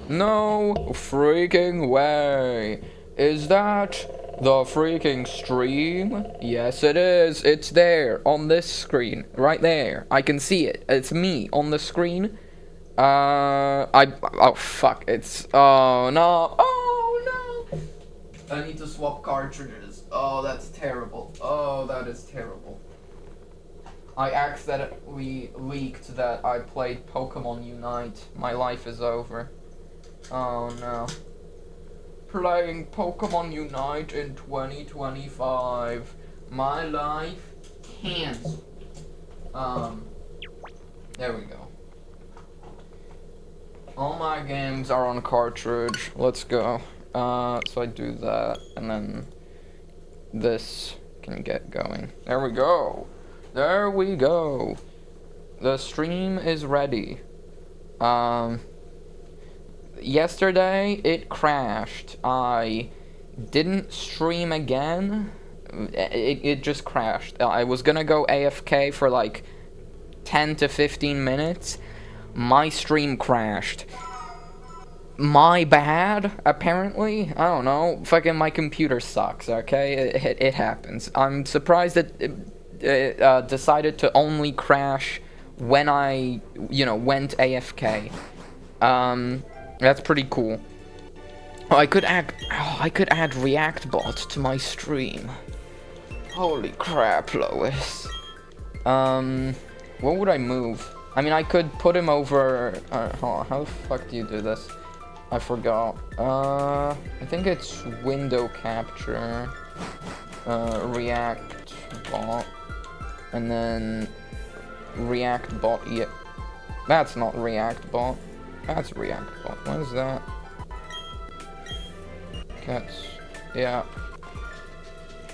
No freaking way. Is that the freaking stream? Yes, it is. It's there on this screen. Right there. I can see it. It's me on the screen. Oh, fuck. Oh, no. Oh, no. I need to swap cartridges. Oh, that's terrible. Oh, that is terrible. I accidentally leaked that I played Pokemon Unite. My life is over. Oh no. Playing Pokemon Unite in 2025. My life canceled. There we go. All my games are on cartridge. Let's go. So I do that, and then this can get going. There we go. There we go. The stream is ready. Yesterday it crashed. I didn't stream again. It just crashed. I was gonna go AFK for like 10 to 15 minutes. My stream crashed. My bad, apparently. I don't know. Fucking my computer sucks, okay? It happens. I'm surprised that it decided to only crash when I, went AFK. That's pretty cool. Oh, I could add React bot to my stream. Holy crap, Lois. What would I move? I mean, I could put him over. Hold on, how the fuck do you do this? I forgot. I think it's window capture, React bot, and then React bot. Yeah, that's not React bot. That's React bot. What is that? Cats. Yeah.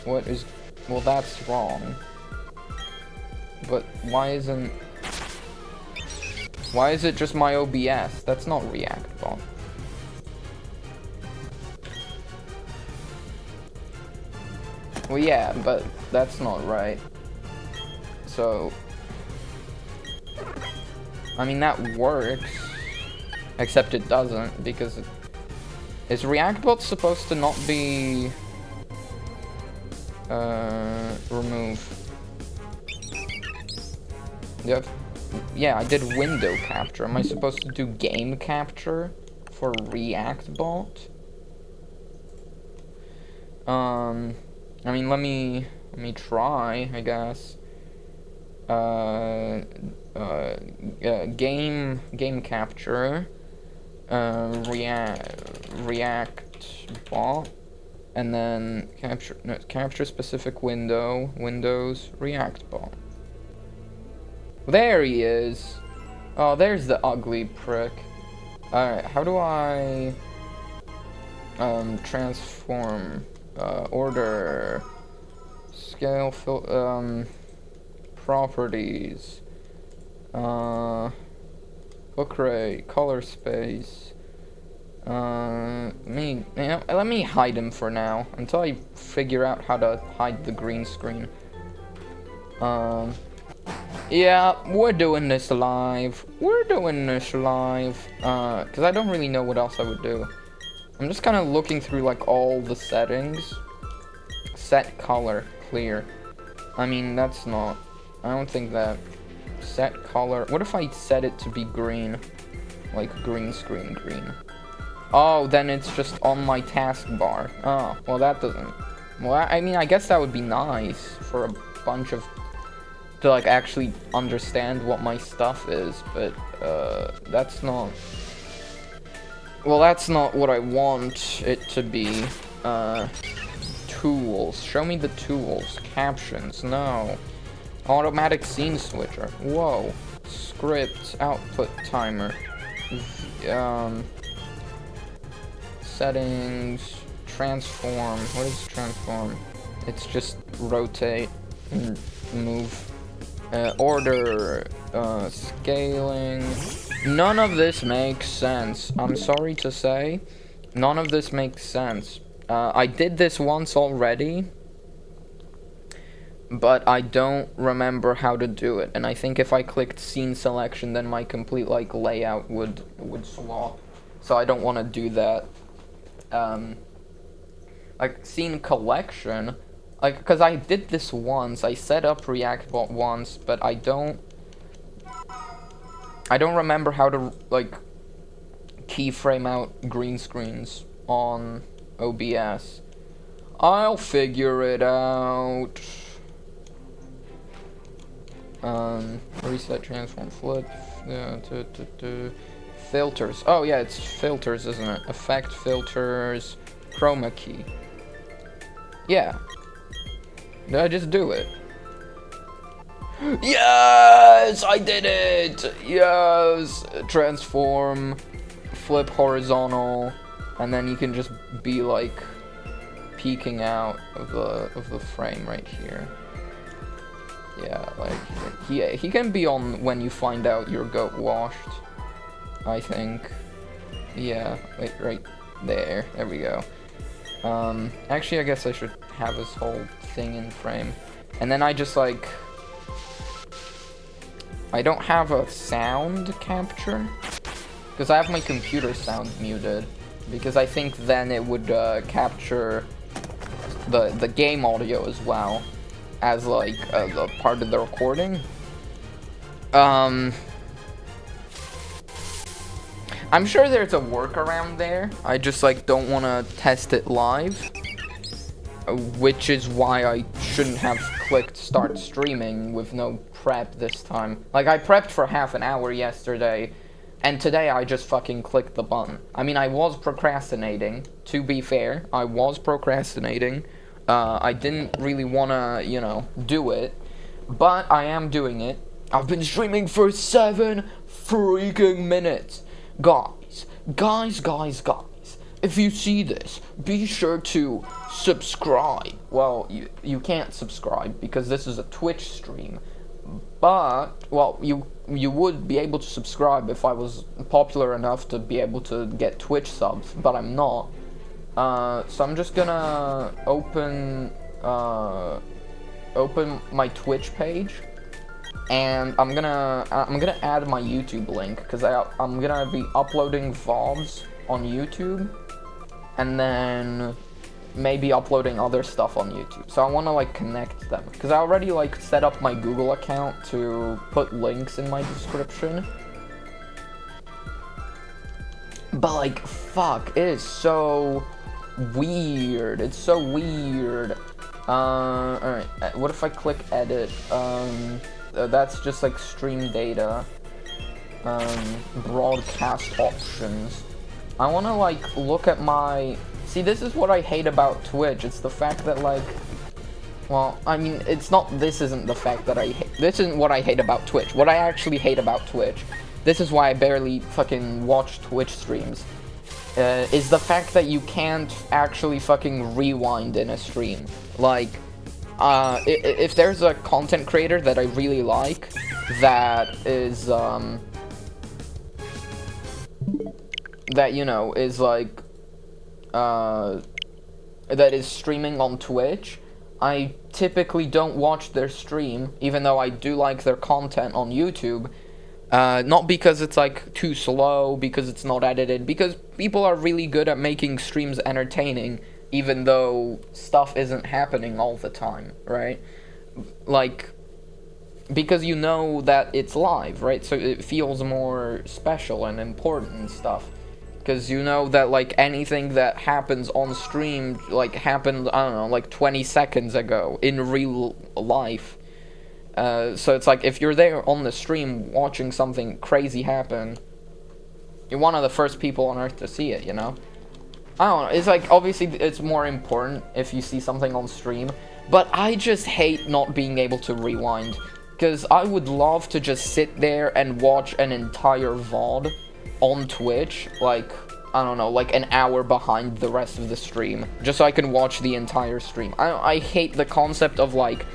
What is? Well, that's wrong. But why is it just my OBS? That's not React bot. Well, yeah, but that's not right. So, I mean, that works, except it doesn't, because is React-Bot supposed to not be remove? Yep. Yeah, I did window capture. Am I supposed to do game capture for React-Bot? I mean, let me try, I guess. Game capture, React bot, and then capture specific Windows React bot. There he is. Oh, there's the ugly prick. Alright, how do I transform? Order, scale, properties, book rate, color space. Let me hide him for now until I figure out how to hide the green screen. Yeah, we're doing this live. Because I don't really know what else I would do. I'm just kind of looking through, like, all the settings. Set color, clear. I mean, that's not... I don't think that... Set color... What if I set it to be green? Like, green screen green. Oh, then it's just on my taskbar. Oh, well, that doesn't... Well, I mean, I guess that would be nice for a bunch of... To, like, actually understand what my stuff is, but, that's not... Well, that's not what I want it to be. Tools. Show me the tools. Captions. No. Automatic scene switcher. Whoa. Script. Output timer. Settings. Transform. What is transform? It's just rotate and move. Order. Scaling. None of this makes sense. I'm sorry to say. None of this makes sense. I did this once already, but I don't remember how to do it. And I think if I clicked scene selection, then my complete, like, layout would swap. so I don't want to do that. Like, scene collection, like, because I did this once, I set up ReactBot once, but I don't remember how to, like, keyframe out green screens on OBS. I'll figure it out. Reset, transform, flip, filters. Oh yeah, it's filters, isn't it? Effect, filters, chroma key. Yeah. Did I just do it? Yes! I did it! Yes! Transform, flip horizontal, and then you can just be like peeking out of the frame right here. Yeah, like he can be on when you find out your goat washed, I think. Yeah, wait, right there. There we go. Actually, I guess I should have this whole thing in frame. And then I just, like... I don't have a sound capture. Because I have my computer sound muted. Because I think then it would, capture the game audio as well. As, like, a part of the recording. I'm sure there's a workaround there. I just, like, don't want to test it live. Which is why I shouldn't have clicked start streaming with no prep this time. Like, I prepped for half an hour yesterday, and today I just fucking clicked the button. I mean, I was procrastinating, to be fair. I was procrastinating. I didn't really want to, you know, do it. But I am doing it. I've been streaming for 7 freaking minutes. Guys, if you see this, be sure to subscribe. Well, you can't subscribe because this is a Twitch stream. But, well, you would be able to subscribe if I was popular enough to be able to get Twitch subs, but I'm not. So I'm just gonna open my Twitch page. And I'm gonna add my YouTube link because I'm gonna be uploading VODs on YouTube, and then maybe uploading other stuff on YouTube. So I want to like connect them because I already like set up my Google account to put links in my description. But like, fuck, it is so weird. It's so weird. Alright, what if I click edit? That's just like stream data, broadcast options. I want to like look at my, see, this is what I hate about Twitch. It's the fact that like, well, I mean, it's not, this isn't the fact that I hate, this isn't what I hate about Twitch. What I actually hate about Twitch, this is why I barely fucking watch Twitch streams, is the fact that you can't actually fucking rewind in a stream. Like, if there's a content creator that I really like, that is, that, you know, is like, that is streaming on Twitch, I typically don't watch their stream, even though I do like their content on YouTube. Not because it's like too slow, because it's not edited, because people are really good at making streams entertaining, even though stuff isn't happening all the time, right? Like, because you know that it's live, right? So it feels more special and important and stuff. Because you know that, like, anything that happens on stream, like, happened, I don't know, like 20 seconds ago in real life. So it's like, if you're there on the stream watching something crazy happen, you're one of the first people on Earth to see it, you know? I don't know, it's like, obviously it's more important if you see something on stream, but I just hate not being able to rewind, because I would love to just sit there and watch an entire VOD on Twitch, like, I don't know, like an hour behind the rest of the stream, just so I can watch the entire stream. I hate the concept of, like,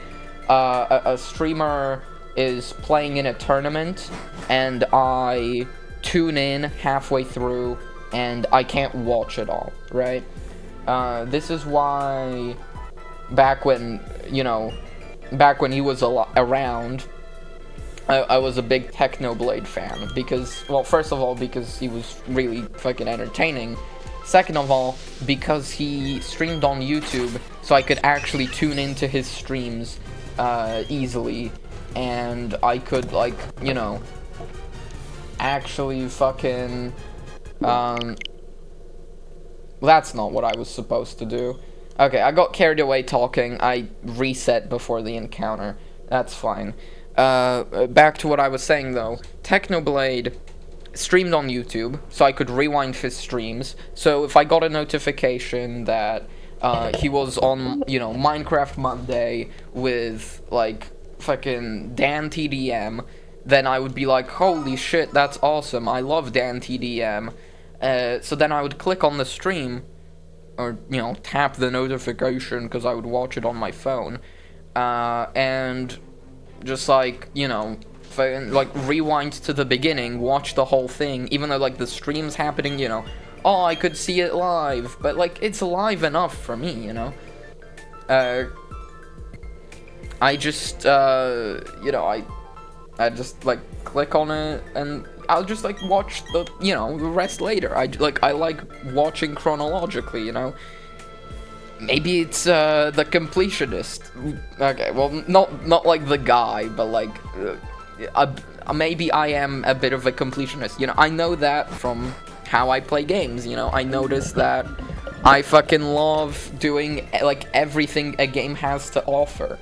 a streamer is playing in a tournament, and I tune in halfway through, and I can't watch it all, right? This is why back when, you know, back when he was around, I was a big Technoblade fan because, well, first of all, because he was really fucking entertaining. Second of all, because he streamed on YouTube, so I could actually tune into his streams easily, and I could, like, you know, actually fucking, that's not what I was supposed to do. Okay, I got carried away talking. I reset before the encounter. That's fine. Back to what I was saying, though. Technoblade streamed on YouTube, so I could rewind his streams. So if I got a notification that he was on, you know, Minecraft Monday with, like, fucking Dan TDM, then I would be like, holy shit, that's awesome, I love Dan TDM. So then I would click on the stream, or, you know, tap the notification, because I would watch it on my phone, and just, like, you know, like, rewind to the beginning, watch the whole thing, even though, like, the stream's happening, you know, oh, I could see it live, but, like, it's live enough for me, you know. I just, you know, I just, like, click on it, and I'll just, like, watch the, you know, the rest later. I like watching chronologically, you know. Maybe it's, the completionist. Okay, well, not like the guy, but, like, maybe I am a bit of a completionist. You know, I know that from how I play games, you know. I noticed that I fucking love doing, like, everything a game has to offer.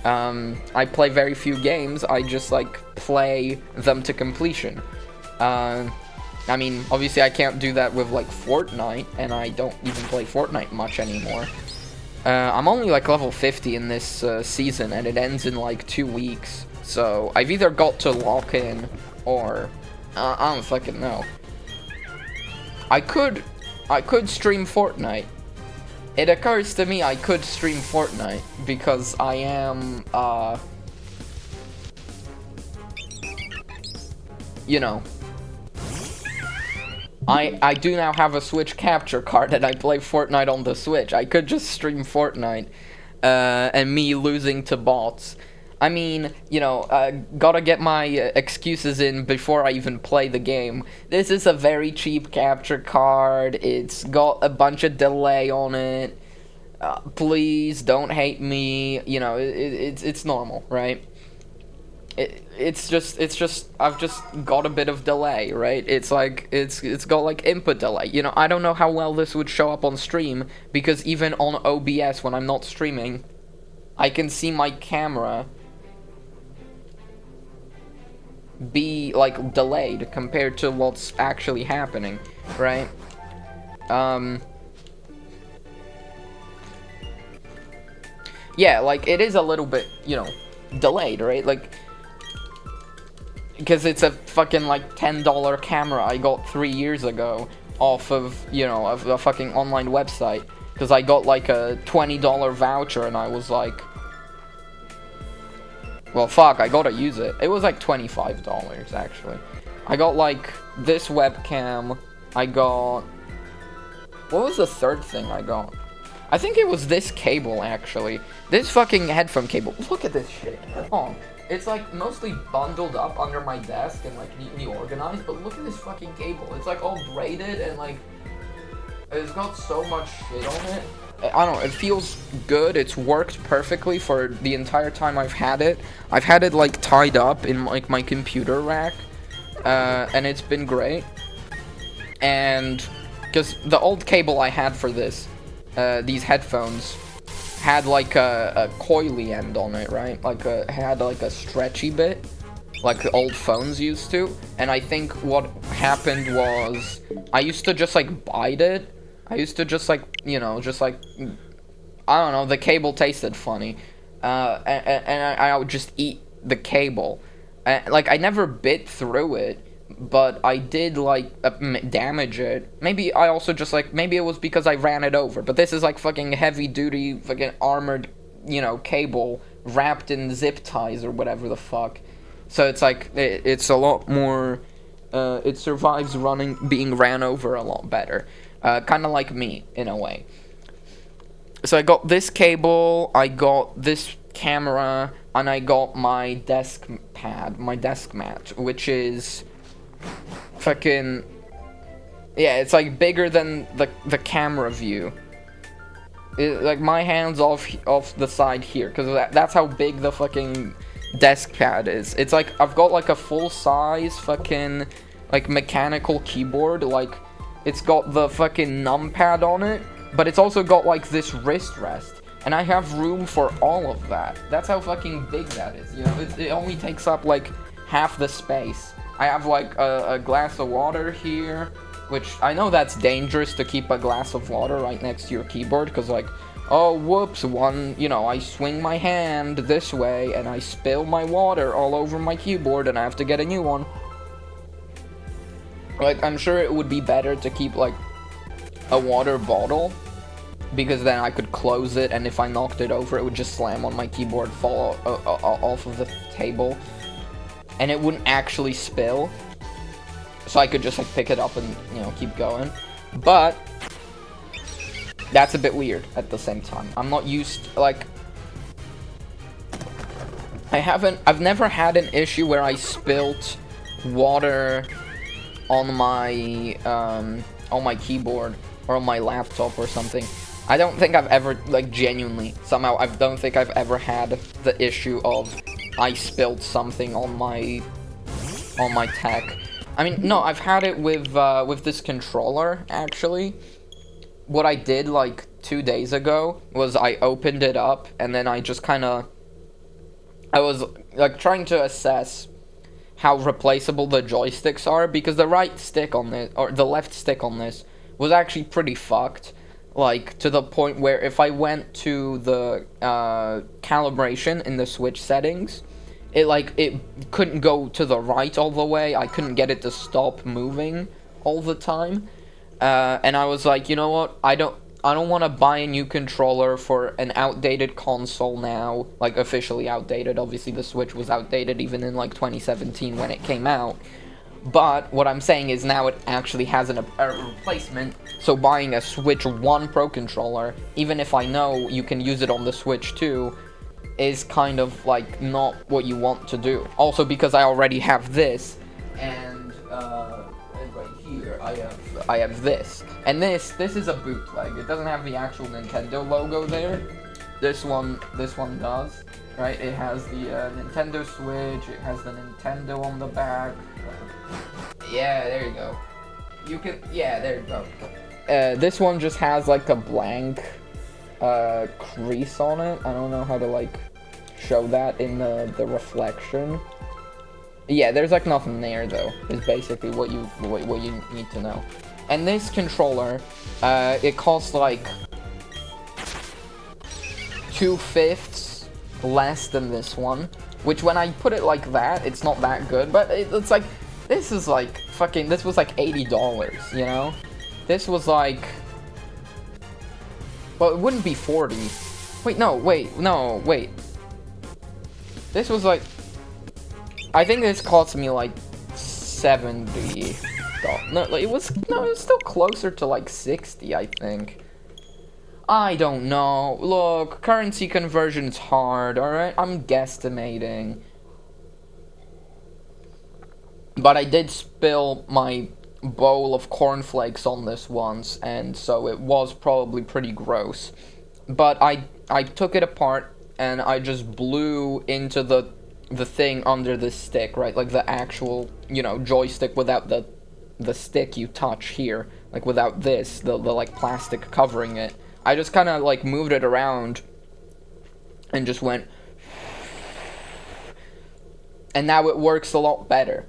I play very few games, I just, like, play them to completion. I mean, obviously I can't do that with, like, Fortnite, and I don't even play Fortnite much anymore. I'm only, like, level 50 in this, season, and it ends in, like, 2 weeks. So, I've either got to lock in, or, I don't fucking know. I could stream Fortnite. It occurs to me I could stream Fortnite, because I am, you know, I do now have a Switch capture card, and I play Fortnite on the Switch. I could just stream Fortnite, and me losing to bots. I mean, you know, gotta get my excuses in before I even play the game. This is a very cheap capture card. It's got a bunch of delay on it. Please don't hate me. You know, it's normal, right? It's just I've just got a bit of delay, right? It's like it's got like input delay. You know, I don't know how well this would show up on stream, because even on OBS when I'm not streaming, I can see my camera be, like, delayed compared to what's actually happening, right? Yeah, like, it is a little bit, you know, delayed, right? Like, because it's a fucking, like, $10 camera I got 3 years ago off of, you know, of a fucking online website, because I got, like, a $20 voucher, and I was like, well, fuck, I gotta use it. It was like $25, actually. I got, like, this webcam. I got... What was the third thing I got? I think it was this cable, actually. This fucking headphone cable. Look at this shit. Oh, it's, like, mostly bundled up under my desk and, like, neatly organized, but look at this fucking cable. It's, like, all braided and, like, it's got so much shit on it. I don't know, it feels good. It's worked perfectly for the entire time I've had it. I've had it, like, tied up in, like, my computer rack, and it's been great. And, because the old cable I had for this, these headphones, had, like, a coily end on it, right? Like, had, like, a stretchy bit, like the old phones used to. And I think what happened was, I used to just, like, bite it. I used to just, like, you know, just, like, I don't know, the cable tasted funny, and I would just eat the cable. Like, I never bit through it, but I did, like, damage it. Maybe I also just, like, maybe it was because I ran it over, but this is, like, fucking heavy-duty, fucking armored, you know, cable wrapped in zip ties or whatever the fuck. So it's, like, it's a lot more, it survives being ran over a lot better. Kind of like me, in a way. So I got this cable, I got this camera, and I got my desk pad, my desk mat, which is fucking, yeah, it's like bigger than the camera view. Like my hand's off the side here, because that's how big the fucking desk pad is. It's like I've got like a full size fucking like mechanical keyboard. Like it's got the fucking numpad on it, but it's also got like this wrist rest, and I have room for all of that. That's how fucking big that is. You know, it only takes up like half the space. I have like a glass of water here, which I know that's dangerous to keep a glass of water right next to your keyboard, because like, oh whoops, I swing my hand this way and I spill my water all over my keyboard and I have to get a new one. Like, I'm sure it would be better to keep like a water bottle, because then I could close it, and if I knocked it over it would just slam on my keyboard, fall off of the table, and it wouldn't actually spill. So I could just like pick it up and, keep going. But that's a bit weird at the same time. I'm not used, like, I've never had an issue where I spilt water on my keyboard or on my laptop or something. I don't think I've ever, like, genuinely, somehow, I don't think I've ever had the issue of I spilled something on my tech. I mean, no, I've had it with this controller, actually. What I did, like, 2 days ago was I opened it up, and then I just kind of, I was, like, trying to assess how replaceable the joysticks are, because the right stick on this, or the left stick on this, was actually pretty fucked. Like, to the point where if I went to the calibration in the Switch settings, it couldn't go to the right all the way. I couldn't get it to stop moving all the time. And I was like, you know what? I don't want to buy a new controller for an outdated console now. Like, officially outdated. Obviously, the Switch was outdated even in, like, 2017 when it came out. But what I'm saying is now it actually has a replacement. So buying a Switch 1 Pro controller, even if I know you can use it on the Switch 2, is kind of like not what you want to do. Also because I already have this, and right here I have this, and this is a bootleg. It doesn't have the actual Nintendo logo there. This one does, right? It has the Nintendo Switch. It has the Nintendo on the back. Yeah, there you go. There you go. This one just has like a blank crease on it. I don't know how to like show that in the reflection. Yeah, there's like nothing there though, is basically what you need to know. And this controller, it costs like 2/5 less than this one, which when I put it like that, it's not that good, but it's like, this was like $80, you know? This was like, well, it wouldn't be 40. Wait. This was like, I think this cost me like $70. No, it was still closer to like 60, I think. I don't know. Look, currency conversion's hard, alright? I'm guesstimating. But I did spill my bowl of cornflakes on this once, and so it was probably pretty gross. But I took it apart, and I just blew into the thing under the stick, right? Like the actual, joystick without the stick you touch here. Like without this, the like plastic covering it. I just kind of like moved it around and just went, and now it works a lot better.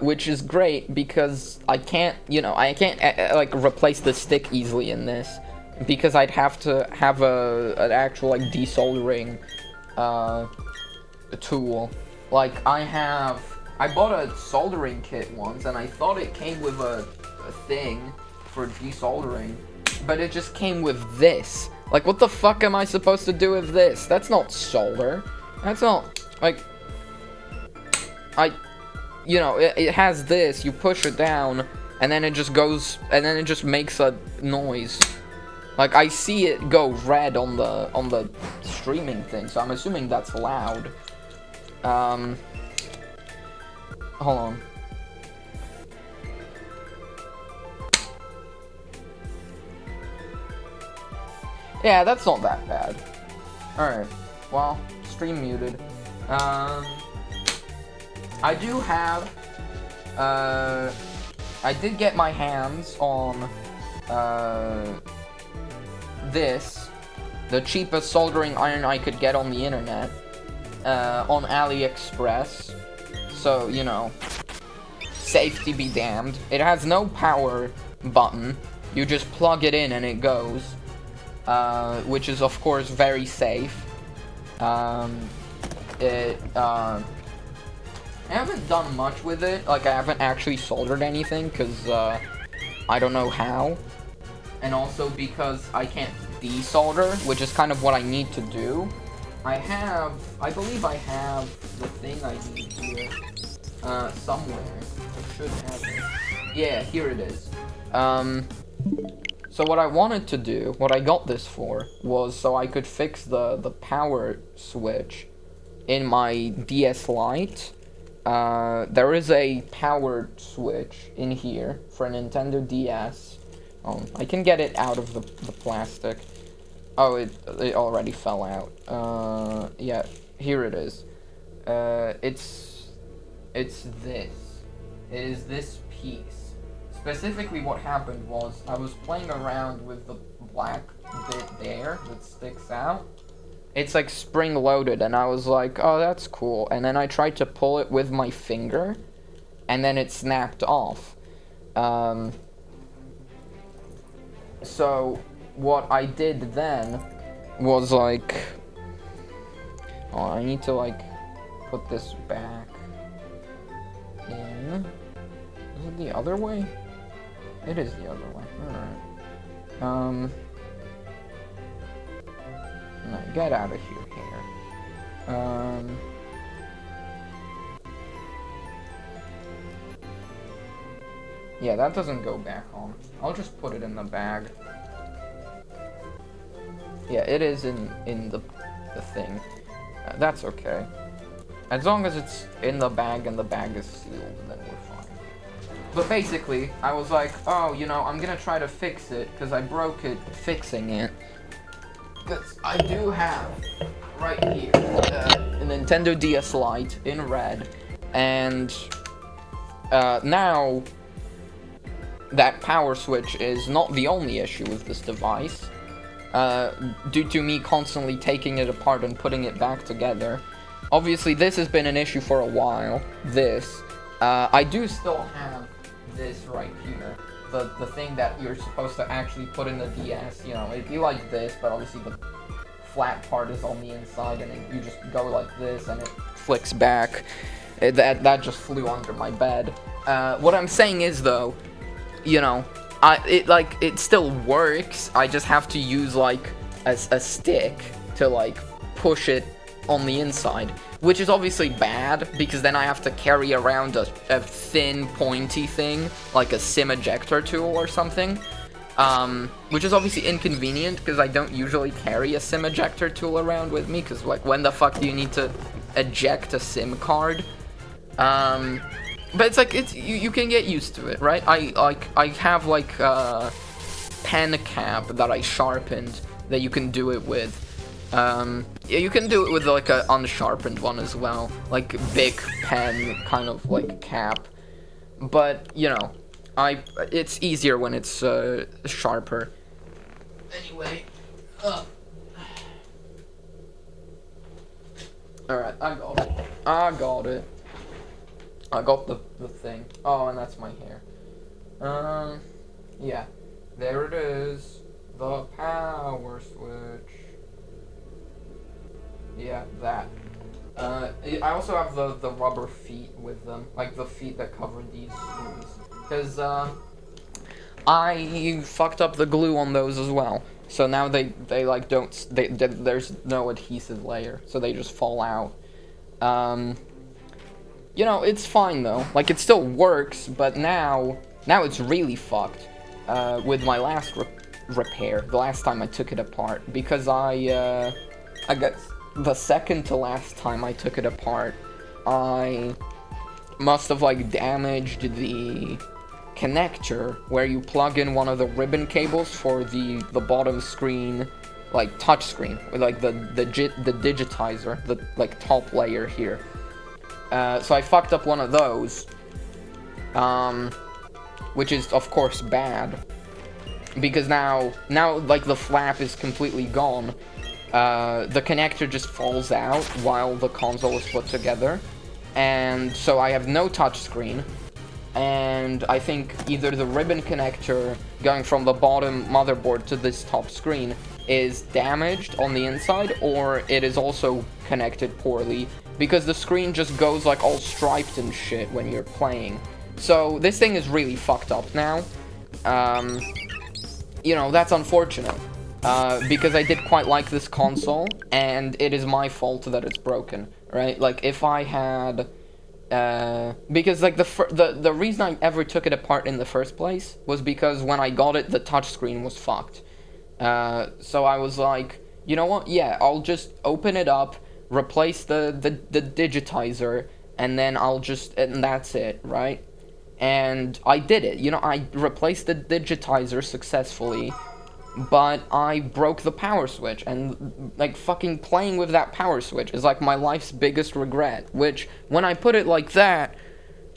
Which is great because I can't like replace the stick easily in this, because I'd have to have an actual like desoldering tool. Like I bought a soldering kit once, and I thought it came with a thing for desoldering, but it just came with this. Like, what the fuck am I supposed to do with this? That's not solder. That's not, like, it has this, you push it down, and then it just goes, and then it just makes a noise. Like, I see it go red on the streaming thing, so I'm assuming that's loud. Hold on. Yeah, that's not that bad. Alright, well, stream muted. I do have, I did get my hands on, this, the cheapest soldering iron I could get on the internet, on AliExpress. So, you know, safety be damned. It has no power button. You just plug it in and it goes. Which is, of course, very safe. I haven't done much with it. Like, I haven't actually soldered anything, because, I don't know how. And also because I can't desolder, which is kind of what I need to do. I believe I have the thing I need here, somewhere. I should have it. Yeah, here it is. So what I wanted to do, what I got this for, was so I could fix the power switch in my DS Lite. There is a power switch in here for a Nintendo DS. I can get it out of the plastic. Oh, it already fell out. Yeah, here it is. It's this. It is this piece. Specifically, what happened was I was playing around with the black bit there that sticks out. It's like spring-loaded, and I was like, oh, that's cool. And then I tried to pull it with my finger, and then it snapped off. So what I did then was like, oh, I need to like put this back in. Is it the other way? It is the other way. Alright. No, get out of here. Yeah, that doesn't go back on. I'll just put it in the bag. Yeah, it is in the thing. That's okay. As long as it's in the bag and the bag is sealed, then we're fine. But basically, I was like, oh, you know, I'm gonna try to fix it, because I broke it fixing it. Because I do have, right here, a Nintendo DS Lite in red, and now that power switch is not the only issue with this device. Due to me constantly taking it apart and putting it back together. Obviously, this has been an issue for a while. This. I do still have this right here. The thing that you're supposed to actually put in the DS. You know, it'd be like this, but obviously the flat part is on the inside, and you just go like this, and it flicks back. That just flew under my bed. What I'm saying is, though, you know, it still works. I just have to use like a stick to like push it on the inside, which is obviously bad because then I have to carry around a thin pointy thing like a SIM ejector tool or something, which is obviously inconvenient because I don't usually carry a SIM ejector tool around with me, because like when the fuck do you need to eject a SIM card? But it's like, you can get used to it, right? I have like a pen cap that I sharpened that you can do it with. Yeah, you can do it with like a unsharpened one as well, like big pen kind of like cap. But you know, it's easier when it's sharper. Anyway, alright, I got it. I got the thing. Oh, and that's my hair. Yeah. There it is. The power switch. Yeah, that. I also have the rubber feet with them. Like the feet that cover these screws. Because, I fucked up the glue on those as well. So now they like there's no adhesive layer. So they just fall out. You know, it's fine though. Like, it still works, but now it's really fucked. With my last repair the last time I took it apart, because I guess the second to last time I took it apart, I must have like damaged the connector where you plug in one of the ribbon cables for the bottom screen, like touch screen, with like the digitizer, the like top layer here. So I fucked up one of those, which is of course bad, because now like the flap is completely gone. The connector just falls out while the console is put together, and so I have no touchscreen, and I think either the ribbon connector going from the bottom motherboard to this top screen is damaged on the inside, or it is also connected poorly, because the screen just goes like all striped and shit when you're playing. So this thing is really fucked up now. You know, that's unfortunate. Because I did quite like this console, and it is my fault that it's broken, right? Like, if I had, because, like, the reason I ever took it apart in the first place was because when I got it, the touchscreen was fucked. So I was like, you know what? Yeah, I'll just open it up, replace the digitizer, and then and that's it, right? And I did it. You know, I replaced the digitizer successfully, but I broke the power switch, and, like, fucking playing with that power switch is, like, my life's biggest regret, which, when I put it like that,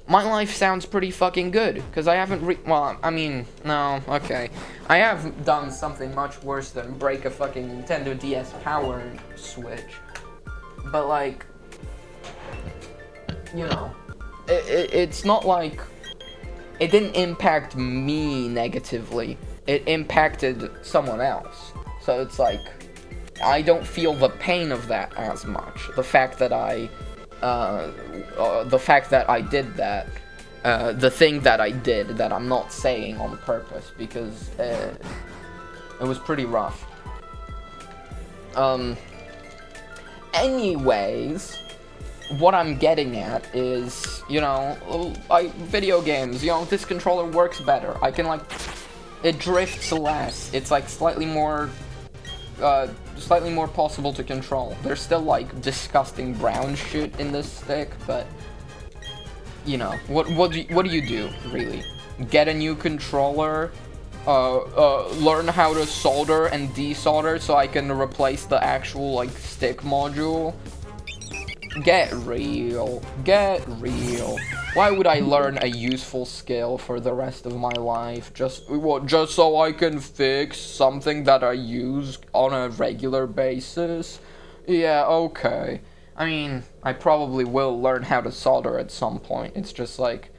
my life sounds pretty fucking good, because I haven't well, I mean, no, okay. I have done something much worse than break a fucking Nintendo DS power switch, but, like, you know, it's not like, it didn't impact me negatively. It impacted someone else. So it's like, I don't feel the pain of that as much. The fact that I did that, the thing that I did that I'm not saying on purpose, because it was pretty rough. Anyways, what I'm getting at is, you know, video games, you know, this controller works better. I can, like, it drifts less. It's like slightly more possible to control. There's still like disgusting brown shit in this stick, but you know, what do you do really? Get a new controller, learn how to solder and desolder so I can replace the actual like stick module. Get real. Get real. Why would I learn a useful skill for the rest of my life? Just so I can fix something that I use on a regular basis? Yeah, okay. I mean, I probably will learn how to solder at some point. It's just like,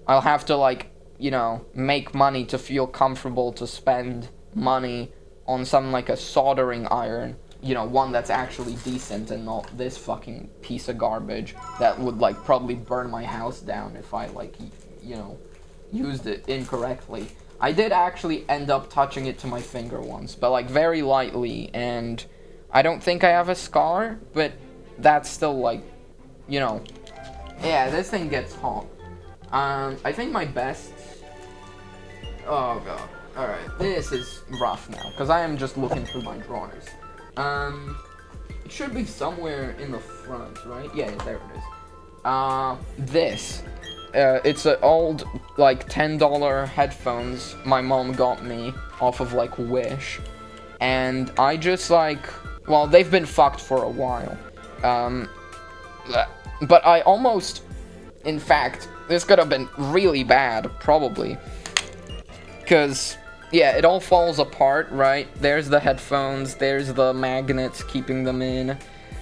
I'll have to, like, you know, make money to feel comfortable to spend money on something like a soldering iron. You know, one that's actually decent and not this fucking piece of garbage that would, like, probably burn my house down if I, like, you know, used it incorrectly. I did actually end up touching it to my finger once, but, like, very lightly, and I don't think I have a scar, but that's still, like, you know, yeah, this thing gets hot. I think my best, oh god, alright, this is rough now, because I am just looking through my drawers. It should be somewhere in the front, right? Yeah, there it is. This. It's an old, like, $10 headphones my mom got me off of, like, Wish. And I just, like, well, they've been fucked for a while. But I almost, in fact, this could have been really bad, probably. Because, yeah, it all falls apart, right? There's the headphones, there's the magnets keeping them in,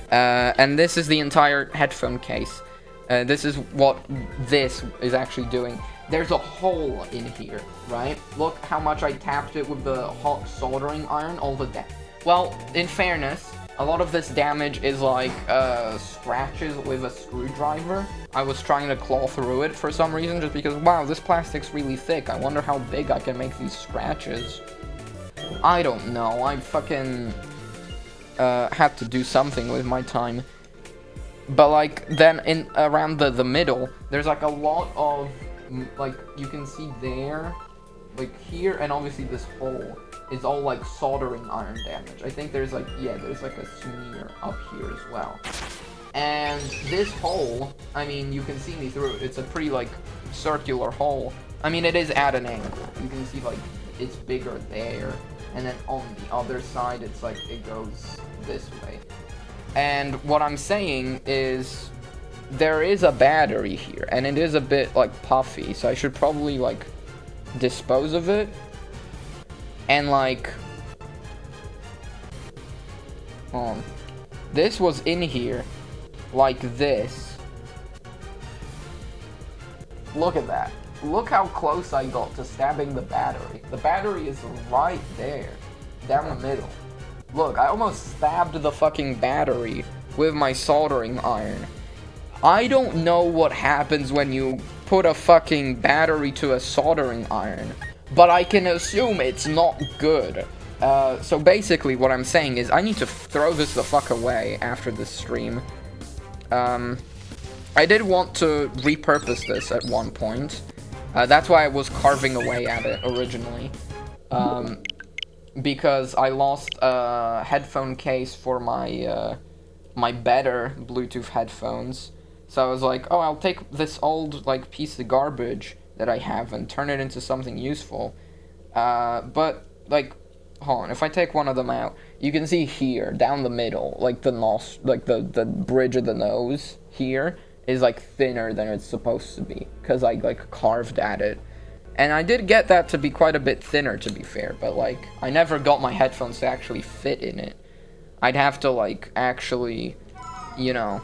and this is the entire headphone case. This is what this is actually doing. There's a hole in here, right? Look how much I tapped it with the hot soldering iron, well, in fairness, a lot of this damage is like, scratches with a screwdriver. I was trying to claw through it for some reason, just because, wow, this plastic's really thick. I wonder how big I can make these scratches. I don't know, I fucking, had to do something with my time. But, like, then around the middle, there's, like, a lot of, like, you can see there, like here, and obviously this hole is all like soldering iron damage. I think there's like, yeah, there's like a smear up here as well. And this hole, I mean, you can see me through it. It's a pretty like circular hole. I mean, it is at an angle. You can see like it's bigger there, and then on the other side, it's like it goes this way. And what I'm saying is there is a battery here, and it is a bit like puffy, so I should probably like dispose of it. And like, this was in here like this. Look at that. Look how close I got to stabbing the battery. The battery is right there, down the middle. Look, I almost stabbed the fucking battery with my soldering iron. I don't know what happens when you put a fucking battery to a soldering iron, but I can assume it's not good. So basically what I'm saying is I need to throw this the fuck away after this stream. I did want to repurpose this at one point. That's why I was carving away at it originally. Because I lost a headphone case for my my better Bluetooth headphones. So I was like, oh, I'll take this old like piece of garbage that I have and turn it into something useful. But like, hold on, if I take one of them out, you can see here down the middle, like the the bridge of the nose here is like thinner than it's supposed to be, because I like carved at it. And I did get that to be quite a bit thinner, to be fair, but like I never got my headphones to actually fit in it. I'd have to like actually, you know,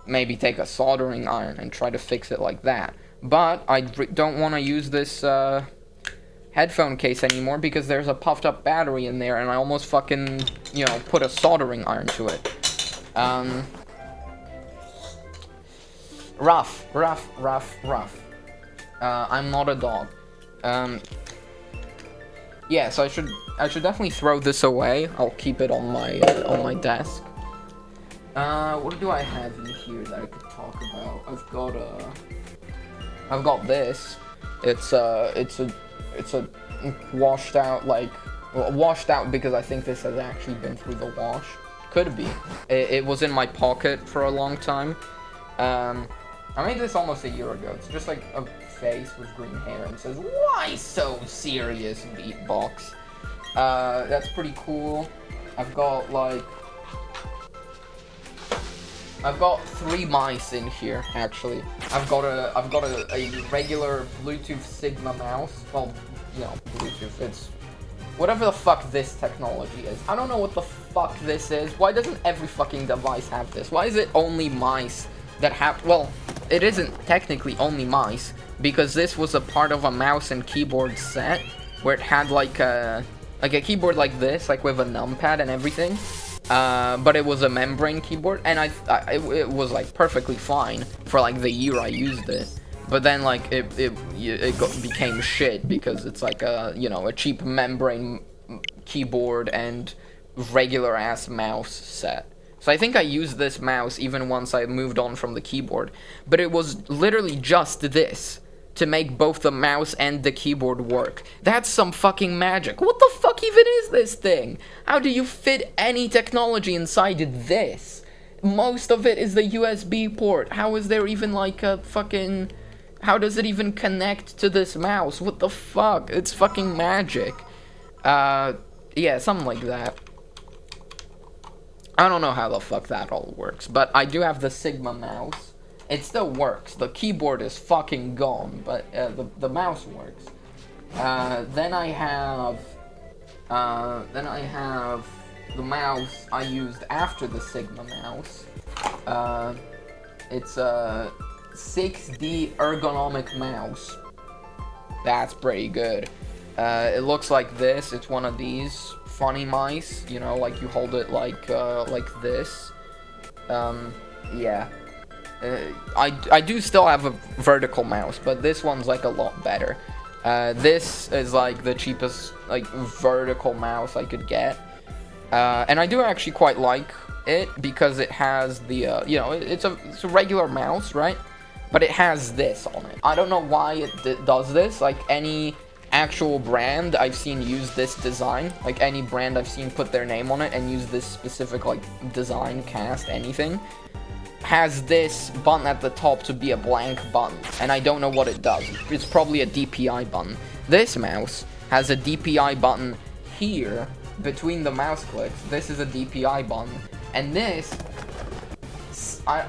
maybe take a soldering iron and try to fix it like that. But I don't want to use this headphone case anymore because there's a puffed up battery in there, and I almost fucking, you know, put a soldering iron to it. Rough. I'm not a dog. Yeah, so I should definitely throw this away. I'll keep it on my desk. What do I have in here that I could talk about? I've got this. It's a washed out, like, well, washed out because I think this has actually been through the wash. Could be. It was in my pocket for a long time. I made this almost a year ago. It's just like a face with green hair and it says, "Why so serious, beatbox?" That's pretty cool. I've got 3 mice in here, actually. I've got a regular Bluetooth Sigma mouse. Well, you know, Bluetooth, it's whatever the fuck this technology is. I don't know what the fuck this is. Why doesn't every fucking device have this? Why is it only mice that have, well, it isn't technically only mice, because this was a part of a mouse and keyboard set, where it had like a keyboard like this, like with a numpad and everything. But it was a membrane keyboard, and it was like perfectly fine for like the year I used it. But then like it became shit because it's like a, you know, a cheap membrane keyboard and regular ass mouse set. So I think I used this mouse even once I moved on from the keyboard, but it was literally just this to make both the mouse and the keyboard work. That's some fucking magic. What the fuck even is this thing? How do you fit any technology inside this? Most of it is the USB port. How is there even like a fucking... How does it even connect to this mouse? What the fuck? It's fucking magic. Yeah, something like that. I don't know how the fuck that all works, but I do have the Sigma mouse. It still works. The keyboard is fucking gone, but the mouse works. Then I have the mouse I used after the Sigma mouse. It's a 6D ergonomic mouse. That's pretty good. It looks like this. It's one of these funny mice, you know, like you hold it like this. Yeah. I do still have a vertical mouse, but this one's like a lot better. This is like the cheapest like vertical mouse I could get, and I do actually quite like it because it has the you know, it's a regular mouse, right? But it has this on it. I don't know why it does this. Like any actual brand I've seen use this design. Like, any brand I've seen put their name on it and use this specific, like, design, cast, anything, has this button at the top to be a blank button. And I don't know what it does. It's probably a DPI button. This mouse has a DPI button here, between the mouse clicks. This is a DPI button. And this, I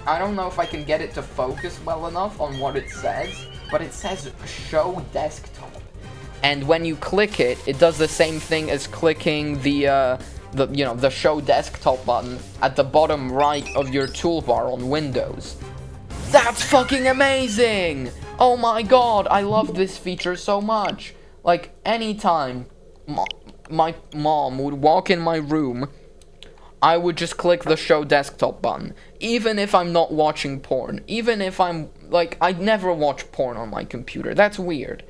don't know if I can get it to focus well enough on what it says, but it says show desktop. And when you click it, it does the same thing as clicking the show desktop button at the bottom right of your toolbar on Windows. That's fucking amazing! Oh my god, I love this feature so much. Like, anytime my mom would walk in my room, I would just click the show desktop button. Even if I'm not watching porn. Even if I'm, like, I never watch porn on my computer. That's weird.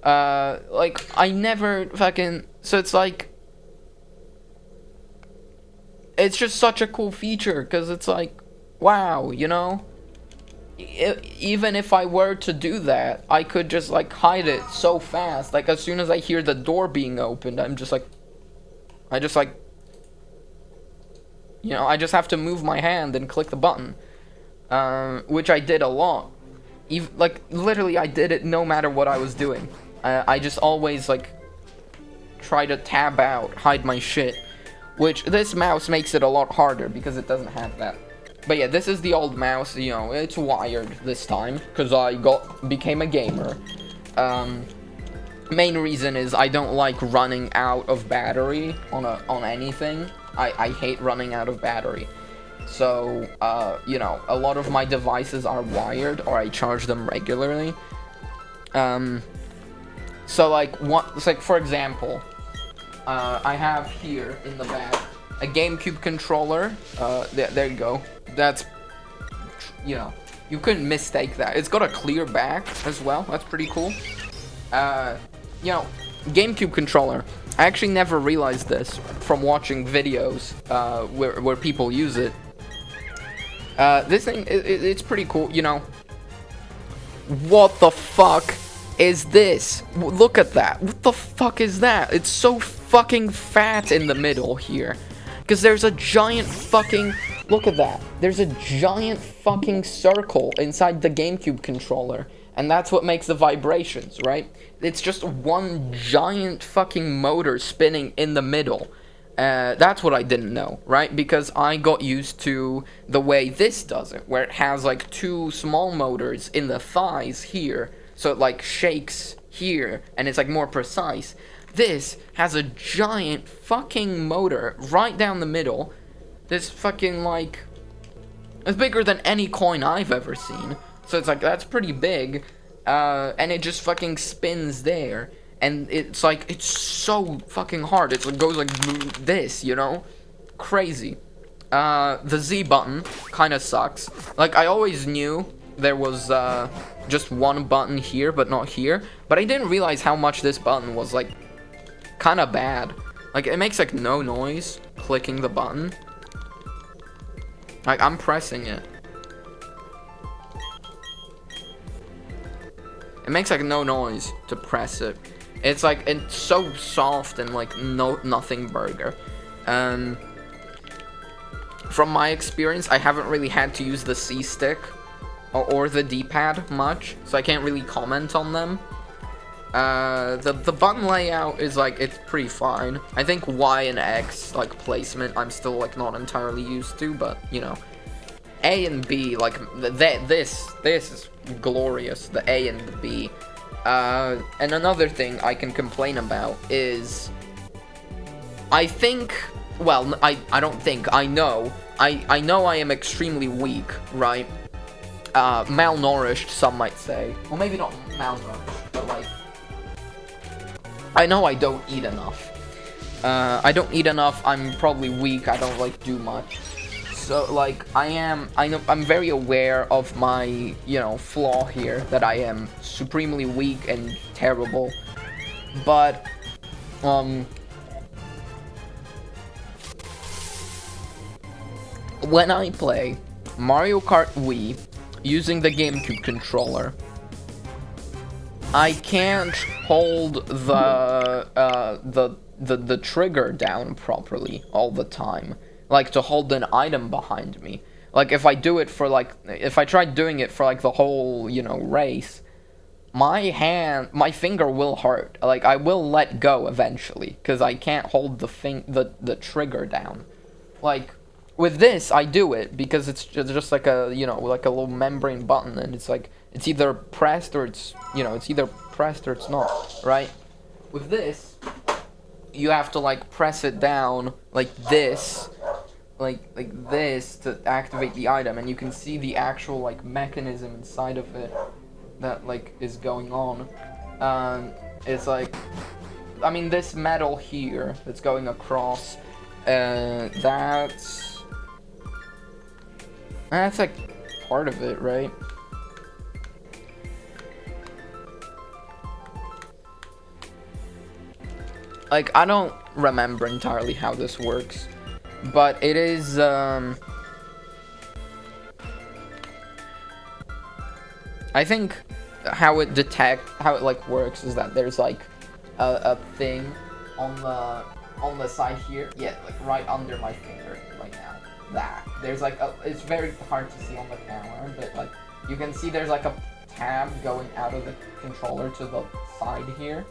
Like, I never fucking, so it's like, it's just such a cool feature, because it's like, wow, you know? Even if I were to do that, I could just, like, hide it so fast. Like, as soon as I hear the door being opened, I'm just like, you know, I just have to move my hand and click the button. Which I did a lot. Like, literally, I did it no matter what I was doing. I just always, like, try to tab out, hide my shit. Which, this mouse makes it a lot harder, because it doesn't have that. But yeah, this is the old mouse, you know, it's wired this time, because I became a gamer. Main reason is I don't like running out of battery on anything. I hate running out of battery. So, you know, a lot of my devices are wired, or I charge them regularly. So, like, for example, I have here in the back a GameCube controller. There you go. That's, you know, you couldn't mistake that. It's got a clear back as well. That's pretty cool. You know, GameCube controller. I actually never realized this from watching videos where people use it. This thing, it's pretty cool, you know. What the fuck is this? Look at that. What the fuck is that? It's so fucking fat in the middle here. Because there's a giant fucking... Look at that. There's a giant fucking circle inside the GameCube controller. And that's what makes the vibrations, right? It's just one giant fucking motor spinning in the middle. That's what I didn't know, right? Because I got used to the way this does it, where it has like two small motors in the thighs here. So it like shakes here, and it's like more precise. This has a giant fucking motor right down the middle. This fucking, like, it's bigger than any coin I've ever seen. So it's like, that's pretty big. And it just fucking spins there. And it's like, it's so fucking hard. It goes like this, you know? Crazy. The Z button kind of sucks. Like, I always knew there was just one button here, but not here. But I didn't realize how much this button was, like, kind of bad. Like, it makes, like, no noise clicking the button. Like, I'm pressing it. It makes, like, no noise to press it. It's, like, it's so soft and, like, nothing burger. From my experience, I haven't really had to use the C-stick or the D-pad much, so I can't really comment on them. The button layout is, like, it's pretty fine. I think Y and X, like, placement, I'm still, like, not entirely used to, but, you know. A and B, like, this is glorious, the A and the B. And another thing I can complain about is, I think, well, I don't think, I know I am extremely weak, right? Malnourished, some might say. Well, maybe not malnourished, but, like, I know I don't eat enough. I don't eat enough, I'm probably weak, I don't, like, do much. So, like, I'm very aware of my, you know, flaw here, that I am supremely weak and terrible. But, when I play Mario Kart Wii using the GameCube controller, I can't hold the trigger down properly all the time. Like, to hold an item behind me. Like, if I do it for, like, if I try doing it for, like, the whole, you know, race, my finger will hurt. Like, I will let go eventually, because I can't hold the trigger down. Like, with this, I do it, because it's just like a, you know, like a little membrane button, and it's like, it's either pressed or it's, you know, it's either pressed or it's not, right? With this, you have to, like, press it down like this, like this, to activate the item, and you can see the actual, like, mechanism inside of it that, like, is going on. It's like, I mean, this metal here that's going across, that's like part of it, right? Like, I don't remember entirely how this works, but it is, I think how it like works is that there's like a thing on the side here, yeah, like right under my finger right now. That there's like it's very hard to see on the camera, but like you can see there's like a tab going out of the controller to the side here,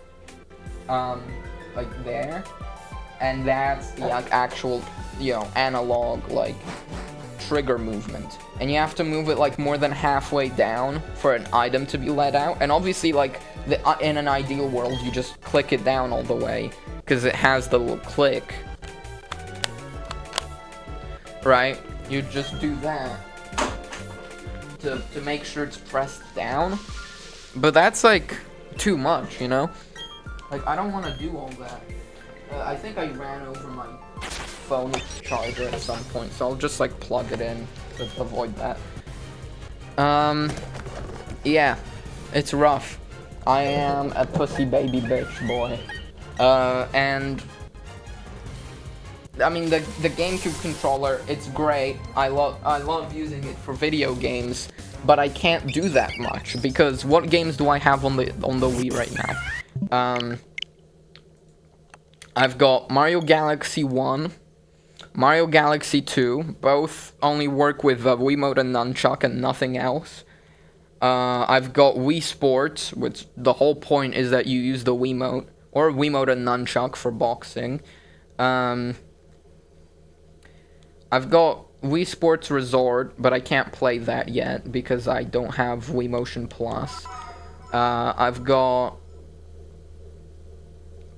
like there, and that's the like, actual, you know, analog like trigger movement, and you have to move it like more than halfway down for an item to be let out. And obviously, like, in an ideal world, you just click it down all the way because it has the little click, right? You just do that to make sure it's pressed down, but that's like too much, you know? Like, I don't want to do all that. I think I ran over my phone charger at some point, so I'll just like plug it in to avoid that. Yeah, it's rough. I am a pussy baby bitch boy. And I mean, the GameCube controller, it's great. I love using it for video games, but I can't do that much because what games do I have on the Wii right now? I've got Mario Galaxy 1, Mario Galaxy 2, both only work with Wiimote and Nunchuck and nothing else. I've got Wii Sports, which the whole point is that you use the Wiimote, or Wiimote and Nunchuck for boxing. I've got Wii Sports Resort, but I can't play that yet because I don't have Wii Motion Plus. I've got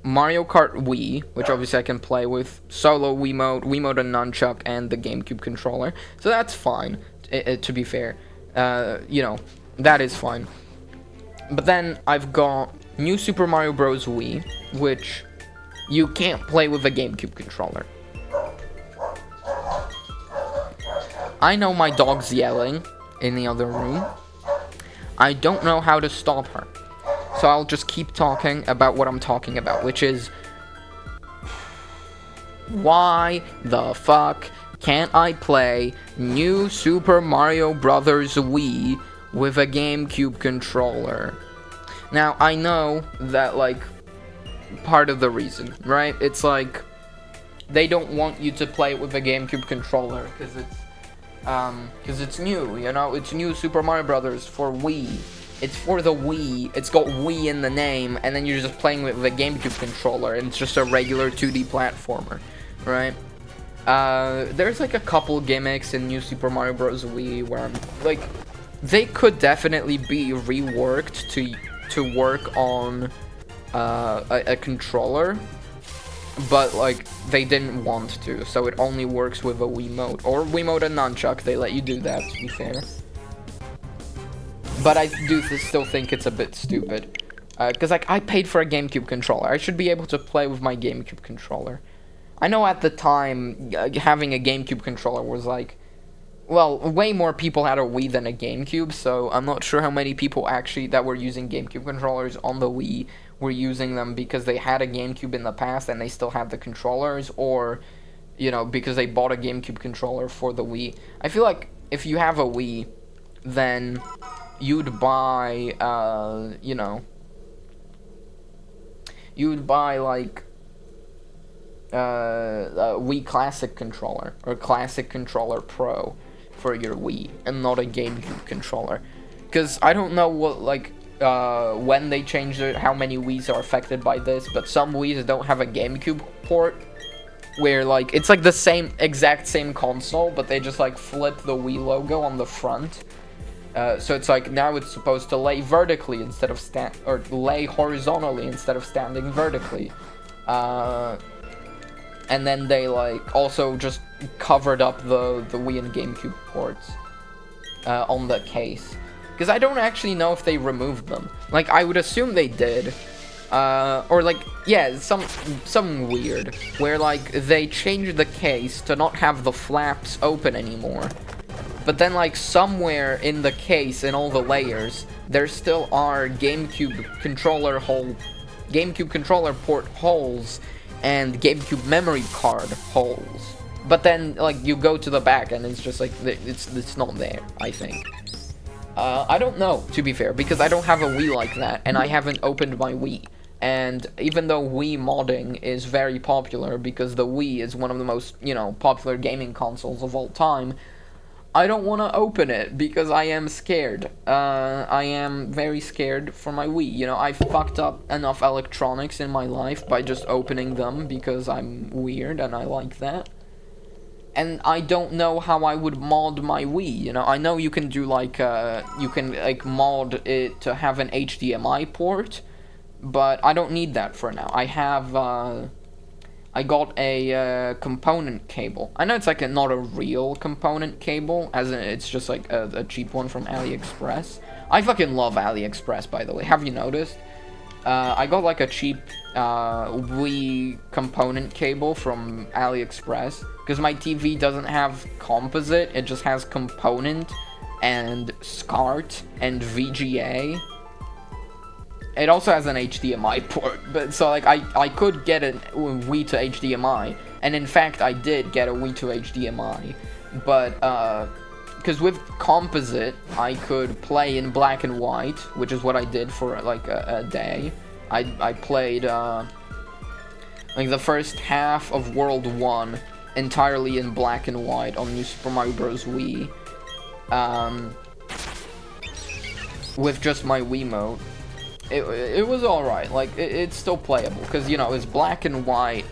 Mario Kart Wii, which obviously I can play with solo Wiimote, Wiimote and Nunchuck, and the GameCube controller. So that's fine, to be fair. You know, that is fine. But then I've got New Super Mario Bros. Wii, which you can't play with a GameCube controller. I know my dog's yelling in the other room. I don't know how to stop her. So I'll just keep talking about what I'm talking about, which is, why the fuck can't I play New Super Mario Bros. Wii with a GameCube controller? Now, I know that, like, part of the reason, right? It's like, they don't want you to play it with a GameCube controller, because it's new, you know? It's New Super Mario Bros. For Wii. It's for the Wii, it's got Wii in the name, and then you're just playing with the GameCube controller, and it's just a regular 2D platformer, right? There's like a couple gimmicks in New Super Mario Bros. Wii where I'm, like, they could definitely be reworked to work on a controller, but, like, they didn't want to, so it only works with a Wiimote, or Wiimote and Nunchuck, they let you do that, to be fair. But I do still think it's a bit stupid. Because, like, I paid for a GameCube controller. I should be able to play with my GameCube controller. I know at the time, having a GameCube controller was, like... Well, way more people had a Wii than a GameCube, so I'm not sure how many people actually that were using GameCube controllers on the Wii were using them because they had a GameCube in the past and they still had the controllers, or, you know, because they bought a GameCube controller for the Wii. I feel like if you have a Wii, then you'd buy, you know, you would buy like a Wii Classic controller or Classic Controller Pro for your Wii, and not a GameCube controller. Because I don't know what when they changed it, how many Wiis are affected by this, but some Wiis don't have a GameCube port, where like it's like the exact same console, but they just like flip the Wii logo on the front. So it's like now it's supposed to lay vertically instead of lay horizontally instead of standing vertically. And then they like also just covered up the Wii and GameCube ports on the case. Because I don't actually know if they removed them. Like, I would assume they did. Or like, yeah, some weird. Where like, they changed the case to not have the flaps open anymore. But then like, somewhere in the case, in all the layers, there still are GameCube controller port holes and GameCube memory card holes. But then, like, you go to the back and it's just like, it's not there, I think. I don't know, to be fair, because I don't have a Wii like that, and I haven't opened my Wii. And even though Wii modding is very popular, because the Wii is one of the most, popular gaming consoles of all time, I don't want to open it, because I am scared. I am very scared for my Wii. I fucked up enough electronics in my life by just opening them, because I'm weird, and I like that. And I don't know how I would mod my Wii, I know you can do, mod it to have an HDMI port, but I don't need that for now. I have, I got a component cable. I know it's like not a real component cable, as in it's just like a cheap one from AliExpress. I fucking love AliExpress, by the way. Have you noticed? I got like a cheap Wii component cable from AliExpress, because my TV doesn't have composite, it just has component and SCART and VGA. It also has an HDMI port, but so like I could get a Wii to HDMI, and in fact I did get a Wii to HDMI, but because with composite I could play in black and white, which is what I did for like a day. I played like the first half of World 1 entirely in black and white on New Super Mario Bros. Wii, with just my Wiimote. It was alright, like, it's still playable, because, it's black and white,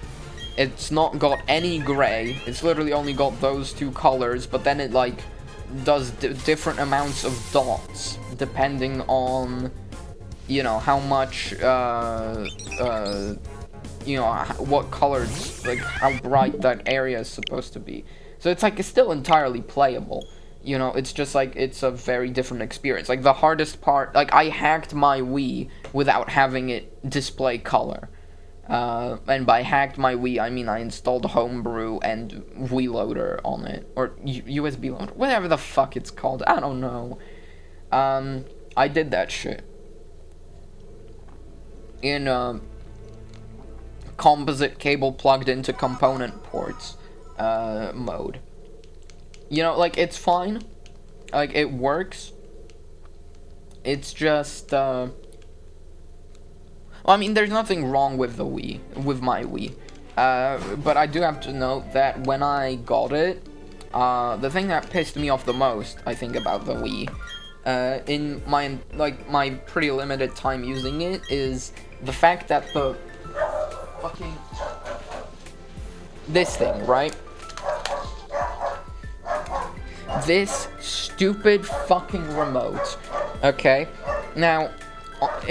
it's not got any gray, it's literally only got those two colors, but then it, like, does different amounts of dots, depending on, how much, what colors, like, how bright that area is supposed to be. So it's, like, it's still entirely playable. It's just, like, it's a very different experience. Like, the hardest part, like, I hacked my Wii without having it display color. And by hacked my Wii, I mean I installed Homebrew and Wii Loader on it. Or USB Loader, whatever the fuck it's called, I don't know. I did that shit. In, composite cable plugged into component ports, mode. Like, it's fine. Like, it works. It's just, well, I mean, there's nothing wrong with the Wii, with my Wii. But I do have to note that when I got it, the thing that pissed me off the most, I think, about the Wii, in my pretty limited time using it, is the fact that the fucking, this thing, right? This stupid fucking remote, okay? Now,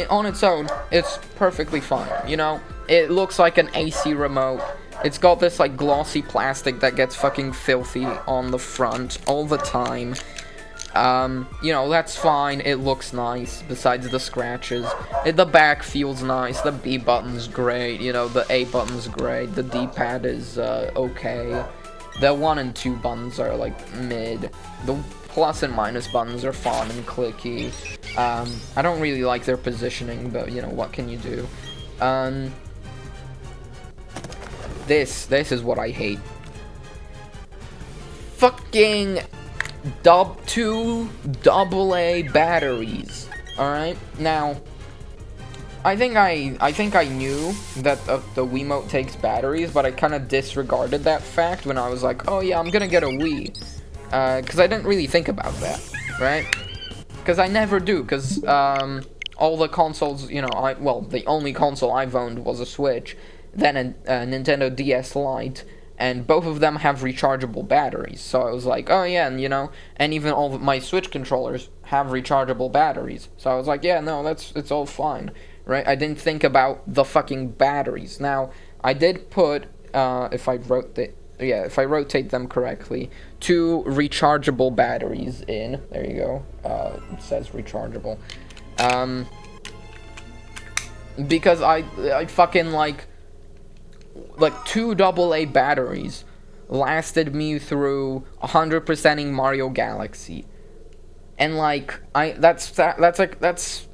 on its own, it's perfectly fine, It looks like an AC remote. It's got this, like, glossy plastic that gets fucking filthy on the front all the time. That's fine. It looks nice, besides the scratches. The back feels nice. The B button's great. The A button's great. The D-pad is, okay. The 1 and 2 buttons are, like, mid. The plus and minus buttons are fun and clicky. I don't really like their positioning, but, what can you do? This is what I hate. Fucking two AA batteries. Alright? Now, I think I knew that the Wiimote takes batteries, but I kind of disregarded that fact when I was like, oh yeah, I'm gonna get a Wii. Because I didn't really think about that, right? Because I never do, because, all the consoles, you know, well, the only console I've owned was a Switch, then a Nintendo DS Lite, and both of them have rechargeable batteries. So I was like, oh yeah, and you know, and even all of my Switch controllers have rechargeable batteries. So I was like, yeah, no, it's all fine, right? I didn't think about the fucking batteries. Now, I did put, if I rotate them correctly, 2 rechargeable batteries in. There you go. It says rechargeable. Because I fucking like 2 AA batteries lasted me through 100%ing Mario Galaxy. And like that's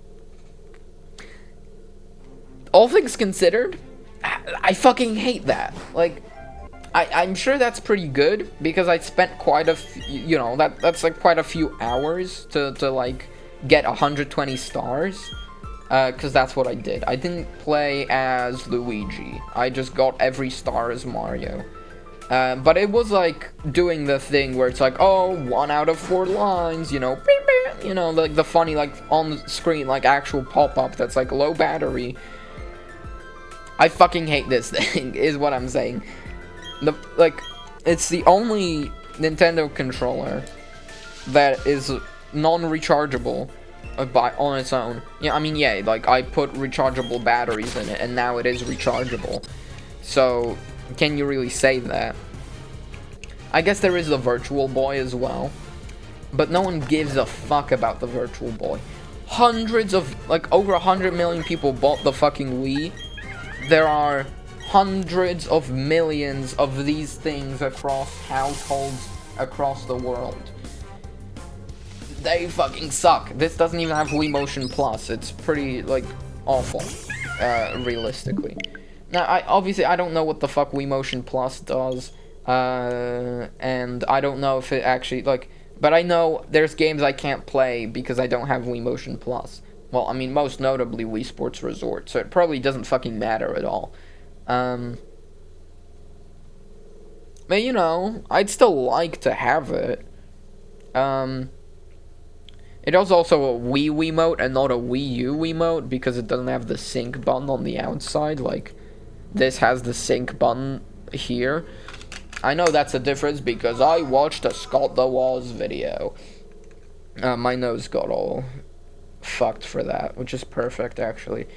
all things considered, I fucking hate that. Like I'm sure that's pretty good because I spent quite a you know, that's like quite a few hours to like get 120 stars. Because that's what I did. I didn't play as Luigi. I just got every star as Mario. But it was like doing the thing where it's like, oh, 1 out of 4 lines, you know, beep, beep, you know, like the funny, like on the screen, like actual pop-up that's like low battery. I fucking hate this thing, is what I'm saying. It's the only Nintendo controller that is non-rechargeable. On its own. Yeah, I mean, yeah, like, I put rechargeable batteries in it, and now it is rechargeable. So, can you really say that? I guess there is the Virtual Boy as well. But no one gives a fuck about the Virtual Boy. Hundreds of, like, over 100 million people bought the fucking Wii. There are hundreds of millions of these things across households across the world. They fucking suck. This doesn't even have Wii Motion Plus. It's pretty, like, awful, realistically. Now, I don't know what the fuck Wii Motion Plus does, and I don't know if it actually, like, but I know there's games I can't play because I don't have Wii Motion Plus. Well, I mean, most notably Wii Sports Resort, so it probably doesn't fucking matter at all. But, you know, I'd still like to have it. It is also a Wii Wiimote and not a Wii U Wiimote because it doesn't have the sync button on the outside. Like, this has the sync button here. I know that's a difference because I watched a Scott the Woz video. My nose got all fucked for that, which is perfect, actually.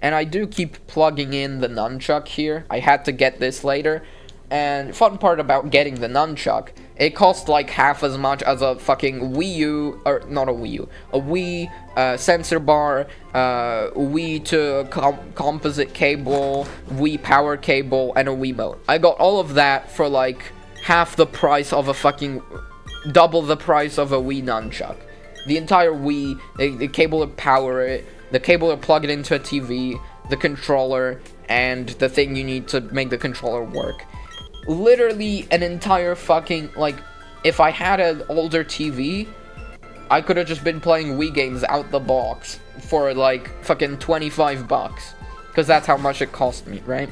And I do keep plugging in the nunchuck here. I had to get this later. And fun part about getting the nunchuck, it cost like half as much as a fucking Wii U, or not a Wii U, a Wii sensor bar, Wii to composite cable, Wii power cable, and a Wiimote. I got all of that for like half the price of a fucking, double the price of a Wii nunchuck. The entire Wii, the cable to power it, the cable to plug it into a TV, the controller, and the thing you need to make the controller work. Literally an entire fucking, like, if I had an older TV, I could have just been playing Wii games out the box for, like, fucking 25 bucks. Because that's how much it cost me, right?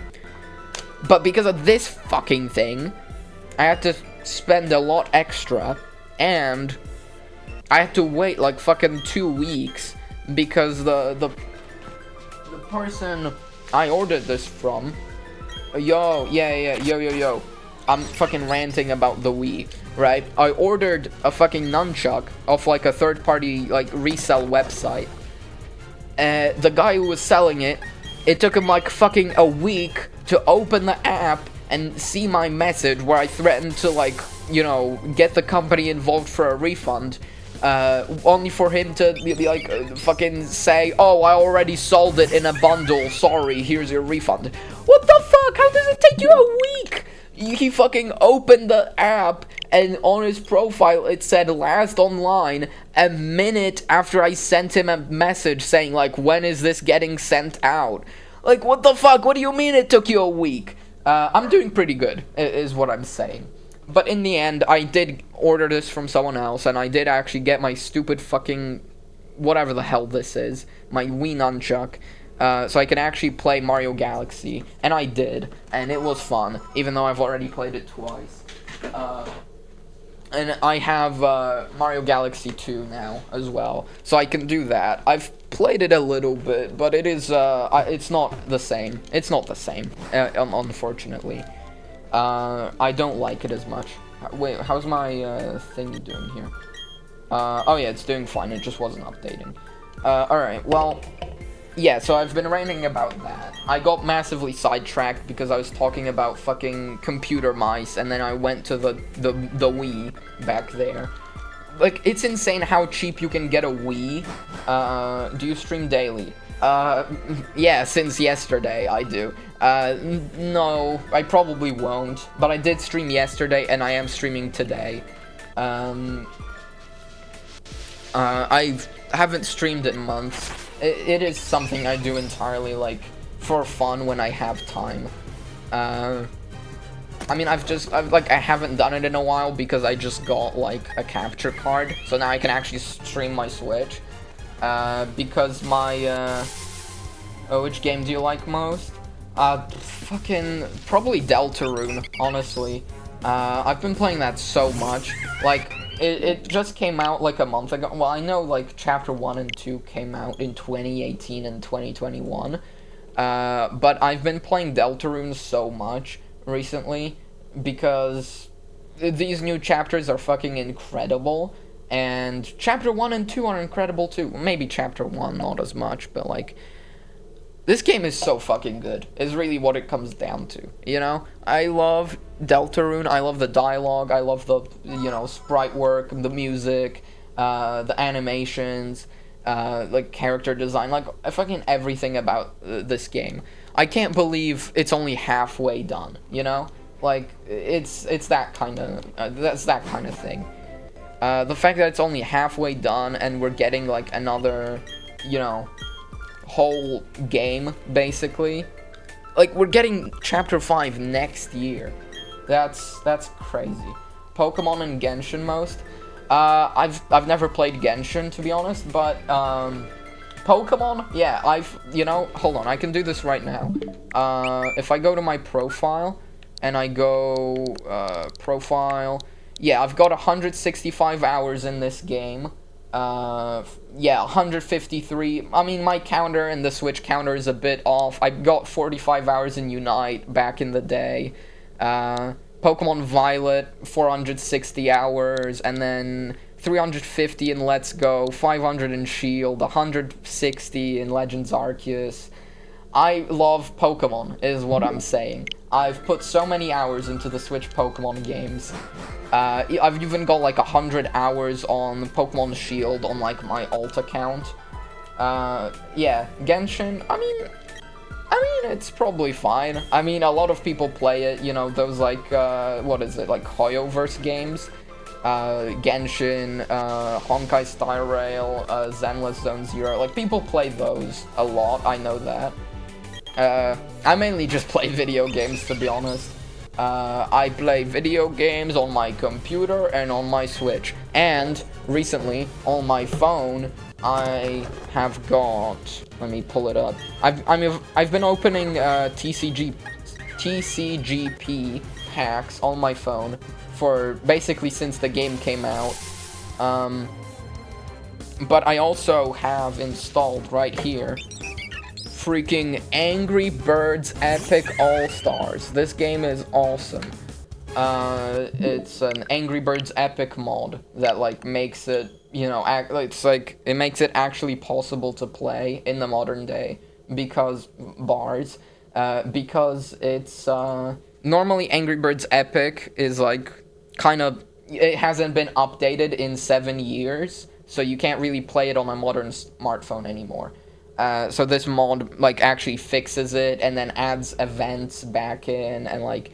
But because of this fucking thing, I had to spend a lot extra, and I had to wait, like, fucking 2 weeks, because the person I ordered this from, yo, I'm fucking ranting about the Wii, right? I ordered a fucking nunchuck off, like, a third-party, like, resell website. The guy who was selling it, it took him, like, fucking a week to open the app and see my message where I threatened to, like, you know, get the company involved for a refund. Only for him to be like, fucking say, oh, I already sold it in a bundle, sorry, here's your refund. What the fuck? How does it take you a week? He fucking opened the app, and on his profile it said last online a minute after I sent him a message saying, like, when is this getting sent out? Like, what the fuck? What do you mean it took you a week? I'm doing pretty good, is what I'm saying. But in the end, I did order this from someone else, and I did actually get my stupid fucking, whatever the hell this is, my Wii nunchuck. so I can actually play Mario Galaxy, and I did, and it was fun, even though I've already played it twice. And I have Mario Galaxy 2 now as well, so I can do that. I've played it a little bit, but it is it's not the same. It's not the same, unfortunately. I don't like it as much. Wait, how's my thing doing here? Oh yeah, it's doing fine. It just wasn't updating. Alright, well, yeah, so I've been ranting about that. I got massively sidetracked because I was talking about fucking computer mice, and then I went to the Wii back there. Like, it's insane how cheap you can get a Wii. Do you stream daily? Yeah, since yesterday I do. No, I probably won't, but I did stream yesterday, and I am streaming today. I haven't streamed in months. It is something I do entirely, like, for fun when I have time. I mean, I haven't done it in a while because I just got, like, a capture card, so now I can actually stream my Switch. Because my, oh, which game do you like most? Fucking, probably Deltarune, honestly. I've been playing that so much. Like, it just came out like a month ago. Well, I know like Chapter 1 and 2 came out in 2018 and 2021. But I've been playing Deltarune so much recently because these new chapters are fucking incredible. And Chapter 1 and 2 are incredible too. Maybe Chapter 1 not as much, but like... This game is so fucking good, is really what it comes down to, you know? I love Deltarune, I love the dialogue, I love the, you know, sprite work, the music, the animations, like, character design, like, fucking everything about this game. I can't believe it's only halfway done, you know? Like, it's that kind of, that's that kind of thing. The fact that it's only halfway done and we're getting, like, another, you know... whole game, basically. Like, we're getting Chapter 5 next year. That's crazy. Pokemon and Genshin most. I've never played Genshin, to be honest, but, Pokemon, yeah, you know, hold on, I can do this right now. If I go to my profile, and I go, profile, yeah, I've got 165 hours in this game. Yeah, 153. I mean, my counter and the Switch counter is a bit off. I got 45 hours in Unite back in the day. Pokemon Violet, 460 hours, and then 350 in Let's Go, 500 in Shield, 160 in Legends Arceus. I love Pokemon, is what I'm saying. I've put so many hours into the Switch Pokemon games. I've even got like 100 hours on Pokemon Shield on like my alt account. Yeah, Genshin, I mean, it's probably fine. I mean, a lot of people play it, you know, those like, what is it, like Hoyoverse games? Genshin, Honkai Star Rail, Zenless Zone Zero, like people play those a lot, I know that. I mainly just play video games, to be honest. I play video games on my computer and on my Switch. And, recently, on my phone, I have got... Let me pull it up. I've been opening TCGP packs on my phone for basically since the game came out. But I also have installed right here freaking Angry Birds Epic All-Stars. This game is awesome. It's an Angry Birds Epic mod that, like, makes it, you know, it makes it actually possible to play in the modern day because it's, normally Angry Birds Epic is, like, kind of, it hasn't been updated in 7 years, so you can't really play it on a modern smartphone anymore. So this mod, like, actually fixes it and then adds events back in and, like,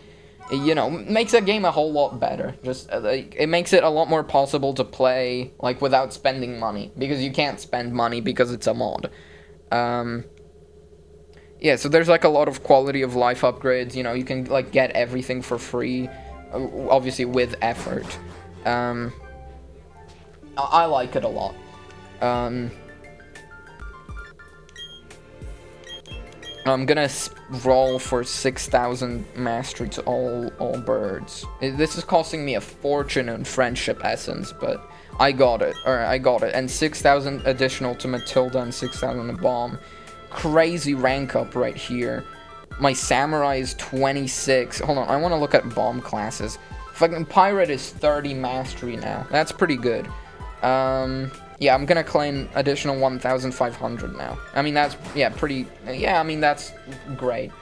you know, makes the game a whole lot better. Just, like, it makes it a lot more possible to play, like, without spending money. Because you can't spend money because it's a mod. Yeah, so there's, like, a lot of quality of life upgrades. You know, you can, like, get everything for free. Obviously, with effort. I like it a lot. I'm gonna roll for 6,000 mastery to all birds. This is costing me a fortune in friendship essence, but I got it. Alright, I got it. And 6,000 additional to Matilda and 6,000 to bomb. Crazy rank up right here. My samurai is 26. Hold on, I want to look at bomb classes. Fucking pirate is 30 mastery now. That's pretty good. Yeah, I'm gonna claim additional 1,500 now. I mean, that's, yeah, pretty, yeah, I mean, that's great.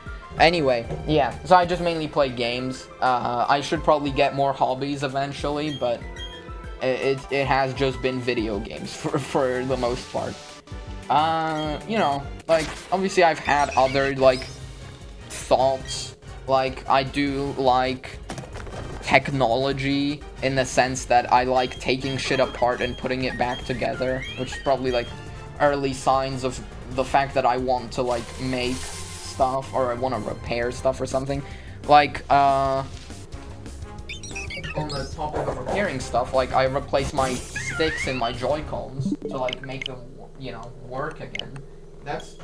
Anyway, yeah, so I just mainly play games. I should probably get more hobbies eventually, but it has just been video games for the most part. You know, like, obviously I've had other, like, thoughts. Like, I do like technology in the sense that I like taking shit apart and putting it back together, which is probably like early signs of the fact that I want to like make stuff, or I want to repair stuff or something. Like on the topic of repairing stuff, like I replace my sticks and my Joy-Cons to like make them, you know, work again. That's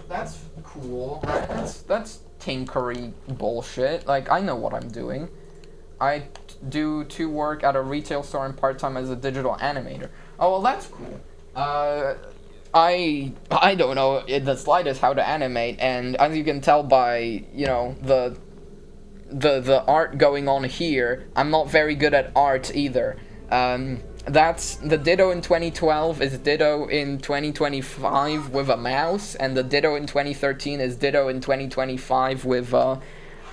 cool, right? That's tinkery bullshit. Like, I know what I'm doing. I do 2 work at a retail store and part-time as a digital animator. Oh, well, that's cool. I don't know in the slightest how to animate, and as you can tell by, you know, the art going on here, I'm not very good at art either. That's the Ditto in 2012 is Ditto in 2025 with a mouse, and the Ditto in 2013 is Ditto in 2025 with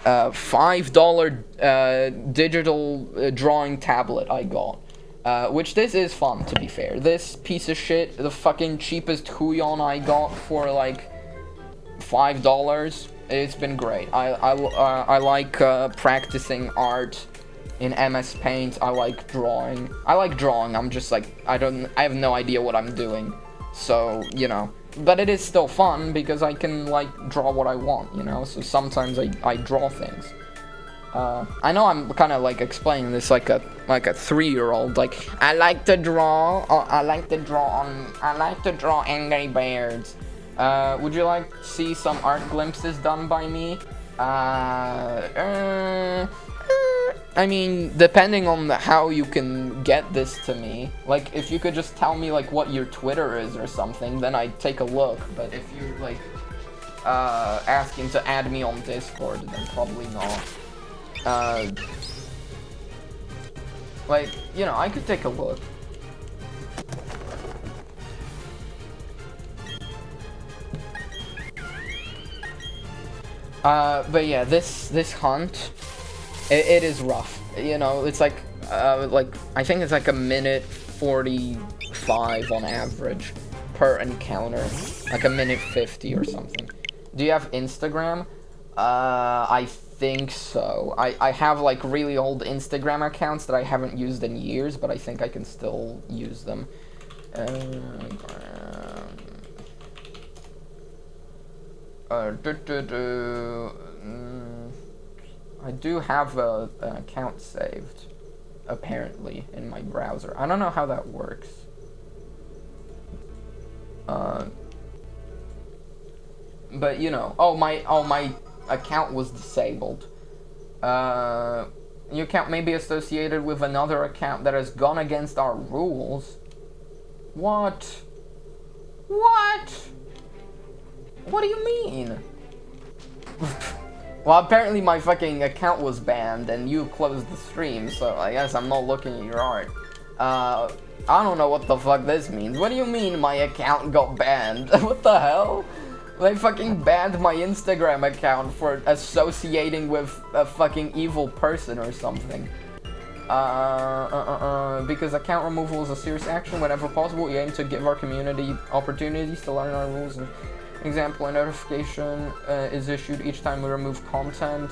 $5 digital drawing tablet I got. Which this is fun, to be fair. This piece of shit, the fucking cheapest Huion I got for like $5. It's been great. I like practicing art in MS Paint. I like drawing. I'm just like, I have no idea what I'm doing. So, you know. But it is still fun because I can like draw what I want, you know? So sometimes I draw things. I know I'm kind of like explaining this like a 3-year-old. Like, I like to draw. I like to draw Angry Birds. Would you like to see some art glimpses done by me? I mean, depending on how you can get this to me. Like, if you could just tell me like what your Twitter is or something, then I'd take a look. But if you're like asking to add me on Discord, then probably not. Like, you know, I could take a look. But yeah, this hunt, it is rough. You know, it's like I think it's like a minute 45 on average per encounter, like a minute 50 or something. Do you have Instagram? I think so. I have like really old Instagram accounts that I haven't used in years, but I think I can still use them. I do have an account saved, apparently, in my browser. I don't know how that works. But you know, my account was disabled. Your account may be associated with another account that has gone against our rules. What? What? What do you mean? Well, apparently my fucking account was banned and you closed the stream, so I guess I'm not looking at your art. I don't know what the fuck this means. What do you mean my account got banned? What the hell? They fucking banned my Instagram account for associating with a fucking evil person or something. Because account removal is a serious action. Whenever possible, we aim to give our community opportunities to learn our rules. And example, a notification is issued each time we remove content.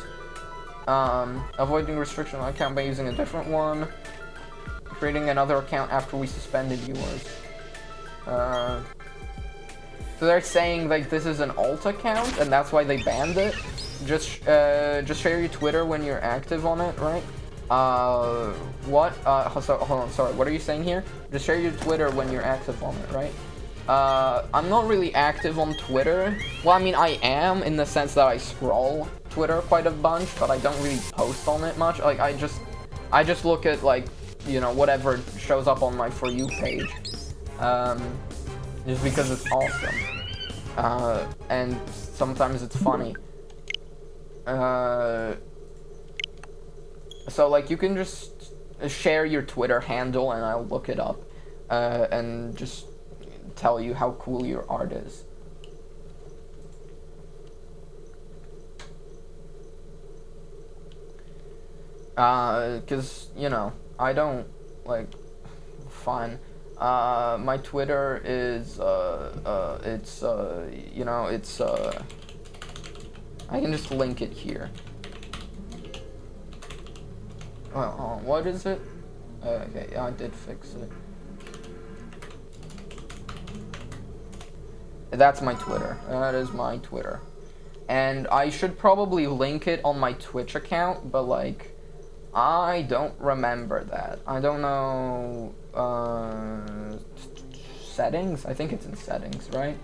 Avoiding restriction on account by using a different one. Creating another account after we suspended yours. So they're saying like this is an alt account and that's why they banned it. Just share your Twitter when you're active on it, right? What? So, hold on, sorry. What are you saying here? Just share your Twitter when you're active on it, right? I'm not really active on Twitter. Well, I mean, I am in the sense that I scroll Twitter quite a bunch, but I don't really post on it much. Like, I just look at, like, you know, whatever shows up on my For You page. Just because it's awesome. And sometimes it's funny. So, like, you can just share your Twitter handle and I'll look it up. And just tell you how cool your art is. Cause, you know, I don't, like, fine. My Twitter is, it's, you know, it's, I can just link it here. Oh, what is it? Okay, yeah, I did fix it. That's my Twitter. That is my Twitter. And I should probably link it on my Twitch account, but, like, I don't remember that. I don't know, settings? I think it's in settings, right?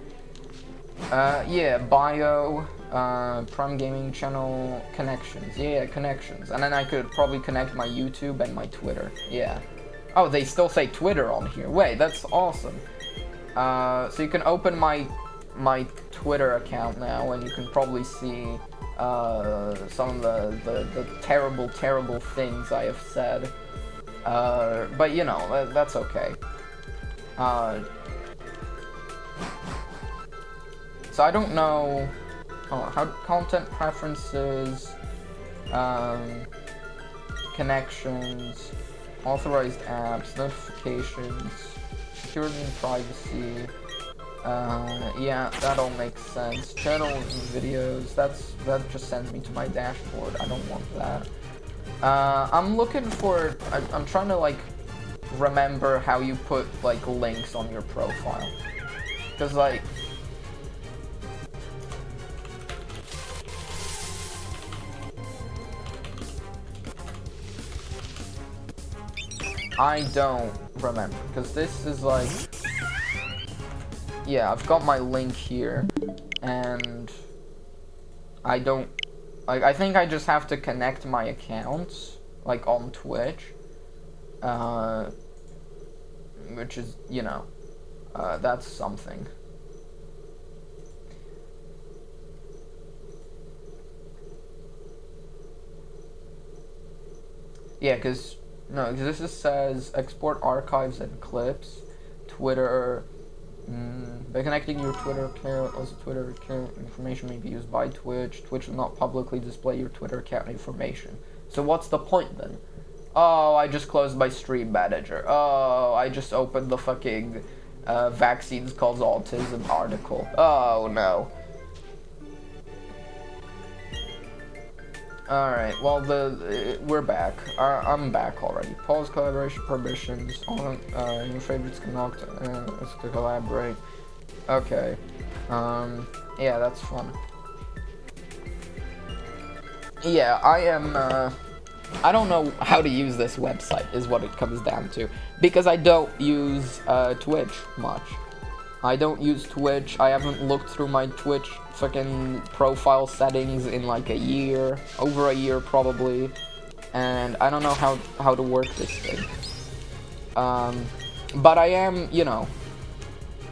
Yeah, bio, Prime Gaming channel, connections. Yeah, connections. And then I could probably connect my YouTube and my Twitter. Yeah. Oh, they still say Twitter on here. Wait, that's awesome. So you can open my Twitter account now, and you can probably see some of the terrible things I have said. But you know, that's okay. So I don't know how content preferences, connections, authorized apps, notifications, security and privacy. Yeah, that all makes sense. Channel and videos, that just sends me to my dashboard. I don't want that. I'm looking for, I'm trying to, like, remember how you put, like, links on your profile. Because, like, I don't remember. Because this is, like, yeah, I've got my link here, and I don't, like, I think I just have to connect my accounts, like, on Twitch, which is, you know, that's something. Yeah, because, no, because this just says export archives and clips, Twitter. By connecting your Twitter account, also Twitter account information may be used by Twitch. Twitch will not publicly display your Twitter account information. So what's the point then? Oh, I just closed my stream manager. Oh, I just opened the fucking vaccines cause autism article. Oh no. Alright, well, we're back. I'm back already. Pause collaboration permissions. All your favorites can not to collaborate. Okay. Yeah, that's fun. Yeah, I am, I don't know how to use this website, is what it comes down to. Because I don't use, Twitch much. I don't use Twitch. I haven't looked through my Twitch fucking profile settings in like a year, over a year probably, and I don't know how to work this thing. But I am, you know,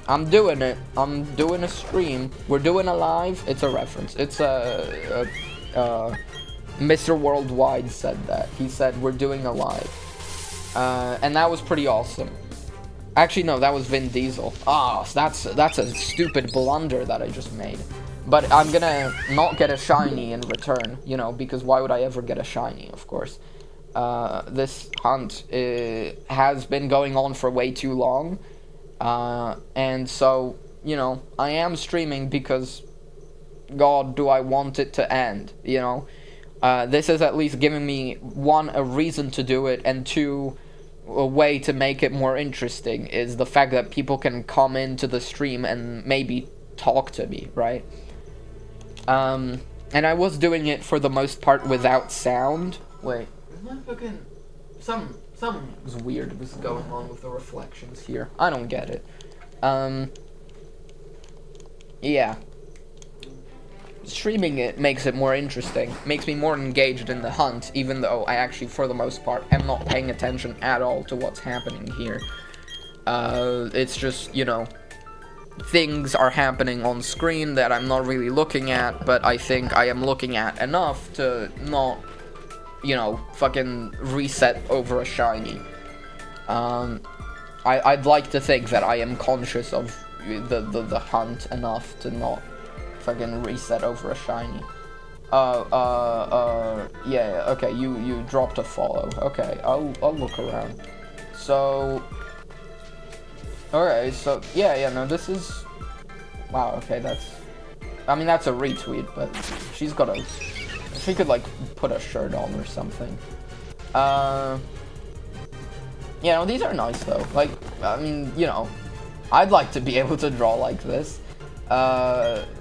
I'm doing it. I'm doing a stream. We're doing a live. It's a reference. It's Mr. Worldwide said that. He said we're doing a live, and that was pretty awesome. Actually, no, that was Vin Diesel. Ah, so that's a stupid blunder that I just made. But I'm gonna not get a shiny in return, you know, because why would I ever get a shiny, of course. This hunt has been going on for way too long. And so, you know, I am streaming because, God, do I want it to end, you know? This is at least giving me, one, a reason to do it, and two, a way to make it more interesting is the fact that people can come into the stream and maybe talk to me, right? And I was doing it for the most part without sound. Wait, is my fucking... Something's weird was going on with the reflections here. I don't get it. yeah. Streaming it makes it more interesting, makes me more engaged in the hunt, even though I actually, for the most part, am not paying attention at all to what's happening here. It's just, you know, things are happening on screen that I'm not really looking at, but I think I am looking at enough to not, you know, fucking reset over a shiny. I'd like to think that I am conscious of the hunt enough to not fucking reset over a shiny. Yeah, okay, you dropped a follow. Okay, I'll look around. So, alright, so, yeah, no, this is, wow, okay, I mean, that's a retweet, but she could, like, put a shirt on or something. You know, these are nice, though. Like, I mean, you know, I'd like to be able to draw like this.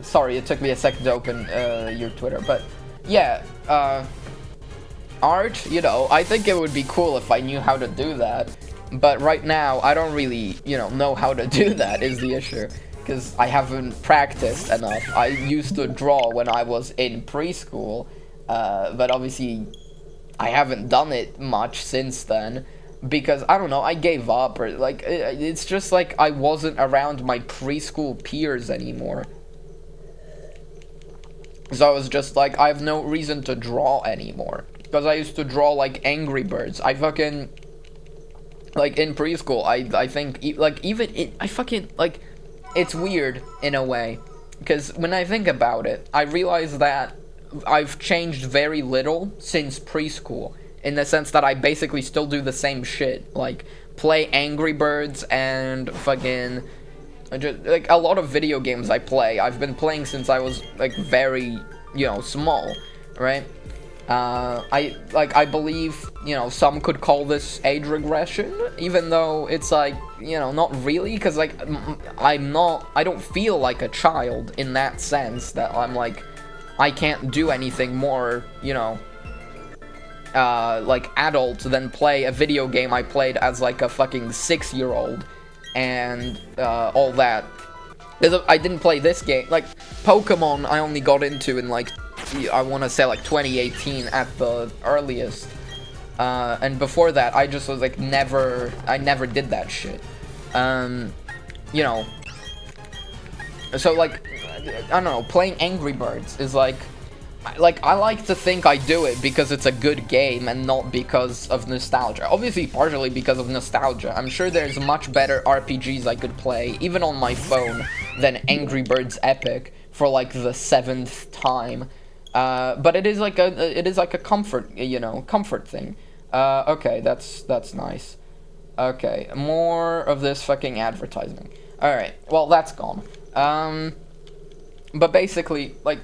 Sorry, it took me a second to open your Twitter, but yeah, art, you know, I think it would be cool if I knew how to do that, but right now I don't really, you know how to do that is the issue, because I haven't practiced enough. I used to draw when I was in preschool, but obviously I haven't done it much since then, because, I don't know, I gave up, or, like, it's just, like, I wasn't around my preschool peers anymore. So I was just, like, I have no reason to draw anymore. Because I used to draw, like, Angry Birds. I fucking, like, in preschool, I think, like, even, I fucking, like, it's weird, in a way. Because when I think about it, I realize that I've changed very little since preschool. In the sense that I basically still do the same shit, like play Angry Birds and fucking, like, a lot of video games I play, I've been playing since I was, like, very, you know, small, right? I believe, you know, some could call this age regression, even though it's, like, you know, not really, because, like, I don't feel like a child in that sense, that I'm, like, I can't do anything more, you know, like, adult than play a video game I played as, like, a fucking 6-year-old, and, all that. I didn't play this game, like, Pokemon I only got into in, like, I want to say, like, 2018 at the earliest, and before that, I just was, like, I never did that shit, you know, so, like, I don't know, playing Angry Birds is, like, I like to think I do it because it's a good game and not because of nostalgia. Obviously, partially because of nostalgia. I'm sure there's much better RPGs I could play, even on my phone, than Angry Birds Epic for, like, the 7th time. But it is like a comfort, you know, comfort thing. Okay, that's nice. Okay, more of this fucking advertising. Alright, well, that's gone. But basically, like,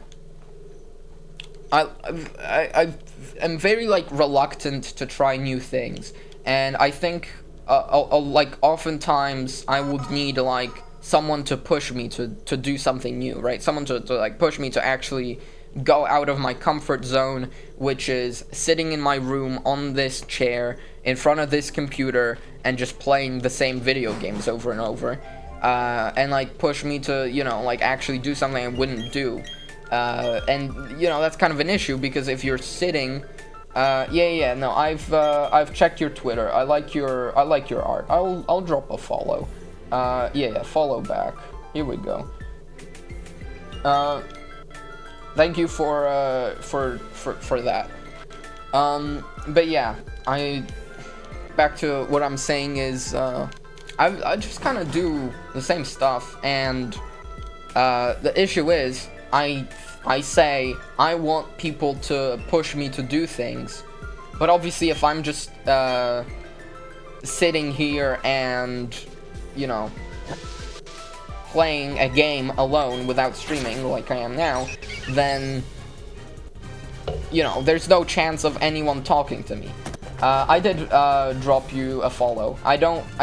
I am very, like, reluctant to try new things, and I think, like, oftentimes I would need, like, someone to push me to do something new, right? Someone to like, push me to actually go out of my comfort zone, which is sitting in my room on this chair, in front of this computer, and just playing the same video games over and over, and, like, push me to, you know, like, actually do something I wouldn't do. And, you know, that's kind of an issue, because if you're sitting, no, I've checked your Twitter. I like your art. I'll drop a follow. Follow back. Here we go. Thank you for that. But yeah, back to what I'm saying is, I just kind of do the same stuff, and, the issue is, I say I want people to push me to do things, but obviously if I'm just sitting here and, you know, playing a game alone without streaming like I am now, then, you know, there's no chance of anyone talking to me. I did drop you a follow. I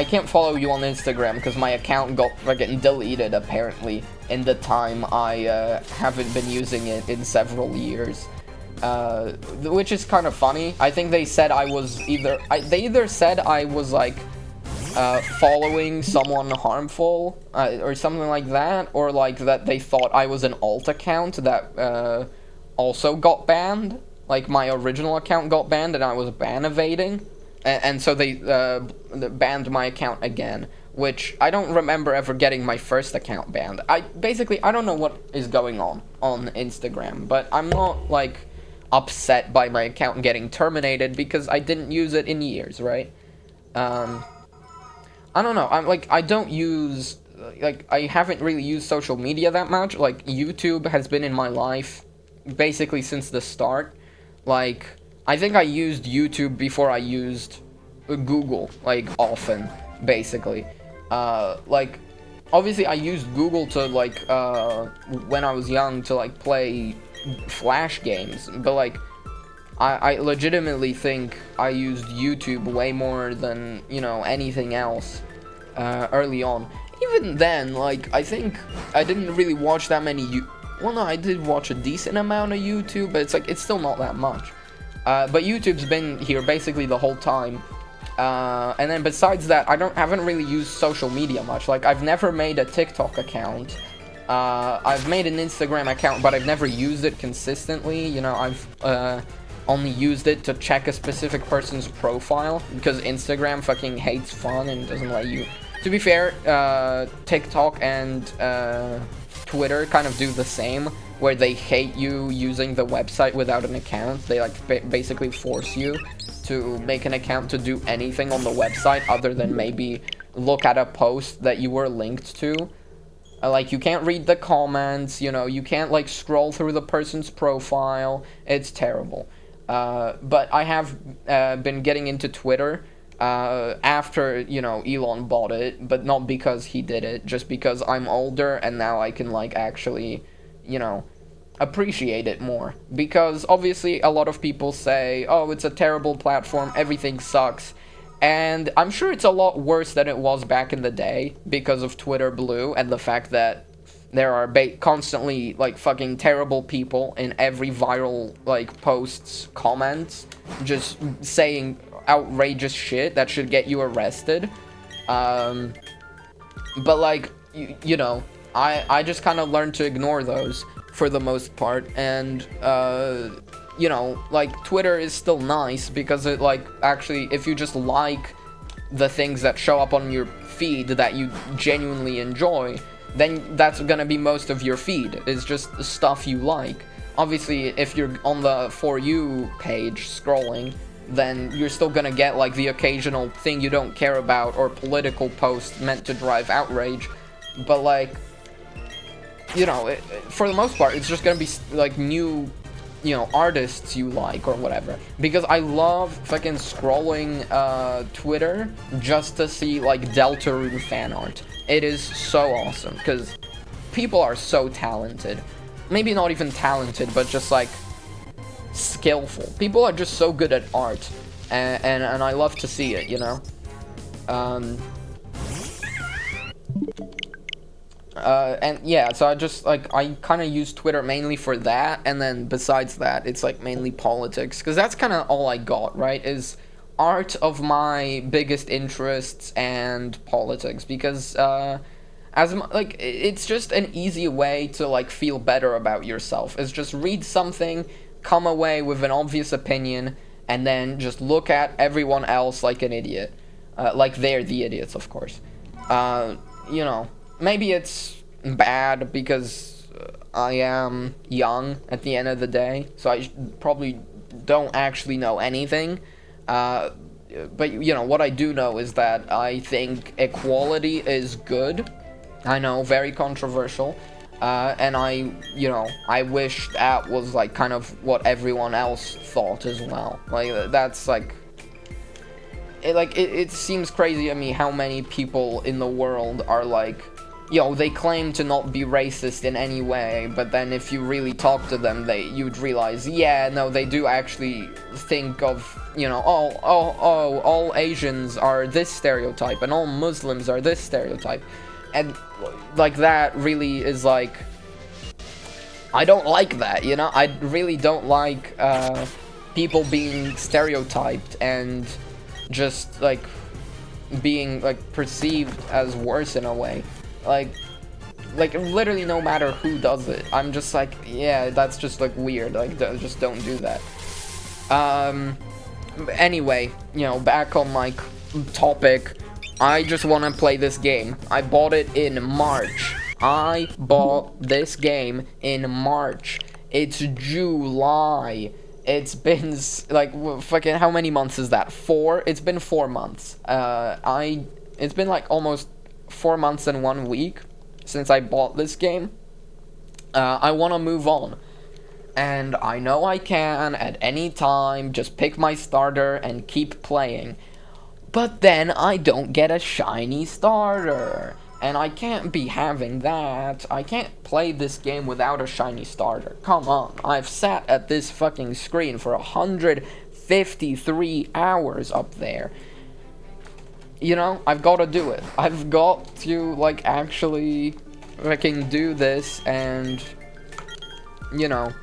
can't follow you on Instagram because my account got fucking deleted apparently in the time I haven't been using it in several years. Which is kind of funny. I think they said I was they either said I was, like, following someone harmful, or something like that, or like that they thought I was an alt account that also got banned. Like my original account got banned and I was ban evading, and so they banned my account again, which I don't remember ever getting my first account banned. I don't know what is going on Instagram, but I'm not like upset by my account getting terminated because I didn't use it in years, right? I don't know. I don't use, like, I haven't really used social media that much. Like, YouTube has been in my life basically since the start. Like, I think I used YouTube before I used Google, like, often, basically. Like, obviously I used Google to, like, when I was young to, like, play Flash games, but, like, I legitimately think I used YouTube way more than, you know, anything else, early on. Even then, like, I think I didn't really watch that many well, no, I did watch a decent amount of YouTube, but it's still not that much. But YouTube's been here basically the whole time. And then besides that, haven't really used social media much. Like, I've never made a TikTok account. I've made an Instagram account, but I've never used it consistently. You know, I've only used it to check a specific person's profile, because Instagram fucking hates fun and doesn't let you... To be fair, TikTok and Twitter kind of do the same, where they hate you using the website without an account. They, like, basically force you to make an account to do anything on the website other than maybe look at a post that you were linked to. Like, you can't read the comments, you know, you can't, like, scroll through the person's profile. It's terrible. But I have been getting into Twitter after, you know, Elon bought it, but not because he did it, just because I'm older and now I can, like, actually, you know, appreciate it more. Because obviously a lot of people say, oh, it's a terrible platform, everything sucks. And I'm sure it's a lot worse than it was back in the day because of Twitter Blue and the fact that there are constantly, like, fucking terrible people in every viral, like, post's comments just saying outrageous shit that should get you arrested. But, like, you know, I just kind of learned to ignore those for the most part, and, you know, like, Twitter is still nice because it, like, actually, if you just like the things that show up on your feed that you genuinely enjoy, then that's gonna be most of your feed, is just the stuff you like. Obviously, if you're on the For You page scrolling, then you're still gonna get, like, the occasional thing you don't care about or political post meant to drive outrage, but, like, you know, for the most part, it's just gonna be, like, new, you know, artists you like or whatever. Because I love fucking scrolling Twitter just to see, like, Deltarune fan art. It is so awesome, because people are so talented. Maybe not even talented, but just, like, skillful. People are just so good at art, and I love to see it, you know? And yeah, so I kind of use Twitter mainly for that, and then besides that, it's, like, mainly politics, because that's kind of all I got, right, is art of my biggest interests and politics, because, like, it's just an easy way to, like, feel better about yourself, is just read something, come away with an obvious opinion, and then just look at everyone else like an idiot. Like they're the idiots, of course. You know, maybe it's bad because I am young at the end of the day, so I probably don't actually know anything. But, you know, what I do know is that I think equality is good. I know, very controversial. And I wish that was, like, kind of what everyone else thought as well. Like, that's, like... It seems crazy to me how many people in the world are, like... they claim to not be racist in any way, but then if you really talk to them, you'd realize, yeah, no, they do actually think of, all Asians are this stereotype, and all Muslims are this stereotype. And, like, that really is, like... I don't like that, you know? I really don't like, people being stereotyped and just, like... being like perceived as worse in a way. Like literally no matter who does it, I'm just like, yeah, that's just like weird. Like just don't do that. Anyway, you know, back on my topic, I just want to play this game. I bought it in March. I bought this game in March. It's July. It's been like fucking how many months is that? 4? It's been 4 months. It's been like almost 4 months and 1 week since I bought this game. I want to move on. And I know I can at any time just pick my starter and keep playing. But then I don't get a shiny starter. And I can't be having that. I can't play this game without a shiny starter. Come on. I've sat at this fucking screen for 153 hours up there. You know, I've got to do it. I've got to, like, actually freaking do this and, you know,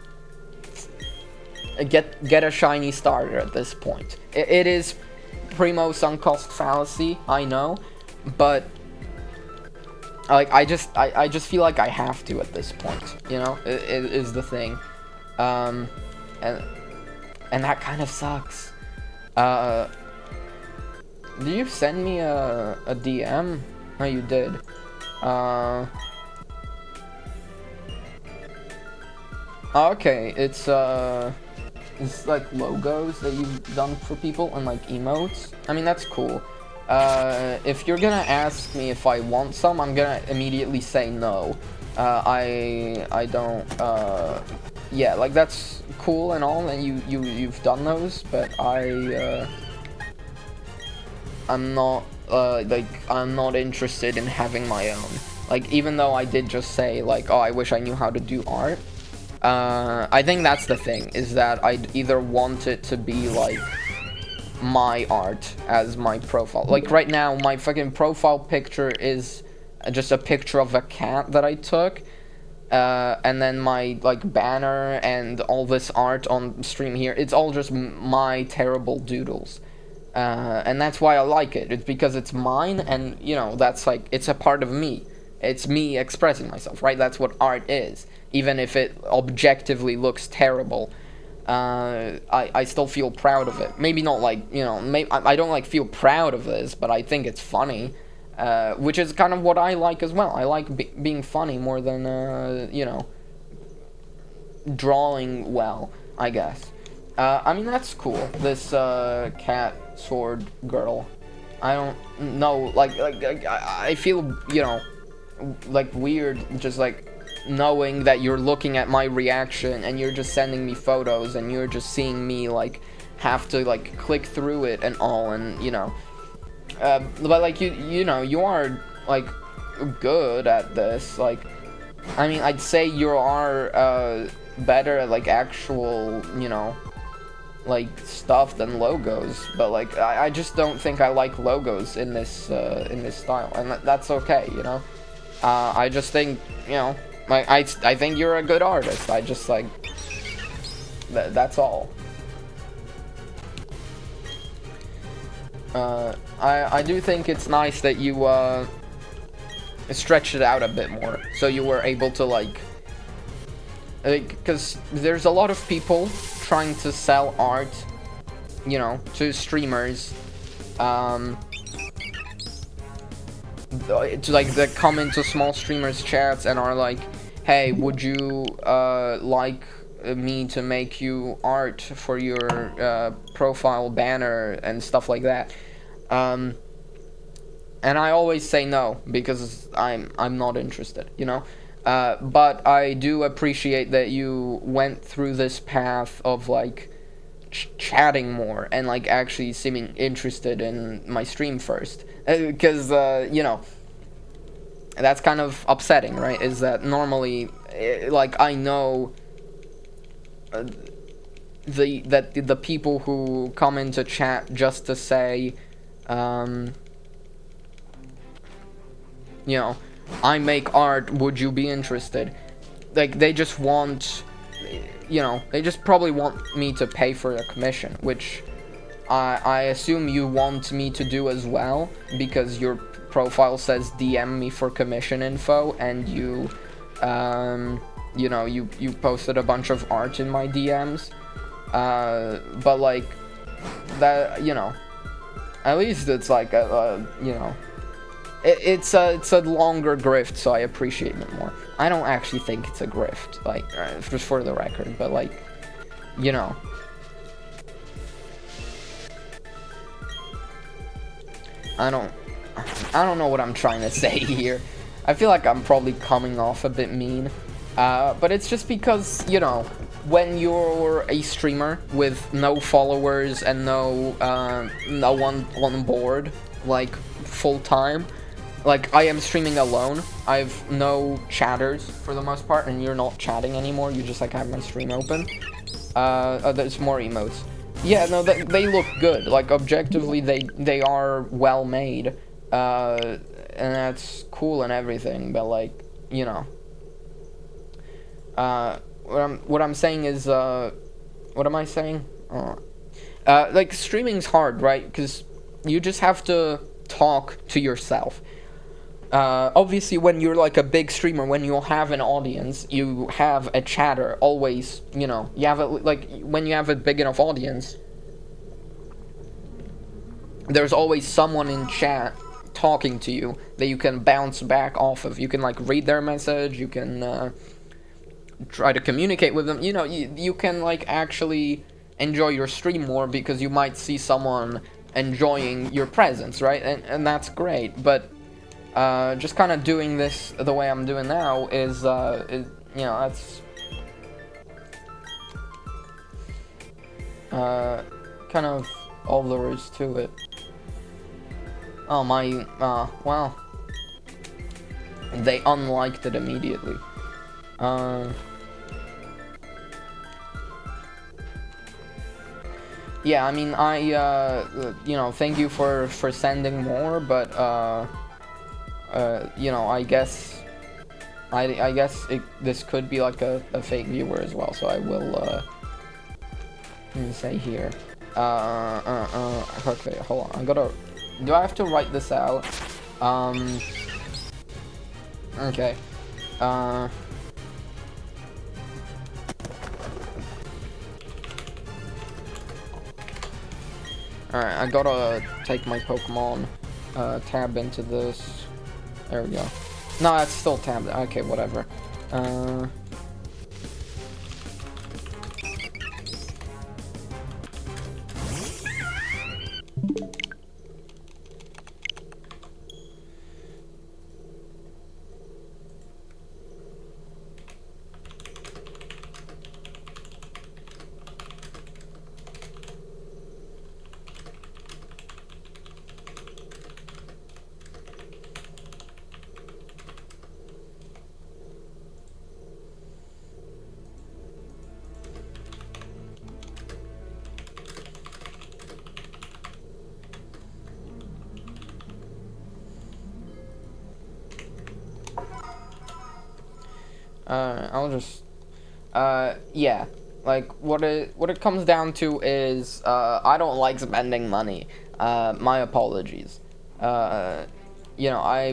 get a shiny starter at this point. It is primo sunk cost fallacy, I know, but like I just feel like I have to at this point, you know. It is the thing, and that kind of sucks. Did you send me a DM? Oh, you did. Okay, it's like logos that you've done for people and like emotes. I mean, that's cool. If you're gonna ask me if I want some, I'm gonna immediately say no. I don't, yeah, like that's cool and all, and you've done those, but I'm not, I'm not interested in having my own. Like, even though I did just say, like, oh, I wish I knew how to do art, I think that's the thing, is that I'd either want it to be, like, my art as my profile. Like, right now, my fucking profile picture is just a picture of a cat that I took, and then my, like, banner and all this art on stream here, it's all just my terrible doodles. And that's why I like it. It's because it's mine, and, you know, that's, like, it's a part of me. It's me expressing myself, right? That's what art is. Even if it objectively looks terrible, I still feel proud of it. Maybe not, like, you know, I don't, like, feel proud of this, but I think it's funny. Which is kind of what I like as well. I like being funny more than, you know, drawing well, I guess. I mean, that's cool. This, cat sword girl. I don't know, like I feel, you know, like weird just like knowing that you're looking at my reaction and you're just sending me photos and you're just seeing me like have to like click through it and all, and you know, but like you know, you are like good at this. Like, I mean, I'd say you are better at like actual, you know, like stuff than logos, but like I just don't think I like logos in this style, and that's okay, you know. I just think, you know, like I think you're a good artist. I just like that's all. I do think it's nice that you stretched it out a bit more, so you were able to like, because there's a lot of people trying to sell art, you know, to streamers, to like that come into small streamers chats and are like, hey, would you like me to make you art for your profile banner and stuff like that, and I always say no because I'm not interested, you know. But I do appreciate that you went through this path of like chatting more and like actually seeming interested in my stream first, because you know, that's kind of upsetting, right? Is that normally like I know the people who come into chat just to say, you know, I make art, would you be interested? Like, they just want, you know, they just probably want me to pay for a commission, which I assume you want me to do as well, because your profile says DM me for commission info, and you, you know, you posted a bunch of art in my DMs. But like, that, you know, at least it's like you know, it's a longer grift, so I appreciate it more. I don't actually think it's a grift, like, just for the record, but like, you know. I don't know what I'm trying to say here. I feel like I'm probably coming off a bit mean, but it's just because, you know, when you're a streamer with no followers and no one on board, like, full time, like, I am streaming alone, I've no chatters for the most part, and you're not chatting anymore, you just, like, have my stream open. There's more emotes. Yeah, no, they look good, like, objectively, they are well made, and that's cool and everything, but, like, you know, what I'm saying is, what am I saying? Like, streaming's hard, right? Because you just have to talk to yourself. Obviously, when you're like a big streamer, when you have an audience, you have a chatter always, you know, you have like, when you have a big enough audience, there's always someone in chat talking to you that you can bounce back off of. You can, like, read their message, you can, try to communicate with them, you know, you can, like, actually enjoy your stream more because you might see someone enjoying your presence, right? And that's great, but just kind of doing this the way I'm doing now is you know, that's kind of all there is to it. Oh, my, well, they unliked it immediately. Yeah, I mean, you know, thank you for sending more, but, you know, I guess, I guess this could be like a fake viewer as well, so I will, let me say here, okay, hold on, do I have to write this out? Okay, alright, I gotta take my Pokemon tab into this. There we go. No, that's still tabbed. Okay, whatever. I'll just, yeah, like, what it comes down to is, I don't like spending money, my apologies, you know, I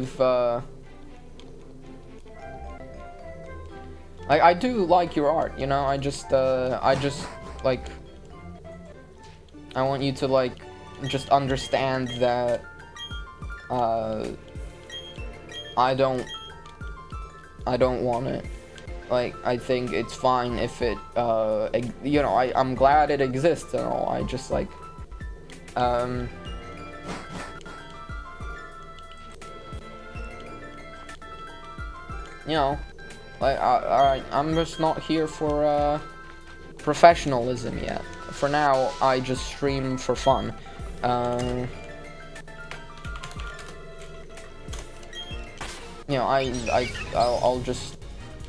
do like your art, you know, I just, like, I want you to, like, just understand that, I don't want it. Like, I think it's fine if it, you know, I'm glad it exists and all, I just, like, you know, like, I'm just not here for, professionalism yet. For now, I just stream for fun. You know, I'll just,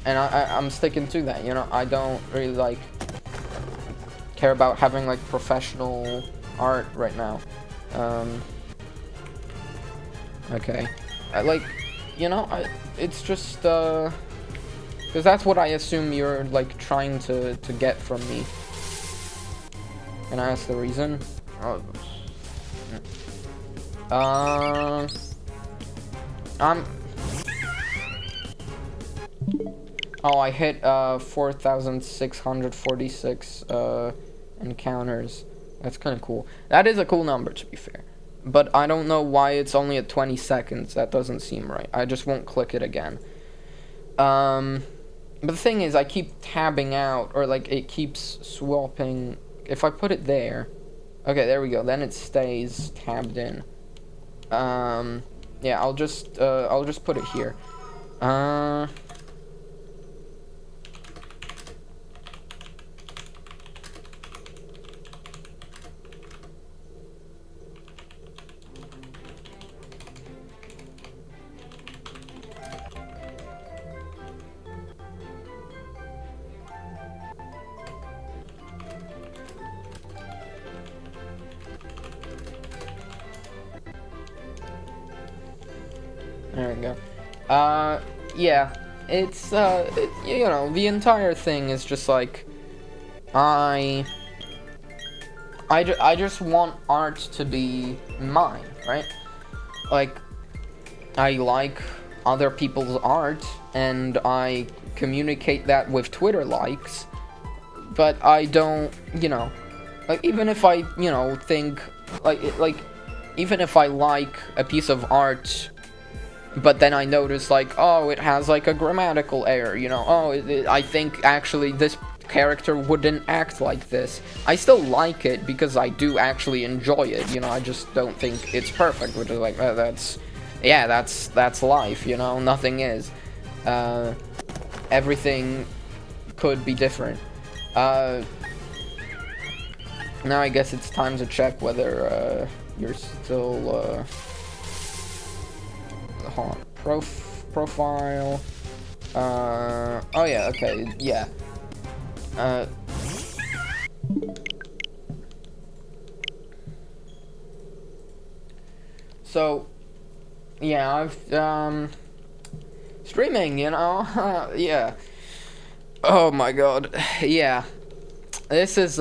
and I'm sticking to that, you know, I don't really, like, care about having, like, professional art right now. Okay. Like, you know, it's just, because that's what I assume you're, like, trying to get from me. Can I ask the reason? Oh. I'm... Oh, I hit 4,646 encounters. That's kind of cool. That is a cool number, to be fair. But I don't know why it's only at 20 seconds. That doesn't seem right. I just won't click it again. But the thing is, I keep tabbing out, or like it keeps swapping. If I put it there, okay, there we go. Then it stays tabbed in. Yeah, I'll just put it here. There we go. Yeah, it's, you know, the entire thing is just like, I just want art to be mine, right? Like, I like other people's art, and I communicate that with Twitter likes, but I don't, you know, like, even if I, you know, think, like, even if I like a piece of art, but then I notice, like, oh, it has, like, a grammatical error, you know, oh, I think, actually, this character wouldn't act like this. I still like it, because I do actually enjoy it, you know, I just don't think it's perfect, which is like, that's life, you know, nothing is. Everything could be different. Now I guess it's time to check whether, you're still, hold on. Profile. Oh yeah, okay, yeah. So, yeah, I've, streaming, you know, yeah. Oh my god, yeah. This is,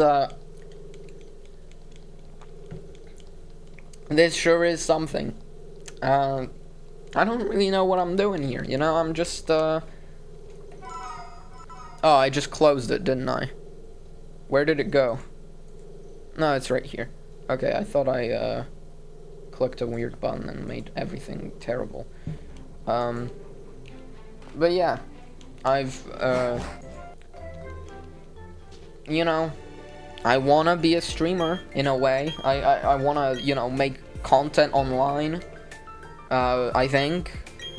this sure is something. I don't really know what I'm doing here, you know, I'm just, Oh, I just closed it, didn't I? Where did it go? No, it's right here. Okay, I thought I, clicked a weird button and made everything terrible. But yeah, I've, you know, I wanna be a streamer, in a way. I wanna, you know, make content online. I think,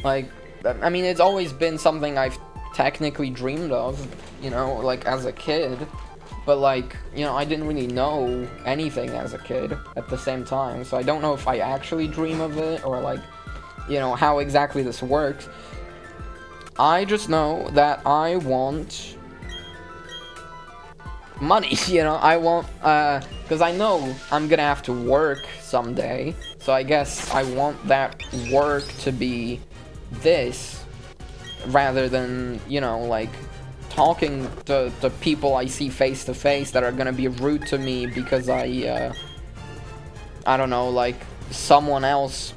like, I mean, it's always been something I've technically dreamed of, you know, like, as a kid, but, like, you know, I didn't really know anything as a kid at the same time, so I don't know if I actually dream of it, or, like, you know, how exactly this works. I just know that I want money, you know, I want, because I know I'm gonna have to work someday, so I guess I want that work to be this, rather than, you know, like, talking to people I see face to face that are gonna be rude to me because I don't know, like, someone else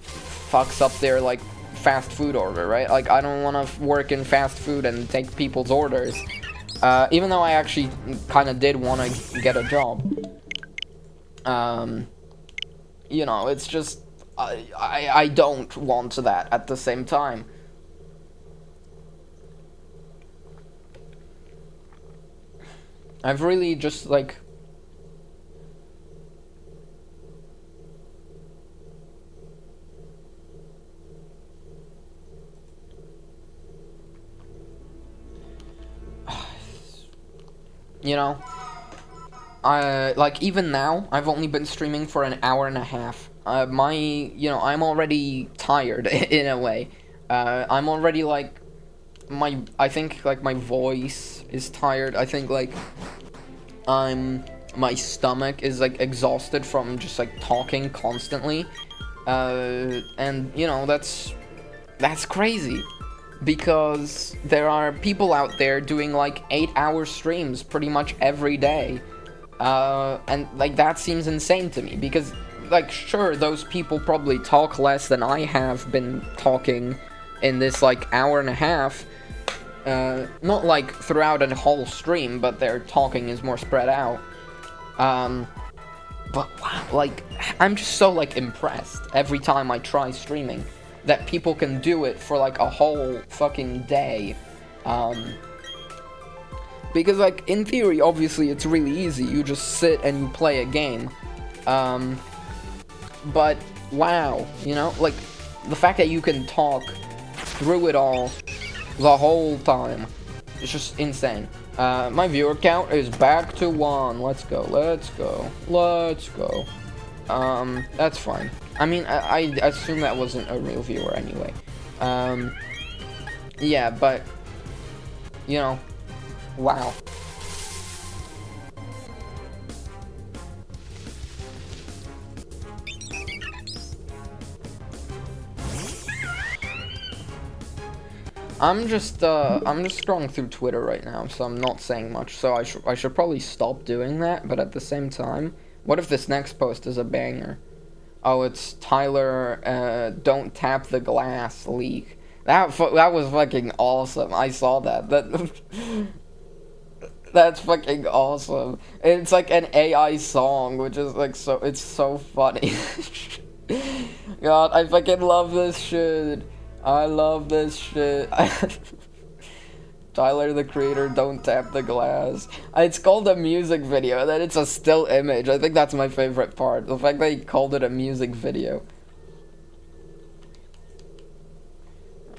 fucks up their, like, fast food order, right? Like, I don't wanna work in fast food and take people's orders. Even though I actually kind of did want to get a job. You know, it's just, I don't want that at the same time. I've really just, like... You know, like, even now, I've only been streaming for an hour and a half. You know, I'm already tired, in a way. I'm already, like, I think, like, my voice is tired. I think, like, my stomach is, like, exhausted from just, like, talking constantly. And, you know, that's crazy. Because there are people out there doing, like, 8-hour streams pretty much every day. And, like, that seems insane to me, because, like, sure, those people probably talk less than I have been talking in this, like, hour and a half. Not, like, throughout a whole stream, but their talking is more spread out. But, wow, like, I'm just so, like, impressed every time I try streaming that people can do it for, like, a whole fucking day. Because, like, in theory, obviously, it's really easy. You just sit and you play a game. But, wow, you know? Like, the fact that you can talk through it all the whole time is just insane. My viewer count is back to 1. Let's go, let's go, let's go. That's fine. I mean, I assume that wasn't a real viewer anyway. Yeah, but, you know, wow. I'm just scrolling through Twitter right now, so I'm not saying much, so I should probably stop doing that, but at the same time, what if this next post is a banger? Oh, it's Tyler, don't tap the glass leak. That was fucking awesome. I saw that. That's fucking awesome. It's like an AI song, which is like it's so funny. God, I fucking love this shit. I love this shit. Tyler, the creator, don't tap the glass. It's called a music video, and then it's a still image. I think that's my favorite part. The fact that he called it a music video.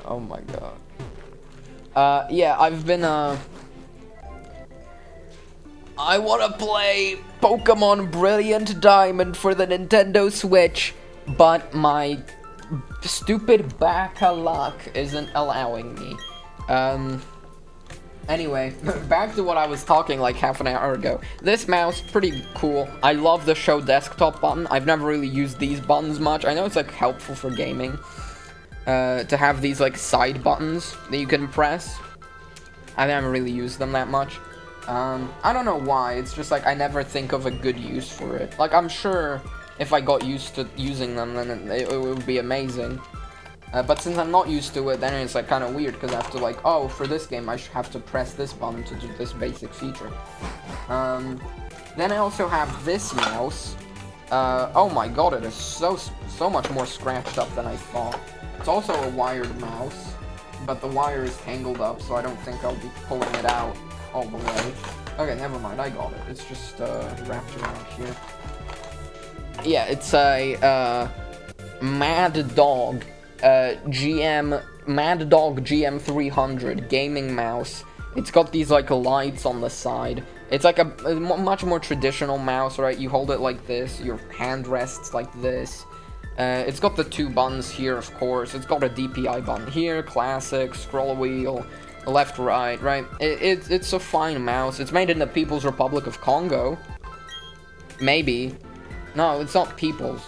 Oh my god. Yeah, I've been, I wanna play Pokemon Brilliant Diamond for the Nintendo Switch, but my stupid Bacalak isn't allowing me. Anyway, back to what I was talking like half an hour ago. This mouse, pretty cool. I love the show desktop button. I've never really used these buttons much. I know it's like helpful for gaming, to have these like side buttons that you can press. I never really used them that much. I don't know why. It's just like I never think of a good use for it. Like, I'm sure if I got used to using them, then it would be amazing. But since I'm not used to it, then it's like kind of weird, because I have to like, oh, for this game I have to press this button to do this basic feature. Then I also have this mouse. Oh my god, it is so much more scratched up than I thought. It's also a wired mouse, but the wire is tangled up, so I don't think I'll be pulling it out all the way. Okay, never mind, I got it. It's just wrapped around here. Yeah, it's a Mad Dog Mad Dog GM 300 gaming mouse. It's got these like lights on the side. It's like a much more traditional mouse, right? You hold it like this, your hand rests like this. It's got the 2 buttons here, of course. It's got a DPI button here, classic, scroll wheel, left, right, right? It's a fine mouse. It's made in the People's Republic of Congo. Maybe. No, it's not People's.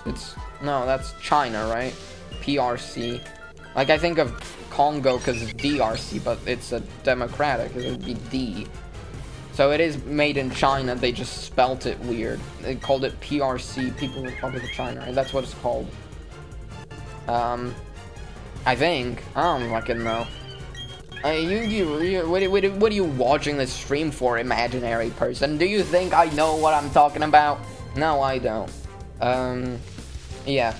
No, that's China, right? PRC. Like, I think of Congo because it's DRC, but it's a democratic. It would be D. So it is made in China. They just spelt it weird. They called it PRC, People's Republic of China, and that's what it's called. I think. I don't fucking know. What are you watching this stream for, imaginary person? Do you think I know what I'm talking about? No, I don't. Yeah.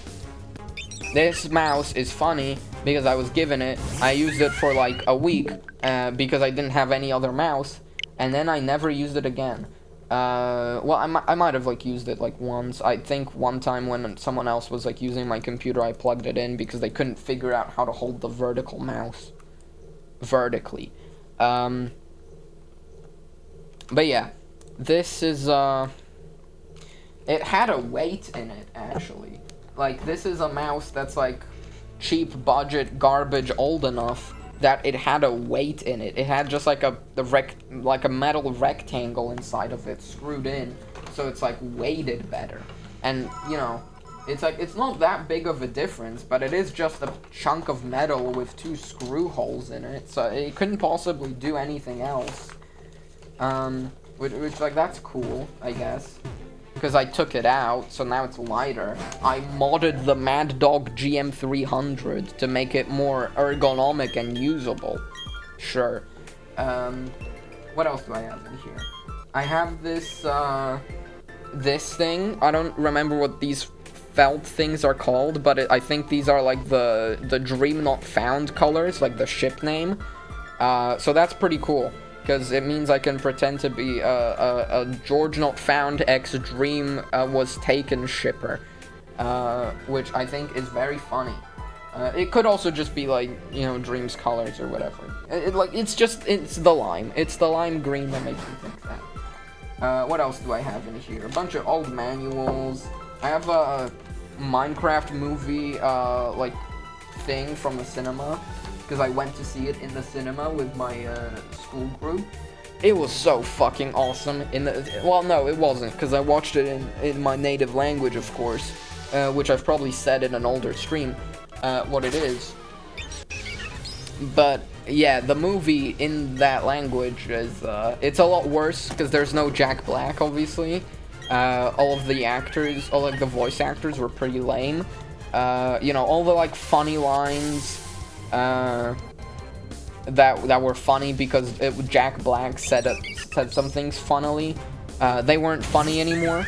This mouse is funny because I was given it. I used it for like a week because I didn't have any other mouse, and then I never used it again. Well, I might have like used it like once. I think one time when someone else was like using my computer, I plugged it in because they couldn't figure out how to hold the vertical mouse vertically. But yeah, this is it had a weight in it, actually. Like, this is a mouse that's like cheap budget garbage old enough that it had a weight in it. It had just like a metal rectangle inside of it screwed in, so it's like weighted better. And you know, it's like, it's not that big of a difference, but it is just a chunk of metal with 2 screw holes in it, so it couldn't possibly do anything else. which like, that's cool, I guess. Because I took it out, so now it's lighter. I modded the Mad Dog GM300 to make it more ergonomic and usable. Sure. What else do I have in here? I have this, this thing. I don't remember what these felt things are called, but I think these are like the Dream Not Found colors, like the ship name. So that's pretty cool, because it means I can pretend to be a George Not Found X Dream Was Taken shipper, which I think is very funny. It could also just be like, you know, Dream's colors or whatever. It's the lime. It's the lime green that makes me think that. What else do I have in here? A bunch of old manuals. I have a Minecraft movie, like, thing from the cinema, because I went to see it in the cinema with my, school group. It was so fucking awesome. Well, no, it wasn't, because I watched it in my native language, of course, which I've probably said in an older stream, what it is. But, yeah, the movie in that language is, it's a lot worse, because there's no Jack Black, obviously. All of the actors, all like the voice actors were pretty lame. You know, all the like funny lines that were funny because Jack Black said some things funnily. They weren't funny anymore,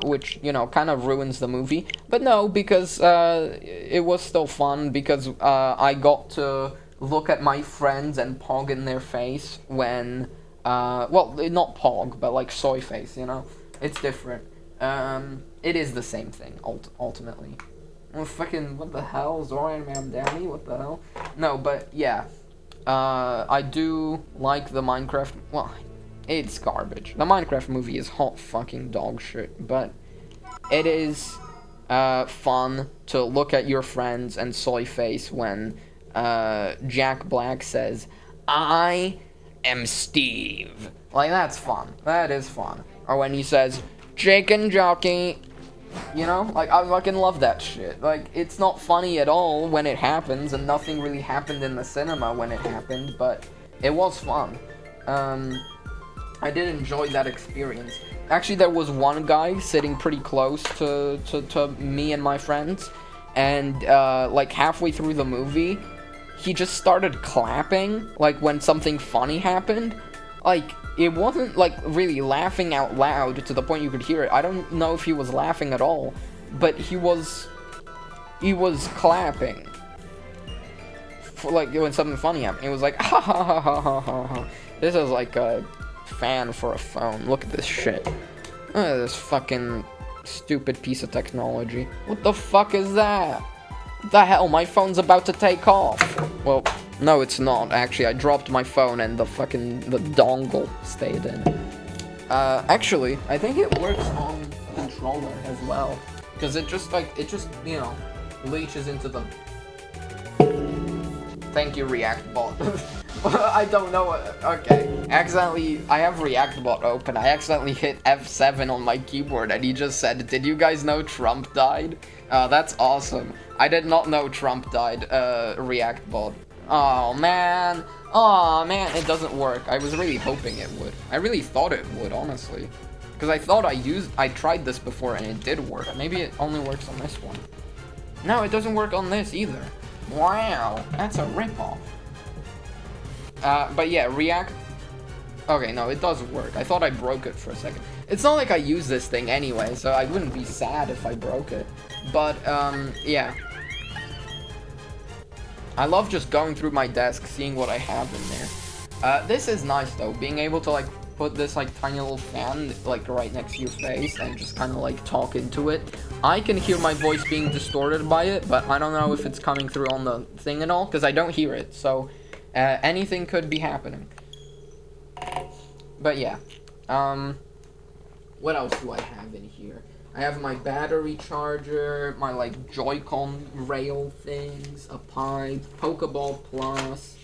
which, you know, kind of ruins the movie. But no, because it was still fun, because I got to look at my friends and pog in their face when, well, not pog, but like soy face, you know? It's different. It is the same thing, ultimately. Well, fucking, what the hell? Zorian Man Danny? What the hell? No, but, yeah. I do like the Minecraft... Well, it's garbage. The Minecraft movie is hot fucking dog shit, but it is, fun to look at your friends and soy face when, Jack Black says, "I am Steve." Like, that's fun. That is fun. Or when he says, "Chicken jockey," you know? Like, I fucking love that shit. Like, it's not funny at all when it happens, and nothing really happened in the cinema when it happened, but it was fun. I did enjoy that experience. Actually, there was one guy sitting pretty close to me and my friends, and, like, halfway through the movie, he just started clapping, like, when something funny happened. Like, it wasn't, like, really laughing out loud to the point you could hear it. I don't know if he was laughing at all, but he was clapping. For, like, when something funny happened. He was like, ha ha ha ha ha ha ha. This is like a fan for a phone. Look at this shit. Look at this fucking stupid piece of technology. What the fuck is that? What the hell? My phone's about to take off. Well, no, it's not. Actually, I dropped my phone and the dongle stayed in. Actually, I think it works on controller as well. Because it just, you know, leaches into the... Thank you, ReactBot. I don't know what... Okay. I have ReactBot open. I accidentally hit F7 on my keyboard and he just said, "Did you guys know Trump died?" That's awesome. I did not know Trump died, ReactBot. Oh man, it doesn't work. I was really hoping it would. I really thought it would, honestly. Because I thought I tried this before and it did work. Maybe it only works on this one. No, it doesn't work on this either. Wow, that's a ripoff. But yeah, Okay, no, it does work. I thought I broke it for a second. It's not like I use this thing anyway, so I wouldn't be sad if I broke it. But, yeah. I love just going through my desk, seeing what I have in there. This is nice, though, being able to, like, put this, like, tiny little fan, like, right next to your face and just kind of, like, talk into it. I can hear my voice being distorted by it, but I don't know if it's coming through on the thing at all, because I don't hear it, so anything could be happening. But, yeah. What else do I have in here? I have my battery charger, my, like, Joy-Con rail things, a pipe, Pokeball Plus,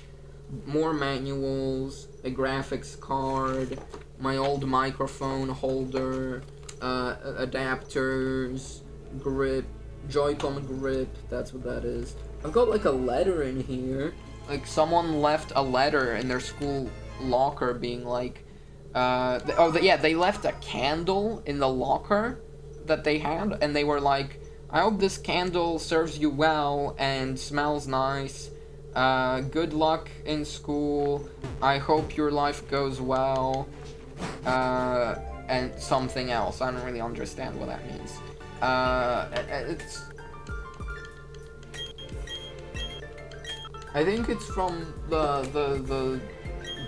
more manuals, a graphics card, my old microphone holder, adapters, grip, Joy-Con grip, that's what that is. I've got, like, a letter in here. Like, someone left a letter in their school locker being like, Yeah, they left a candle in the locker that they had, and they were like, I hope this candle serves you well and smells nice. Good luck in school. I hope your life goes well. And something else. I don't really understand what that means. It's... I think it's from the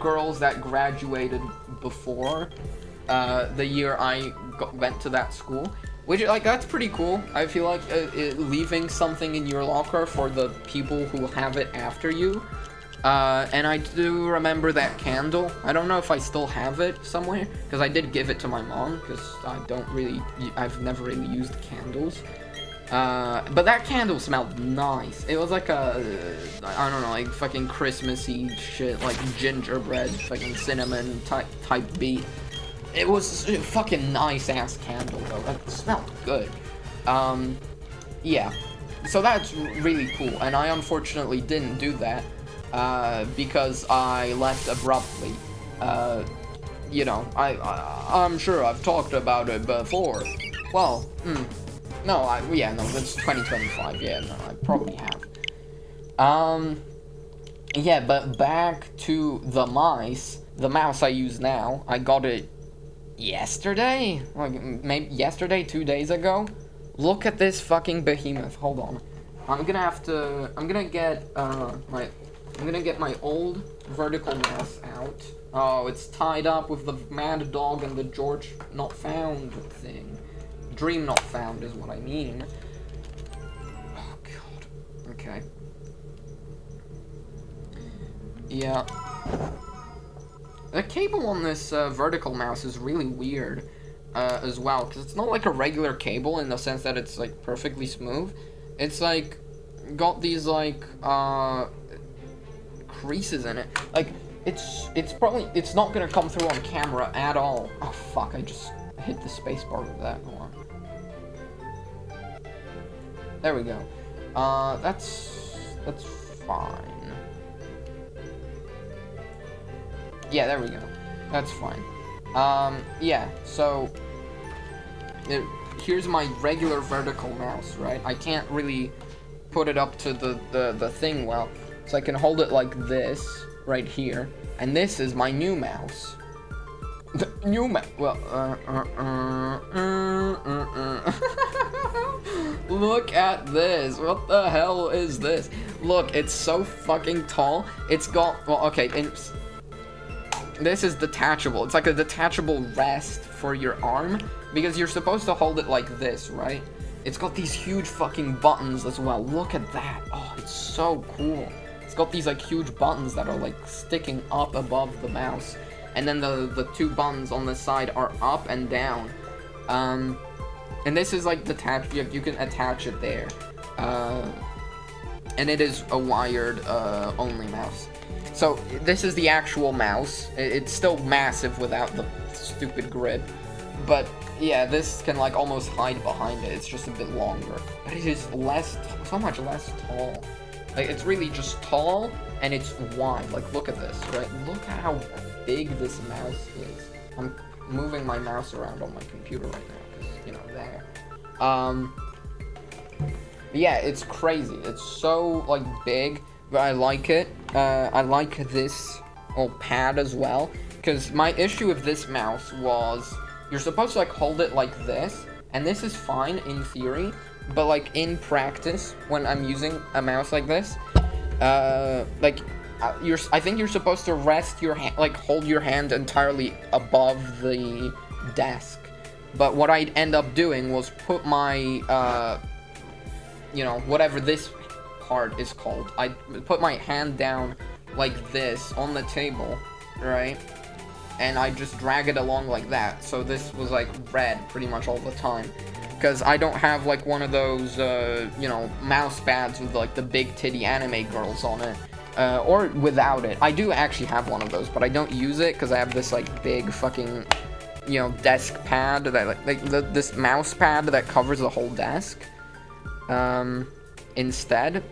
girls that graduated before the year I went to that school. Which, like, that's pretty cool. I feel like leaving something in your locker for the people who have it after you. And I do remember that candle. I don't know if I still have it somewhere, because I did give it to my mom, because I've never really used candles. But that candle smelled nice. It was like I don't know, like fucking Christmassy shit, like gingerbread, fucking cinnamon type beat. It was a fucking nice-ass candle, though. It smelled good. Yeah. So that's really cool, and I unfortunately didn't do that, because I left abruptly. You know, I'm sure I've talked about it before. Well, no, that's 2025, yeah, no, I probably have. Yeah, but back to the mouse I use now, I got it yesterday? Like, maybe yesterday, 2 days ago? Look at this fucking behemoth. Hold on. I'm gonna get my old vertical mouse out. Oh, it's tied up with the mad dog and the George not found thing. Dream not found is what I mean. Oh, God. Okay. Yeah. The cable on this vertical mouse is really weird as well, because it's not like a regular cable in the sense that it's like perfectly smooth. It's like got these like creases in it. Like it's not gonna come through on camera at all. Oh fuck! I just hit the spacebar with that. Hold on. There we go. That's fine. Yeah, there we go. That's fine. Yeah, so here's my regular vertical mouse, right? I can't really put it up to the thing well, so I can hold it like this right here, and this is my new mouse. The new mouse. Well, look at this. What the hell is this? Look, it's so fucking tall. It's got, well, okay, this is detachable. It's like a detachable rest for your arm, because you're supposed to hold it like this, right? It's got these huge fucking buttons as well. Look at that. Oh, it's so cool. It's got these like huge buttons that are like sticking up above the mouse. And then the two buttons on the side are up and down. And this is like detached. You can attach it there. And it is a wired only mouse. So this is the actual mouse. It's still massive without the stupid grip, but yeah, this can like almost hide behind it. It's just a bit longer, but it is so much less tall. Like, it's really just tall and it's wide. Like, look at this, right? Look at how big this mouse is. I'm moving my mouse around on my computer right now because, you know, there. Yeah, it's crazy. It's so like big. But I like it. I like this pad as well, because my issue with this mouse was you're supposed to like hold it like this, and this is fine in theory, but like in practice when I'm using a mouse like this, I think you're supposed to rest your hand, like hold your hand entirely above the desk. But what I'd end up doing was put my you know, whatever this part is called, I put my hand down like this on the table, right? And I just drag it along like that. So this was like red pretty much all the time, because I don't have like one of those you know, mouse pads with like the big titty anime girls on it, or without it. I do actually have one of those, but I don't use it because I have this like big fucking, you know, desk pad that this mouse pad that covers the whole desk instead.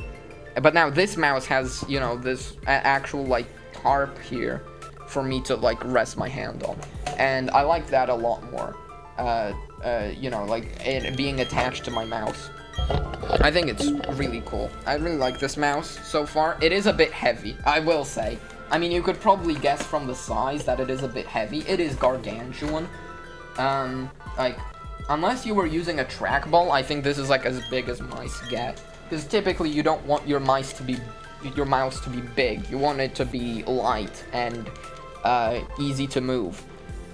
But now this mouse has, you know, this actual like tarp here for me to like rest my hand on. and I like that a lot more. You know, like it being attached to my mouse. I think it's really cool. I really like this mouse so far. It is a bit heavy, I will say. I mean, you could probably guess from the size that it is a bit heavy. It is gargantuan. Like, unless you were using a trackball, I think this is like as big as mice get. Because typically you don't want your mouse to be big. You want it to be light and easy to move.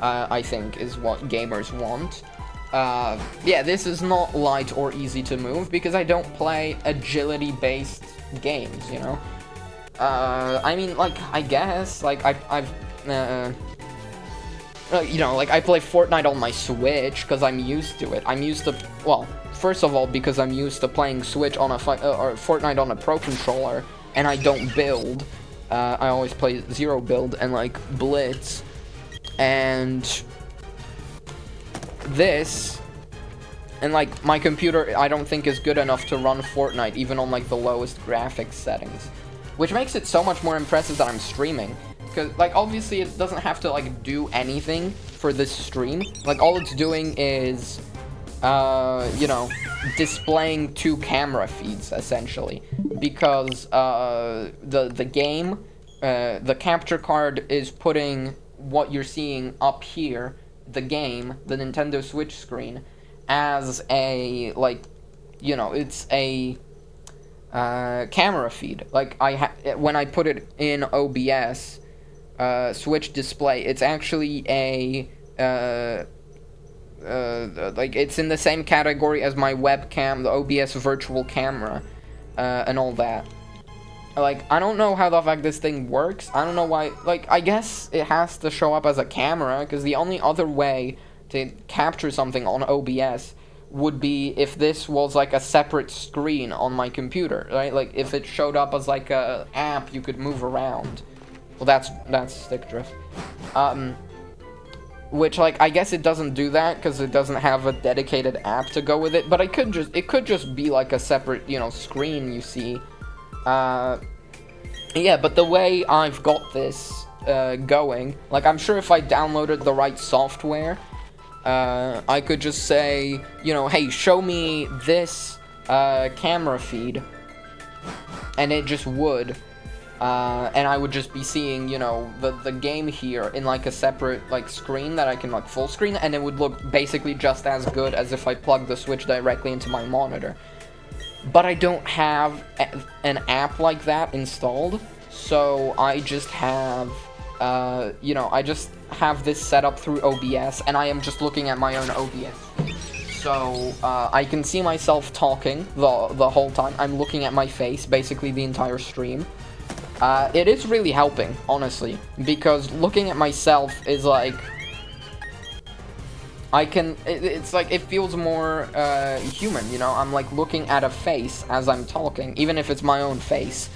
I think is what gamers want. Yeah, this is not light or easy to move because I don't play agility-based games, you know? I mean, like, I guess, like, you know, like, I play Fortnite on my Switch because I'm used to it. I'm used to, well, first of all, because I'm used to playing Switch on or Fortnite on a Pro Controller, and I don't build. I always play zero build and, like, Blitz. And this, and like my computer I don't think is good enough to run Fortnite even on like the lowest graphics settings, which makes it so much more impressive that I'm streaming, because like obviously it doesn't have to like do anything for this stream. Like all it's doing is you know, displaying 2 camera feeds essentially, because the game, the capture card is putting what you're seeing up here, the game, the Nintendo Switch screen, as a, like, you know, it's a camera feed. Like, when I put it in OBS, Switch display, it's actually a, like, it's in the same category as my webcam, the OBS virtual camera, and all that. Like, I don't know how the fuck this thing works. I don't know why. Like, I guess it has to show up as a camera, because the only other way to capture something on OBS would be if this was, like, a separate screen on my computer, right? Like, if it showed up as, like, a app you could move around. Well, that's stick drift. Which, like, I guess it doesn't do that, because it doesn't have a dedicated app to go with it, but it could just be, like, a separate, you know, screen you see. Yeah, but the way I've got this going, like, I'm sure if I downloaded the right software, I could just say, you know, hey, show me this camera feed, and it just would, and I would just be seeing, you know, the game here in, like, a separate, like, screen that I can, like, full screen, and it would look basically just as good as if I plugged the Switch directly into my monitor. But I don't have an app like that installed, so I just have, you know, I just have this set up through OBS, and I am just looking at my own OBS. So, I can see myself talking the whole time. I'm looking at my face, basically the entire stream. It is really helping, honestly, because looking at myself is like, it's like, it feels more, human, you know? I'm, like, looking at a face as I'm talking, even if it's my own face.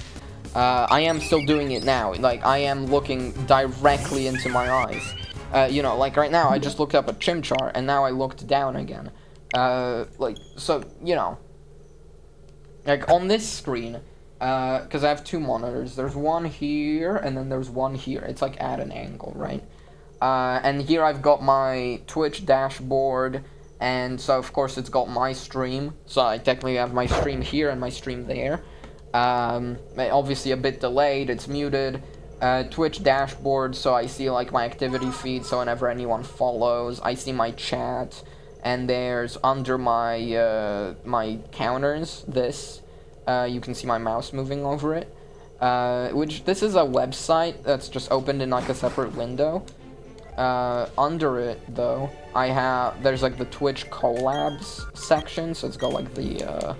I am still doing it now. Like, I am looking directly into my eyes. You know, like, right now, I just looked up a chimchar, and now I looked down again. Like, so, you know. Like, on this screen, because I have 2 monitors. There's one here, and then there's one here. It's, like, at an angle, right? And here I've got my Twitch dashboard, and so of course it's got my stream, so I technically have my stream here and my stream there. Obviously a bit delayed, it's muted. Twitch dashboard, so I see like my activity feed, so whenever anyone follows, I see my chat, and there's under my, my counters, this, you can see my mouse moving over it. Which, this is a website that's just opened in like a separate window. Under it, though, there's, like, the Twitch collabs section, so it's got, like, the,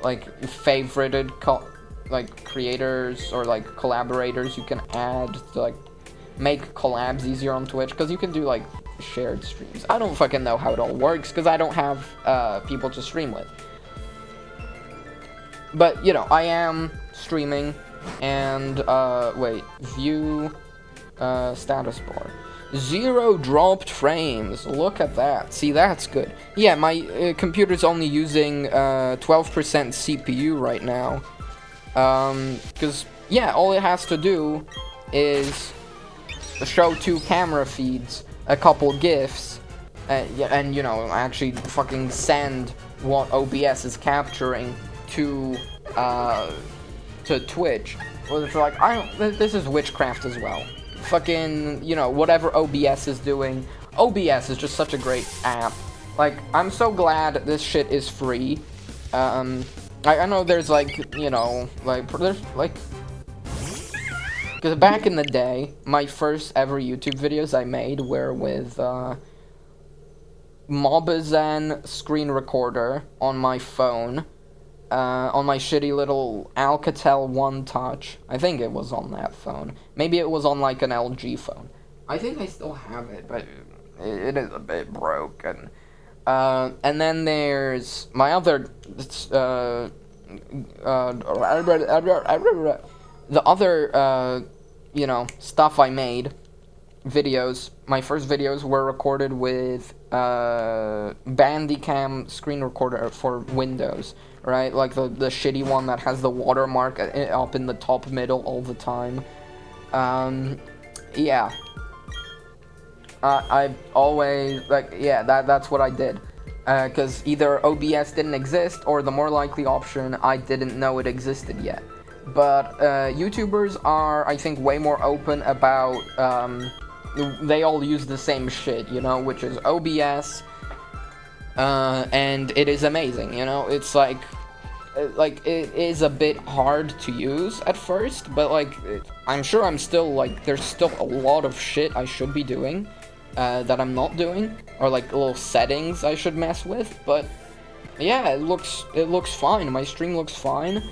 like, favorited, like, creators or, like, collaborators you can add to, like, make collabs easier on Twitch, because you can do, like, shared streams. I don't fucking know how it all works, because I don't have, people to stream with. But, you know, I am streaming, and, wait, view, status bar. 0 dropped frames. Look at that. See, that's good. Yeah, my computer's only using 12% CPU right now. Because, yeah, all it has to do is show 2 camera feeds a couple GIFs, and you know, actually fucking send what OBS is capturing to Twitch, where it's like, this is witchcraft as well. Fucking, you know, whatever OBS is doing. OBS is just such a great app. Like, I'm so glad this shit is free. I know there's like, you know, like, there's like, because back in the day, my first ever YouTube videos I made were with, Mobizen screen recorder on my phone, on my shitty little Alcatel One Touch. I think it was on that phone. Maybe it was on like an LG phone. I think I still have it, but it is a bit broken. And then there's my other, the other, you know, stuff I made, videos. My first videos were recorded with Bandicam screen recorder for Windows, right? Like the shitty one that has the watermark up in the top middle all the time. Yeah. I always, like, yeah, that's what I did. Because either OBS didn't exist, or the more likely option, I didn't know it existed yet. But YouTubers are, I think, way more open about, they all use the same shit, you know, which is OBS, and it is amazing, you know. It's like it is a bit hard to use at first, but like, I'm sure I'm still, like, there's still a lot of shit I should be doing, that I'm not doing, or like little settings I should mess with, but yeah, it looks fine. My stream looks fine.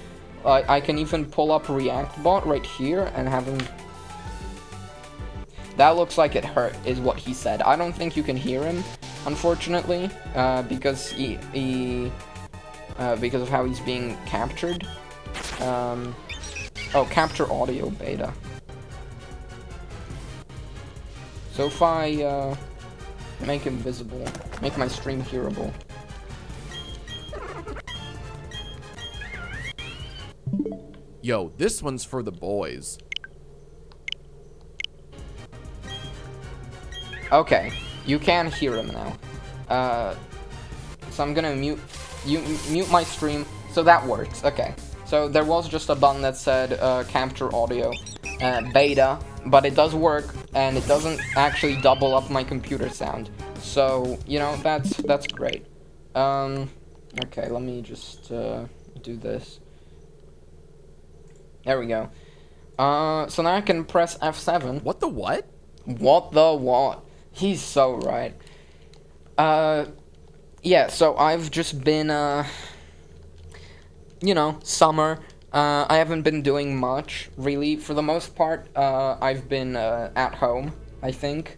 I can even pull up ReactBot right here and have him. That looks like it hurt, is what he said. I don't think you can hear him, unfortunately, because because of how he's being captured. Oh, capture audio beta. So if I make him visible, make my stream hearable. Yo, this one's for the boys. Okay, you can hear him now. So I'm gonna mute my stream, so that works. Okay, so there was just a button that said capture audio beta, but it does work, and it doesn't actually double up my computer sound. So, you know, that's great. Okay, let me just do this. There we go. So now I can press F7. What the what? What the what? He's so right. Yeah, so I've just been, you know, summer. I haven't been doing much, really. For the most part, I've been at home, I think.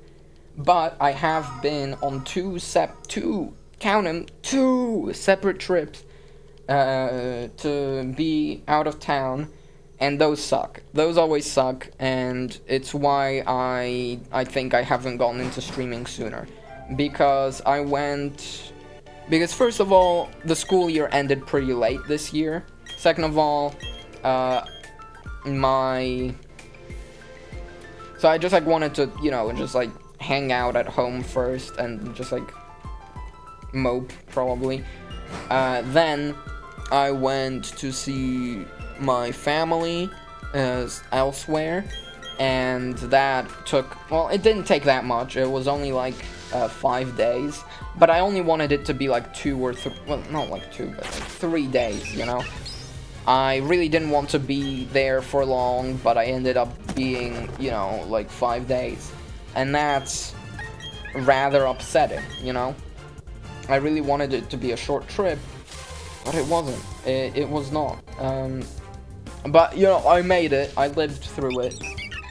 But I have been on two separate trips to be out of town. And those suck. Those always suck, and it's why I think I haven't gotten into streaming sooner. Because first of all, the school year ended pretty late this year. Second of all, so I just like wanted to, you know, just like hang out at home first and just like mope, probably. Then I went to see my family elsewhere, and that took, well, it didn't take that much. It was only like 5 days, but I only wanted it to be like 2 or 3, well, not like 2, but like 3 days, you know. I really didn't want to be there for long, but I ended up being, you know, like 5 days, and that's rather upsetting, you know. I really wanted it to be a short trip, but it wasn't. It was not. But, you know, I made it. I lived through it.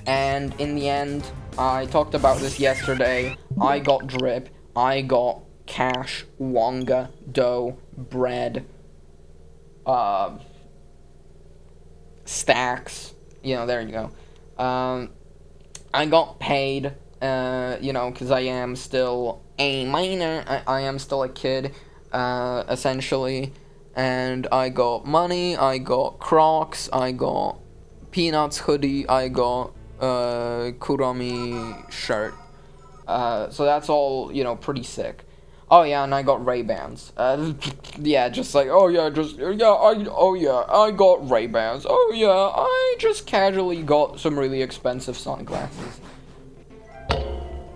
And in the end, I talked about this yesterday. I got drip. I got cash, wonga, dough, bread, stacks. You know, there you go. I got paid, you know, because I am still a minor. I am still a kid, essentially. And I got money, I got Crocs, I got Peanuts hoodie, I got Kurami shirt. So that's all, you know, pretty sick. Oh yeah, and I got Ray-Bans. Yeah, just like, oh yeah, I got Ray-Bans. Oh yeah, I just casually got some really expensive sunglasses.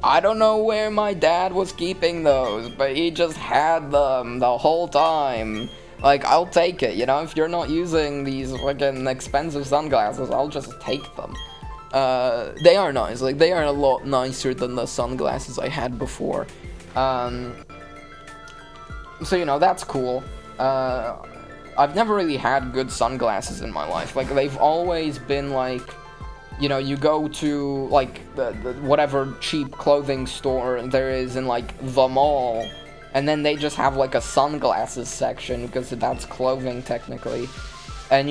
I don't know where my dad was keeping those, but he just had them the whole time. Like, I'll take it, you know, if you're not using these fucking expensive sunglasses, I'll just take them. They are nice, like, they are a lot nicer than the sunglasses I had before. So, you know, that's cool. I've never really had good sunglasses in my life. Like, they've always been, like, you know, you go to, like, the whatever cheap clothing store there is in, like, the mall, and then they just have, like, a sunglasses section, because that's clothing, technically. And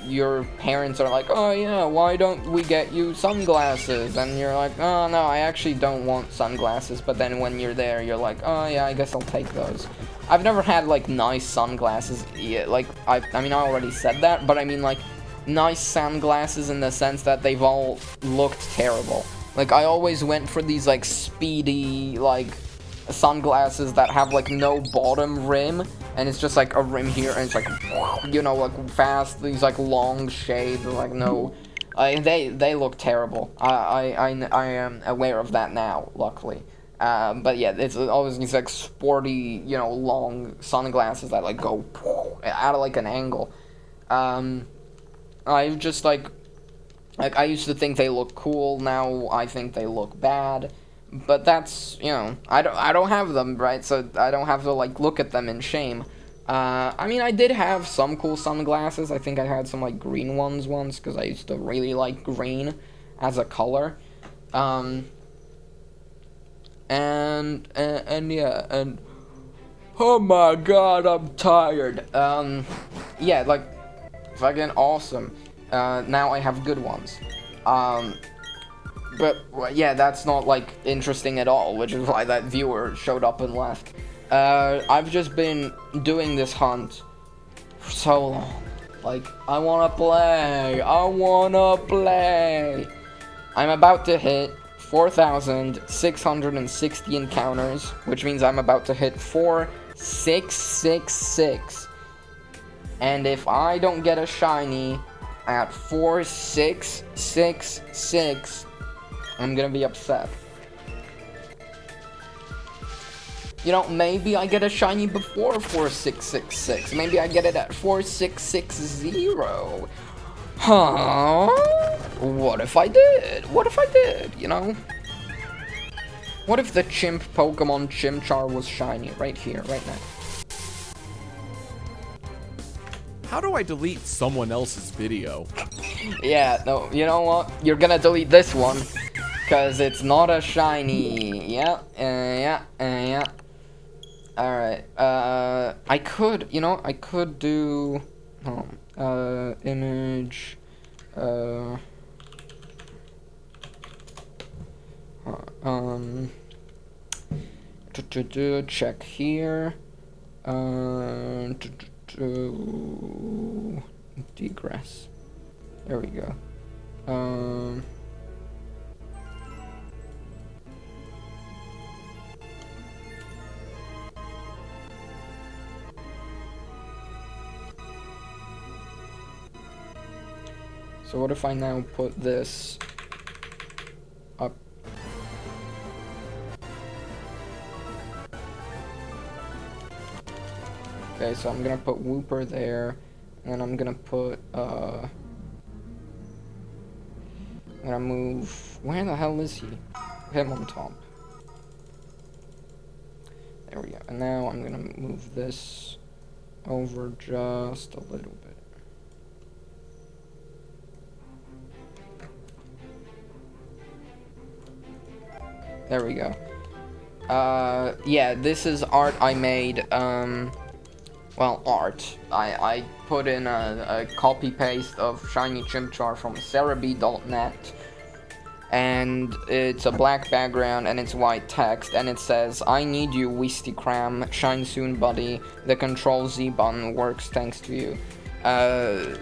your parents are like, oh yeah, why don't we get you sunglasses? And you're like, oh no, I actually don't want sunglasses. But then when you're there, you're like, oh yeah, I guess I'll take those. I've never had like nice sunglasses yet. Like, I mean, I already said that, but I mean like nice sunglasses in the sense that they've all looked terrible. Like, I always went for these like speedy like sunglasses that have like no bottom rim, and it's just like a rim here, and it's like, you know, like fast, these like long shades, like no, they look terrible. I am aware of that now, luckily. But yeah, it's always these like sporty, you know, long sunglasses that like go out of like an angle. I just like I used to think they look cool. Now I think they look bad. But that's, you know, I don't have them, right? So I don't have to, like, look at them in shame. I mean, I did have some cool sunglasses. I think I had some, like, green ones once, because I used to really like green as a color. And yeah, and oh my god, I'm tired. Yeah, like, fucking awesome. Now I have good ones. But, yeah, that's not, like, interesting at all, which is why that viewer showed up and left. I've just been doing this hunt for so long. Like, I wanna play! I'm about to hit 4,660 encounters, which means I'm about to hit 4,666. And if I don't get a shiny at 4,666... I'm gonna be upset. You know, maybe I get a shiny before 4,666. Maybe I get it at 4,660. Huh? What if I did? You know? What if the chimp Pokemon Chimchar was shiny right here, right now? How do I delete someone else's video? Yeah, no, you know what? You're gonna delete this one. Because it's not a shiny. Yeah. Alright. I could, you know, I could do... image... check here. Degress. There we go. So what if I now put this up? Okay, so I'm gonna put Wooper there, and then I'm gonna put, I'm gonna move, where the hell is he? Him on top. There we go, and now I'm gonna move this over just a little bit. There we go. Yeah, this is art I made, well, art. I put in a copy-paste of Shiny Chimchar from Cerebi.net, and it's a black background, and it's white text, and it says, I need you, Wistikram, shine soon, buddy, the Control Z button works thanks to you. And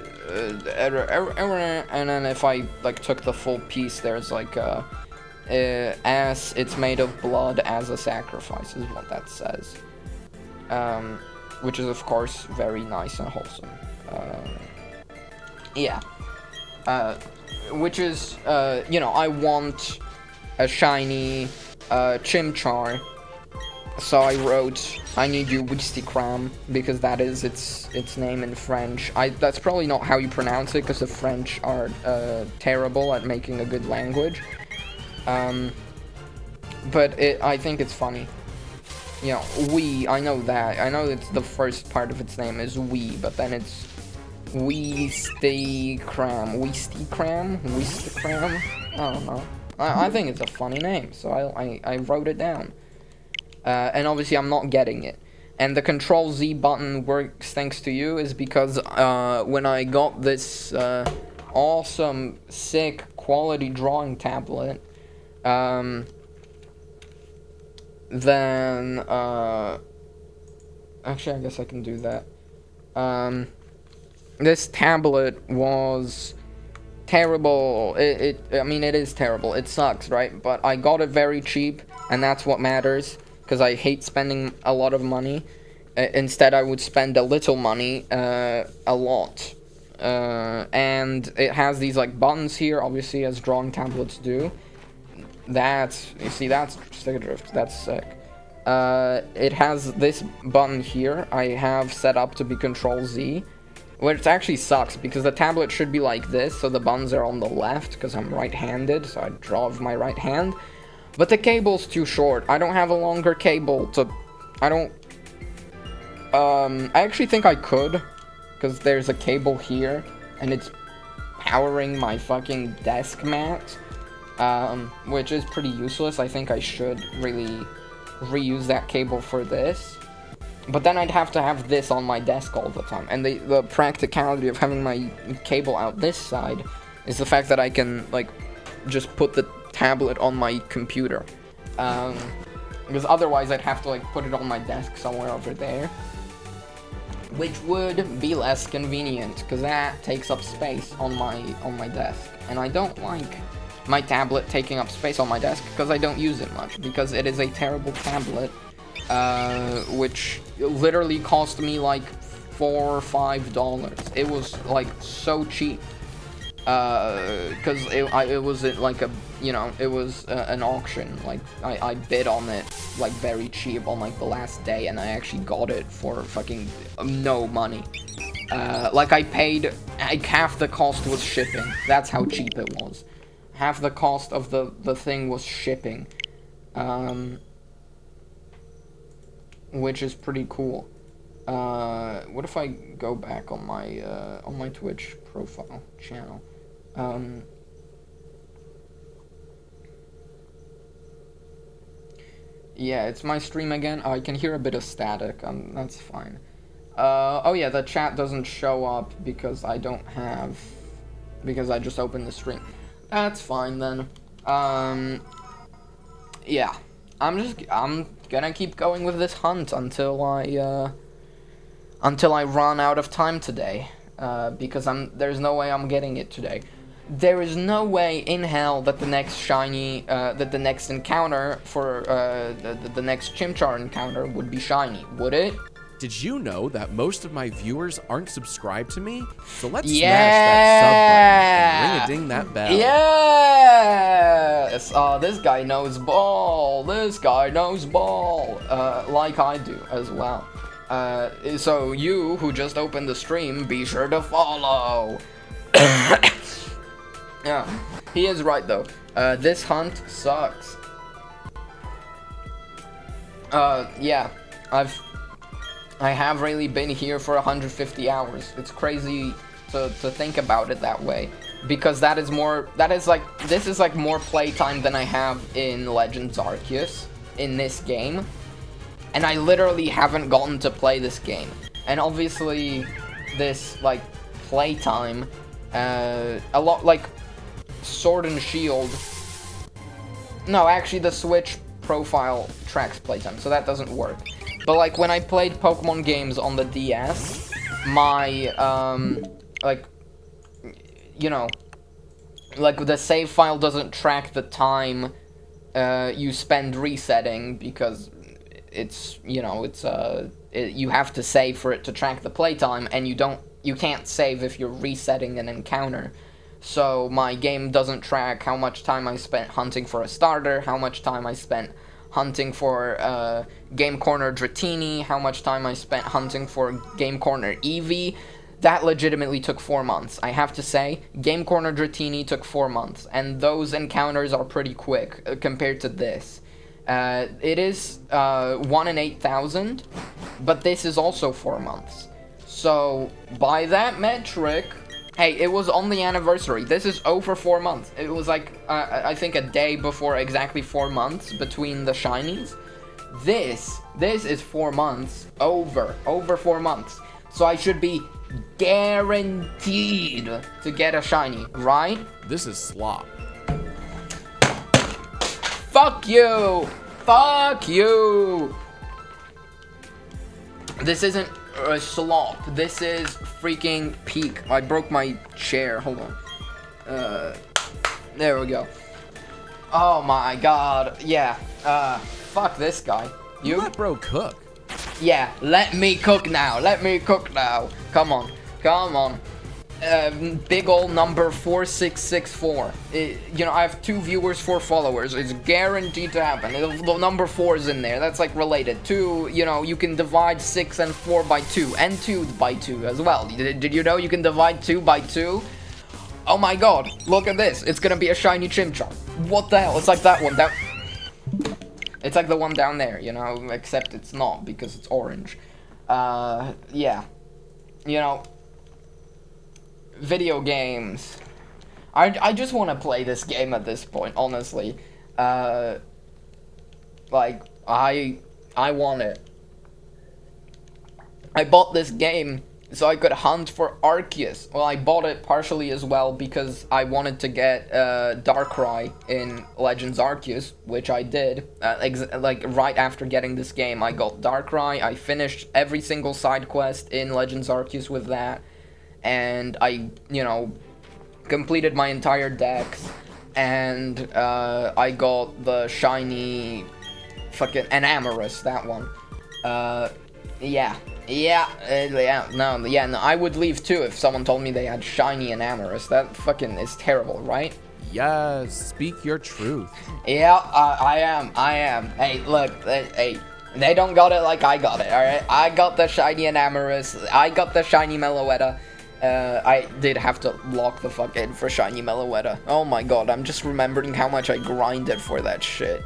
then if I, like, took the full piece, there's, like, as it's made of blood as a sacrifice is what that says. Which is of course very nice and wholesome. Yeah. Which is, you know, I want a shiny Chimchar, so I wrote, I need you Wistikram, because that is its name in French. That's probably not how you pronounce it, because the French are terrible at making a good language. But I think it's funny. You know, I know that. I know it's the first part of its name is but then it's Wistikram. I don't know. I think it's a funny name, so I wrote it down. And obviously I'm not getting it. And the Control Z button works thanks to you is because when I got this awesome, sick, quality drawing tablet, then actually I guess I can do that. This tablet was terrible. I mean, it is terrible. It sucks, right? But I got it very cheap, and that's what matters, because I hate spending a lot of money. Instead, I would spend a little money, a lot. And it has these, like, buttons here, obviously, as drawing tablets do. You see, that's stick drift. That's sick. It has this button here I have set up to be Control Z, which actually sucks because the tablet should be like this, so the buttons are on the left because I'm right-handed, so I draw with my right hand. But the cable's too short. I don't have a longer cable to... I actually think I could, because there's a cable here, and it's powering my fucking desk mat, which is pretty useless. I think I should really reuse that cable for this. But then I'd have to have this on my desk all the time. And the practicality of having my cable out this side is the fact that I can, like, just put the tablet on my computer. Because otherwise I'd have to, like, put it on my desk somewhere over there. Which would be less convenient, because that takes up space on my desk. And I don't like my tablet taking up space on my desk, because I don't use it much. Because it is a terrible tablet. Which literally cost me like $4 or $5. It was like so cheap, because it was like it was an auction. Like I bid on it like very cheap on like the last day, and I actually got it for fucking no money. Like I paid like half the cost was shipping. That's how cheap it was. Half the cost of the thing was shipping. Which is pretty cool. What if I go back on my Twitch profile channel? Yeah, it's my stream again. I can hear a bit of static. That's fine. Oh yeah, the chat doesn't show up because I just opened the stream. That's fine then. Yeah. I'm gonna keep going with this hunt until I run out of time today, because there's no way I'm getting it today. There is no way in hell that the next shiny, that the next encounter for, the next Chimchar encounter would be shiny, would it? Did you know that most of my viewers aren't subscribed to me? So let's smash that sub button and ring-a-ding that bell. Yes! This guy knows ball. This guy knows ball. Like I do as well. So you who just opened the stream, be sure to follow. Yeah, he is right though. This hunt sucks. Yeah, I have really been here for 150 hours. It's crazy to think about it that way, because this is like more playtime than I have in Legends Arceus in this game, and I literally haven't gotten to play this game. And obviously, this like playtime, a lot like Sword and Shield. No, actually, the Switch profile tracks playtime, so that doesn't work. But like when I played Pokemon games on the DS, my like, you know, like the save file doesn't track the time you spend resetting because it's, you know, you have to save for it to track the playtime, and you can't save if you're resetting an encounter. So my game doesn't track how much time I spent hunting for a starter, how much time I spent hunting for Game Corner Dratini, how much time I spent hunting for Game Corner Eevee. That legitimately took 4 months. I have to say, Game Corner Dratini took 4 months, and those encounters are pretty quick compared to this. It is 1 in 8,000, but this is also 4 months. So, by that metric, hey, it was on the anniversary. This is over 4 months. It was like, I think a day before exactly 4 months between the shinies. This is 4 months, over 4 months. So I should be guaranteed to get a shiny, right? This is slop. Fuck you! Fuck you! This isn't a slop. This is freaking peak. I broke my chair. Hold on. There we go. Oh my god. Yeah. Fuck this guy. You let bro cook. Yeah, let me cook now. Let me cook now. Come on. Come on. Big ol' number 4664. You know, I have 2 viewers, 4 followers. It's guaranteed to happen. The number 4 is in there. That's like related. 2, you know, you can divide 6 and 4 by 2. And 2 by 2 as well. Did you know you can divide 2 by 2? Oh my god. Look at this. It's gonna be a shiny Chimchar. What the hell? It's like that one. It's like the one down there, you know, except it's not because it's orange. Yeah. You know, video games. I just want to play this game at this point, honestly. Like, I want it. I bought this game so I could hunt for Arceus. Well, I bought it partially as well because I wanted to get Darkrai in Legends Arceus, which I did. Like, right after getting this game, I got Darkrai. I finished every single side quest in Legends Arceus with that. And I, you know, completed my entire dex. And I got the shiny fucking Enamorous, that one. Yeah, no, I would leave too if someone told me they had shiny Enamorous. That fucking is terrible, right? Yes, speak your truth. Yeah, I am. Hey, look, hey, they don't got it like I got it, alright? I got the shiny Enamorous, I got the shiny Meloetta. I did have to lock the fuck in for shiny Meloetta. Oh my god, I'm just remembering how much I grinded for that shit.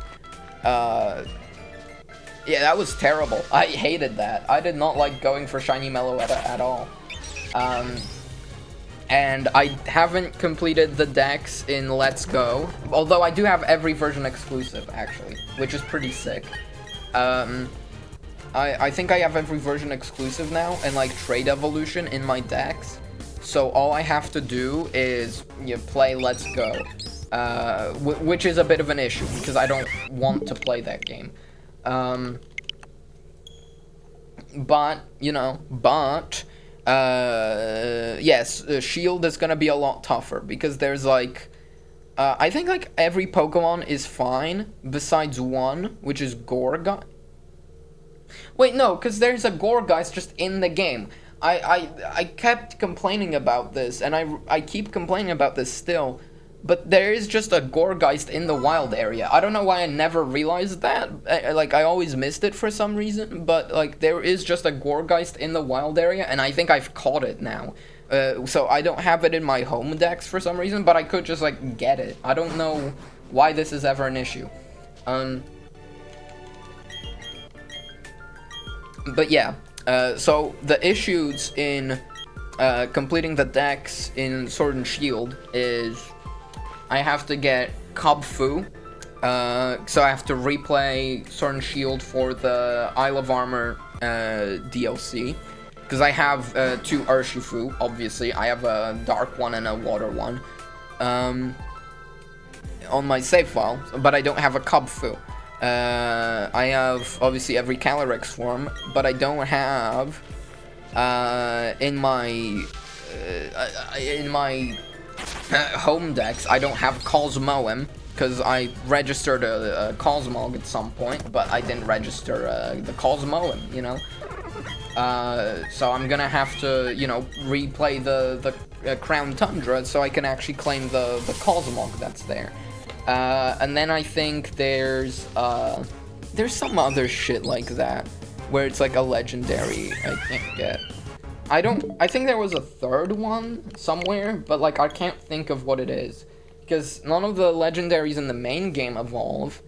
Yeah, that was terrible. I hated that. I did not like going for shiny Meloetta at all. And I haven't completed the dex in Let's Go, although I do have every version exclusive, actually, which is pretty sick. I think I have every version exclusive now, and like Trade Evolution in my dex. So all I have to do is play Let's Go, which is a bit of an issue because I don't want to play that game. But, you know, yes, Shield is gonna be a lot tougher because there's like, I think like every Pokemon is fine besides one, which is Gorga. Wait, no, because there's a Gorgeist just in the game. I kept complaining about this, and I keep complaining about this still, but there is just a Gorgeist in the wild area. I don't know why I never realized that. Like, I always missed it for some reason, but, like, there is just a Gorgeist in the wild area, and I think I've caught it now. So I don't have it in my home dex for some reason, but I could just, like, get it. I don't know why this is ever an issue. But yeah, so the issues in completing the dex in Sword and Shield is I have to get Kubfu, so I have to replay Sword and Shield for the Isle of Armor DLC, because I have 2 Urshifu, obviously. I have a dark one and a water one on my save file, but I don't have a Kubfu. I have obviously every Calyrex form, but I don't have in my home decks. I don't have Cosmoem, because I registered a Cosmog at some point, but I didn't register the Cosmo, you know. So I'm gonna have to, you know, replay the Crown Tundra so I can actually claim the Cosmog that's there. And then I think there's some other shit like that, where it's like a legendary I can't get. I think there was a third one somewhere, but like I can't think of what it is. Because none of the legendaries in the main game evolve.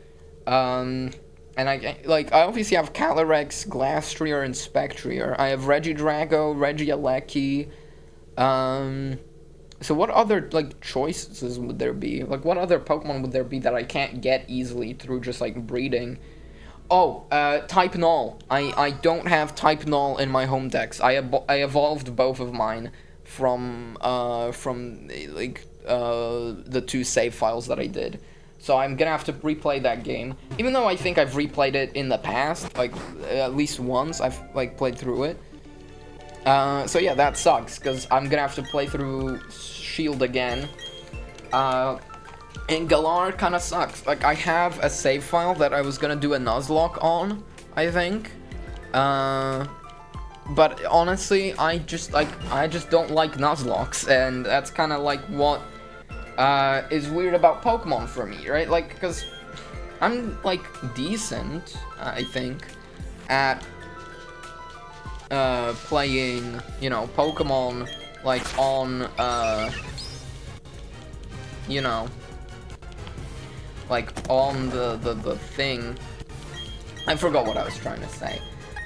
And I obviously have Calyrex, Glastrier, and Spectrier. I have Regidrago, Regieleki. So what other, like, choices would there be? Like, what other Pokemon would there be that I can't get easily through just, like, breeding? Oh, Type Null. I don't have Type Null in my home decks. I evolved both of mine from the 2 save files that I did. So I'm gonna have to replay that game. Even though I think I've replayed it in the past, like, at least once I've, like, played through it. So yeah, that sucks, because I'm gonna have to play through Shield again. And Galar kind of sucks. Like, I have a save file that I was gonna do a Nuzlocke on, I think. But honestly, I just don't like Nuzlocks, and that's kind of like what is weird about Pokemon for me, right? Like, because I'm, like, decent, I think, at playing, you know, Pokemon, like, on, you know, like, on the thing. I forgot what I was trying to say.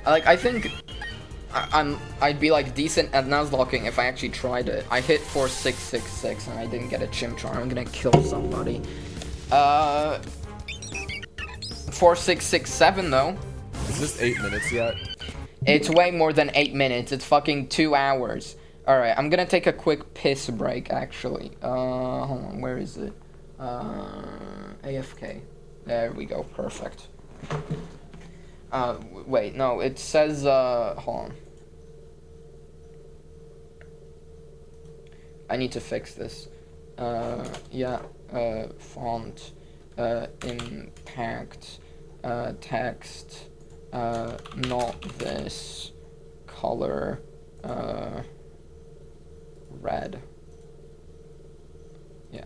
Like, I think I'd be, like, decent at Nuzlocking if I actually tried it. I hit 4666 and I didn't get a Chimchar. I'm gonna kill somebody. 4667 though. Is this 8 minutes yet? It's way more than 8 minutes. It's fucking 2 hours. Alright, I'm gonna take a quick piss break, actually. Hold on, where is it? AFK. There we go, perfect. Wait, no, it says, hold on. I need to fix this. Yeah, font, impact, text, not this, color, red. Yeah.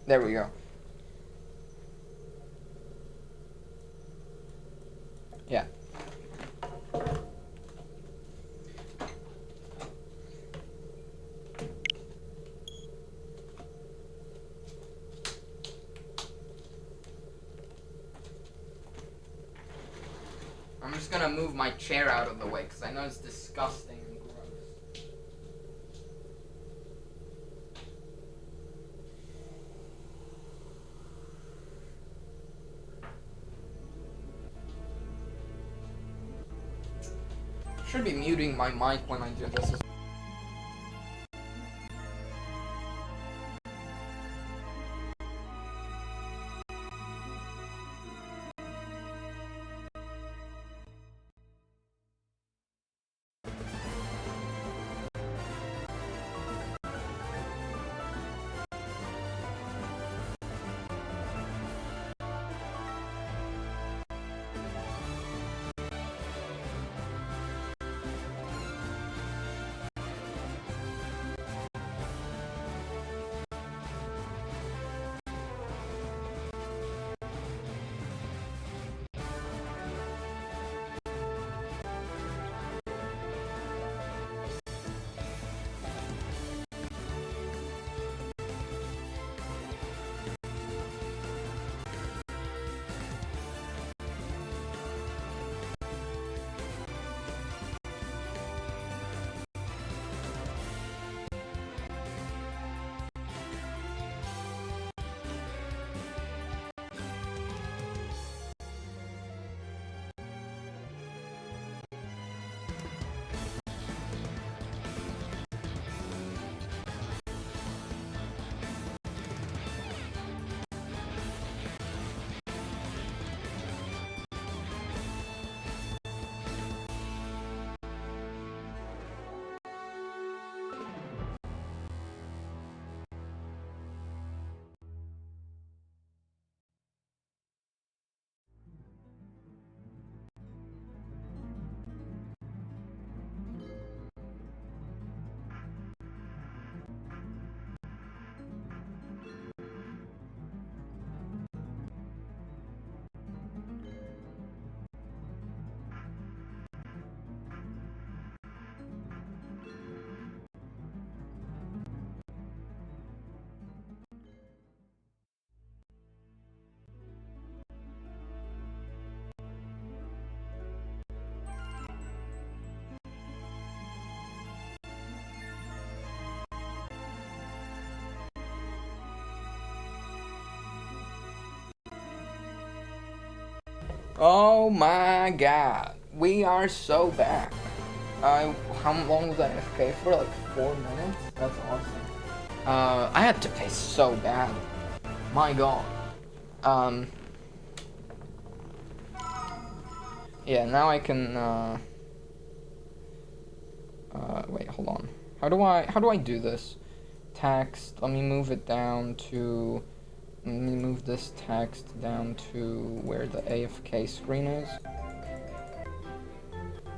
There we go. Yeah. I'm just gonna move my chair out of the way because I know it's disgusting and gross. Should be muting my mic when I do this. Oh my god. We are so back. How long was I AFK for? Like 4 minutes? That's awesome. I had to pay so bad. My god. Yeah, now I can, wait, hold on. How do I do this? Text, let me move it down to, let me move this text down to where the AFK screen is.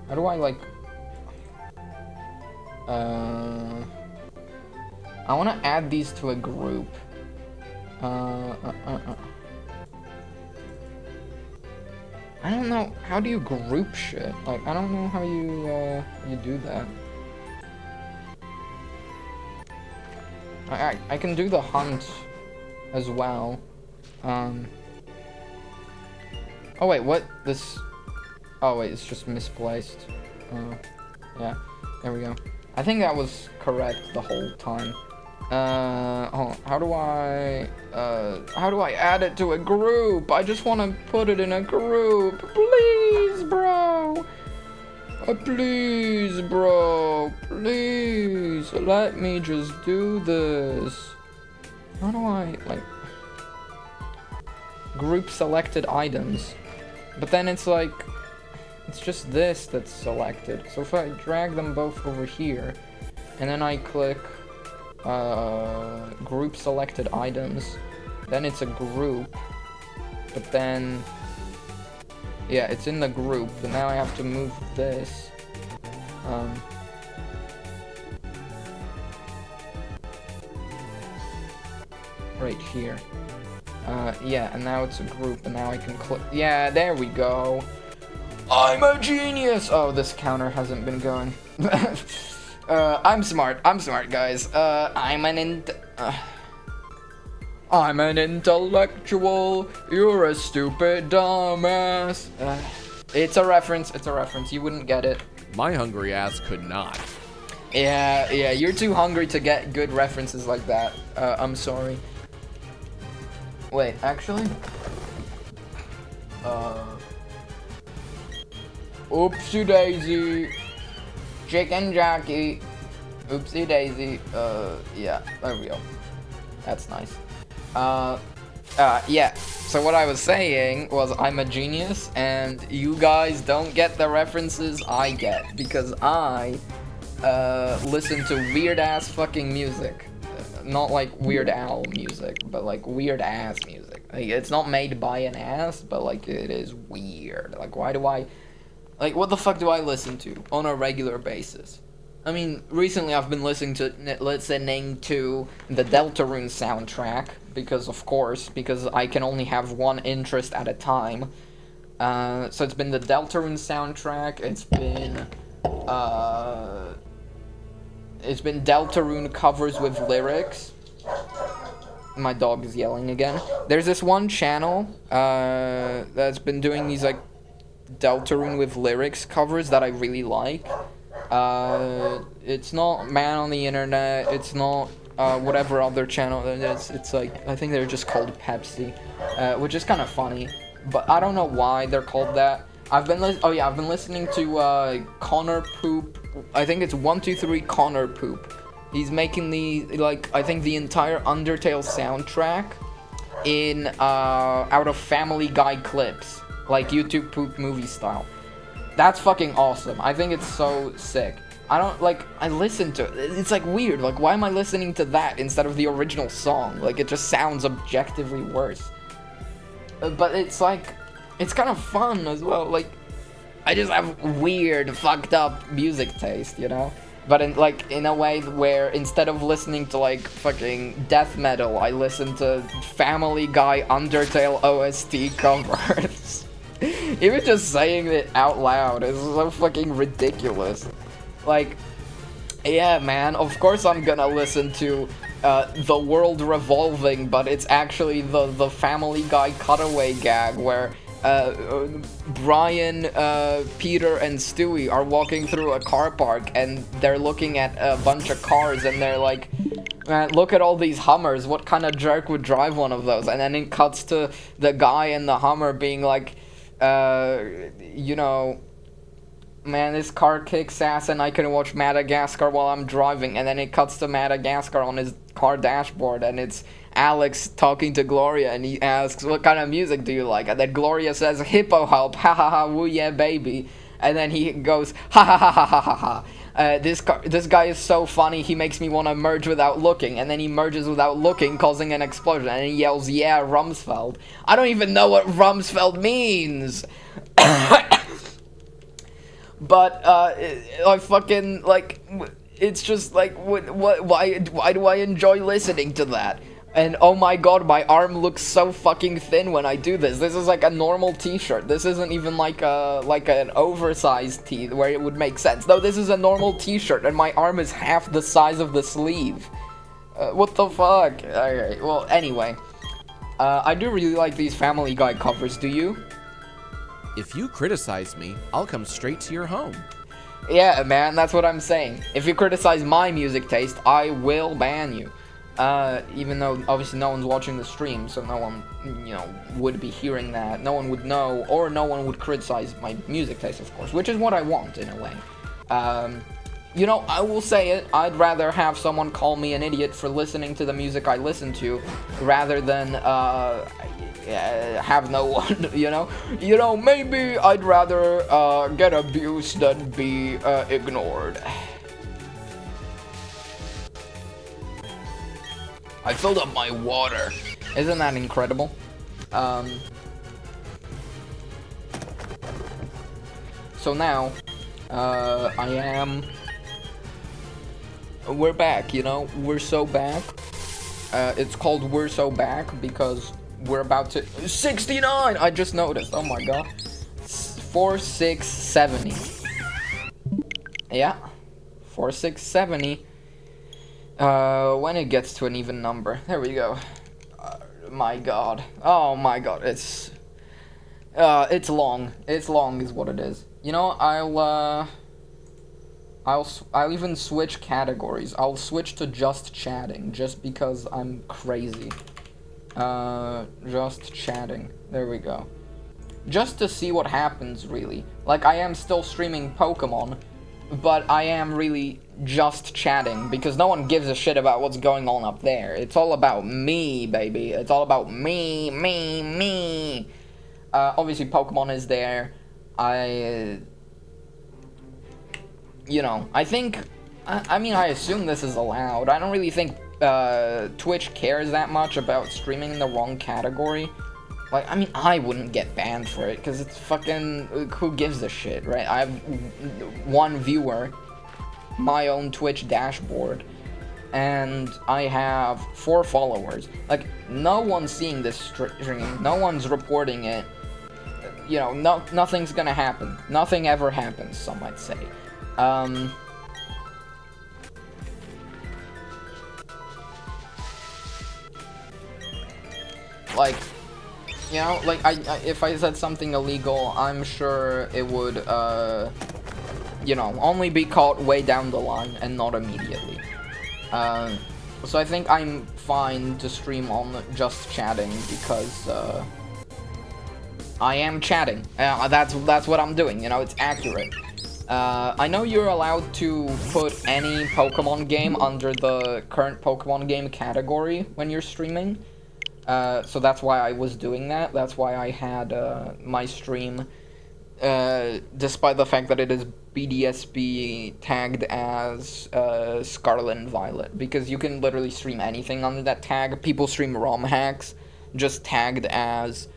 How do I, like, I want to add these to a group. I don't know, how do you group shit? Like, I don't know how you do that. I can do the hunt as well. Oh wait, what? This... Oh wait, it's just misplaced. Yeah, there we go. I think that was correct the whole time. Hold on. How do I add it to a group? I just want to put it in a group. Please, bro. Please, bro. Please. Let me just do this. How do I, like... Group selected items. But then it's like... It's just this that's selected. So if I drag them both over here, and then I click... group selected items, then it's a group, but then yeah, it's in the group, but now I have to move this right here, yeah, and now it's a group, and now I can click, yeah, there we go. I'm a genius. Oh, this counter hasn't been going. I'm smart, guys. I'm an intellectual. You're a stupid dumbass. It's a reference, you wouldn't get it. My hungry ass could not. Yeah, you're too hungry to get good references like that. I'm sorry. Wait, actually? Oopsie daisy. Chicken jockey. Oopsie daisy. Yeah, there we go. That's nice. Yeah. So what I was saying was I'm a genius, and you guys don't get the references I get, because I, listen to weird-ass fucking music. Not like Weird Al music, but like weird-ass music. Like, it's not made by an ass, but like, it is weird. Like, why do I... Like, what the fuck do I listen to on a regular basis? I mean, recently I've been listening to the Deltarune soundtrack, because I can only have one interest at a time. So it's been the Deltarune soundtrack, it's been Deltarune covers with lyrics. My dog is yelling again. There's this one channel, that's been doing these, like, Deltarune with lyrics covers that I really like. It's not Man on the Internet, it's not whatever other channel it is. It's like, I think they're just called Pepsi, which is kind of funny, but I don't know why they're called that. I've been listening to Connor Poop. I think it's 123 Connor Poop. He's making I think the entire Undertale soundtrack in out of Family Guy clips. Like YouTube poop movie style. That's fucking awesome. I think it's so sick. I listen to it. It's like weird. Like, why am I listening to that instead of the original song? Like, it just sounds objectively worse. But it's like, it's kind of fun as well. Like, I just have weird, fucked up music taste, you know? But in a way where instead of listening to like fucking death metal, I listen to Family Guy Undertale OST covers. Even just saying it out loud is so fucking ridiculous. Like, yeah, man, of course I'm gonna listen to The World Revolving, but it's actually the Family Guy cutaway gag where Brian, Peter, and Stewie are walking through a car park and they're looking at a bunch of cars and they're like, man, look at all these Hummers, what kind of jerk would drive one of those? And then it cuts to the guy in the Hummer being like, you know, man, this car kicks ass and I can watch Madagascar while I'm driving, and then it cuts to Madagascar on his car dashboard, and it's Alex talking to Gloria, and he asks, what kind of music do you like? And then Gloria says, hippo hop, ha ha ha, woo yeah baby. And then he goes, ha ha ha ha ha ha ha. This guy is so funny, he makes me want to merge without looking, and then he merges without looking, causing an explosion, and he yells, yeah, Rumsfeld. I don't even know what Rumsfeld means! But, I fucking, like, it's just, like, why do I enjoy listening to that? And, oh my god, my arm looks so fucking thin when I do this. This is like a normal t-shirt. This isn't even like an oversized tee where it would make sense. No, this is a normal t-shirt, and my arm is half the size of the sleeve. What the fuck? Alright, well, anyway. I do really like these Family Guy covers, do you? If you criticize me, I'll come straight to your home. Yeah, man, that's what I'm saying. If you criticize my music taste, I will ban you. Even though, obviously, no one's watching the stream, so no one, you know, would be hearing that. No one would know, or no one would criticize my music taste, of course, which is what I want, in a way. You know, I will say it, I'd rather have someone call me an idiot for listening to the music I listen to, rather than, have no one, you know? You know, maybe I'd rather, get abused than be, ignored. I filled up my water. Isn't that incredible? So now, we're back, you know? We're so back. It's called We're So Back because we're about to... 69! I just noticed. Oh my god. 4670. Yeah. 4670. When it gets to an even number. There we go. My god. Oh my god. It's long. It's long is what it is. You know, I'll even switch categories. I'll switch to just chatting, just because I'm crazy. Just chatting. There we go. Just to see what happens, really. Like, I am still streaming Pokemon, but I am really just chatting, because no one gives a shit about what's going on up there. It's all about me, baby. It's all about me. Obviously, Pokemon is there. You know, I think... I mean, I assume this is allowed. I don't really think Twitch cares that much about streaming in the wrong category. Like, I mean, I wouldn't get banned for it, because it's fucking... Who gives a shit, right? I have one viewer, my own Twitch dashboard, and I have 4 followers. Like, no one's seeing this stream, no one's reporting it. You know, nothing's gonna happen. Nothing ever happens, some might say. Like... You know, like, if I said something illegal, I'm sure it would, you know, only be caught way down the line and not immediately. So I think I'm fine to stream on just chatting because, I am chatting. That's what I'm doing, you know, it's accurate. I know you're allowed to put any Pokemon game under the current Pokemon game category when you're streaming. So that's why I was doing that. That's why I had my stream, despite the fact that it is BDSP tagged as Scarlet and Violet, because you can literally stream anything under that tag. People stream ROM hacks just tagged as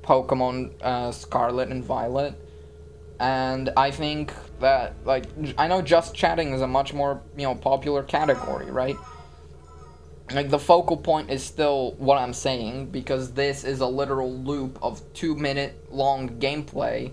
Pokemon Scarlet and Violet, and I think that, like, I know just chatting is a much more, you know, popular category, right? Like, the focal point is still what I'm saying, because this is a literal loop of 2-minute long gameplay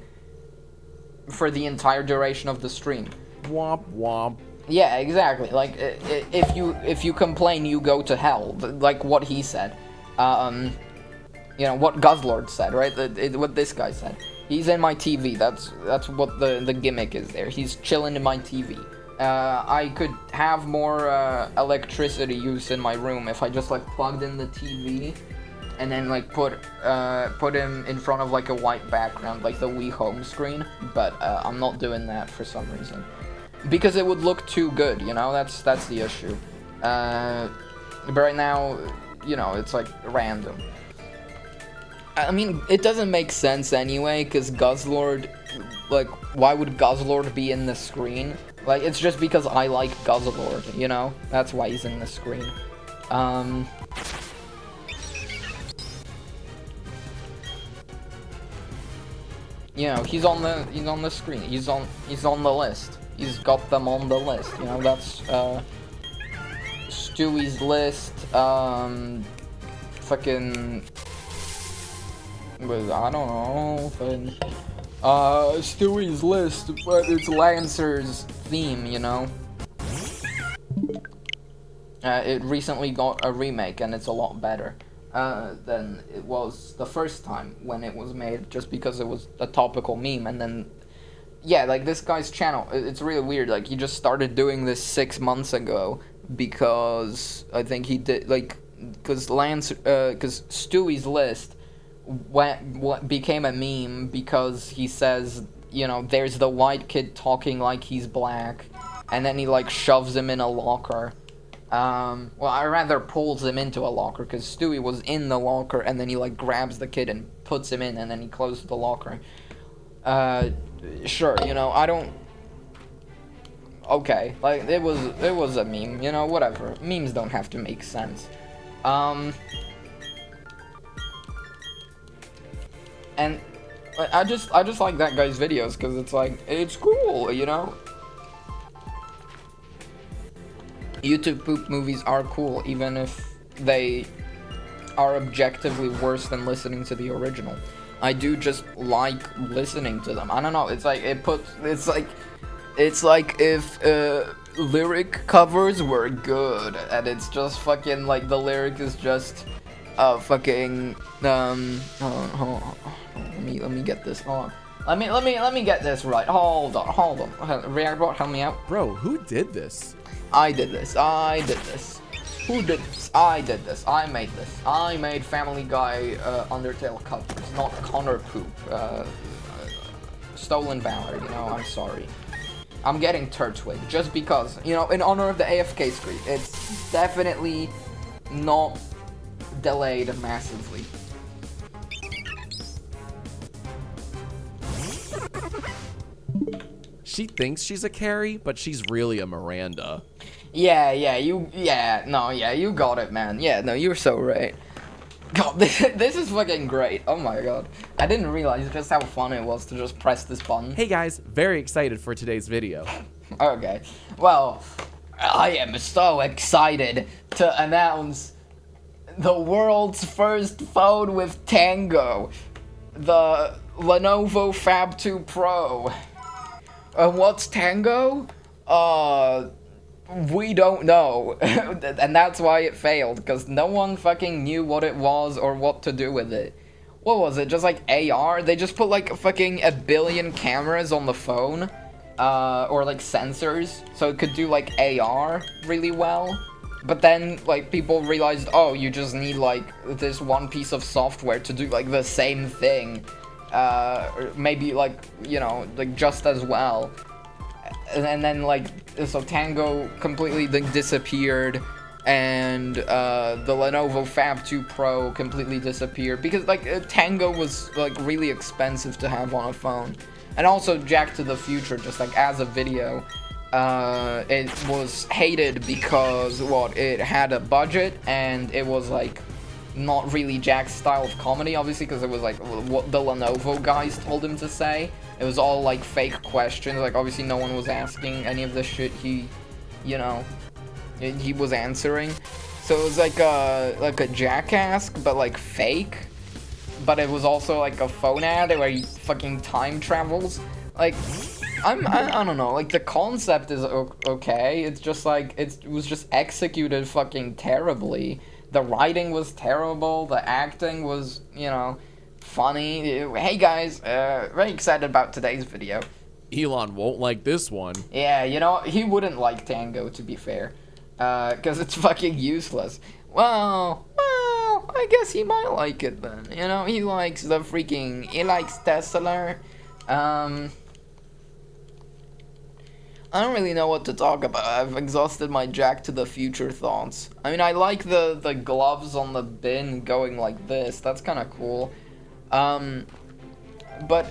for the entire duration of the stream. Womp womp. Yeah, exactly. Like, if you complain, you go to hell. Like what he said. You know, what Guzzlord said, right? What this guy said. He's in my TV. That's what the gimmick is there. He's chilling in my TV. I could have more electricity use in my room if I just, like, plugged in the TV and then like put him in front of like a white background, like the Wii home screen. But I'm not doing that for some reason, because it would look too good, you know. That's the issue. But right now, you know, it's like random. I mean, it doesn't make sense anyway, because Guzzlord, like, why would Guzzlord be in the screen? Like, it's just because I like Guzzlord, you know? That's why he's in the screen. You know, he's on the screen. He's on the list. He's got them on the list, you know? That's, Stewie's list, fucking... I don't know, Stewie's list, but it's Lancer's theme, you know? It recently got a remake, and it's a lot better than it was the first time when it was made, just because it was a topical meme. And then, yeah, like, this guy's channel, it's really weird. Like, he just started doing this 6 months ago, because I think he did, like, because Stewie's list became a meme because he says, you know, there's the white kid talking like he's black, and then he like shoves him in a locker. Well, I rather pulls him into a locker, because Stewie was in the locker, and then he like grabs the kid and puts him in, and then he closes the locker. Sure, you know, I don't. Okay, like it was a meme, you know, whatever. Memes don't have to make sense. And I just like that guy's videos, because it's like, it's cool, you know? YouTube poop movies are cool, even if they are objectively worse than listening to the original. I do just like listening to them. I don't know, it's like, it's like if lyric covers were good, and it's just fucking, like, the lyric is just, fucking, hold on. Let me get this. Hold on. Let me get this right. Hold on. Reactbot, help me out. Bro, who did this? I did this. Who did this? I did this. I made this. I made Family Guy Undertale covers, not Connor Poop. Stolen Valor, you know, I'm sorry. I'm getting Turtwig just because, you know, in honor of the AFK screen. It's definitely not delayed massively. She thinks she's a Carrie, but she's really a Miranda. Yeah, you got it, man. Yeah, no, you're so right. God, this is fucking great. Oh my god. I didn't realize just how fun it was to just press this button. Hey guys, very excited for today's video. Okay. Well, I am so excited to announce the world's first phone with Tango. The Lenovo Fab 2 Pro. What's Tango? We don't know. And that's why it failed, because no one fucking knew what it was or what to do with it. What was it, just like AR? They just put like fucking 1 billion cameras on the phone, or like sensors, so it could do like AR really well. But then, like, people realized, oh, you just need like this one piece of software to do like the same thing. Or maybe, like, you know, like, just as well. And then, like, so Tango completely, like, disappeared, and the Lenovo Fab 2 Pro completely disappeared, because, like, Tango was, like, really expensive to have on a phone. And also Jack to the Future, just, like, as a video, it was hated because, it had a budget, and it was, like, not really Jack's style of comedy, obviously, because it was like what the Lenovo guys told him to say. It was all like fake questions, like obviously no one was asking any of the shit he, you know, he was answering. So it was like a Jackass, but like fake. But it was also like a phone ad where he fucking time travels. Like, I don't know, like the concept is okay. It's just like, it was just executed fucking terribly. The writing was terrible, the acting was, you know, funny. Hey guys, very excited about today's video. Elon won't like this one. Yeah, you know, he wouldn't like Tango, to be fair. Because it's fucking useless. Well, well, I guess he might like it then. You know, he likes Tesla. I don't really know what to talk about. I've exhausted my Jack to the Future thoughts. I mean, I like the gloves on the bin going like this. That's kind of cool. But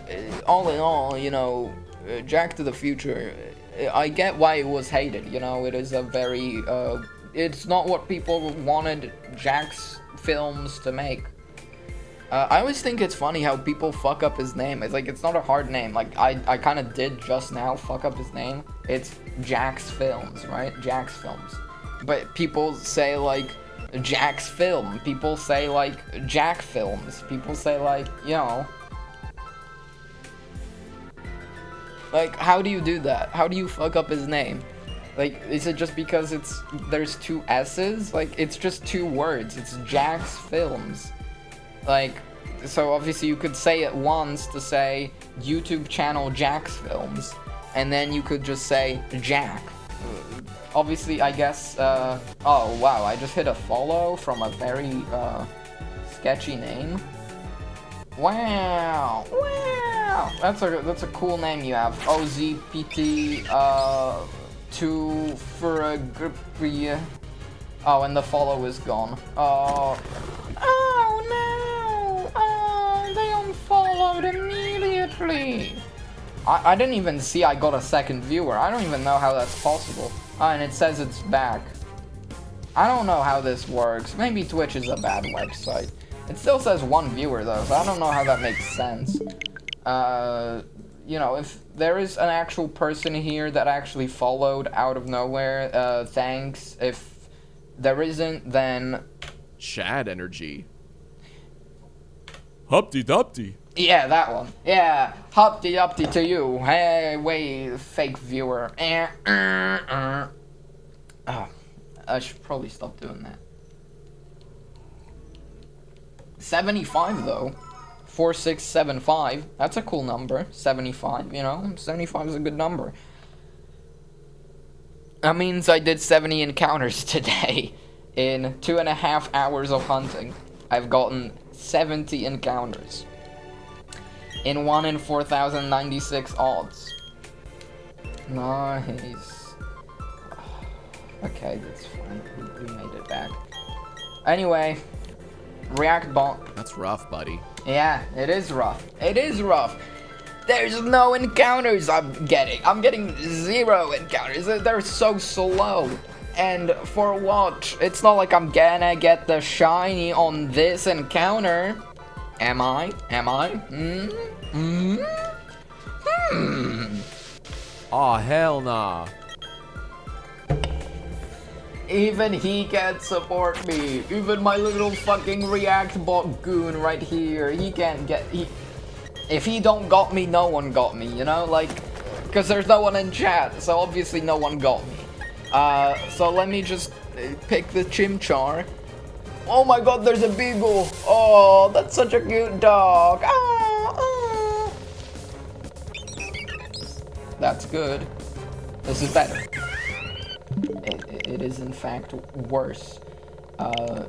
all in all, you know, Jack to the Future, I get why it was hated. You know, it is a very, it's not what people wanted Jack's films to make. I always think it's funny how people fuck up his name. It's like, it's not a hard name. Like, I kind of did just now fuck up his name. It's Jack's Films, right? Jack's Films. But people say, like, Jack's Film. People say, like, Jack Films. People say, like, you know. Like, how do you do that? How do you fuck up his name? Like, is it just because there's two S's? Like, it's just two words. It's Jack's Films. Like, so obviously you could say it once to say YouTube channel Jack's Films, and then you could just say Jack. Obviously, I guess, oh wow, I just hit a follow from a very, sketchy name. Wow, wow, that's a cool name you have. OZPT, 2 for a group. Oh, and the follow is gone. Oh no! Oh, they unfollowed immediately. I didn't even see I got a second viewer. I don't even know how that's possible. And it says it's back. I don't know how this works. Maybe Twitch is a bad website. It still says 1 viewer though, so I don't know how that makes sense. You know, if there is an actual person here that actually followed out of nowhere, thanks. If there isn't, then... Chad energy. Humpty Dumpty. Yeah, that one. Yeah, Humpty Dumpty to you. Hey, wait, fake viewer. Oh, I should probably stop doing that. 75 though. 4675. That's a cool number. 75, you know? 75 is a good number. That means I did 70 encounters today. In 2.5 hours of hunting, I've gotten 70 encounters. In 1 in 4,096 odds. Nice. Okay, that's fine. We made it back. Anyway, React bot. That's rough, buddy. Yeah, it is rough. It is rough. There's no encounters I'm getting. I'm getting 0 encounters. They're so slow. And for what? It's not like I'm gonna get the shiny on this encounter. Am I? Am I? Aw, hell nah. Even he can't support me. Even my little fucking React bot goon right here. He can't get... If he don't got me, no one got me, you know? Like, because there's no one in chat, so obviously no one got me. So let me just pick the Chimchar. Oh my god, there's a beagle. Oh, that's such a cute dog. Ah. That's good. This is better. It is in fact worse,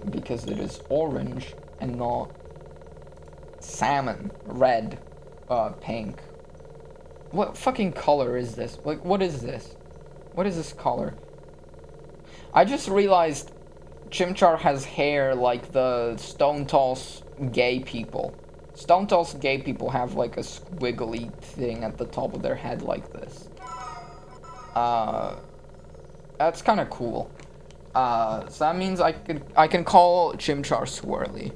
because it is orange and not salmon, red, pink. What fucking color is this? Like, what is this? What is this color? I just realized Chimchar has hair like the Stone Toss gay people. Stone Toss gay people have like a squiggly thing at the top of their head like this. That's kind of cool. So that means I can call Chimchar Swirly.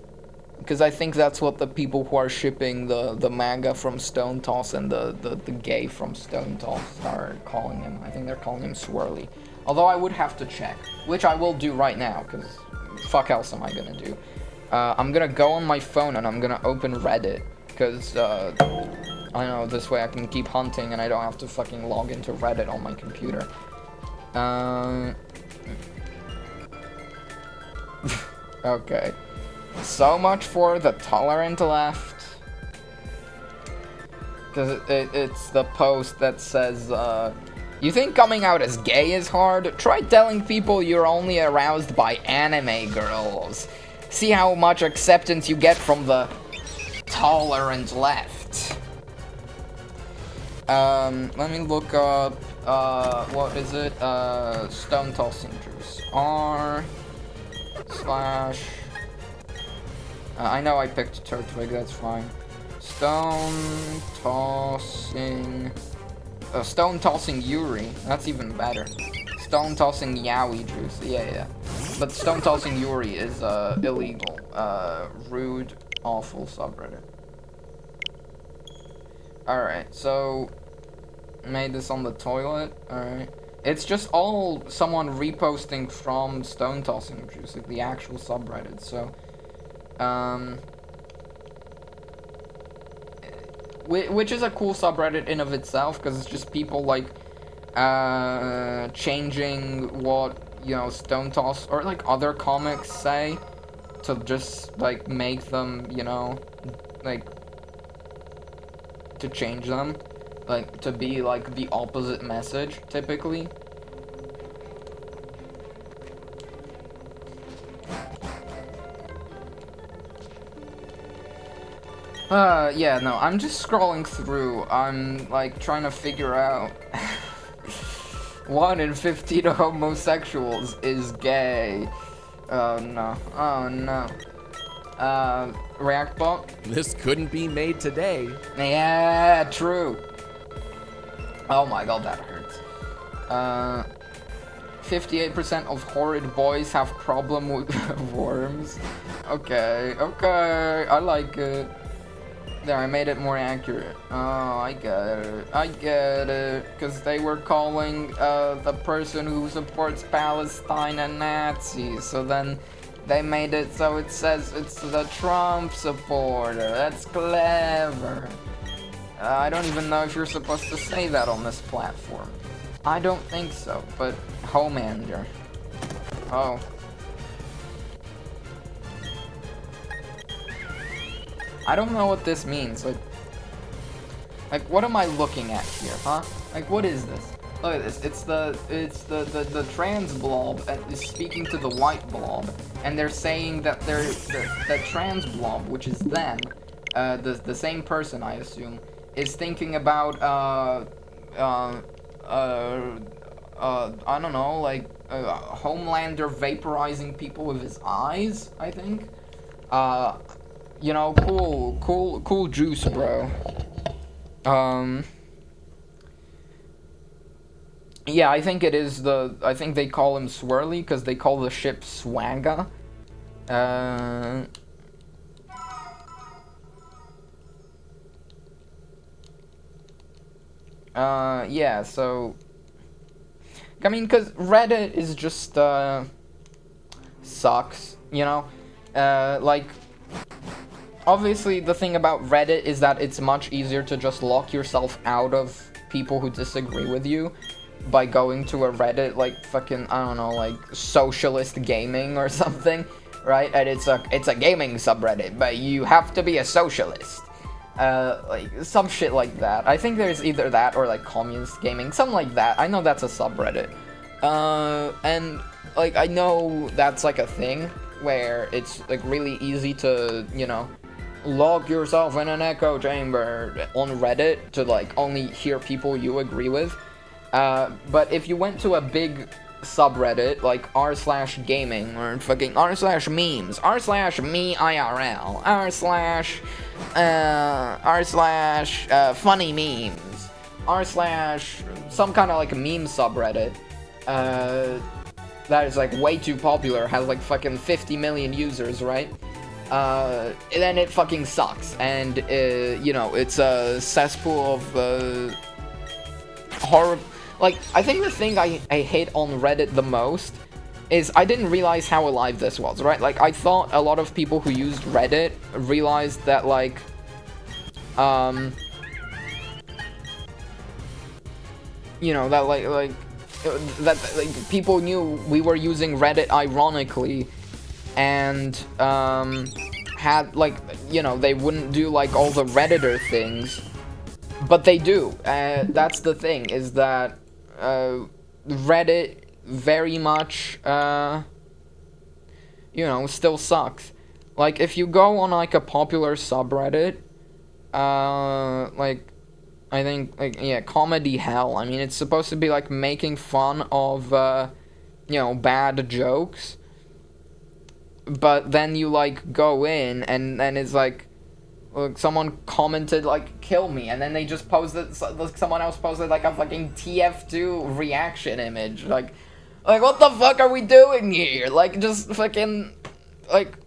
Because I think that's what the people who are shipping the manga from Stone Toss and the gay from Stone Toss are calling him. I think they're calling him Swirly. Although I would have to check, which I will do right now, because fuck else am I gonna do? I'm gonna go on my phone and I'm gonna open Reddit, because I know this way I can keep hunting and I don't have to fucking log into Reddit on my computer. Okay. So much for the tolerant left. Because it's the post that says, you think coming out as gay is hard? Try telling people you're only aroused by anime girls. see how much acceptance you get from the tolerant left. Let me look up, what is it? Stone tossing juice. R slash, I know I picked Turtwig, that's fine. Stone tossing Yuri, that's even better. Stone tossing Yaoi juice, yeah. But stone tossing Yuri is, illegal. Rude, awful subreddit. Alright, so, made this on the toilet, alright. It's just all someone reposting from stone tossing juice, like the actual subreddit, so, which is a cool subreddit in of itself, because it's just people, like, changing what, you know, Stone Toss, or, like, other comics say, to just, like, make them, you know, like, to change them, like, to be, like, the opposite message, typically. Yeah, no, I'm just scrolling through. I'm, like, trying to figure out 1 in 15 homosexuals is gay. Oh, no. Oh, no. Reactbot? This couldn't be made today. Yeah, true. Oh my god, that hurts. 58% of horrid boys have problem with worms. Okay, I like it. There, I made it more accurate. Oh, I get it. Because they were calling the person who supports Palestine a Nazi. So then they made it so it says it's the Trump supporter. That's clever. I don't even know if you're supposed to say that on this platform. I don't think so, but Homelander. Oh. I don't know what this means, like what am I looking at here, huh? Like, what is this? Look at this, it's the trans blob is speaking to the white blob, and they're saying that the trans blob, which is them, the same person, I assume, is thinking about, I don't know, like, Homelander vaporizing people with his eyes, I think. You know, cool juice, bro. Yeah, I think it is I think they call him Swirly, because they call the ship Swagga. Yeah, so, I mean, because Reddit is just, sucks, you know? Like, obviously, the thing about Reddit is that it's much easier to just lock yourself out of people who disagree with you by going to a Reddit, like, fucking, I don't know, like, socialist gaming or something, right? And it's a gaming subreddit, but you have to be a socialist. Like, some shit like that. I think there's either that or, like, communist gaming, something like that. I know that's a subreddit. And, like, I know that's, like, a thing where it's, like, really easy to, you know, lock yourself in an echo chamber on Reddit to, like, only hear people you agree with. But if you went to a big subreddit, like r/gaming, or fucking r/memes, r/me/IRL, r/funny memes, r/some kind of, like, meme subreddit, that is, like, way too popular, has, like, fucking 50 million users, right? Then it fucking sucks, and, you know, it's a cesspool of, horror. Like, I think the thing I hate on Reddit the most is I didn't realize how alive this was, right? Like, I thought a lot of people who used Reddit realized that, like, you know, that, like, people knew we were using Reddit ironically, and, had, like, you know, they wouldn't do, like, all the Redditor things, but they do. That's the thing, is that, Reddit very much, you know, still sucks. Like, if you go on, like, a popular subreddit, like, I think, like, yeah, comedy hell. I mean, it's supposed to be, like, making fun of, you know, bad jokes. But then you, like, go in, and then it's, like, someone commented, like, kill me, and then they just posted, someone else posted, like, a fucking TF2 reaction image. Like, what the fuck are we doing here? Like, just fucking, like...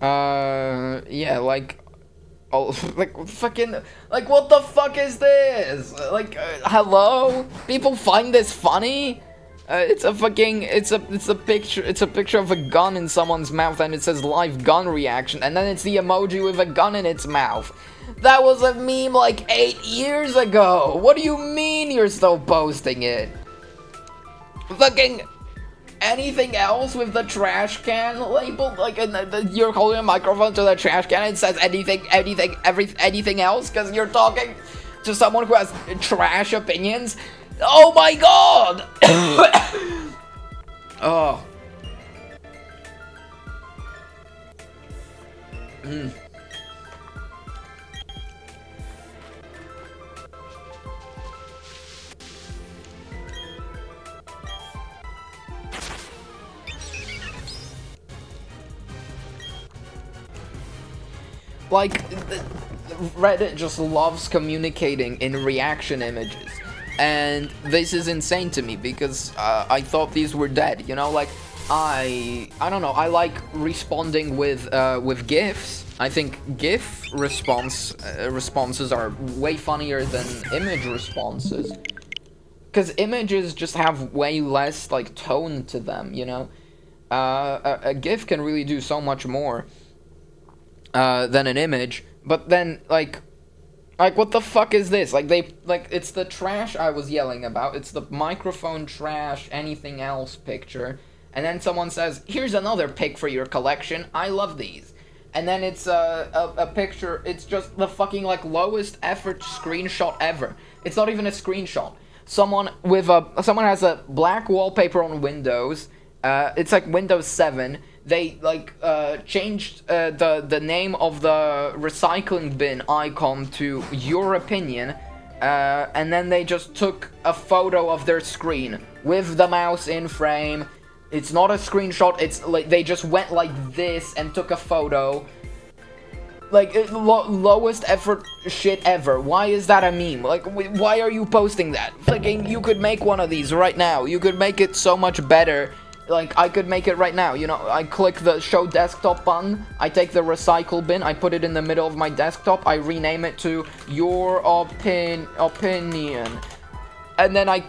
yeah, like... Oh, like, fucking... Like, what the fuck is this? Like, hello? People find this funny? It's a fucking... It's a picture of a gun in someone's mouth, and it says live gun reaction, and then it's the emoji with a gun in its mouth. That was a meme, like, 8 years ago! What do you mean you're still posting it? Fucking... Anything else with the trash can label? Like, you're holding a microphone to the trash can and it says anything else? Because you're talking to someone who has trash opinions? Oh my god! Oh. Like, Reddit just loves communicating in reaction images. And this is insane to me because I thought these were dead, you know? Like, I don't know, I like responding with GIFs. I think GIF responses are way funnier than image responses. Because images just have way less, like, tone to them, you know? A GIF can really do so much more than an image, but then, like, what the fuck is this? Like, it's the trash I was yelling about, it's the microphone trash, anything else picture, and then someone says, here's another pic for your collection, I love these. And then it's a picture, it's just the fucking, like, lowest effort screenshot ever. It's not even a screenshot. Someone has a black wallpaper on Windows, it's like Windows 7, they, like, changed the name of the recycling bin icon to Your Opinion, and then they just took a photo of their screen with the mouse in frame. It's not a screenshot, it's like they just went like this and took a photo. Like, lowest effort shit ever. Why is that a meme? Like, why are you posting that? Fucking, you could make one of these right now. You could make it so much better. Like, I could make it right now, you know, I click the show desktop button, I take the recycle bin, I put it in the middle of my desktop, I rename it to Your Opinion. And then I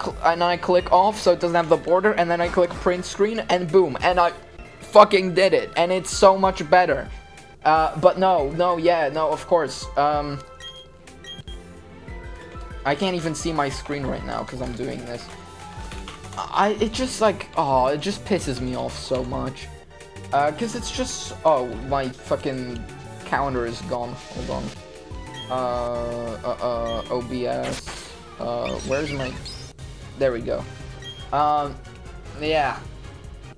click off so it doesn't have the border, and then I click print screen, and boom, and I fucking did it, and it's so much better. But no, of course, I can't even see my screen right now because I'm doing this. It just, like, oh, it just pisses me off so much. Cause it's just, oh, my fucking calendar is gone, hold on. OBS, where's my, there we go. Yeah,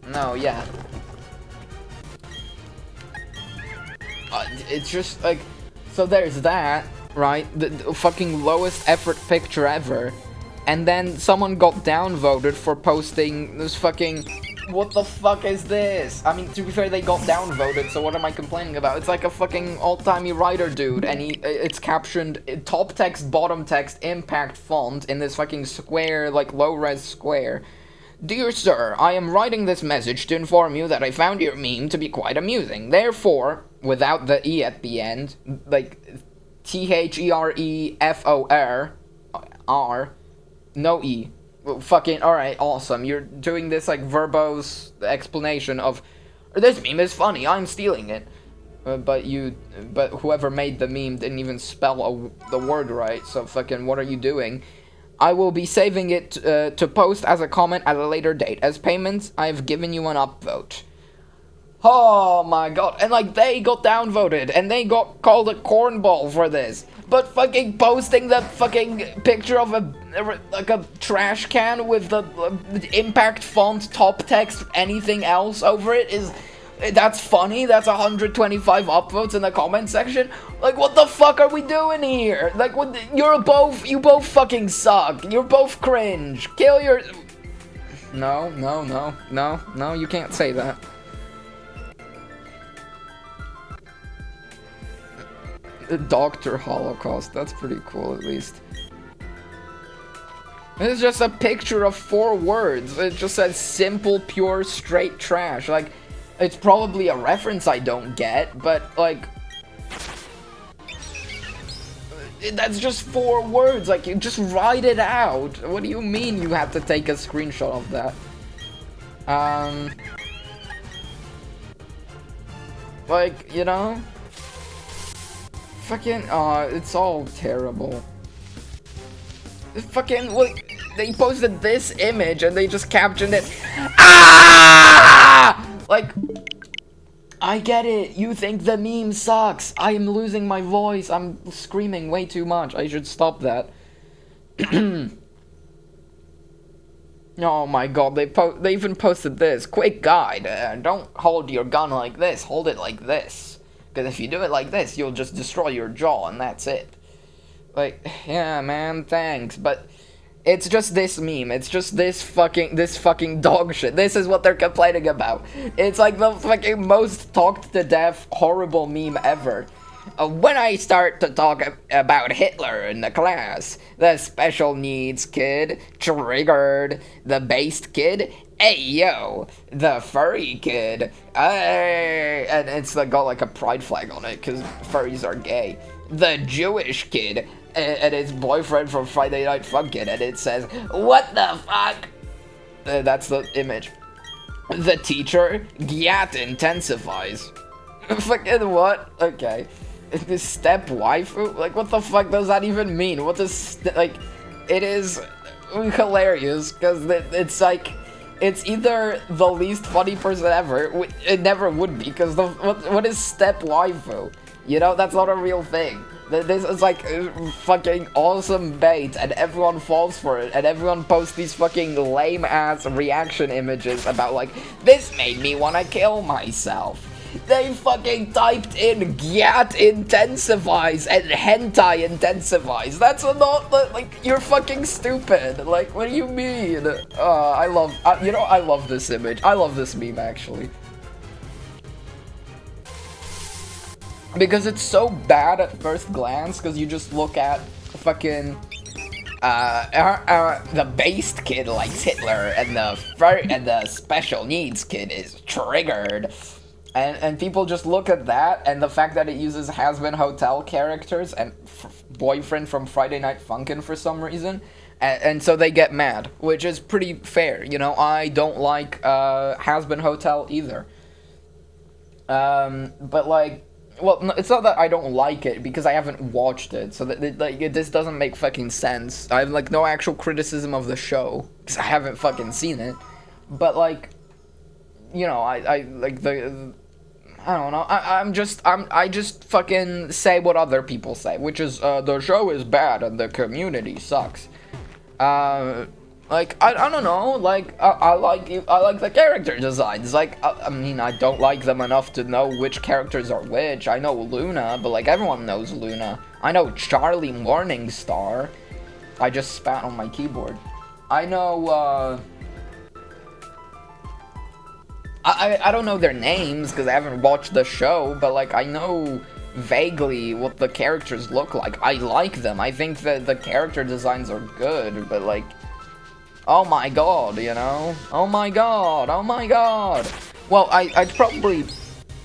no, yeah. It's just, like, so there's that, right, the fucking lowest effort picture ever. And then someone got downvoted for posting this fucking... What the fuck is this? I mean, to be fair, they got downvoted, so what am I complaining about? It's like a fucking old-timey writer dude, and it's captioned top text, bottom text, impact font in this fucking square, like low-res square. Dear sir, I am writing this message to inform you that I found your meme to be quite amusing. Therefore, without the E at the end, like THEREFOR, no E. Well, fucking, alright, awesome. You're doing this, like, verbose explanation of, this meme is funny, I'm stealing it. But whoever made the meme didn't even spell the word right, so fucking, what are you doing? I will be saving it to post as a comment at a later date. As payments, I've given you an upvote. Oh my god, and, like, they got downvoted, and they got called a cornball for this. but fucking posting the fucking picture of a trash can with the impact font, top text, anything else over it that's funny. That's 125 upvotes in the comment section. Like, what the fuck are we doing here? Like, you both fucking suck. You're both cringe. Kill your... No, you can't say that. Dr. Holocaust, that's pretty cool at least. It's just a picture of 4 words. It just says simple, pure, straight trash. Like, it's probably a reference I don't get, but like... That's just 4 words, like, you just write it out. What do you mean you have to take a screenshot of that? Like, you know? Fucking, it's all terrible. Fucking, look, they posted this image and they just captioned it. Ah! Like, I get it. You think the meme sucks. I am losing my voice. I'm screaming way too much. I should stop that. Oh my god, they even posted this. Quick guide. Don't hold your gun like this. Hold it like this. Because if you do it like this, you'll just destroy your jaw and that's it. Like, yeah, man, thanks. But it's just this meme. It's just this fucking dog shit. This is what they're complaining about. It's like the fucking most talked to death horrible meme ever. When I start to talk about Hitler in the class, the special needs kid triggered, the based kid, hey yo, the furry kid, and it's got like a pride flag on it because furries are gay. The Jewish kid and his boyfriend from Friday Night Funkin', and it says, what the fuck? That's the image. The teacher, Gyat intensifies. Fucking what? Okay. This step waifu? Like, what the fuck does that even mean? What does, like, it is hilarious, because it's like, it's either the least funny person ever, it never would be, because what is step waifu? You know, that's not a real thing. This is like fucking awesome bait, and everyone falls for it, and everyone posts these fucking lame-ass reaction images about like, this made me wanna kill myself. They fucking typed in Gyat intensifies and hentai intensifies. That's not, like, you're fucking stupid. Like, what do you mean? I love this image. I love this meme, actually. Because it's so bad at first glance, because you just look at fucking the based kid likes Hitler, and the special needs kid is triggered. And people just look at that, and the fact that it uses Has-Been Hotel characters and boyfriend from Friday Night Funkin' for some reason, and so they get mad, which is pretty fair, you know. I don't like Has-Been Hotel either. But like, well, no, it's not that I don't like it, because I haven't watched it, so that like this doesn't make fucking sense. I have like no actual criticism of the show, because I haven't fucking seen it. But like, you know, I like the. I don't know. I just fucking say what other people say, which is the show is bad and the community sucks. Like I don't know. Like I like the character designs. Like I mean, I don't like them enough to know which characters are which. I know Luna, but like everyone knows Luna. I know Charlie Morningstar. I just spat on my keyboard. I know. I don't know their names because I haven't watched the show, but like I know vaguely what the characters look like. I like them. I think that the character designs are good, but like, oh my god, you know? Oh my god, oh my god. Well, I'd probably,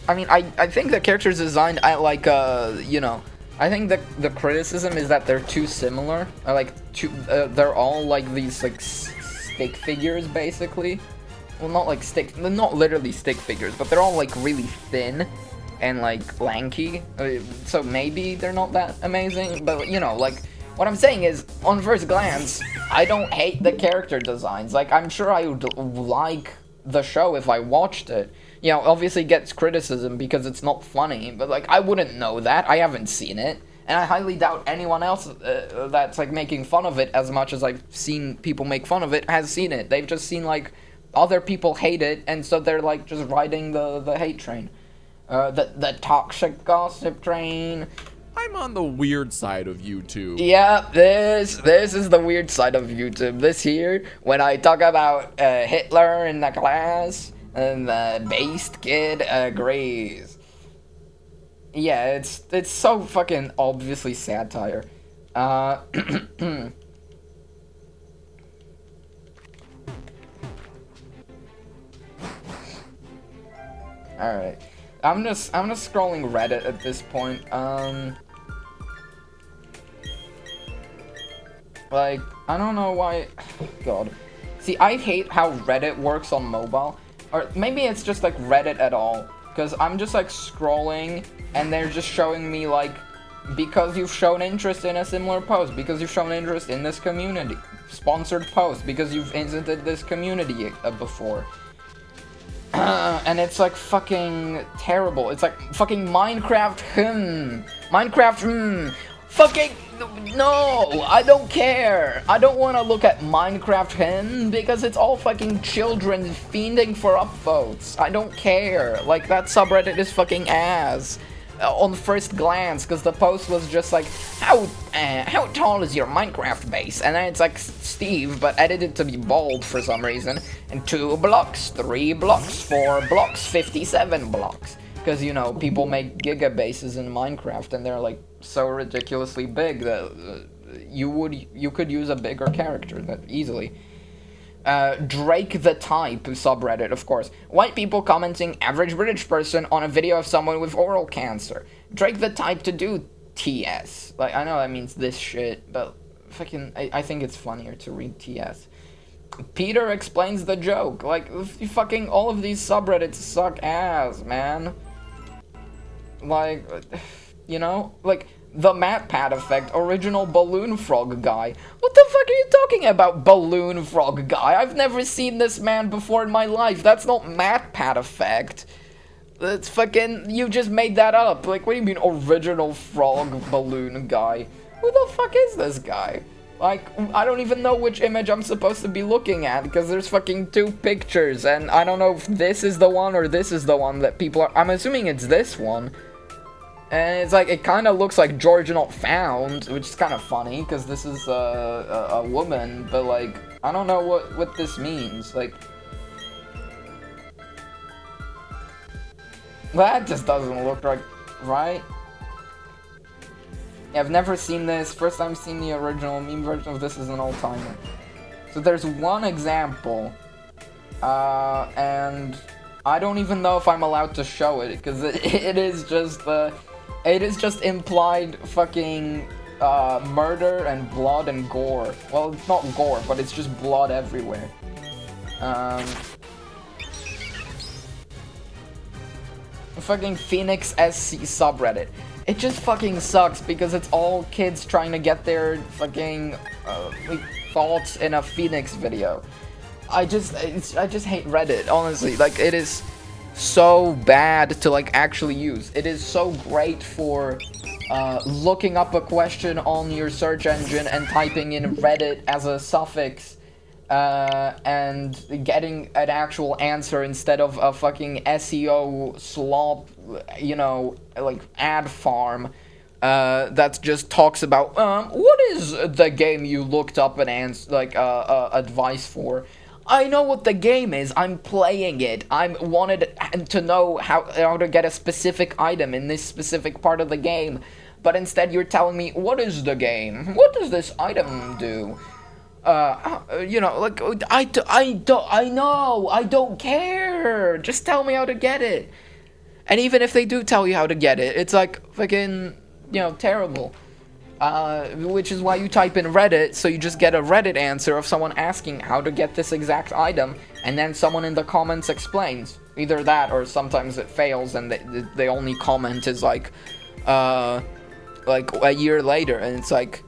I mean, I think the characters designed, I like, you know, I think the criticism is that they're too similar. They're all like these like stick figures basically. Well, not literally stick figures, but they're all like really thin and like lanky. So maybe they're not that amazing, but you know, like what I'm saying is, on first glance, I don't hate the character designs. Like I'm sure I would like the show if I watched it. You know, obviously it gets criticism because it's not funny, but like I wouldn't know that. I haven't seen it. And I highly doubt anyone else that's like making fun of it as much as I've seen people make fun of it has seen it. They've just seen like other people hate it, and so they're like just riding the hate train, the toxic gossip train. I'm on the weird side of YouTube. Yeah, this is the weird side of YouTube. This here, when I talk about Hitler in the class, and the based kid agrees. Yeah, it's so fucking obviously satire. Alright. I'm just scrolling Reddit at this point. Like, I don't know why. God. See, I hate how Reddit works on mobile. Or maybe it's just like Reddit at all. Because I'm just like scrolling and they're just showing me like, because you've shown interest in a similar post, because you've shown interest in this community, sponsored post, because you've visited this community before. And it's like fucking terrible. It's like fucking Minecraft, Minecraft, fucking, no, I don't care. I don't want to look at Minecraft, because it's all fucking children fiending for upvotes. I don't care. Like, that subreddit is fucking ass. On first glance, because the post was just like, how tall is your Minecraft base? And then it's like Steve, but edited to be bold for some reason. And 2 blocks, 3 blocks, 4 blocks, 57 blocks. Because, you know, people make giga bases in Minecraft, and they're like so ridiculously big that you could use a bigger character that easily. Drake the Type subreddit, of course. White people commenting average British person on a video of someone with oral cancer. Drake the Type to do TS. Like, I know that means this shit, but fucking, I think it's funnier to read TS. Peter explains the joke. Like, fucking all of these subreddits suck ass, man. Like, you know? Like, the MatPat effect, original balloon frog guy. What the fuck are you talking about, balloon frog guy? I've never seen this man before in my life. That's not MatPat effect. That's fucking, you just made that up. Like, what do you mean, original frog balloon guy? Who the fuck is this guy? Like, I don't even know which image I'm supposed to be looking at, because there's fucking 2 pictures, and I don't know if this is the one or this is the one that people are, I'm assuming it's this one. And it's like, it kind of looks like George Not Found, which is kind of funny, because this is a woman, but like, I don't know what this means, like... That just doesn't look like, right? Yeah, I've never seen this, first time seeing the original, meme version of this is an old-timer. So there's one example, and I don't even know if I'm allowed to show it, because it is just implied fucking murder and blood and gore. Well, it's not gore, but it's just blood everywhere. Fucking Phoenix SC subreddit. It just fucking sucks because it's all kids trying to get their fucking thoughts in a Phoenix video. I just hate Reddit, honestly. Like, it is so bad to like actually use. It is so great for looking up a question on your search engine and typing in Reddit as a suffix and getting an actual answer instead of a fucking SEO slop, you know, like ad farm that just talks about what is the game you looked up and advice for. I know what the game is. I'm playing it. I wanted to know how to get a specific item in this specific part of the game. But instead you're telling me, what is the game? What does this item do? You know, like, I know, I don't care. Just tell me how to get it. And even if they do tell you how to get it, it's like fucking, you know, terrible. Which is why you type in Reddit, so you just get a Reddit answer of someone asking how to get this exact item, and then someone in the comments explains. Either that, or sometimes it fails, and the only comment is like a year later, and it's like,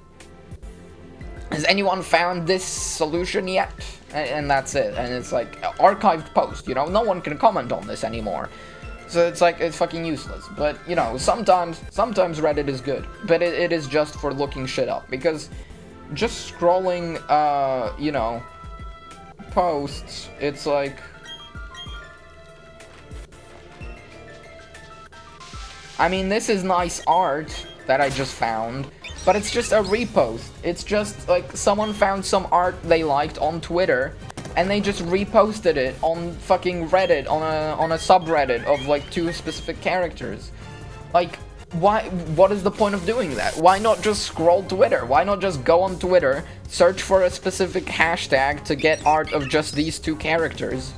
has anyone found this solution yet? And that's it, and it's like, archived post, you know, no one can comment on this anymore. So it's like, it's fucking useless. But, you know, sometimes Reddit is good. But it is just for looking shit up. Because just scrolling, you know, posts, it's like... I mean, this is nice art that I just found, but it's just a repost. It's just, like, someone found some art they liked on Twitter, and they just reposted it on fucking Reddit, on a subreddit of, like, 2 specific characters. Like, why? What is the point of doing that? Why not just scroll Twitter? Why not just go on Twitter, search for a specific hashtag to get art of just these 2 characters?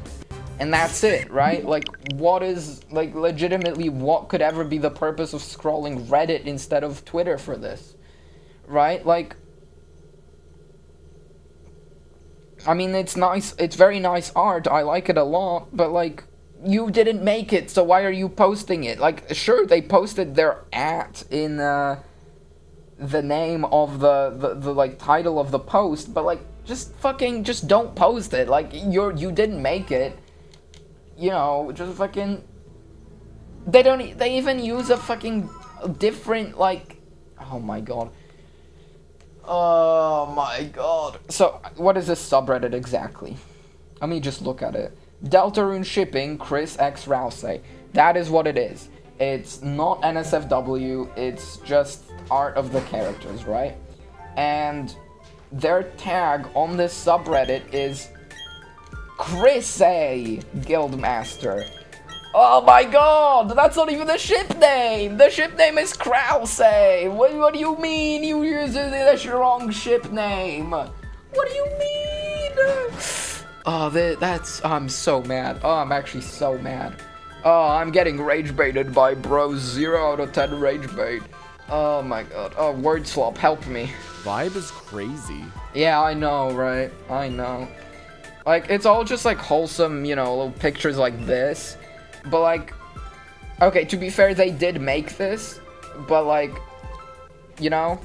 And that's it, right? Like, what is, like, legitimately, what could ever be the purpose of scrolling Reddit instead of Twitter for this? Right? Like, I mean, it's nice, it's very nice art, I like it a lot, but, like, you didn't make it, so why are you posting it? Like, sure, they posted their @ in, the name of the like, title of the post, but, like, just don't post it. Like, you didn't make it. You know, just fucking... They even use a fucking different, like... Oh my god. Oh my god. So, what is this subreddit exactly? Let me just look at it. Deltarune Shipping, Chris X Rouse. That is what it is. It's not NSFW, it's just art of the characters, right? And their tag on this subreddit is... Chris A. Guildmaster. Oh my god, that's not even the ship name! The ship name is Krause! What do you mean you use the wrong ship name? What do you mean? Oh, I'm so mad. Oh, I'm actually so mad. Oh, I'm getting rage baited by bros. 0 out of 10 rage bait. Oh my god. Oh, word swap, help me. Vibe is crazy. Yeah, I know, right? I know. Like, it's all just, like, wholesome, you know, little pictures like this. But, like, okay, to be fair, they did make this. But, like, you know?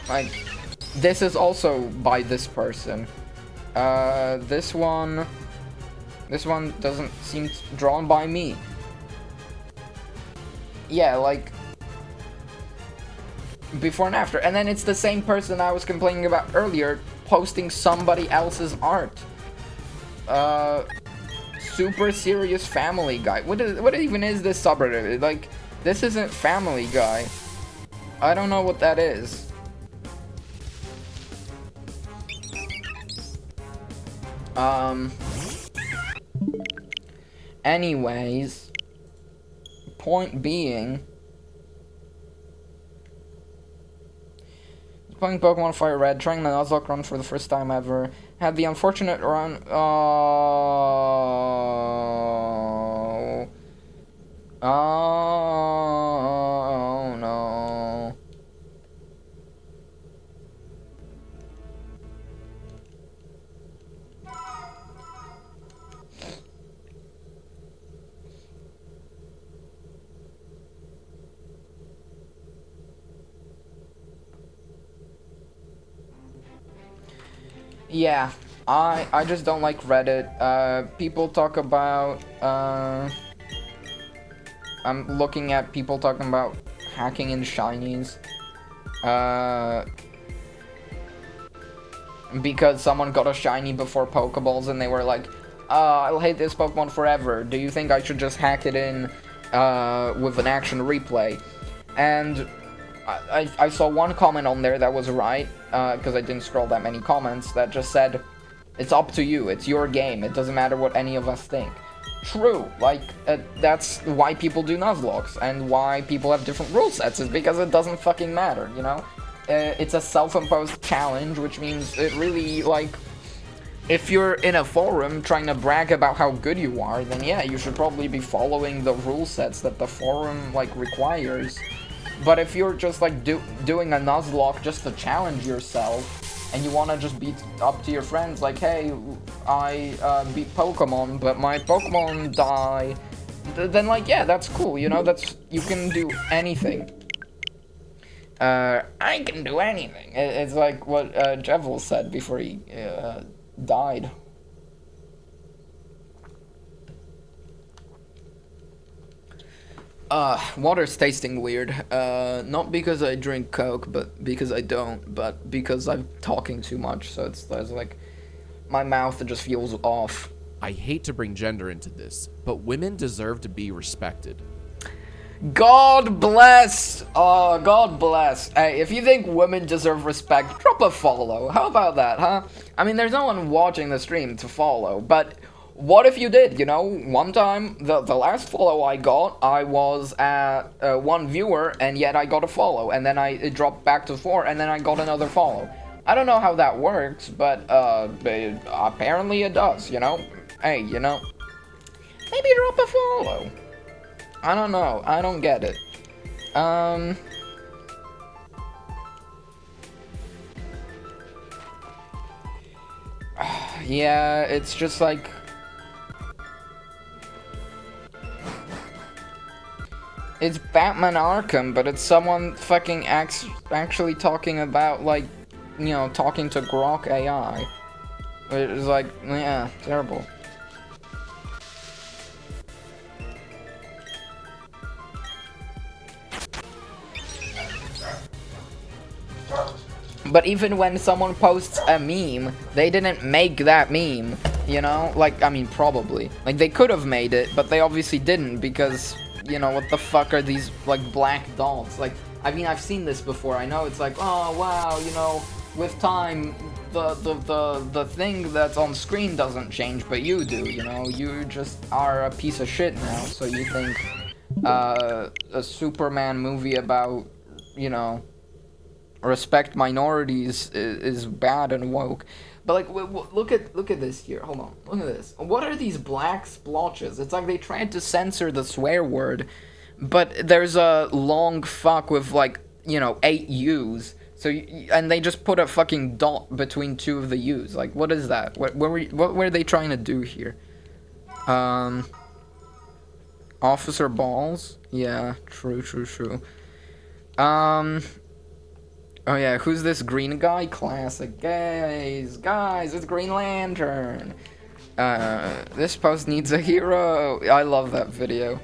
Like, this is also by this person. This one doesn't seem drawn by me. Yeah, like... before and after, and then it's the same person I was complaining about earlier posting somebody else's art. Super Serious Family Guy. What even is this subreddit? Like, this isn't Family Guy. I don't know what that is. Anyways, point being, playing Pokemon Fire Red, trying the Nuzlocke run for the first time ever. Had the unfortunate run... Oh... Oh no. Yeah, I just don't like Reddit. People talk about, I'm looking at people talking about hacking in shinies. Because someone got a shiny before Pokeballs and they were like, I'll hate this Pokemon forever. Do you think I should just hack it in, with an action replay? And I saw one comment on there that was right, because I didn't scroll that many comments, that just said, it's up to you, it's your game, it doesn't matter what any of us think. True, like, that's why people do Nuzlocks, and why people have different rule sets, is because it doesn't fucking matter, you know? It's a self-imposed challenge, which means it really, like, if you're in a forum trying to brag about how good you are, then yeah, you should probably be following the rule sets that the forum, like, requires. But if you're just, like, doing a Nuzlocke just to challenge yourself, and you want to just beat up to your friends, like, hey, I beat Pokemon, but my Pokemon die, then, like, yeah, that's cool, you know, you can do anything. I can do anything. It's like what Jevil said before he died. Water's tasting weird. Not because I drink Coke, but because I don't, but because I'm talking too much, so there's like, my mouth just feels off. I hate to bring gender into this, but women deserve to be respected. God bless! God bless. Hey, if you think women deserve respect, drop a follow. How about that, huh? I mean, there's no one watching the stream to follow, but what if you did, you know? One time, the last follow I got, I was at 1 viewer, and yet I got a follow, and then it dropped back to 4, and then I got another follow. I don't know how that works, but apparently it does, you know? Hey, you know, maybe drop a follow. I don't know. I don't get it. Yeah, it's just like... It's Batman Arkham, but it's someone fucking actually talking about, like, you know, talking to Grok AI. It's like, yeah, terrible. But even when someone posts a meme, they didn't make that meme, you know? Like, I mean, probably. Like, they could have made it, but they obviously didn't, because, you know, what the fuck are these, like, black dots? Like, I mean, I've seen this before. I know it's like, oh, wow, you know, with time, the thing that's on screen doesn't change, but you do, you know? You just are a piece of shit now, so you think, a Superman movie about, you know, respect minorities is bad and woke. But like, look at this here. Hold on, look at this. What are these black splotches? It's like they tried to censor the swear word, but there's a long fuck with, like, you know, 8 U's. So and they just put a fucking dot between 2 of the U's. Like, what is that? What were they trying to do here? Officer Balls. Yeah, true. Oh yeah, who's this green guy? Classic. Guys, it's Green Lantern. This post needs a hero. I love that video.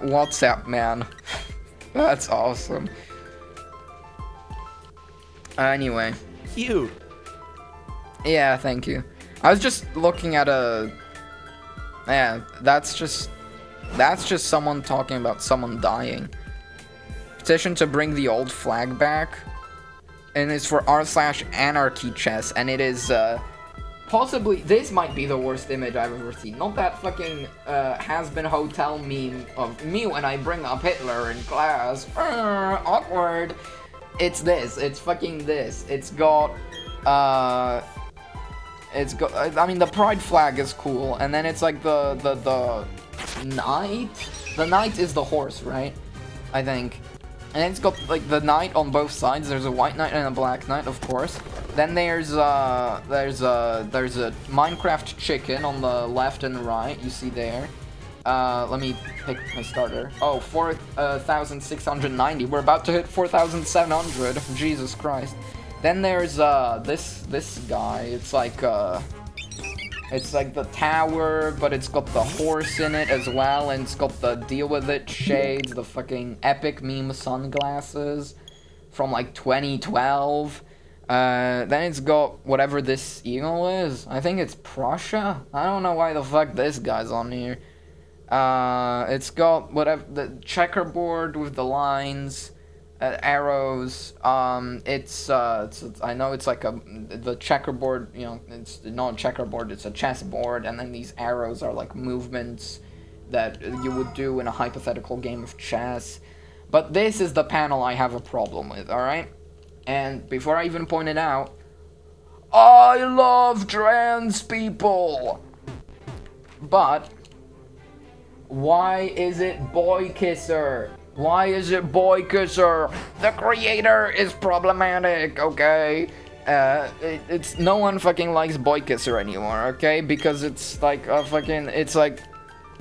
What's up, man? That's awesome. Anyway. Cute. Yeah, thank you. I was just looking at a... Yeah, that's just someone talking about someone dying. Petition to bring the old flag back. And it's for r/anarchy chess. And it is, possibly... This might be the worst image I've ever seen. Not that fucking, has-been hotel meme of me when I bring up Hitler in class. Awkward. It's this. It's fucking this. It's got, I mean, the pride flag is cool. And then it's like the knight? The knight is the horse, right? I think. And it's got, like, the knight on both sides. There's a white knight and a black knight, of course. Then there's a Minecraft chicken on the left and right, you see there. Let me pick my starter. Oh, 4,690. We're about to hit 4,700. Jesus Christ. Then there's, this guy. It's like the tower, but it's got the horse in it as well, and it's got the deal with it shades, the fucking epic meme sunglasses from like 2012. Then it's got whatever this eagle is. I think it's Prussia. I don't know why the fuck this guy's on here. It's got whatever, the checkerboard with the lines, arrows. I know it's like the checkerboard, you know, it's not a checkerboard, it's a chessboard, and then these arrows are like movements that you would do in a hypothetical game of chess. But this is the panel I have a problem with, alright? And before I even point it out, I love trans people! But why is it Boy Kisser? Why is it Boy Kisser? The creator is problematic, okay? It's no one fucking likes Boy Kisser anymore, okay? Because it's like a fucking, it's like,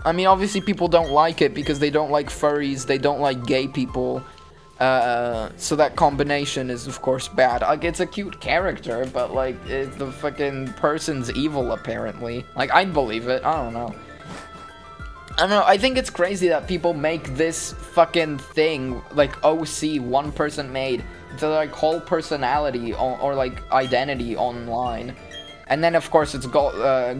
I mean, obviously people don't like it because they don't like furries, they don't like gay people. So that combination is of course bad. Like, it's a cute character, but like, it's the fucking person's evil apparently. Like, I'd believe it. I don't know. I don't know, I think it's crazy that people make this fucking thing, like OC, one person made, to like whole personality or like identity online. And then of course it's got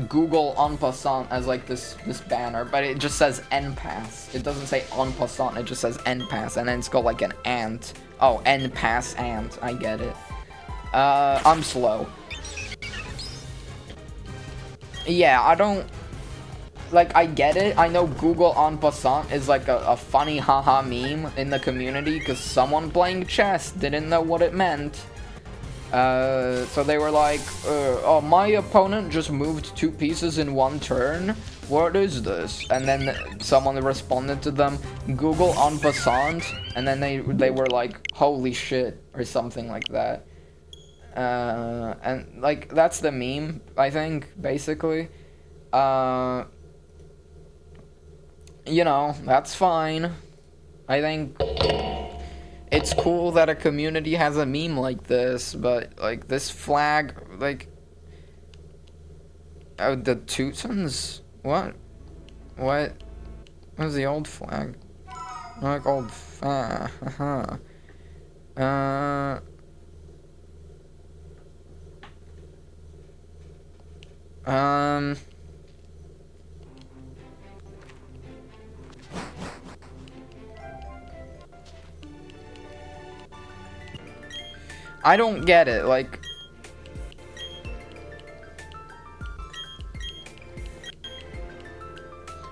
Google en passant as like this banner, but it just says en pass. It doesn't say en passant, it just says en pass, and then it's got like an ant. Oh, en pass ant, I get it. I'm slow. Yeah, I don't... Like, I get it. I know Google en passant is like a funny haha meme in the community because someone playing chess didn't know what it meant. So they were like, oh, my opponent just moved 2 pieces in 1 turn. What is this? And then someone responded to them, Google en passant, and then they were like, holy shit, or something like that. And like, that's the meme, I think, basically. You know, that's fine. I think it's cool that a community has a meme like this, but like this flag, like, oh, the Teutons? What was the old flag? Like old I don't get it, like...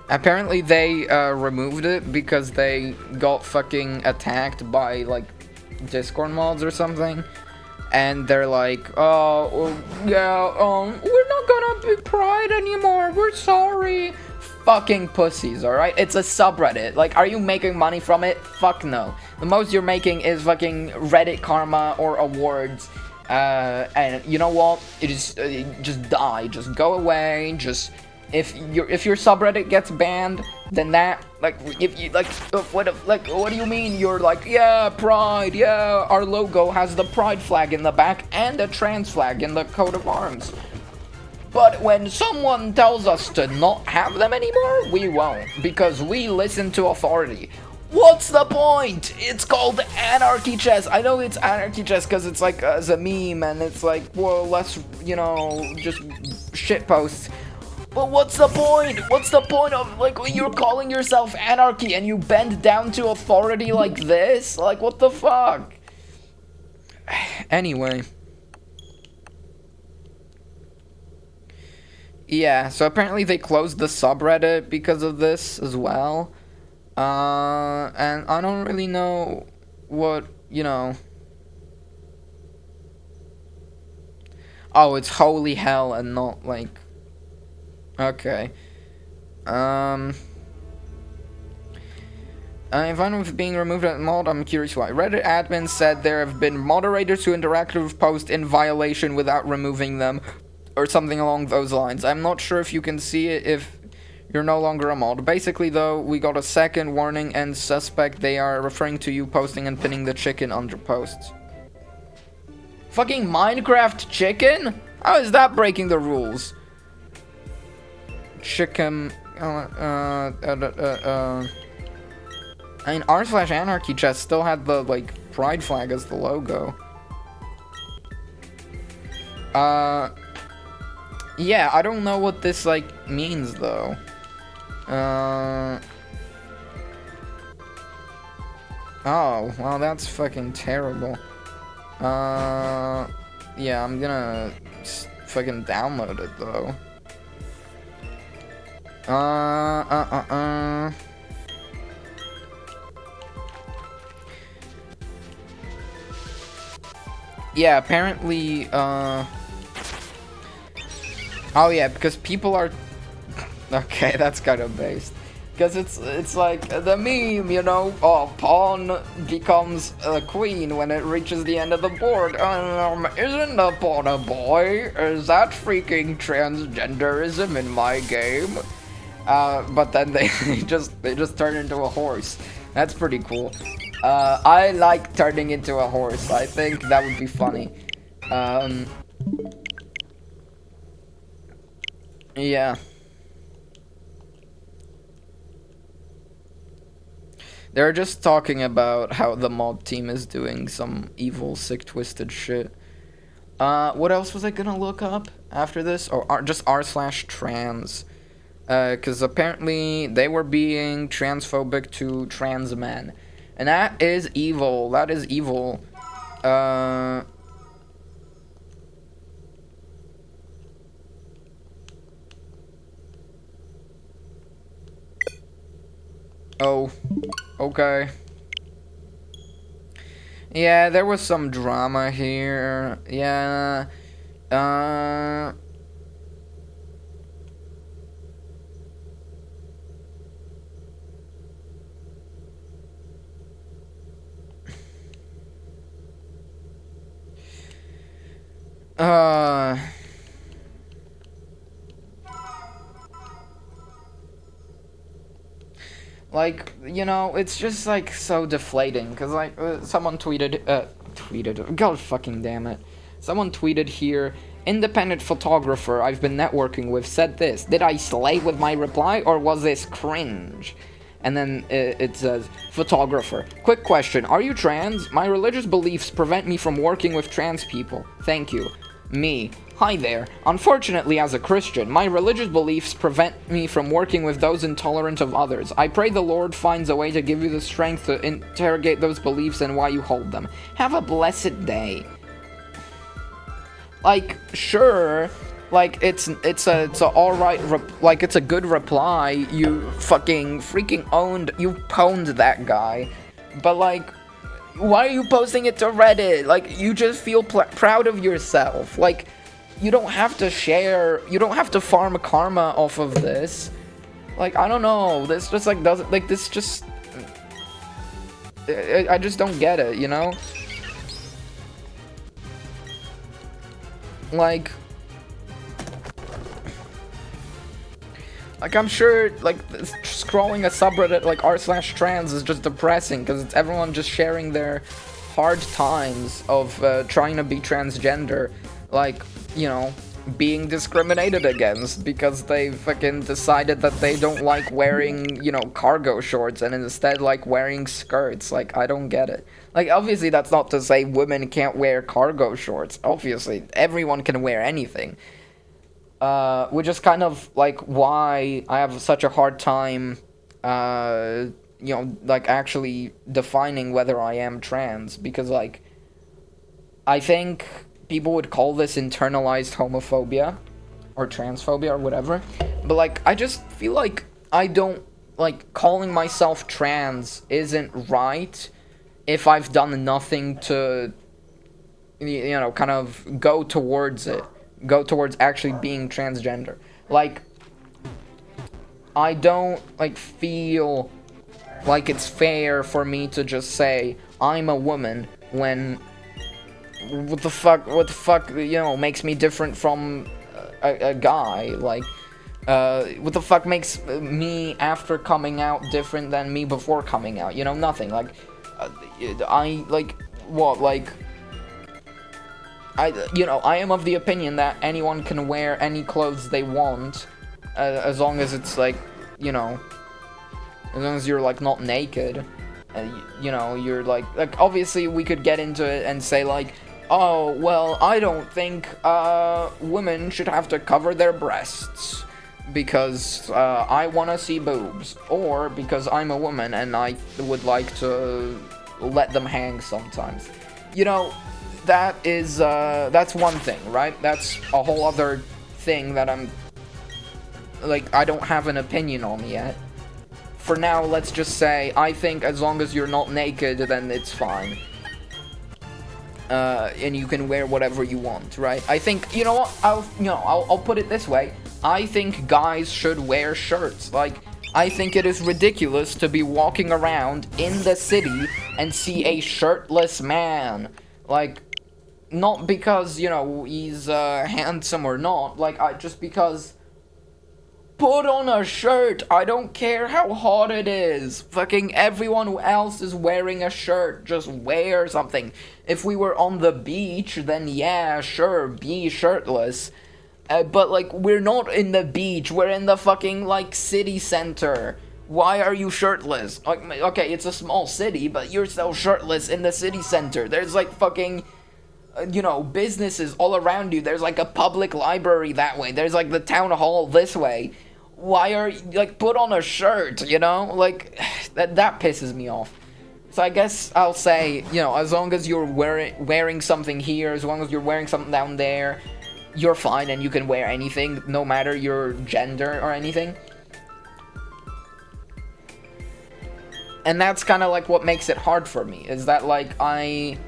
Apparently they removed it because they got fucking attacked by, like, Discord mods or something. And they're like, oh, yeah, we're not gonna be Pride anymore, we're sorry. Fucking pussies, alright? It's a subreddit. Like, are you making money from it? Fuck no. The most you're making is fucking Reddit karma or awards. And you know what? It is just die. Just go away. Just if your subreddit gets banned, then that, like, if you like what do you mean? You're like, yeah, Pride, yeah, our logo has the Pride flag in the back and a trans flag in the coat of arms. But when someone tells us to not have them anymore, we won't, because we listen to authority. What's the point? It's called Anarchy Chess. I know it's Anarchy Chess because it's like as a meme and it's like, well, let's, you know, just shitposts. But what's the point? What's the point of, like, when you're calling yourself Anarchy and you bend down to authority like this? Like, what the fuck? Anyway. Yeah, so apparently they closed the subreddit because of this as well. And I don't really know what, you know. Oh, it's holy hell and not like... Okay. I'm fine with being removed at mod. I'm curious why. Reddit admin said there have been moderators who interacted with posts in violation without removing them, or something along those lines. I'm not sure if you can see it if you're no longer a mod. Basically, though, we got a second warning and suspect they are referring to you posting and pinning the chicken under posts. Fucking Minecraft chicken? How is that breaking the rules? Chicken... I mean, r/Anarchy Chess still had the, like, Pride flag as the logo. Yeah, I don't know what this, like, means, though. Oh, well, that's fucking terrible. Yeah, I'm gonna fucking download it, though. Yeah, apparently, oh yeah, because people are... Okay, that's kind of based. Because it's like the meme, you know? Oh, pawn becomes a queen when it reaches the end of the board. Isn't a pawn a boy? Is that freaking transgenderism in my game? But then they just turn into a horse. That's pretty cool. I like turning into a horse. I think that would be funny. Yeah. They're just talking about how the mod team is doing some evil, sick, twisted shit. What else was I gonna look up after this? Or just r/trans. Because apparently they were being transphobic to trans men. And that is evil. That is evil. Oh. Okay. Yeah, there was some drama here. Yeah. Like, you know, it's just, like, so deflating, because, like, someone tweeted, god fucking damn it. Someone tweeted here, independent photographer I've been networking with said this. Did I slay with my reply, or was this cringe? And then it says, photographer. Quick question, are you trans? My religious beliefs prevent me from working with trans people. Thank you. Me. Hi there. Unfortunately, as a Christian, my religious beliefs prevent me from working with those intolerant of others. I pray the Lord finds a way to give you the strength to interrogate those beliefs and why you hold them. Have a blessed day. Like, sure, like, it's a alright, like, it's a good reply. You fucking freaking you pwned that guy. But, like, why are you posting it to Reddit? Like, you just feel proud of yourself. Like, you don't have to share, you don't have to farm karma off of this. Like, I don't know, this just, like, doesn't, like, this just, I just don't get it, you know? Like, I'm sure, like, scrolling a subreddit like r/trans is just depressing, because it's everyone just sharing their hard times of trying to be transgender, like, you know, being discriminated against because they fucking decided that they don't like wearing, you know, cargo shorts and instead like wearing skirts. Like, I don't get it. Like, obviously that's not to say women can't wear cargo shorts. Obviously, everyone can wear anything. Which is kind of like why I have such a hard time, you know, like actually defining whether I am trans, because like, I think people would call this internalized homophobia or transphobia or whatever, but like, I just feel like I don't, like, calling myself trans isn't right if I've done nothing to, you know, kind of go towards it, go towards actually being transgender. Like, I don't, like, feel like it's fair for me to just say I'm a woman when what the fuck, you know, makes me different from a guy. Like, what the fuck makes me after coming out different than me before coming out? You know, nothing. Like, I, like, what, like, you know, I am of the opinion that anyone can wear any clothes they want, as long as it's, like, you know, as long as you're, like, not naked. You know, you're, like, obviously we could get into it and say, like, oh, well, I don't think, women should have to cover their breasts because, I want to see boobs, or because I'm a woman and I would like to let them hang sometimes. You know, that is, that's one thing, right? That's a whole other thing that I'm, like, I don't have an opinion on yet. For now, let's just say, I think as long as you're not naked, then it's fine. And you can wear whatever you want, right? I think, you know what, I'll put it this way. I think guys should wear shirts. Like, I think it is ridiculous to be walking around in the city and see a shirtless man. Like, not because, you know, he's, handsome or not. Like, just because put on a shirt. I don't care how hot it is. Fucking everyone else is wearing a shirt. Just wear something. If we were on the beach, then yeah, sure, be shirtless. But, like, we're not in the beach. We're in the fucking, like, city center. Why are you shirtless? Like, okay, it's a small city, but you're still shirtless in the city center. There's, like, fucking, you know, businesses all around you. There's, like, a public library that way. There's, like, the town hall this way. Why are you, like, put on a shirt, you know? Like, that pisses me off. So I guess I'll say, you know, as long as you're wearing something here, as long as you're wearing something down there, you're fine and you can wear anything, no matter your gender or anything. And that's kind of like what makes it hard for me, is that, like, I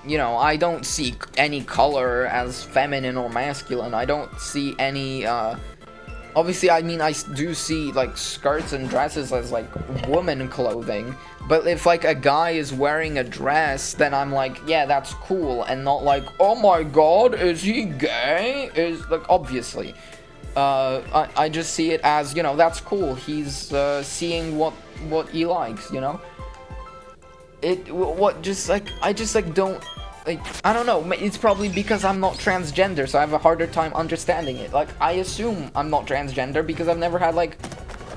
don't see any color as feminine or masculine. I don't see any, obviously, I mean, I do see, like, skirts and dresses as, like, woman clothing. But if, like, a guy is wearing a dress, then I'm like, yeah, that's cool. And not like, oh my god, is he gay? Is, like, obviously. I just see it as, you know, that's cool. He's, seeing what he likes, you know? I just don't, like, I don't know, it's probably because I'm not transgender, so I have a harder time understanding it. Like, I assume I'm not transgender because I've never had, like,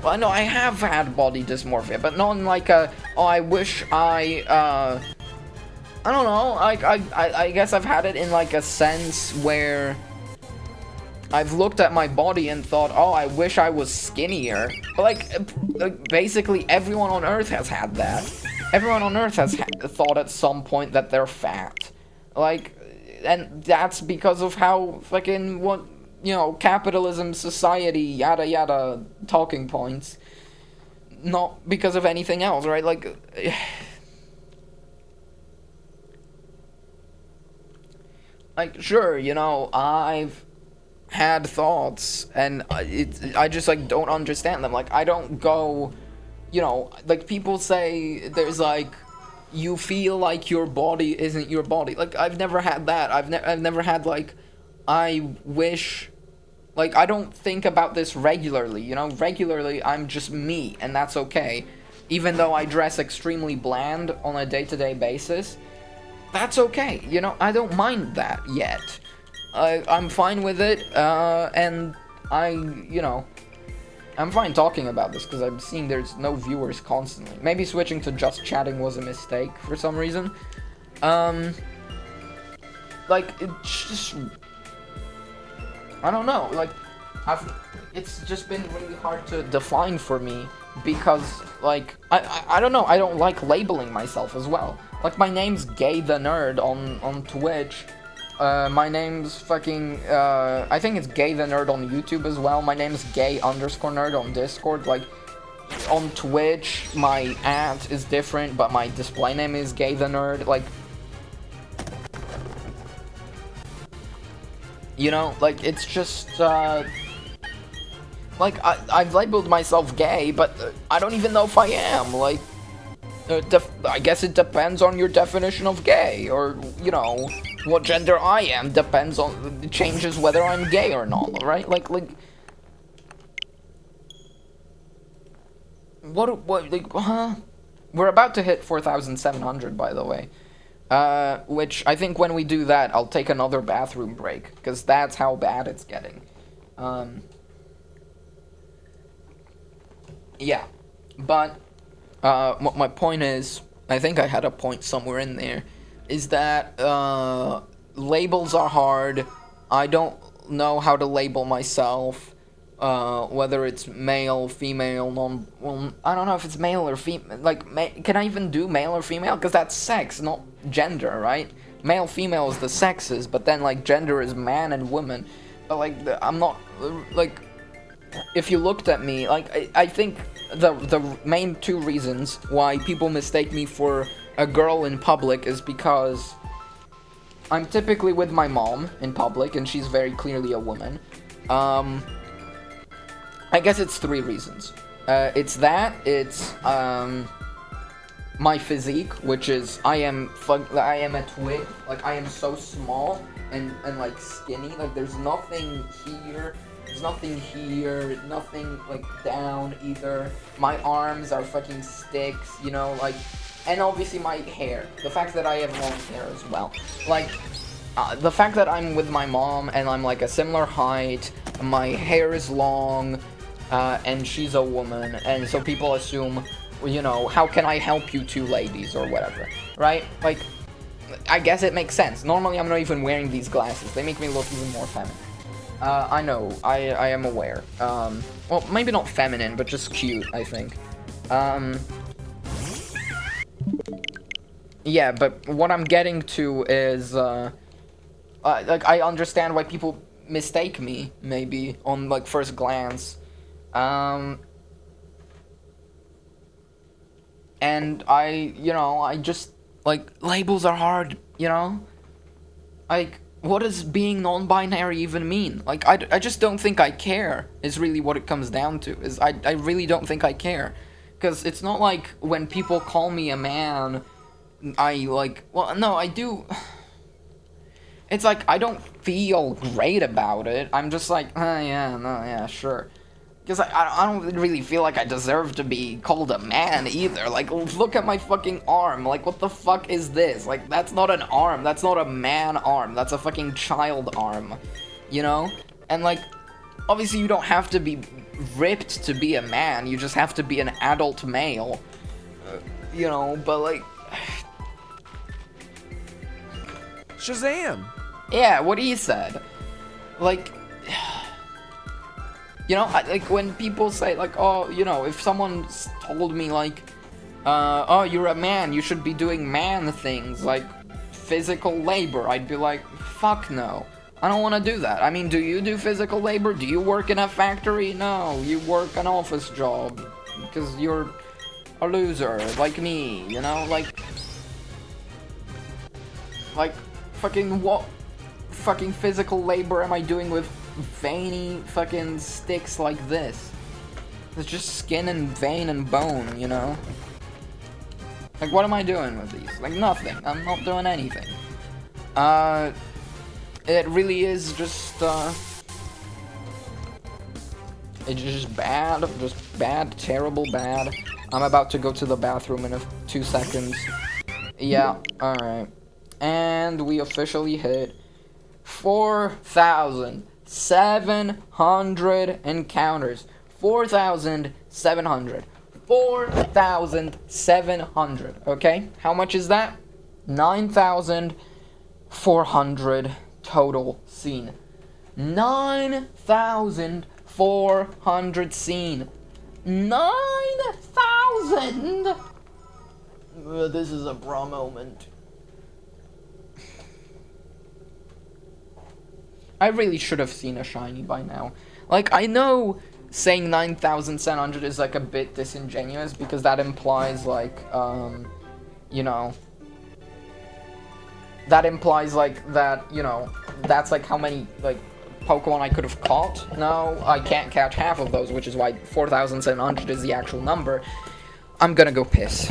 well, no, I have had body dysmorphia, but not in, like, oh, I wish I don't know, I guess I've had it in, like, a sense where I've looked at my body and thought, oh, I wish I was skinnier. But, like, basically everyone on Earth has had that. Everyone on Earth has thought at some point that they're fat. Like, and that's because of how fucking, what, you know, capitalism, society, yada yada, talking points. Not because of anything else, right? Like, sure, you know, I've had thoughts, and I just, like, don't understand them. Like, I don't go, you know, like, people say there's, like, you feel like your body isn't your body. Like, I've never had that. I've never had, like, I wish, like, I don't think about this regularly, you know? Regularly, I'm just me, and that's okay. Even though I dress extremely bland on a day-to-day basis, that's okay, you know? I don't mind that yet. I'm fine with it, and you know, I'm fine talking about this, because I'm seeing there's no viewers constantly. Maybe switching to just chatting was a mistake for some reason. Like, it's just, I don't know, like, it's just been really hard to define for me, because, like, I don't know, I don't like labeling myself as well. Like, my name's Gay the Nerd on Twitch. My name's fucking, I think it's Gay the Nerd on YouTube as well. My name's Gay_Nerd on Discord. Like, on Twitch, my @ is different, but my display name is Gay the Nerd. Like, you know, like, it's just, like, I've labeled myself gay, but I don't even know if I am. Like, I guess it depends on your definition of gay, or, you know, what gender I am depends on, it changes whether I'm gay or not, right? Like, huh? We're about to hit 4,700, by the way. Which, I think when we do that, I'll take another bathroom break, because that's how bad it's getting. Yeah. But, what my point is, I think I had a point somewhere in there, is that, labels are hard. I don't know how to label myself, whether it's male, female, well, I don't know if it's male or female, like, can I even do male or female? Because that's sex, not gender, right? Male, female is the sexes, but then, like, gender is man and woman. But, like, I'm not, like, if you looked at me, like, I think the main two reasons why people mistake me for a girl in public is because I'm typically with my mom in public, and she's very clearly a woman. I guess it's three reasons. It's that, it's, my physique, which is, I am a twig, like, I am so small, and like, skinny, like, there's nothing here There's nothing here, nothing, like, down either. My arms are fucking sticks, you know, like, and obviously my hair. The fact that I have long hair as well. Like, the fact that I'm with my mom and I'm, like, a similar height, my hair is long, and she's a woman, and so people assume, you know, how can I help you two ladies, or whatever, right? Like, I guess it makes sense. Normally, I'm not even wearing these glasses. They make me look even more feminine. I know. I am aware. Well, maybe not feminine, but just cute, I think. Yeah, but what I'm getting to is, like, I understand why people mistake me, maybe, on, like, first glance. And you know, I just, like, labels are hard, you know? Like, what does being non-binary even mean? Like, I just don't think I care, is really what it comes down to, is I really don't think I care. Because it's not like when people call me a man, I, like, well, no, I do. It's like, I don't feel great about it. I'm just like, yeah, no, yeah, sure. Because I don't really feel like I deserve to be called a man either. Like, look at my fucking arm. Like, what the fuck is this? Like, that's not an arm. That's not a man arm. That's a fucking child arm. You know? And, like, obviously you don't have to be ripped to be a man. You just have to be an adult male. You know, but, like... Shazam! Yeah, what he said. Like... You know, like, when people say, like, oh, you know, if someone told me, like, oh, you're a man, you should be doing man things, like, physical labor, I'd be like, fuck no. I don't want to do that. I mean, do you do physical labor? Do you work in a factory? No, you work an office job, because you're a loser, like me, you know, like, fucking what fucking physical labor am I doing with veiny fucking sticks like this? It's just skin and vein and bone, you know? Like, what am I doing with these? Like, nothing. I'm not doing anything. It really is just, it's just bad, terrible bad. I'm about to go to the bathroom in 2 seconds. Yeah, alright. And we officially hit 4,700 encounters. 4,700. 4,700. Okay? How much is that? 9,400 total seen. 9,400 seen. 9,000! This is a bra moment. I really should have seen a shiny by now. Like, I know saying 9,700 is, like, a bit disingenuous, because that implies, like, you know... That implies, like, that, you know, that's, like, how many, like, Pokemon I could have caught. No, I can't catch half of those, which is why 4,700 is the actual number. I'm gonna go piss.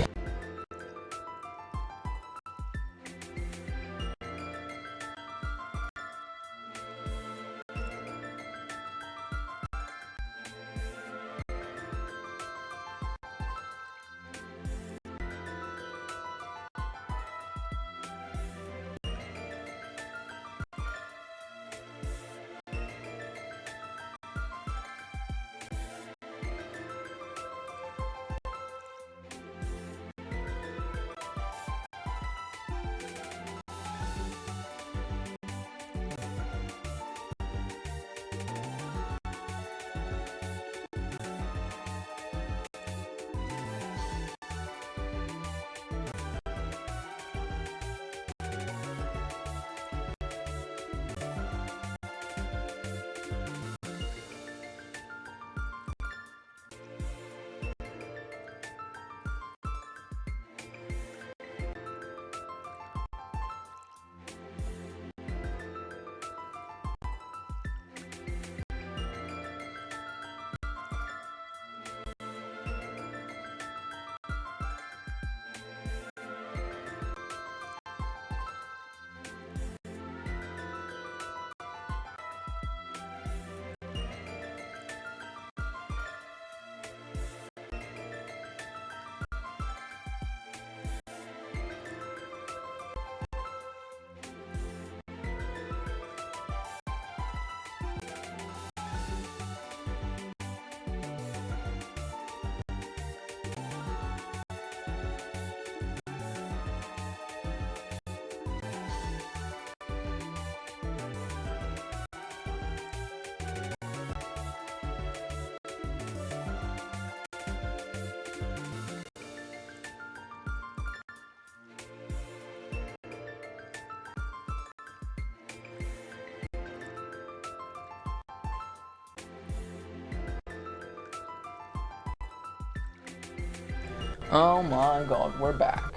Oh my god, we're back.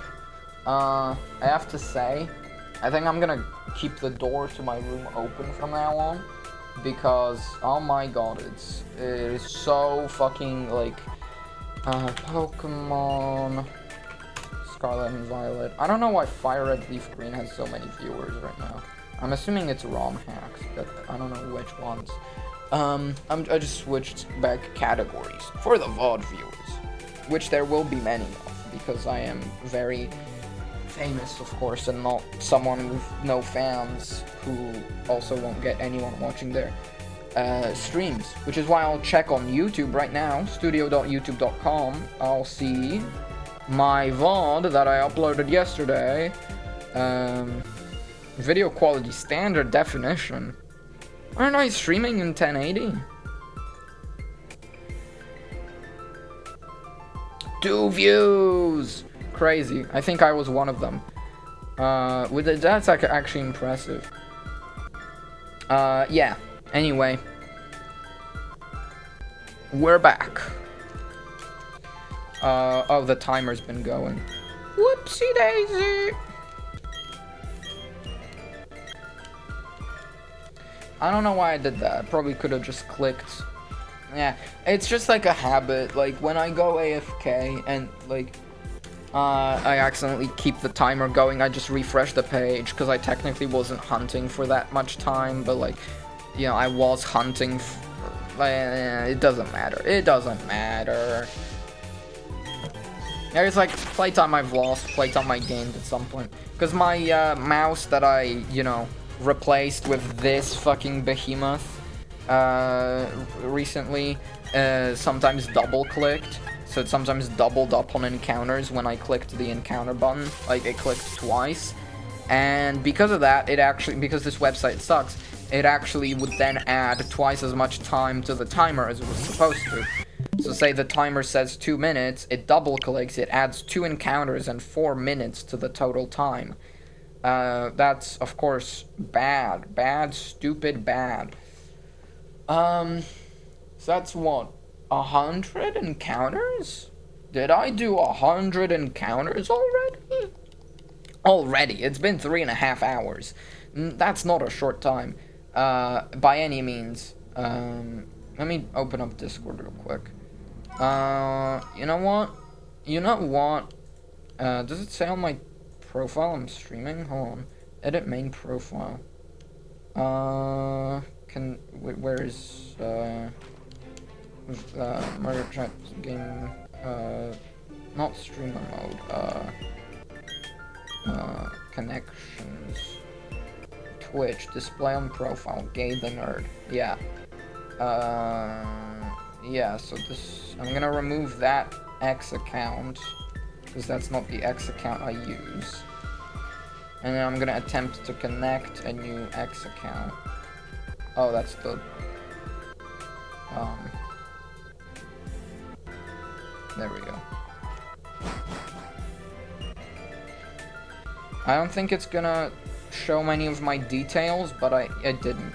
I have to say, I think I'm gonna keep the door to my room open from now on, because, oh my god, it is so fucking, like, Pokemon Scarlet and Violet. I don't know why Fire Red Leaf Green has so many viewers right now. I'm assuming it's ROM hacks, but I don't know which ones. I just switched back categories for the VOD viewers, which there will be many of, because I am very famous, of course, and not someone with no fans who also won't get anyone watching their streams, which is why I'll check on YouTube right now, studio.youtube.com. I'll see my VOD that I uploaded yesterday. Video quality standard definition. Aren't I streaming in 1080? 2 views! Crazy. I think I was one of them. That's actually impressive. Yeah. Anyway. We're back. Oh, the timer's been going. Whoopsie daisy! I don't know why I did that. I probably could have just clicked. Yeah, it's just like a habit. Like, when I go AFK and, like, I accidentally keep the timer going, I just refresh the page, because I technically wasn't hunting for that much time, but, like, you know, I was hunting it doesn't matter. It doesn't matter. There's, like, playtime I've lost, playtime I gained at some point. Because my, mouse that I, you know, replaced with this fucking behemoth recently sometimes double clicked, so it sometimes doubled up on encounters when I clicked the encounter button, like it clicked twice, and because of that, because this website sucks, it actually would then add twice as much time to the timer as it was supposed to. So say the timer says 2 minutes, it double clicks, it adds 2 encounters and 4 minutes to the total time. That's, of course, bad. Bad, stupid, bad. So that's what? 100 encounters? Did I do 100 encounters already? Already. It's been 3.5 hours. That's not a short time. By any means. Let me open up Discord real quick. You know what? Does it say on my profile I'm streaming? Hold on. Edit main profile. Where is, murder chat game, not streamer mode, connections, Twitch, display on profile, Gay the Nerd, yeah. Yeah, so I'm gonna remove that X account, because that's not the X account I use. And then I'm gonna attempt to connect a new X account. Oh, that's the... There we go. I don't think it's gonna show many of my details, but it didn't.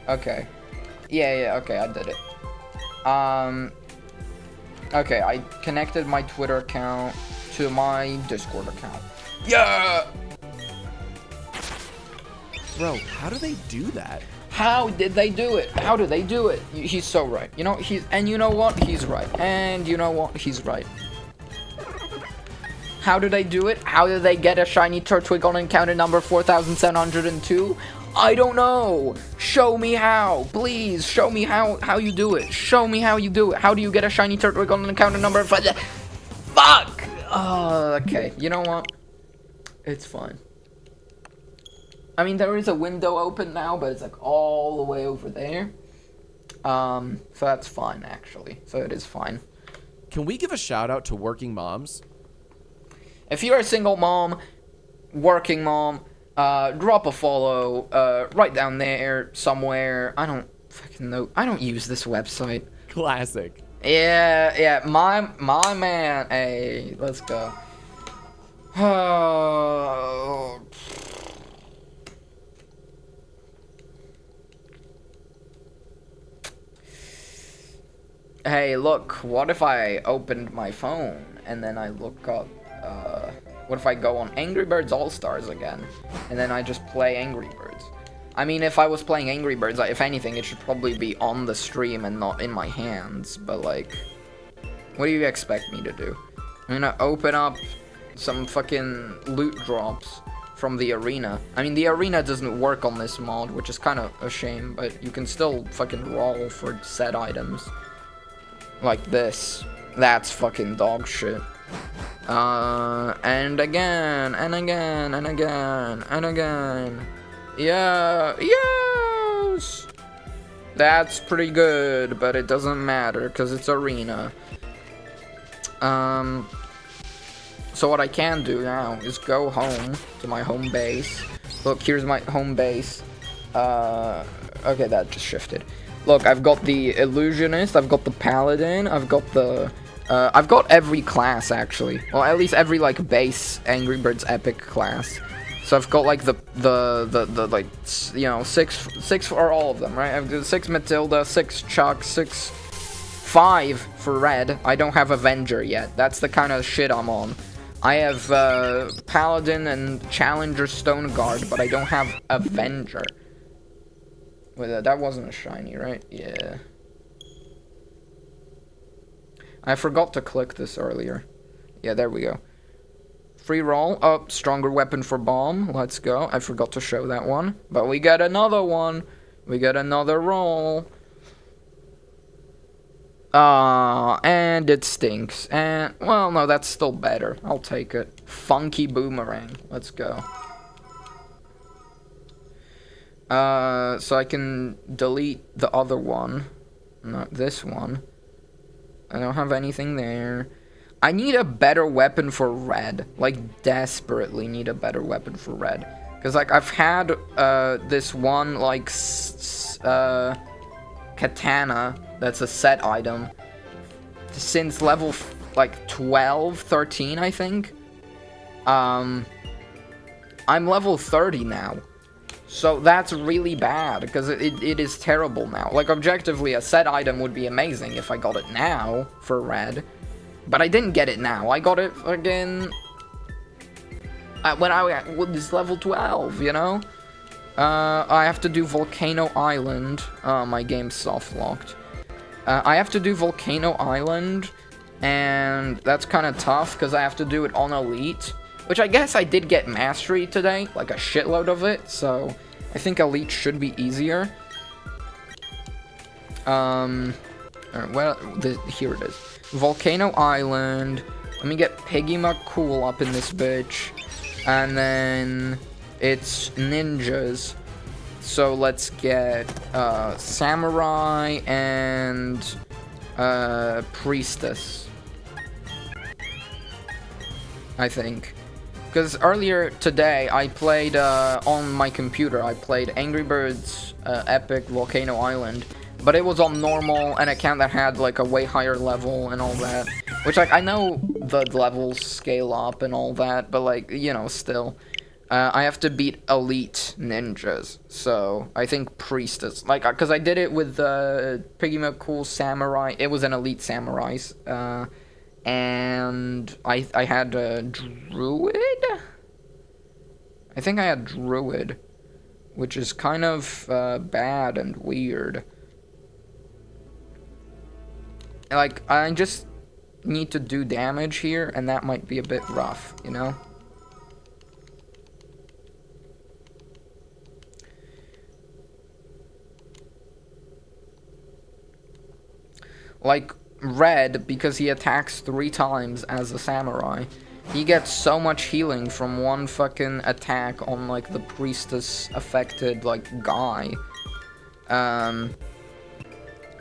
Okay. Yeah, okay, I did it. Okay, I connected my Twitter account to my Discord account. Yeah! Bro, how do they do that? How did they do it? How do they do it? He's so right. You know, you know what? He's right. And you know what? He's right. How do they do it? How do they get a shiny Turtwig on encounter number 4702? I don't know. Show me how. Please, show me how you do it. Show me how you do it. How do you get a shiny Turtwig on encounter number 5? Fuck! Okay. You know what? It's fine. I mean, there is a window open now, but it's like all the way over there. So that's fine, actually. So it is fine. Can we give a shout out to working moms? If you're a single mom, working mom, drop a follow, right down there somewhere. I don't fucking know. I don't use this website. Classic. Yeah, my man. Hey, let's go. Hey, look, what if I opened my phone and then I look up, what if I go on Angry Birds All-Stars again, and then I just play Angry Birds? I mean, if I was playing Angry Birds, if anything, it should probably be on the stream and not in my hands, but like, what do you expect me to do? I'm gonna open up some fucking loot drops from the arena. I mean, the arena doesn't work on this mod, which is kind of a shame, but you can still fucking roll for set items. Like this. That's fucking dog shit. And again, and again, and again, and again. Yeah, yes! That's pretty good, but it doesn't matter, because it's arena. So what I can do now is go home to my home base. Look, here's my home base. Okay, that just shifted. Look, I've got the Illusionist, I've got the Paladin, I've got the... I've got every class, actually. Well, at least every, like, base Angry Birds Epic class. So I've got, like, the like, you know, six for all of them, right? I've got 6 Matilda, 6 Chuck, 5 for Red. I don't have Avenger yet. That's the kind of shit I'm on. I have, Paladin and Challenger Stone Guard, but I don't have Avenger. Wait, that wasn't a shiny, right? Yeah. I forgot to click this earlier. Yeah, there we go. Free roll. Oh, stronger weapon for bomb. Let's go. I forgot to show that one. But we got another one. We got another roll. And it stinks. And, well, no, that's still better. I'll take it. Funky boomerang. Let's go. So I can delete the other one. Not this one. I don't have anything there. I need a better weapon for Red. Like, desperately need a better weapon for Red. Because, like, I've had, this one, like, katana that's a set item since level, like, 12, 13, I think. I'm level 30 now. So that's really bad, because it is terrible now. Like, objectively, a set item would be amazing if I got it now for Red. But I didn't get it now. I got it again when I was level 12, you know? I have to do Volcano Island. My game's soft-locked. I have to do Volcano Island, and that's kind of tough, because I have to do it on Elite. Which I guess I did get Mastery today, like a shitload of it, so I think Elite should be easier. Alright, well, here it is. Volcano Island. Let me get Piggy McCool up in this bitch. And then it's ninjas. So let's get Samurai and Priestess, I think. Because earlier today, I played, on my computer, I played Angry Birds Epic Volcano Island. But it was on normal, an account that had, like, a way higher level and all that. Which, like, I know the levels scale up and all that, but, like, you know, still. I have to beat Elite Ninjas. So, I think Priestess. Like, because I did it with Piggy McCool Samurai. It was an Elite Samurais. And I had a Druid? I think I had Druid, which is kind of bad and weird. Like, I just need to do damage here, and that might be a bit rough, you know? Like, Red, because he attacks 3 times as a samurai, he gets so much healing from one fucking attack on, like, the priestess affected, like, guy.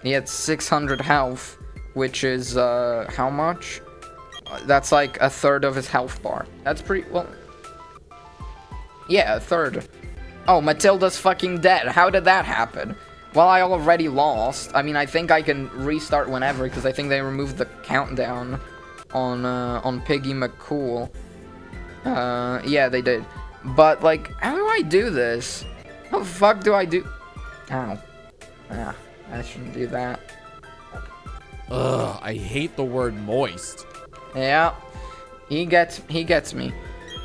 He had 600 health, which is, how much? That's like a third of his health bar. That's pretty, well, yeah, a third. Oh, Matilda's fucking dead. How did that happen? Well, I already lost. I mean, I think I can restart whenever, because I think they removed the countdown on Piggy McCool. Yeah, they did. But, like, how do I do this? How the fuck do I do? Ow. Ah, I shouldn't do that. Ugh, I hate the word moist. Yeah, he gets me.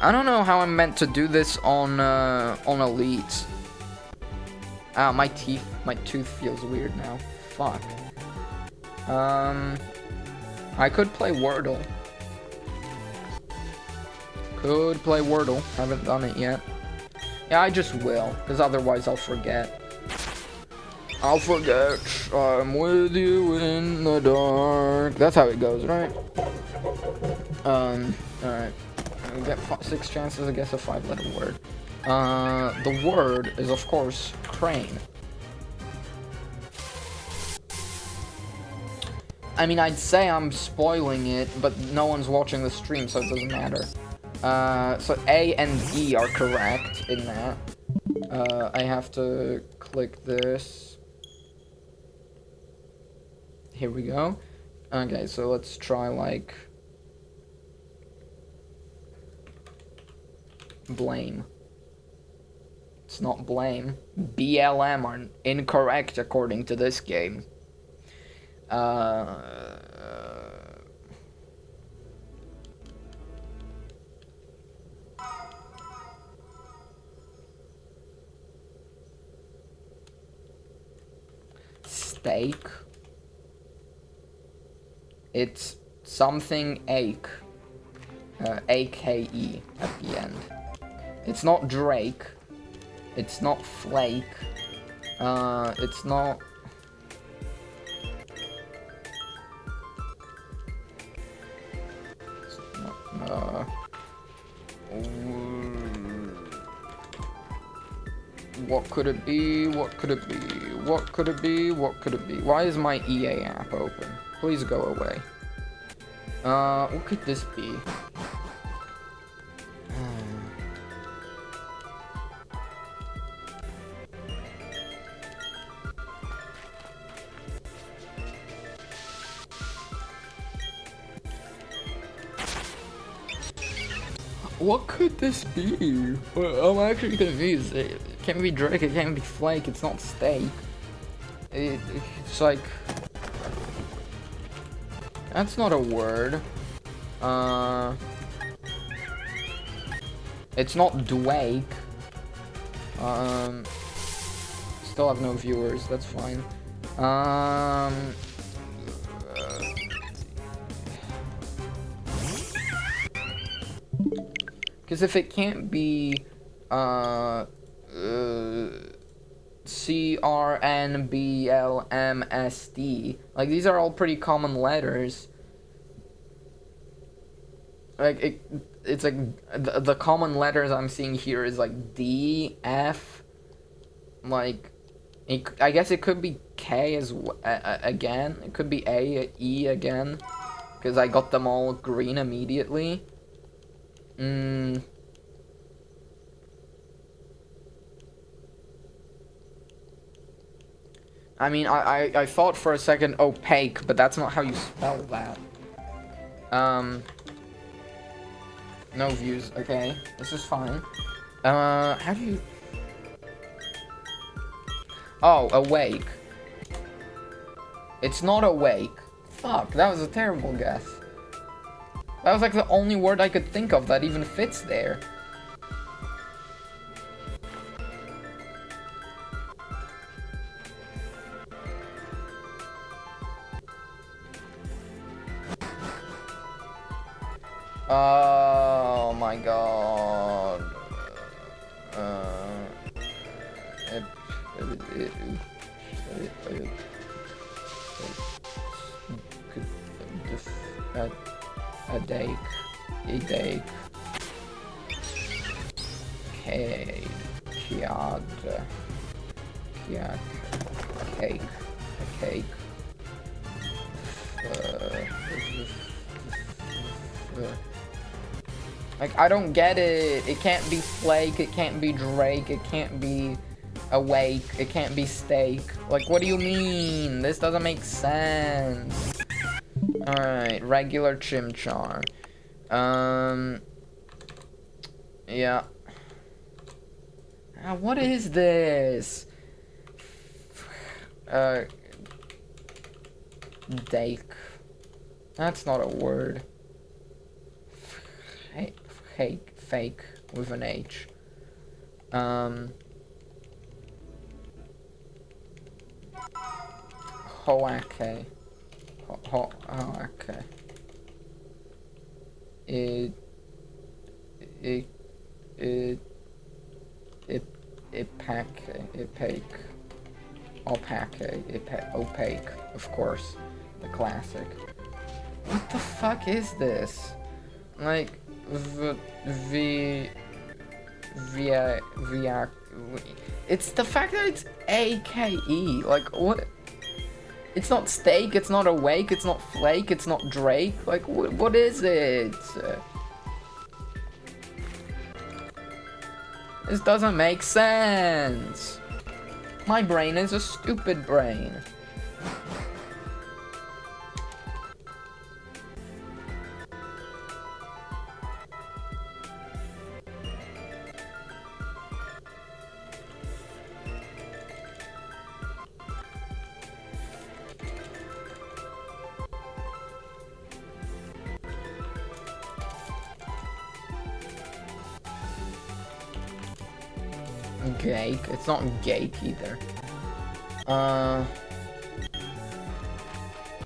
I don't know how I'm meant to do this on Elite. My tooth feels weird now. Fuck. I could play Wordle. Haven't done it yet. Yeah, I just will, because otherwise I'll forget. I'm with you in the dark. That's how it goes, right? Alright. We get 6 chances to guess a 5-letter word. The word is, of course, crane. I mean, I'd say I'm spoiling it, but no one's watching the stream, so it doesn't matter. So A and E are correct in that. I have to click this. Here we go. Okay, so let's try, like, blame. It's not blame. BLM are incorrect according to this game. Steak. It's something ache. A-K-E at the end. It's not Drake. It's not Flake. It's not... What could it be? What could it be? What could it be? What could it be? Why is my EA app open? Please go away. What could this be? What could this be? I'm actually confused. It can't be Drake, it can't be Flake, it's not steak. It's like... That's not a word. It's not Dwake. Still have no viewers, that's fine. Because if it can't be, CRNBLMSD, like, these are all pretty common letters. Like, it's like, the common letters I'm seeing here is, like, D, F, like, I guess it could be K as again. It could be A, E again, because I got them all green immediately. I mean, I thought for a second opaque, but that's not how you spell that. No views, okay. This is fine. How do you... Oh, awake. It's not awake. Fuck, that was a terrible guess. That was like the only word I could think of that even fits there. Oh my god. A dake. Cake. Kiad. Cake. A cake. Like, I don't get it. It can't be Flake, it can't be Drake, it can't be awake, it can't be steak. Like, what do you mean? This doesn't make sense. Alright, regular chimchar. Yeah. What is this? Dake. That's not a word. Fake with an H. Hoake. Hoake. Opaque, of course, the classic. What the fuck is this? Like, it's the fact that it's A-K-E, like, what? It's not steak, it's not awake, it's not flake, it's not Drake, like, what is it? This doesn't make sense. My brain is a stupid brain. Gake. It's not Gake either.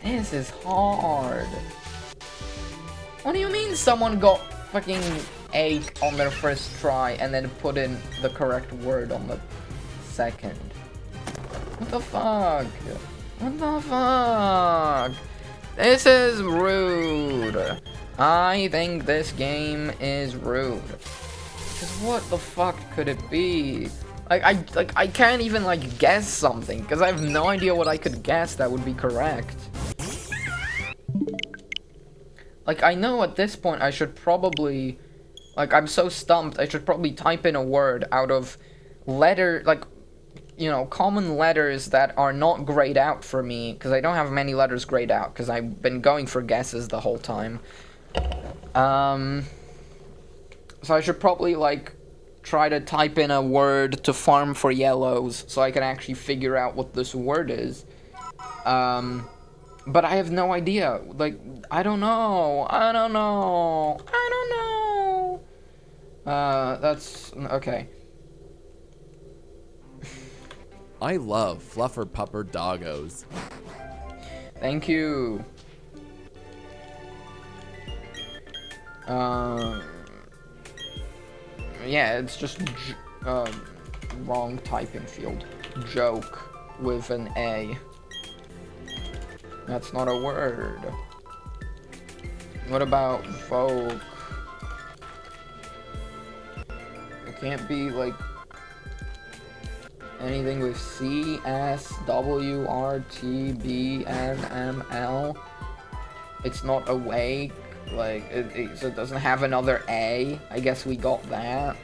This is hard. What do you mean someone got fucking 8 on their first try and then put in the correct word on the second? What the fuck? What the fuck? This is rude. I think this game is rude. Because what the fuck could it be? I can't even, like, guess something, because I have no idea what I could guess that would be correct. Like, I know at this point I should probably, like, I'm so stumped, I should probably type in a word out of common letters that are not grayed out for me, because I don't have many letters grayed out, because I've been going for guesses the whole time. So I should probably, like, try to type in a word to farm for yellows so I can actually figure out what this word is. But I have no idea. Like, I don't know. That's... okay. I love fluffer pupper doggos. Thank you. Yeah, it's just wrong typing field. Joke with an A. That's not a word. What about Vogue? It can't be like anything with C, S, W, R, T, B, N, M, L. It's not awake. Like, so it doesn't have another A. I guess we got that.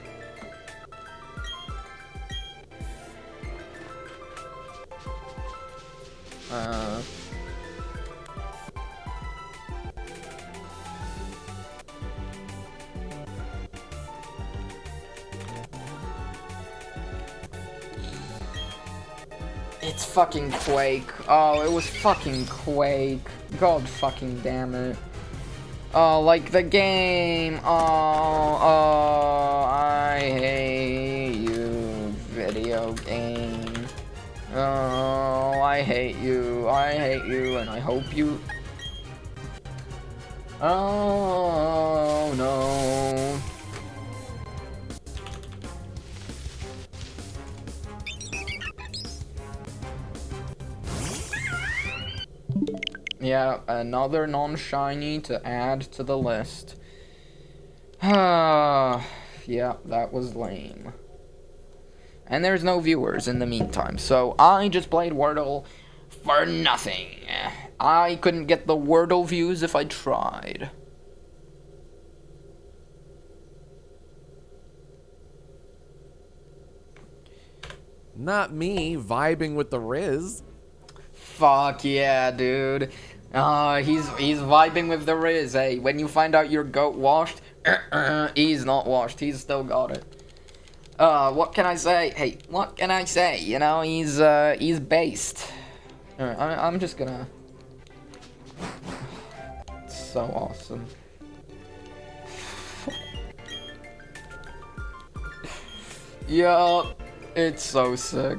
It's fucking Quake. Oh, it was fucking Quake. God fucking damn it. Oh, like the game. Oh, I hate you, video game. Oh, I hate you, and I hope you... Oh, no. Yeah, another non-shiny to add to the list. Yeah, that was lame. And there's no viewers in the meantime, so I just played Wordle for nothing. I couldn't get the Wordle views if I tried. Not me, vibing with the Riz. Fuck yeah, dude. He's vibing with the Riz, hey. When you find out your goat washed, he's not washed, he's still got it. What can I say? Hey, what can I say? You know, he's based. Alright, I'm just gonna... So awesome. Yeah, it's so sick.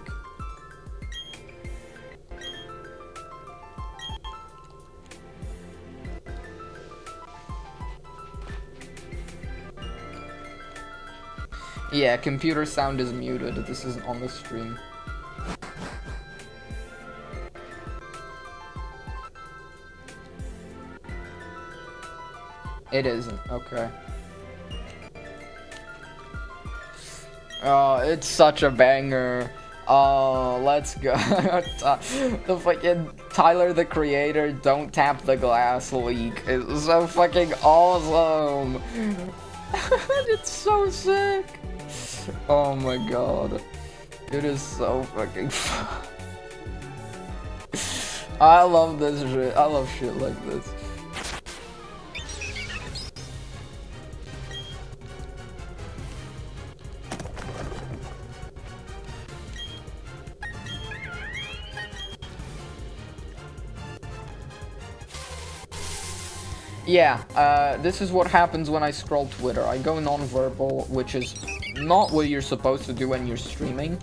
Yeah, computer sound is muted. This isn't on the stream. It isn't. Okay. Oh, it's such a banger. Oh, let's go. The fucking Tyler the Creator, Don't Tap the Glass leak is so fucking awesome. It's so sick. Oh my god. It is so fucking fun. I love this shit. I love shit like this. Yeah, this is what happens when I scroll Twitter. I go non-verbal, which is not what you're supposed to do when you're streaming.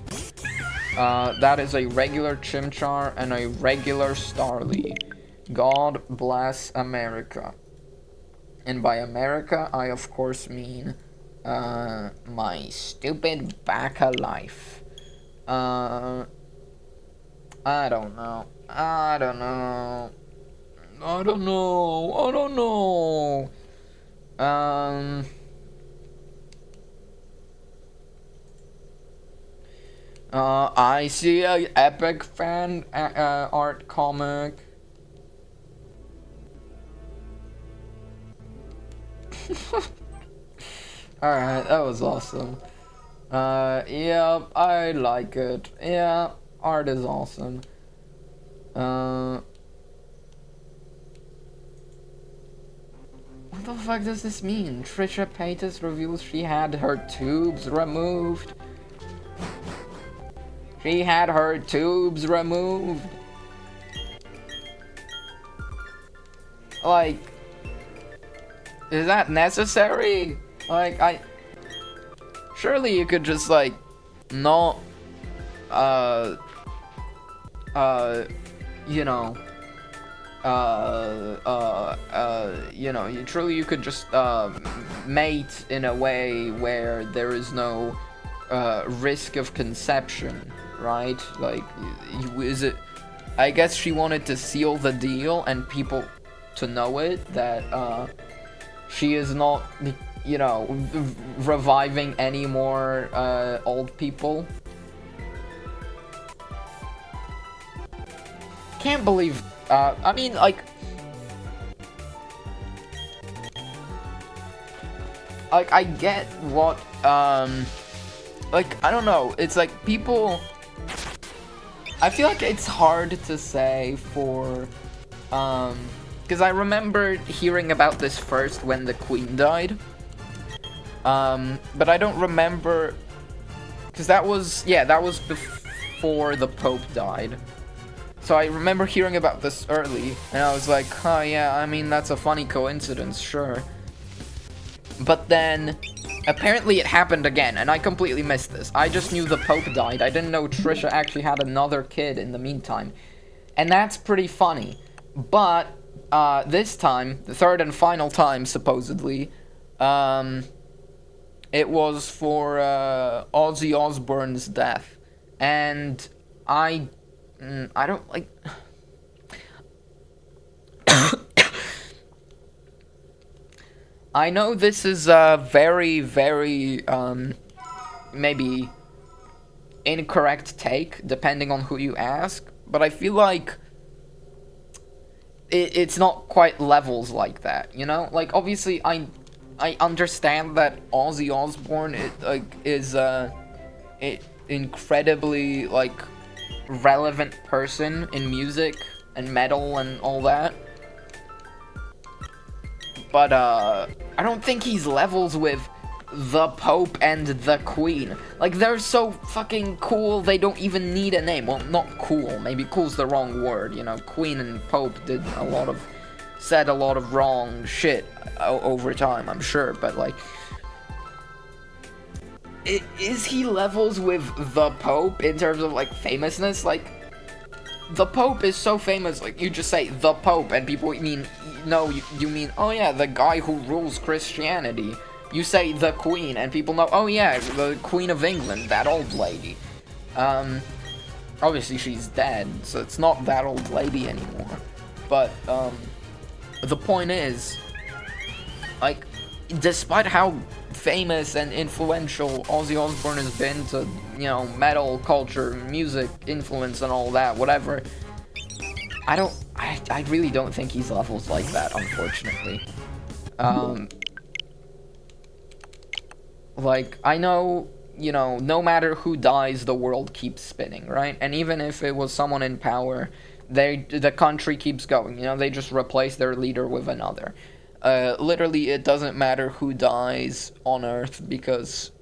That is a regular Chimchar and a regular Starly. God bless America. And by America, I of course mean, my stupid Baka life. I don't know. I don't know. I don't know. I don't know. I see a epic fan art comic. Alright, that was awesome. Yeah, I like it. Yeah, art is awesome. What the fuck does this mean? Trisha Paytas reveals she had her tubes removed. She had her tubes removed. Like, is that necessary? Like, surely you could just, like, not, you know, you know, you could just, mate in a way where there is no, risk of conception, right? Like, is it, I guess she wanted to seal the deal and people to know it, that, she is not, you know, reviving any more, old people. Can't believe, I mean, like, I get what, like, I don't know, it's like, people, I feel like it's hard to say for, because I remember hearing about this first when the Queen died, but I don't remember, because that was, yeah, that was before the Pope died. So I remember hearing about this early, and I was like, oh yeah, I mean, that's a funny coincidence, sure. But then, apparently it happened again, and I completely missed this. I just knew the Pope died. I didn't know Trisha actually had another kid in the meantime. And that's pretty funny. But, this time, the third and final time, supposedly, it was for, Ozzy Osbourne's death. And I don't like. I know this is a very, very, maybe incorrect take, depending on who you ask, but I feel like it's not quite levels like that, you know? Like, obviously, I understand that Ozzy Osbourne is incredibly, like, relevant person in music and metal and all that, but I don't think he's levels with the Pope and the Queen. Like, they're so fucking cool, they don't even need a name. Well, not cool, maybe cool's the wrong word, you know. Queen and Pope did a lot of said a lot of wrong shit over time, I'm sure, but like, is he levels with the Pope in terms of like famousness? Like, the Pope is so famous, like, you just say the Pope and people mean, no, you mean, oh yeah, the guy who rules Christianity. You say the Queen and people know, oh yeah, the Queen of England, that old lady. Obviously she's dead, so it's not that old lady anymore. But, the point is, like, despite how famous and influential Ozzy Osbourne has been to, you know, metal culture, music influence and all that, whatever, I really don't think he's levels like that, unfortunately. Like, I know, you know, no matter who dies, the world keeps spinning, right? And even if it was someone in power, the country keeps going, you know, they just replace their leader with another. Literally, it doesn't matter who dies on Earth because,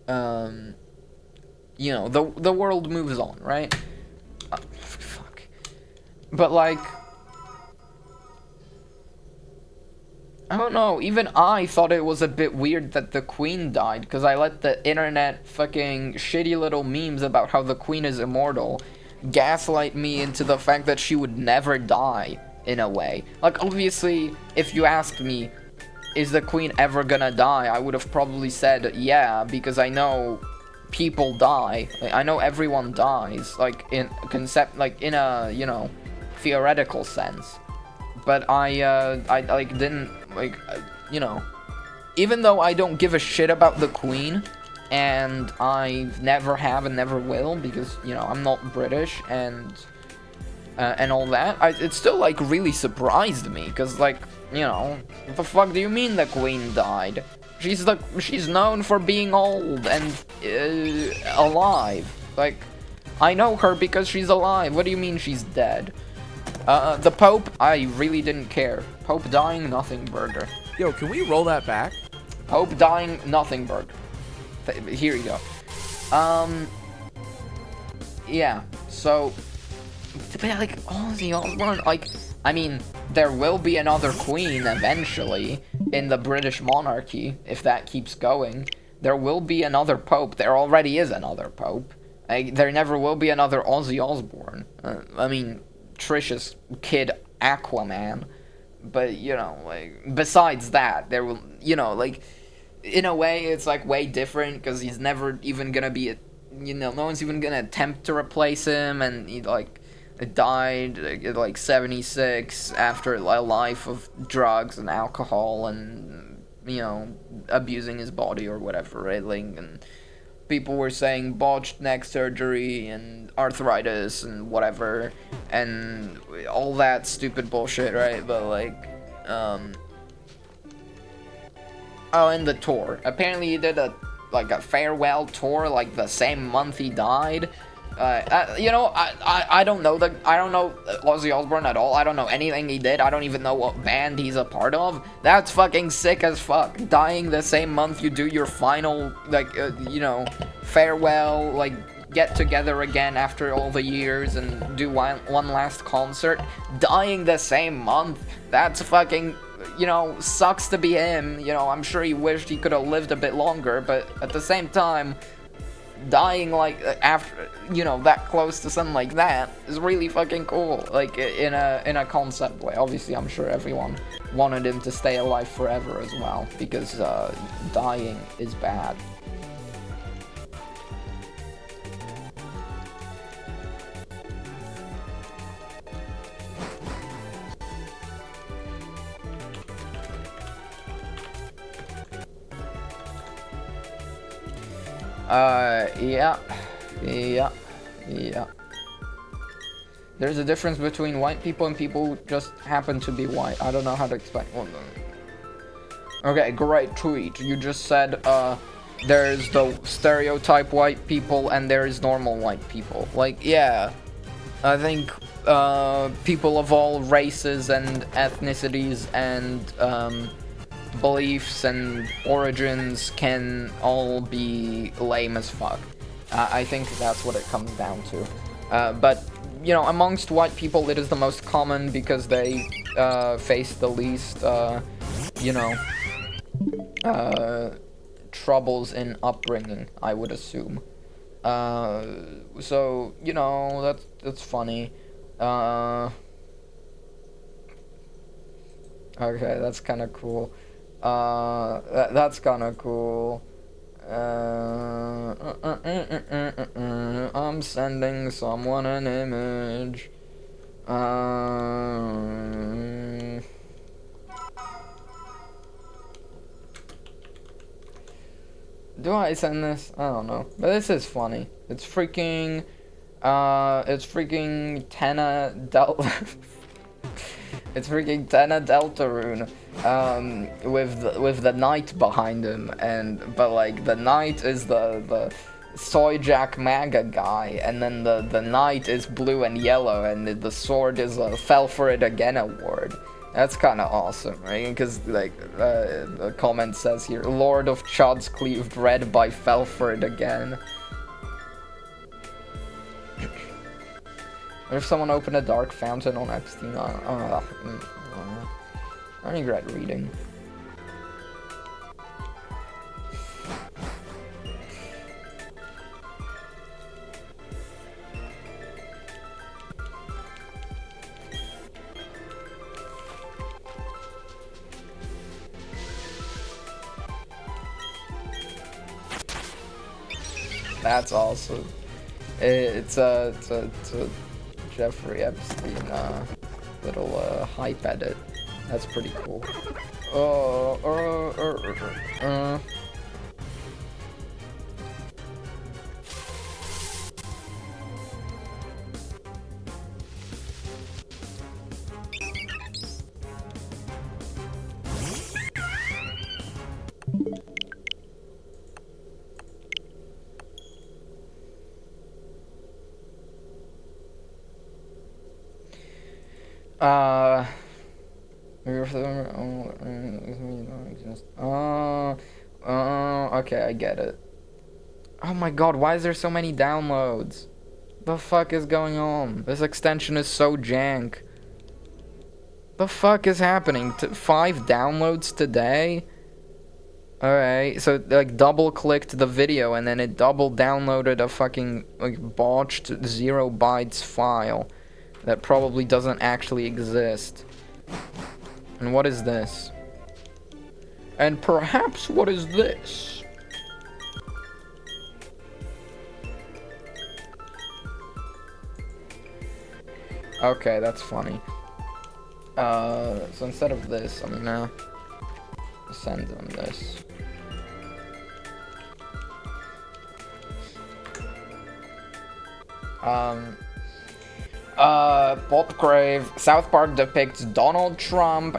you know, the world moves on, right? Fuck. But, like, I don't know, even I thought it was a bit weird that the Queen died, because I let the internet fucking shitty little memes about how the Queen is immortal gaslight me into the fact that she would never die, in a way. Like, obviously, if you asked me, is the Queen ever gonna die, I would have probably said, yeah, because I know people die. Like, I know everyone dies, like, in a, you know, theoretical sense. But I like, didn't, like, you know, even though I don't give a shit about the Queen, and I never have and never will, because, you know, I'm not British, and all that, it still, like, really surprised me, because, like, you know, what the fuck do you mean the Queen died? She's known for being old and, alive. Like, I know her because she's alive. What do you mean she's dead? The Pope, I really didn't care. Pope dying, nothing burger. Yo, can we roll that back? Pope dying, nothing burger. Here you go. Yeah, so, like, Ozzy Osbourne, like, I mean, there will be another Queen eventually in the British monarchy, if that keeps going. There will be another Pope. There already is another Pope. There never will be another Ozzy Osbourne. I mean, Trish's kid Aquaman, but, you know, like, besides that, there will, you know, like, in a way, it's, like, way different, because he's never even gonna be, you know, no one's even gonna attempt to replace him, and he, like, died at, like, 76 after a life of drugs and alcohol and, you know, abusing his body or whatever, right, like, and people were saying botched neck surgery and arthritis and whatever, and all that stupid bullshit, right? But, like, oh, and the tour. Apparently he did a farewell tour, like, the same month he died. You know, I don't know Ozzy Osbourne at all. I don't know anything he did. I don't even know what band he's a part of. That's fucking sick as fuck. Dying the same month you do your final, like, you know, farewell, like, get together again after all the years and do one last concert. Dying the same month. That's fucking, you know, sucks to be him. You know, I'm sure he wished he could have lived a bit longer, but at the same time, dying, like, after, you know, that close to something like that is really fucking cool, like, in a concept way. Obviously, I'm sure everyone wanted him to stay alive forever as well, because dying is bad. Yeah. There's a difference between white people and people who just happen to be white. I don't know how to explain. Okay, great tweet. You just said, there's the stereotype white people and there's normal white people. Like, yeah. I think, people of all races and ethnicities and, beliefs and origins can all be lame as fuck. I think that's what it comes down to. But you know, amongst white people, it is the most common because they face the least, you know, troubles in upbringing, I would assume. So, you know, that's funny. Okay, that's kind of cool. That's kind of cool. I'm sending someone an image. Do I send this? I don't know. But this is funny. It's freaking Tena Delta. It's freaking Tena Deltarune, with the knight behind him, but like the knight is the Soy Jack MAGA guy, and then the knight is blue and yellow, and the sword is a Fell for It Again award. That's kind of awesome, right? Because like the comment says here, Lord of Chud's Cleaved Red by Fell for It Again. What if someone opened a dark fountain on Epstein? I regret reading. That's awesome. It's a Jeffrey Epstein little hype edit. That's pretty cool. Okay, I get it. Oh my god, why is there so many downloads? The fuck is going on? This extension is so jank. The fuck is happening? 5 downloads today? Alright, so like double clicked the video and then it double downloaded a fucking like botched 0 bytes file that probably doesn't actually exist. And what is this? And perhaps what is this? Okay, that's funny. So instead of this, I'm gonna send them this. Bob Crave, South Park depicts Donald Trump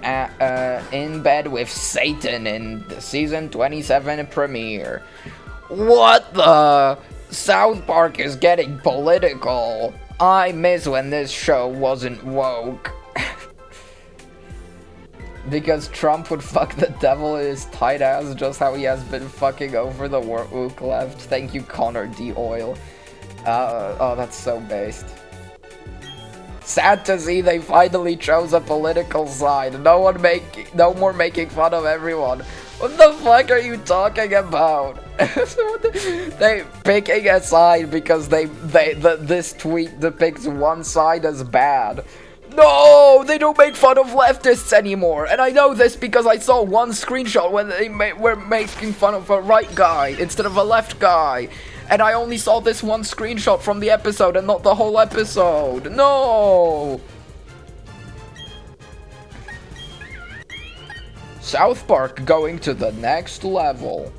in bed with Satan in the season 27 premiere. What the? South Park is getting political. I miss when this show wasn't woke. Because Trump would fuck the devil in his tight ass, just how he has been fucking over the woke left. Thank you, Connor D. Oil. Oh, that's so based. Sad to see they finally chose a political side. No more making fun of everyone. What the fuck are you talking about? They picking a side because this tweet depicts one side as bad. No, they don't make fun of leftists anymore. And I know this because I saw one screenshot when they were making fun of a right guy instead of a left guy. And I only saw this one screenshot from the episode and not the whole episode. No! South Park going to the next level.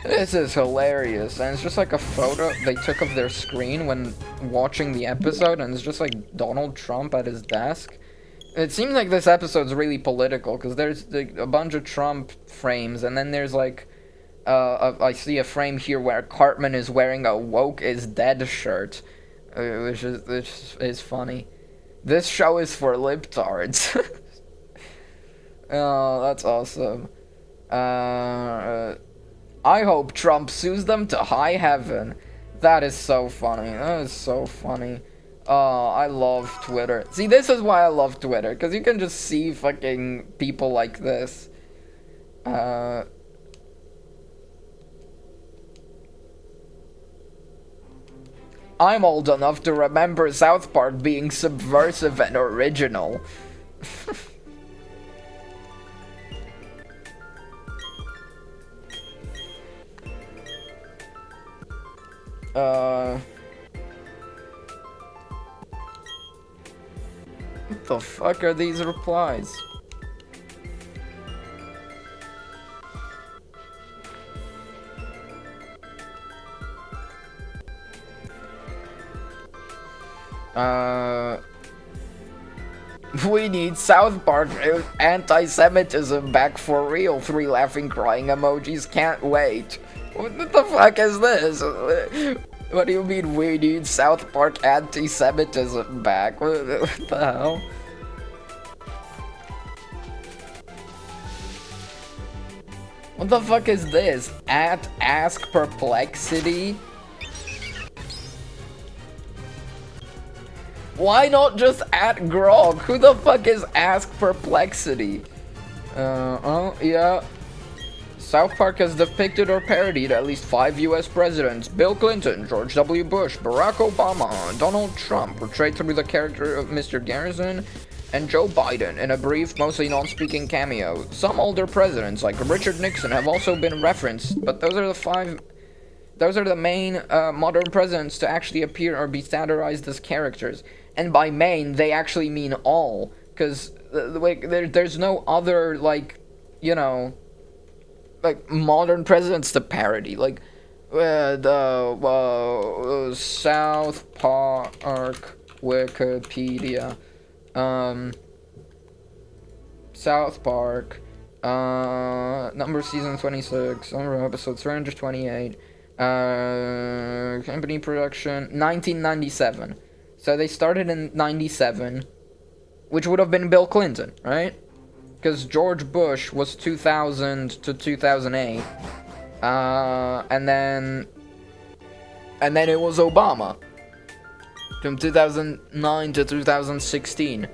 This is hilarious, and it's just like a photo they took of their screen when watching the episode, and it's just like Donald Trump at his desk. It seems like this episode's really political, because there's a bunch of Trump frames, and then there's like, I see a frame here where Cartman is wearing a woke is dead shirt, which is funny. This show is for libtards. Oh, that's awesome. I hope Trump sues them to high heaven. That is so funny. That is so funny. I love Twitter. See, this is why I love Twitter, because you can just see fucking people like this. I'm old enough to remember South Park being subversive and original. What the fuck are these replies? We need South Park anti-Semitism back for real. 3 laughing crying emojis, can't wait. What the fuck is this? What do you mean we need South Park anti-Semitism back? What the hell? What the fuck is this? At Ask Perplexity? Why not just at Grog? Who the fuck is Ask Perplexity? Oh, yeah. South Park has depicted or parodied at least 5 US presidents: Bill Clinton, George W. Bush, Barack Obama, Donald Trump, portrayed through the character of Mr. Garrison, and Joe Biden in a brief, mostly non-speaking cameo. Some older presidents, like Richard Nixon, have also been referenced, but those are the main modern presidents to actually appear or be satirized as characters. And by main, they actually mean all, because there's no other, like, you know, like, modern presidents to parody. Like, the South Park Wikipedia, South Park, number season 26, number episode 328, company production 1997. So they started in 97, which would have been Bill Clinton, right? Because George Bush was 2000 to 2008, and then it was Obama from 2009 to 2016,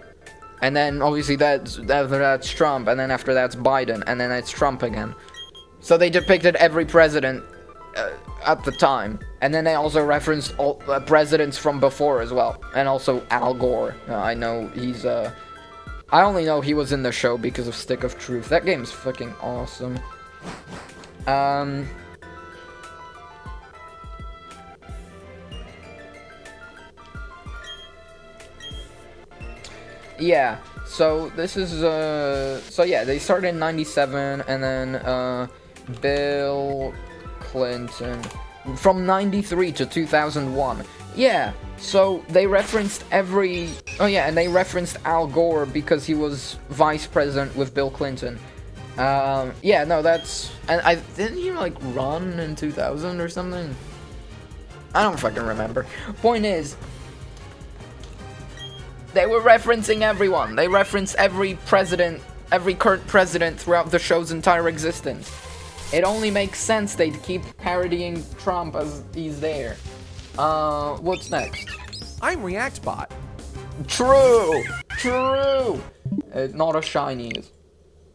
and then obviously that's Trump, and then after that's Biden, and then it's Trump again. So they depicted every president at the time, and then they also referenced all presidents from before as well, and also Al Gore. I know he's I only know he was in the show because of Stick of Truth. That game's fucking awesome. Yeah, so this is so yeah, they started in 97, and then Bill Clinton from 93 to 2001. Yeah, so they referenced every... Oh yeah, and they referenced Al Gore because he was vice president with Bill Clinton. Yeah, no, that's... And didn't he, like, run in 2000 or something? I don't fucking remember. Point is, they were referencing everyone. They referenced every president, every current president throughout the show's entire existence. It only makes sense they'd keep parodying Trump as he's there. What's next? I'm ReactBot. True! True! Not a shiny is.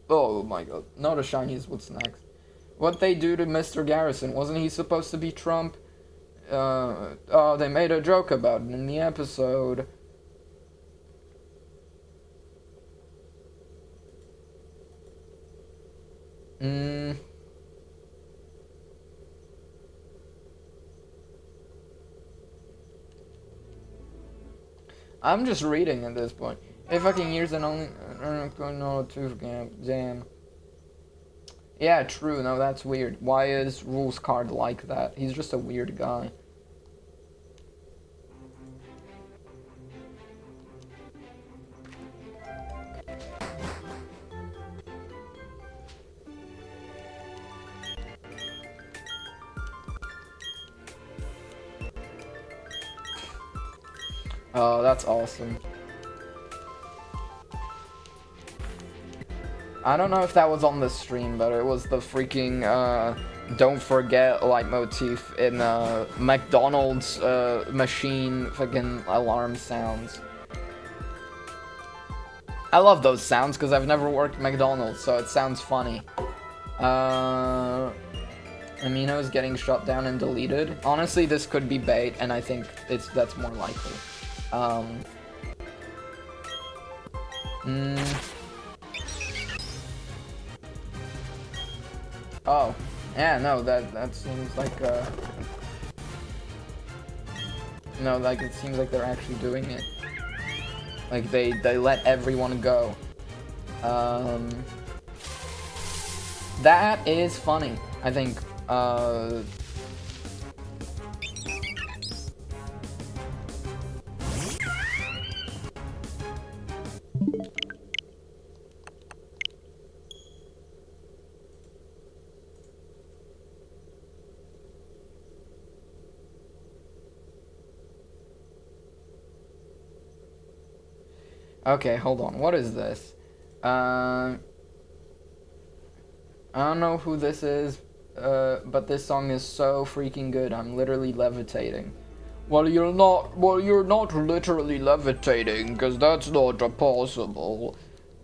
Oh my god. Not a shiny is what's next. What they do to Mr. Garrison? Wasn't he supposed to be Trump? Oh, they made a joke about it in the episode. I'm just reading at this point. 8 fucking years and only... No, 2 damn. Yeah, true. No, that's weird. Why is Rules Card like that? He's just a weird guy. Oh, that's awesome. I don't know if that was on the stream, but it was the freaking, don't forget leitmotif in, McDonald's, machine fucking alarm sounds. I love those sounds because I've never worked McDonald's, so it sounds funny. Amino is getting shut down and deleted. Honestly, this could be bait, and I think that's more likely. Oh, yeah, no, that seems like, no, like, it seems like they're actually doing it. Like, they let everyone go. That is funny, I think. Okay, hold on. What is this? I don't know who this is, but this song is so freaking good. I'm literally levitating. Well, you're not literally levitating, because that's not possible.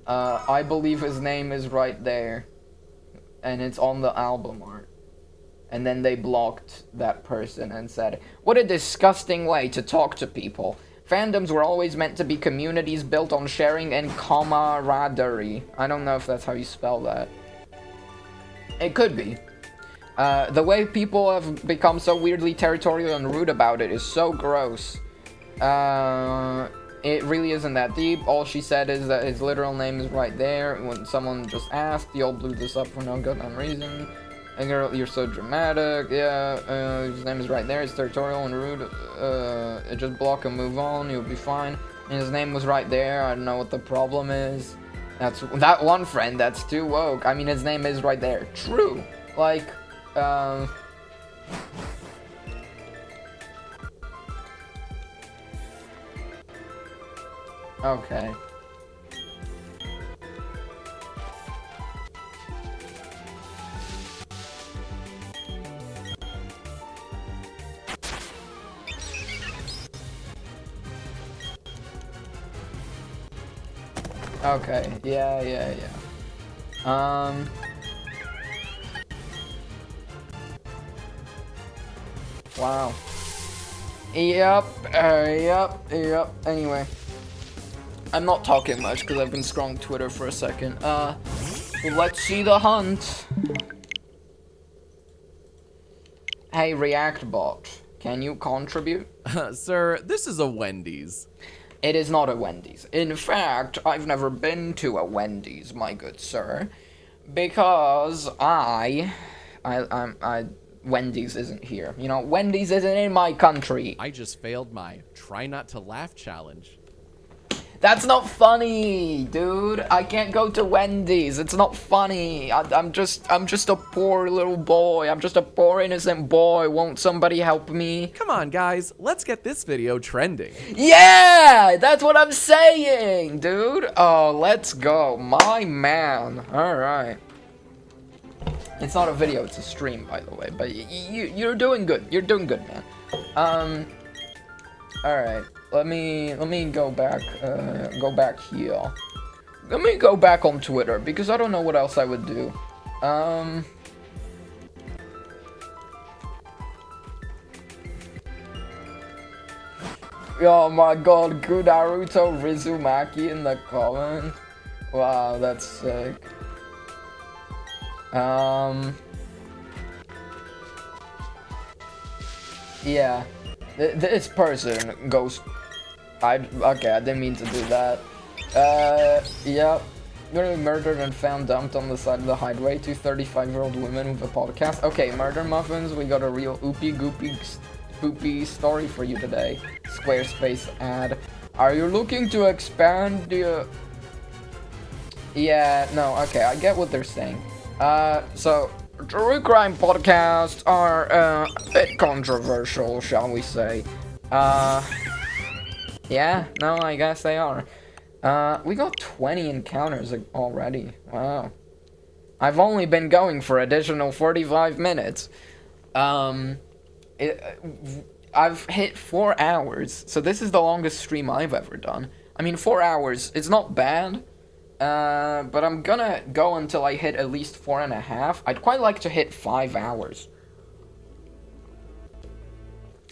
I believe his name is right there. And it's on the album art. And then they blocked that person and said, "What a disgusting way to talk to people. Fandoms were always meant to be communities built on sharing and camaraderie." I don't know if that's how you spell that. It could be. The way people have become so weirdly territorial and rude about it is so gross. It really isn't that deep. All she said is that his literal name is right there. When someone just asked, y'all blew this up for no goddamn reason. And girl, you're so dramatic. Yeah, his name is right there. It's territorial and rude. Just block and move on. You'll be fine. And his name was right there. I don't know what the problem is. That's that one friend that's too woke. I mean, his name is right there. True. Like, okay. Okay, yeah. Wow. Yep. Anyway. I'm not talking much because I've been scrolling Twitter for a second. Let's see the hunt. Hey, React bot, can you contribute? Sir, this is a Wendy's. It is not a Wendy's. In fact, I've never been to a Wendy's, my good sir, because Wendy's isn't here. You know, Wendy's isn't in my country. I just failed my try not to laugh challenge. That's not funny, dude. I can't go to Wendy's. It's not funny. I'm just a poor little boy. I'm just a poor innocent boy. Won't somebody help me? Come on, guys. Let's get this video trending. Yeah, that's what I'm saying, dude. Oh, let's go. My man. All right. It's not a video. It's a stream, by the way. But you're doing good. You're doing good, man. All right. Let me go back here. Let me go back on Twitter because I don't know what else I would do. Oh my god, good Naruto Rizumaki in the comment. Wow, that's sick. Yeah. This person goes. Okay, I didn't mean to do that. Yep. Literally murdered and found dumped on the side of the highway. Two 35-year-old women with a podcast. Okay, murder muffins. We got a real oopy goopy spoopy story for you today. Squarespace ad. Are you looking to expand the? Yeah. No. Okay, I get what they're saying. So. True crime podcasts are a bit controversial, shall we say. Yeah, no, I guess they are. We got 20 encounters already. Wow. I've only been going for additional 45 minutes. I've hit 4 hours, so this is the longest stream I've ever done. I mean, 4 hours, it's not bad, but I'm gonna go until I hit at least 4.5. I'd quite like to hit 5 hours.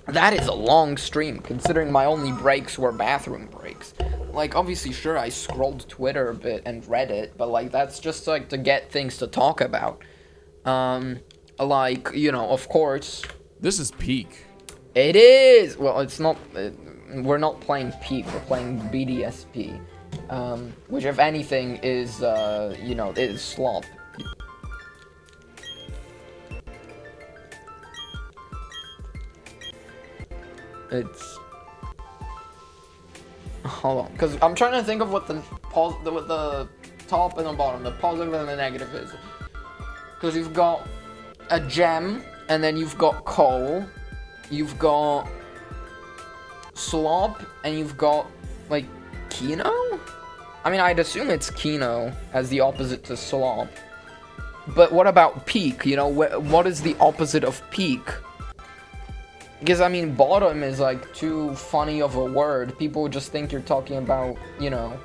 That is a long stream, considering my only breaks were bathroom breaks. Like, obviously, sure, I scrolled Twitter a bit and Reddit, but, like, that's just, like, to get things to talk about. Like, you know, of course... This is peak. It is! Well, it's not... we're not playing peak, we're playing BDSP. Which, if anything, is, you know, is slop. It's... Hold on, because I'm trying to think of what the top and the bottom, the positive and the negative is. Because you've got a gem, and then you've got coal, you've got slop, and you've got, like, Kino? I mean, I'd assume it's Kino as the opposite to slop. But what about peak? You know, what is the opposite of peak? Because, I mean, bottom is, like, too funny of a word. People just think you're talking about, you know,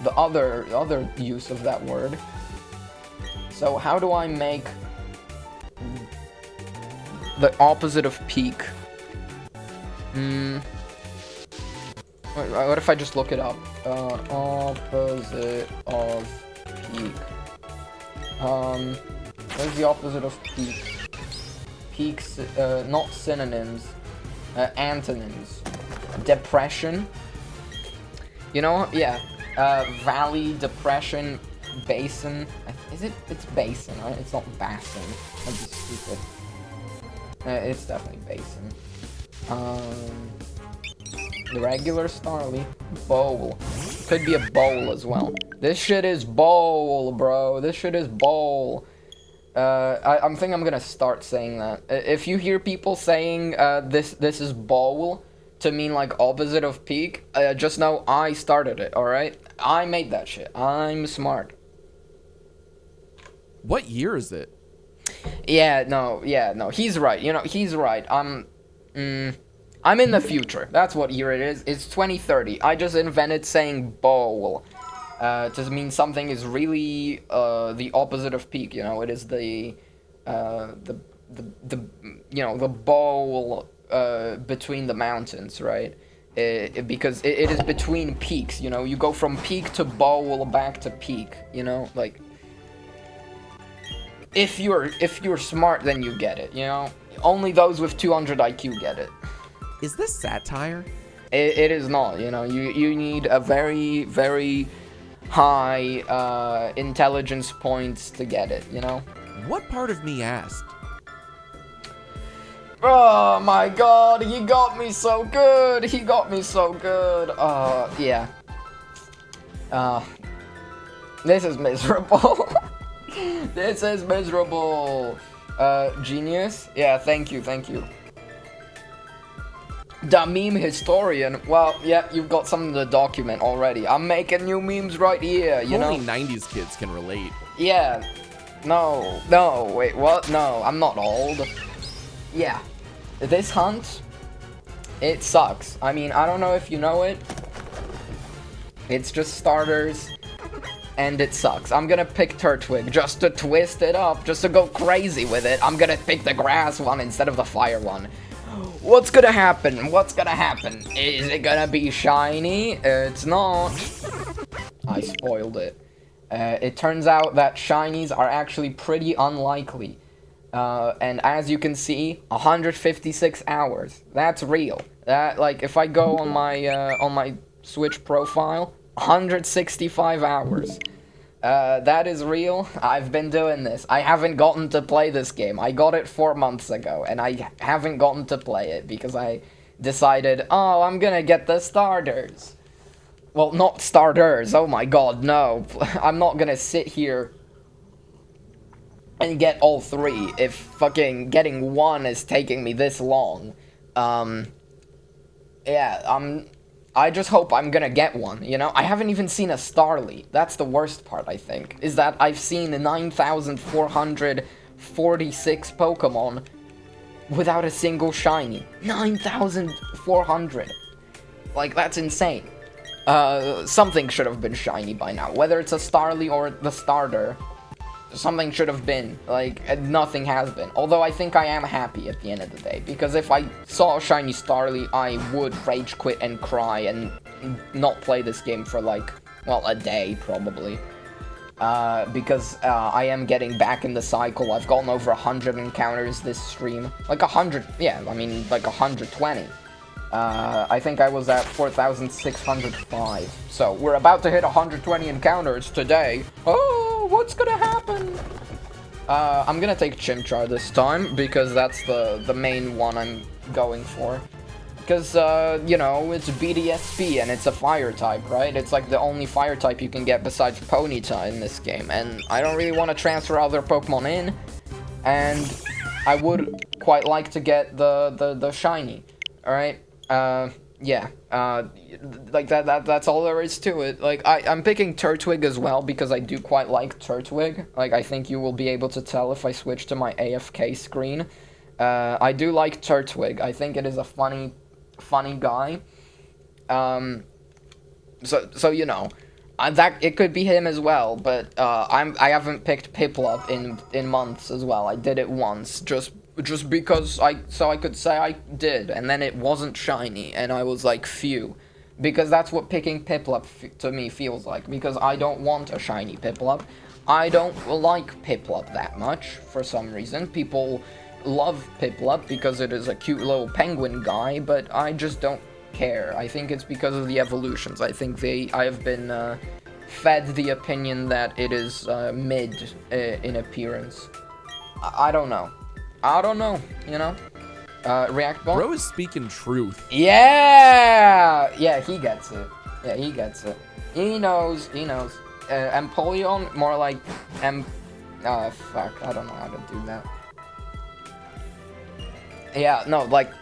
the other use of that word. So, how do I make the opposite of peak? What if I just look it up? Opposite of peak. What's the opposite of peak? Peaks, not synonyms, antonyms. Depression. You know, yeah. Valley, depression, basin. It's basin, right? It's not basin. I'd be stupid. It's definitely basin. The regular Starly. Bowl. Could be a bowl as well. This shit is bowl, bro. This shit is bowl. I'm thinking I'm gonna start saying that. If you hear people saying this is bowl to mean like opposite of peak, just know I started it. All right, I made that shit. I'm smart. What year is it? Yeah, no. He's right. You know, he's right. I'm in the future. That's what year it is. It's 2030. I just invented saying bowl. To mean something is really the opposite of peak, you know. It is the you know, the bowl between the mountains, right? Because it is between peaks, you know. You go from peak to bowl back to peak, you know, like. If you're smart, then you get it, you know. Only those with 200 IQ get it. Is this satire? It is not, you know. You need a very, very high intelligence points to get it, you know? What part of me asked? Oh my god, he got me so good! He got me so good! Yeah. This is miserable. This is miserable. Genius? Yeah, thank you. The meme historian. Well, yeah, you've got something to document already. I'm making new memes right here, you know? Only 90s kids can relate. Yeah. No, wait, what? No, I'm not old. Yeah. This hunt, it sucks. I mean, I don't know if you know it. It's just starters, and it sucks. I'm gonna pick Turtwig just to twist it up, just to go crazy with it. I'm gonna pick the grass one instead of the fire one. What's gonna happen? Is it gonna be shiny? It's not. I spoiled it. It turns out that shinies are actually pretty unlikely. And as you can see, 156 hours. That's real. That, like, if I go on my Switch profile, 165 hours. That is real. I've been doing this. I haven't gotten to play this game. I got it 4 months ago, and I haven't gotten to play it because I decided, oh, I'm gonna get the starters. Well, not starters. Oh my god, no. I'm not gonna sit here and get all 3 if fucking getting 1 is taking me this long. Yeah, I just hope I'm gonna get one, you know? I haven't even seen a Starly. That's the worst part, I think, is that I've seen 9,446 Pokemon without a single shiny. 9,400. Like, that's insane. Something should have been shiny by now. Whether it's a Starly or the starter, something should have been. Like, nothing has been. Although I think I am happy at the end of the day. Because if I saw a shiny Starly, I would rage quit and cry and not play this game for, like, well, a day, probably. Because I am getting back in the cycle. I've gotten over 100 encounters this stream. Like 100, yeah, I mean, like 120. I think I was at 4,605. So, we're about to hit 120 encounters today. Oh, what's gonna happen? I'm gonna take Chimchar this time, because that's the main one I'm going for. Because, you know, it's BDSP, and it's a fire type, right? It's like the only fire type you can get besides Ponyta in this game. And I don't really want to transfer other Pokemon in. And I would quite like to get the shiny, alright? Yeah, like that's all there is to it. Like, I'm picking Turtwig as well, because I do quite like Turtwig. Like, I think you will be able to tell if I switch to my AFK screen. I do like Turtwig. I think it is a funny guy. So you know, that it could be him as well, but I haven't picked Piplup in months as well. I did it once, just because I could say I did, and then it wasn't shiny, and I was like, phew. Because that's what picking Piplup to me feels like, because I don't want a shiny Piplup. I don't like Piplup that much, for some reason. People love Piplup because it is a cute little penguin guy, but I just don't care. I think it's because of the evolutions. I think I have been fed the opinion that it is mid in appearance. I don't know. I don't know, you know? React Ball? Bro is speaking truth. Yeah! Yeah, he gets it. Yeah, he gets it. He knows. Empoleon, more like fuck, I don't know how to do that. Yeah, no, like,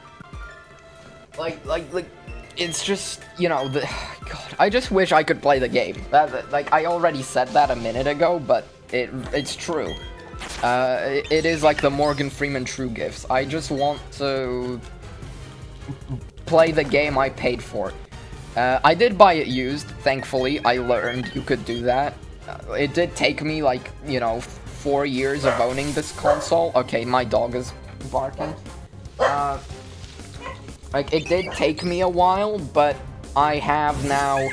it's just, you know, God, I just wish I could play the game. Like, I already said that a minute ago, but it's true. It is like the Morgan Freeman True Gifts. I just want to play the game I paid for. I did buy it used, thankfully. I learned you could do that. It did take me, like, you know, 4 years of owning this console. Okay, my dog is barking. Like, it did take me a while, but I have now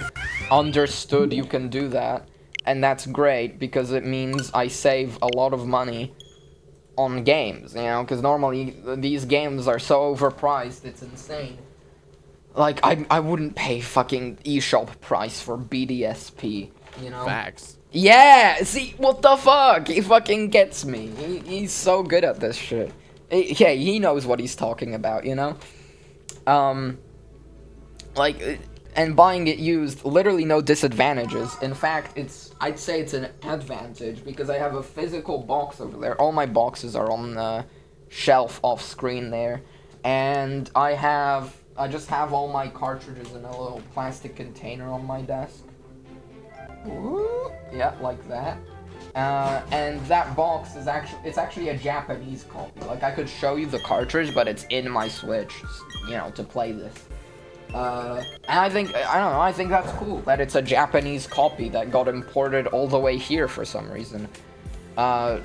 understood you can do that. And that's great, because it means I save a lot of money on games, you know? Because normally, these games are so overpriced, it's insane. Like, I wouldn't pay fucking eShop price for BDSP, you know? Facts. Yeah! See, what the fuck? He fucking gets me. He's so good at this shit. Yeah, he knows what he's talking about, you know? Like, and buying it used, literally no disadvantages. In fact, I'd say it's an advantage, because I have a physical box over there. All my boxes are on the shelf off screen there. And I just have all my cartridges in a little plastic container on my desk. Ooh, yeah, like that. And that box is actually a Japanese copy. Like, I could show you the cartridge, but it's in my Switch, you know, to play this. And I don't know, I think that's cool, that it's a Japanese copy that got imported all the way here for some reason. It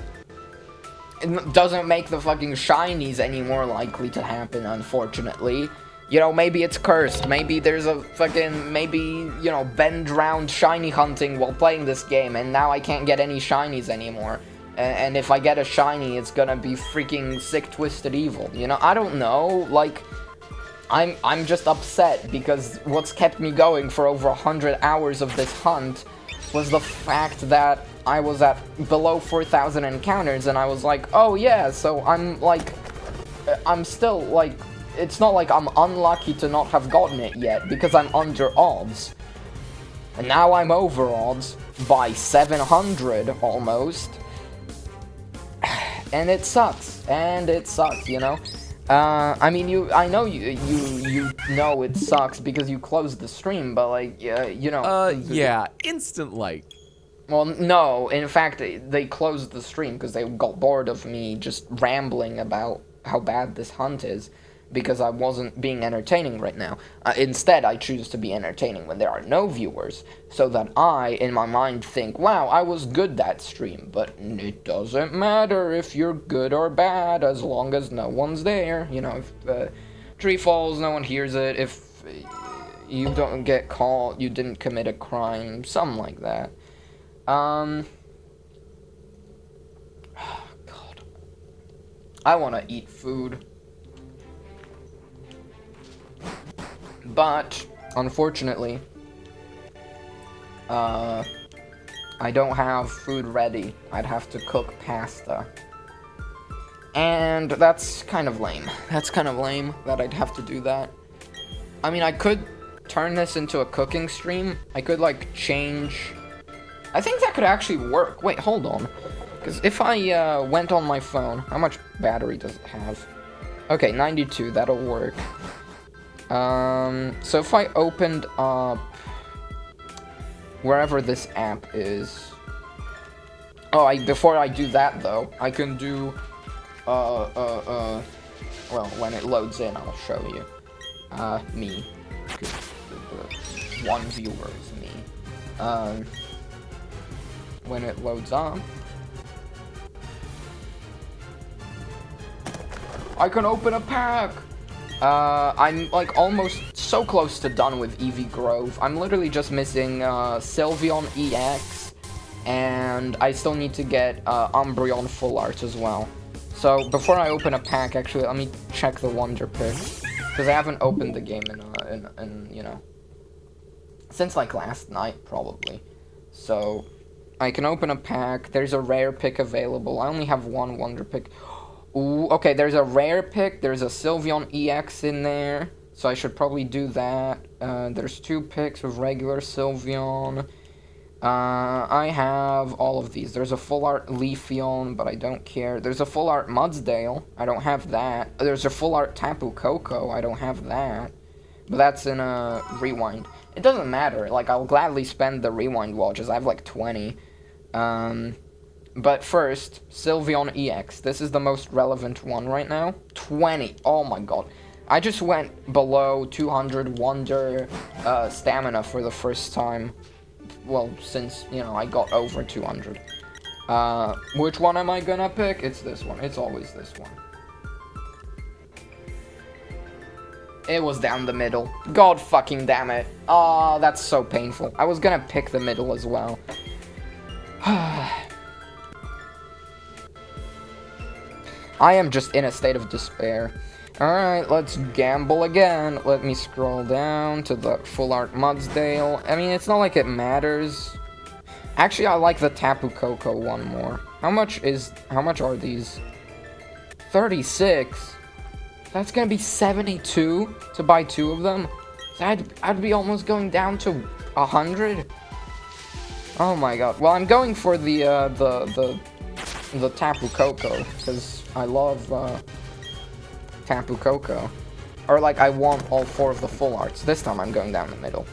doesn't make the fucking shinies any more likely to happen, unfortunately. You know, maybe it's cursed, maybe there's a fucking, you know, Ben drowned shiny hunting while playing this game, and now I can't get any shinies anymore. And if I get a shiny, it's gonna be freaking sick, twisted evil, you know? I don't know, like, I'm just upset, because what's kept me going for over 100 hours of this hunt was the fact that I was at below 4,000 encounters, and I was like, oh yeah, so I'm still, like, it's not like I'm unlucky to not have gotten it yet, because I'm under odds. And now I'm over odds by 700, almost. And it sucks, you know? I mean, I know you know it sucks because you closed the stream, but like, you know. Yeah, instant like. Well, no, in fact, they closed the stream because they got bored of me just rambling about how bad this hunt is, because I wasn't being entertaining right now. Instead, I choose to be entertaining when there are no viewers, so that I, in my mind, think, wow, I was good that stream, but it doesn't matter if you're good or bad, as long as no one's there. You know, if the tree falls, no one hears it, if you don't get caught, you didn't commit a crime, something like that. God. I want to eat food. But, unfortunately, I don't have food ready. I'd have to cook pasta. And that's kind of lame. That's kind of lame that I'd have to do that. I mean, I could turn this into a cooking stream. I could, like, change... I think that could actually work. Wait, hold on. Because if I went on my phone... How much battery does it have? Okay, 92. That'll work. So if I opened up wherever this app is. Oh, before I do that though, I can do, well, when it loads in, I'll show you. Me. One viewer is me. When it loads on, I can open a pack! I'm like almost so close to done with EV Grove. I'm literally just missing Sylveon EX, and I still need to get Umbreon Full Art as well. So before I open a pack, actually, let me check the Wonder Picks, because I haven't opened the game in you know, since like last night probably. So I can open a pack. There's a rare pick available. I only have one Wonder Pick. Ooh, okay, there's a rare pick, there's a Sylveon EX in there, so I should probably do that. There's 2 picks of regular Sylveon. I have all of these. There's a Full Art Leafeon, but I don't care. There's a Full Art Mudsdale, I don't have that. There's a Full Art Tapu Koko, I don't have that. But that's in a Rewind. It doesn't matter, like, I'll gladly spend the Rewind watches, I have like 20. But first, Sylveon EX. This is the most relevant one right now. 20. Oh my god. I just went below 200 Wonder stamina for the first time. Well, since, you know, I got over 200. Which one am I gonna pick? It's this one. It's always this one. It was down the middle. God fucking damn it. Oh, that's so painful. I was gonna pick the middle as well. I am just in a state of despair. Alright, let's gamble again. Let me scroll down to the Full Art Mudsdale. I mean, it's not like it matters. Actually, I like the Tapu Koko one more. How much are these? 36? That's gonna be 72 to buy 2 of them? So I'd be almost going down to 100? Oh my god. Well, I'm going for the Tapu Koko, because I love Tapu Koko. Or like, I want all 4 of the Full Arts. This time I'm going down the middle.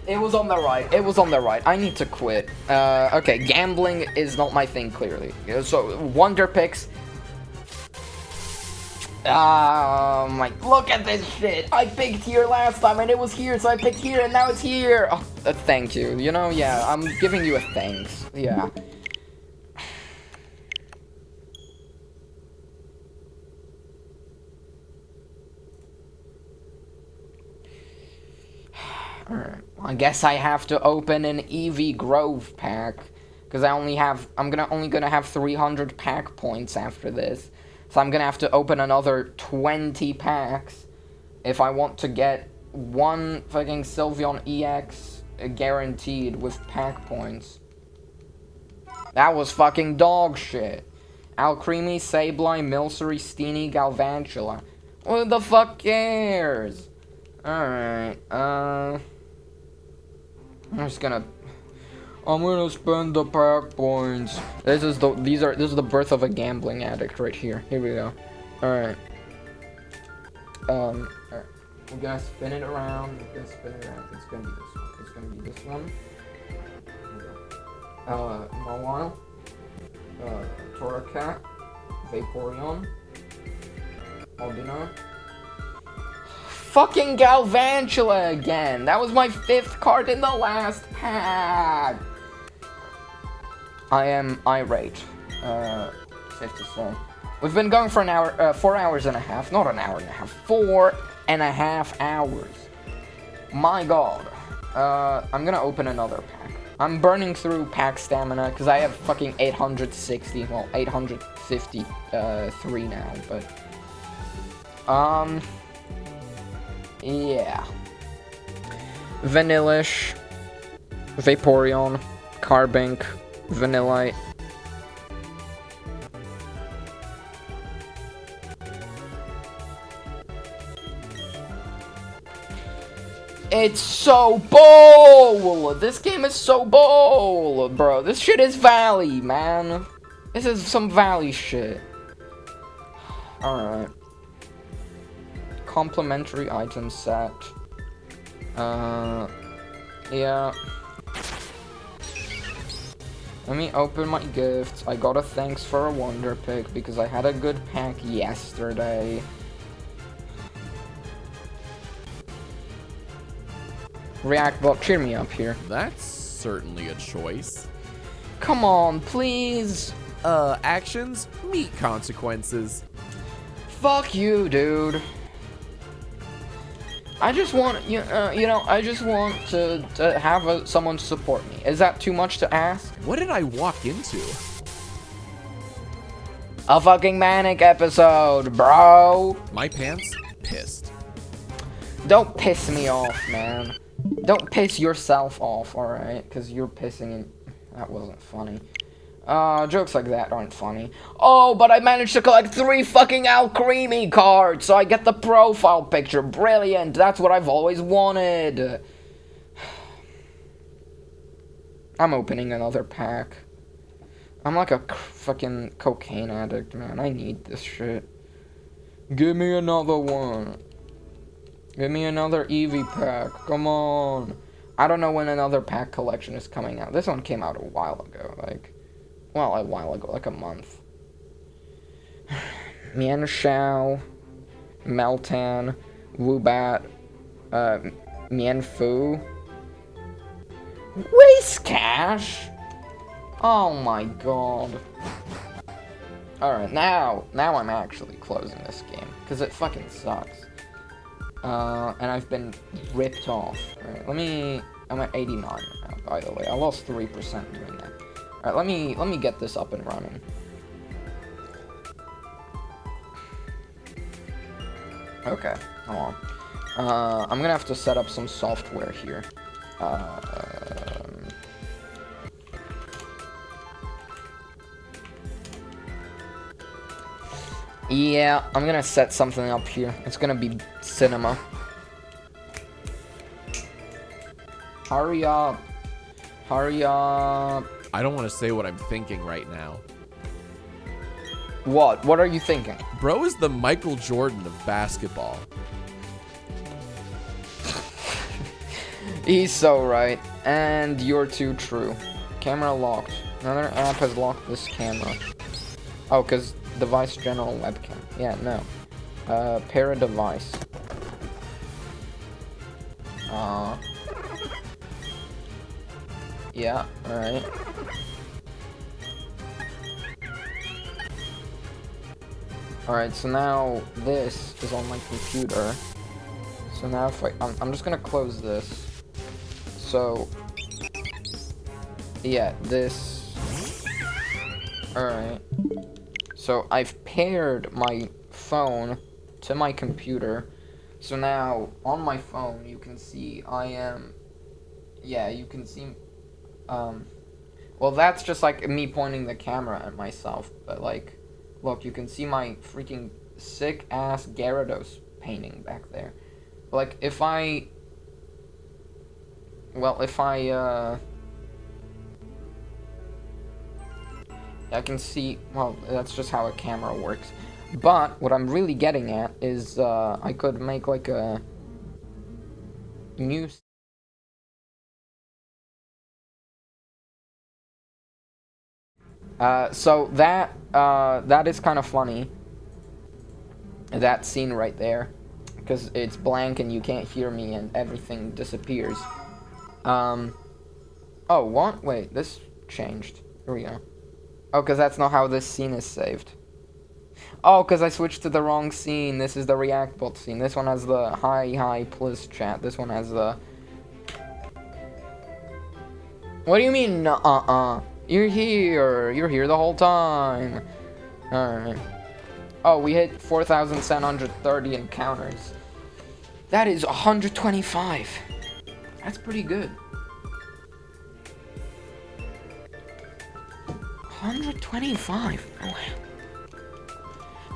It was on the right. It was on the right. I need to quit. Okay, gambling is not my thing, clearly. So, Wonder Picks. My, look at this shit. I picked here last time and it was here, so I picked here and now it's here. Oh, thank you. You know, yeah, I'm giving you a thanks. Yeah. Alright, I guess I have to open an EV Grove pack, because I'm only gonna have 300 pack points after this, so I'm gonna have to open another 20 packs if I want to get one fucking Sylveon EX guaranteed with pack points. That was fucking dog shit. Alcremie, Sableye, Milcery, Steenie, Galvantula. Who the fuck cares? Alright, I'm just gonna... I'm gonna spend the pack points. This is the birth of a gambling addict right here. Here we go. Alright. Alright. We're gonna spin it around. It's gonna be this one. It's gonna be this one. Mawile. Toracat. Vaporeon. Aldino. Fucking Galvantula again! That was my 5th card in the last pack! I am irate. Safe to say. We've been going for an hour, 4 hours and a half. Not an hour and a half. 4.5 hours. My god. I'm gonna open another pack. I'm burning through pack stamina because I have fucking 860, well, 853 now, but... yeah. Vanillish, Vaporeon, Carbink, Vanillite. It's so bold! This game is so bold, bro. This shit is Valley, man. This is some Valley shit. Alright. Complimentary item set. Yeah. Let me open my gifts. I got a thanks for a wonder pick because I had a good pack yesterday. React bot, cheer me up here. That's certainly a choice. Come on, please. Actions meet consequences. Fuck you, dude. I just want, I just want to have someone support me. Is that too much to ask? What did I walk into? A fucking manic episode, bro. My pants pissed. Don't piss me off, man. Don't piss yourself off, alright? Because you're pissing and... That wasn't funny. Jokes like that aren't funny. Oh, but I managed to collect 3 fucking Alcremie cards, so I get the profile picture. Brilliant. That's what I've always wanted. I'm opening another pack. I'm like a fucking cocaine addict, man. I need this shit. Give me another one. Give me another Eevee pack. Come on. I don't know when another pack collection is coming out. This one came out a while ago. Well, a while ago. Like a month. Mienshao. Meltan. Woobat. Mienfoo. Whiskash? Oh my god. Alright, now I'm actually closing this game. Because it fucking sucks. And I've been ripped off. Alright, I'm at 89 now, by the way. I lost 3% doing that. Alright, let me get this up and running. Okay, hold on. I'm gonna have to set up some software here. Yeah, I'm gonna set something up here. It's gonna be cinema. Hurry up. Hurry up. I don't want to say what I'm thinking right now. What? What are you thinking? Bro is the Michael Jordan of basketball. He's so right. And you're too true. Camera locked. Another app has locked this camera. Oh, because device general webcam. Yeah, no. Pair a device. Yeah, alright. Alright, so now this is on my computer. So now if I'm just gonna close this. So, yeah, this. Alright. So I've paired my phone to my computer. So now on my phone you can see you can see, well that's just like me pointing the camera at myself, but like, look, you can see my freaking sick ass Gyarados painting back there. Like if I I can see, well, that's just how a camera works. But what I'm really getting at is I could make like a new... So that is kind of funny. That scene right there. Because it's blank and you can't hear me and everything disappears. Oh, what? Wait, this changed. Here we go. Oh, because that's not how this scene is saved. Oh, because I switched to the wrong scene. This is the React bot scene. This one has the hi, please chat. This one has the... What do you mean, nuh-uh? You're here. You're here the whole time. Alright. Oh, we hit 4,730 encounters. That is 125. That's pretty good. 125. Oh, wow.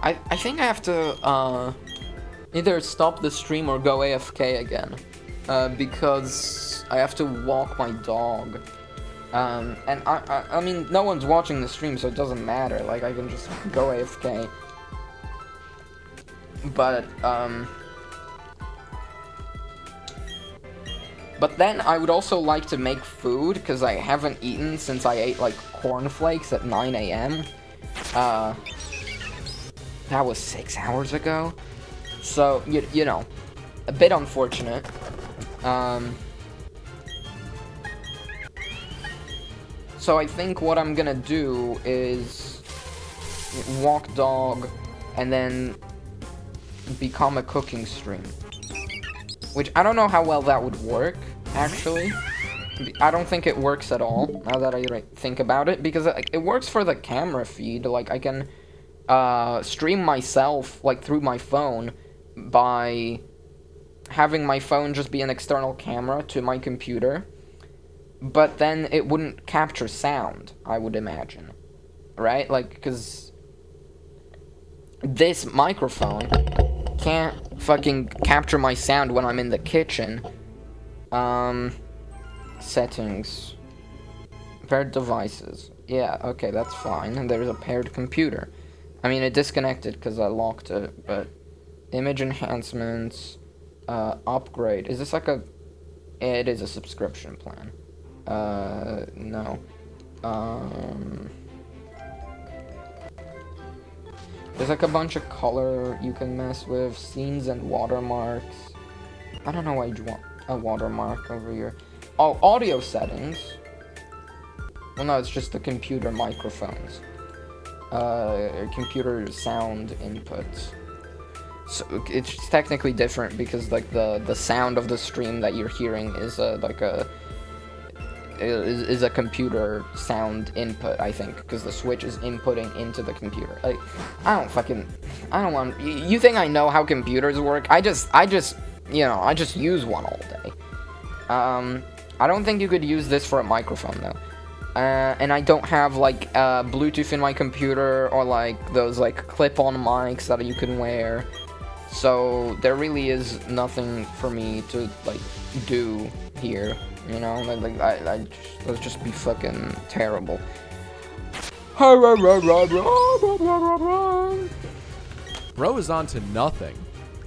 I think I have to either stop the stream or go AFK again, because I have to walk my dog. And I mean, no one's watching the stream, so it doesn't matter. Like, I can just go AFK. But then I would also like to make food, because I haven't eaten since I ate, like, cornflakes at 9 AM. That was 6 hours ago. So, you know, a bit unfortunate. So I think what I'm gonna do is walk dog and then become a cooking stream. Which, I don't know how well that would work, actually. I don't think it works at all, now that I think about it, because it works for the camera feed. Like, I can stream myself, like, through my phone by having my phone just be an external camera to my computer. But then it wouldn't capture sound, I would imagine. Right? Like, because this microphone can't fucking capture my sound when I'm in the kitchen. Settings. Paired devices. Yeah, okay, that's fine. And there's a paired computer. I mean, it disconnected because I locked it, but... Image enhancements. Upgrade. Is this like a... It is a subscription plan. No. There's like a bunch of color you can mess with. Scenes and watermarks. I don't know why you'd want a watermark over here. Oh, audio settings. Well, no, it's just the computer microphones. Computer sound inputs. So it's technically different because like the sound of the stream that you're hearing is is a computer sound input, I think, because the Switch is inputting into the computer. Like, I don't want, you think I know how computers work? I just, you know, I just use one all day. I don't think you could use this for a microphone, though. And I don't have, like, Bluetooth in my computer, or, like, those, like, clip-on mics that you can wear. So, there really is nothing for me to, like, do here. You know, like, let's just be fucking terrible. Bro is on to nothing.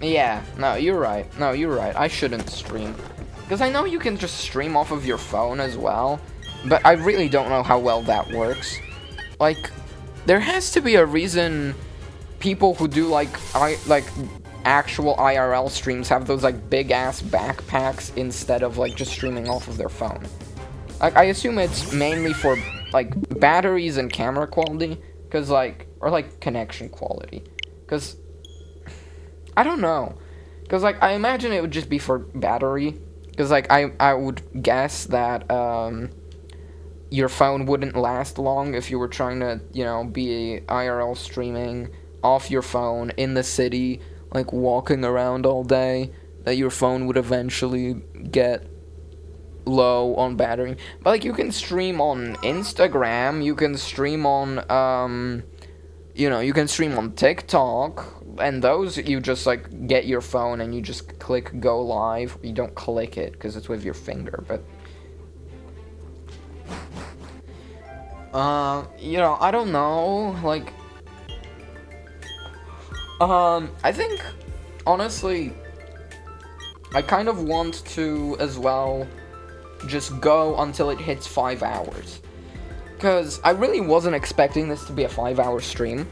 Yeah, no, you're right. No, you're right. I shouldn't stream. Because I know you can just stream off of your phone as well. But I really don't know how well that works. Like, there has to be a reason people who do, like actual IRL streams have those, like, big-ass backpacks instead of, like, just streaming off of their phone. Like, I assume it's mainly for, like, batteries and camera quality, because, like, or, like, connection quality. Because, I don't know. Because, like, I imagine it would just be for battery. Because, like, I would guess that, your phone wouldn't last long if you were trying to, you know, be IRL streaming off your phone in the city, like, walking around all day, that your phone would eventually get low on battery. But, like, you can stream on Instagram, you can stream on, you know, you can stream on TikTok, and those, you just, like, get your phone and you just click go live. You don't click it, because it's with your finger, but... You know, I don't know, like, I think, honestly, I kind of want to, as well, just go until it hits 5 hours. Because I really wasn't expecting this to be a 5-hour stream.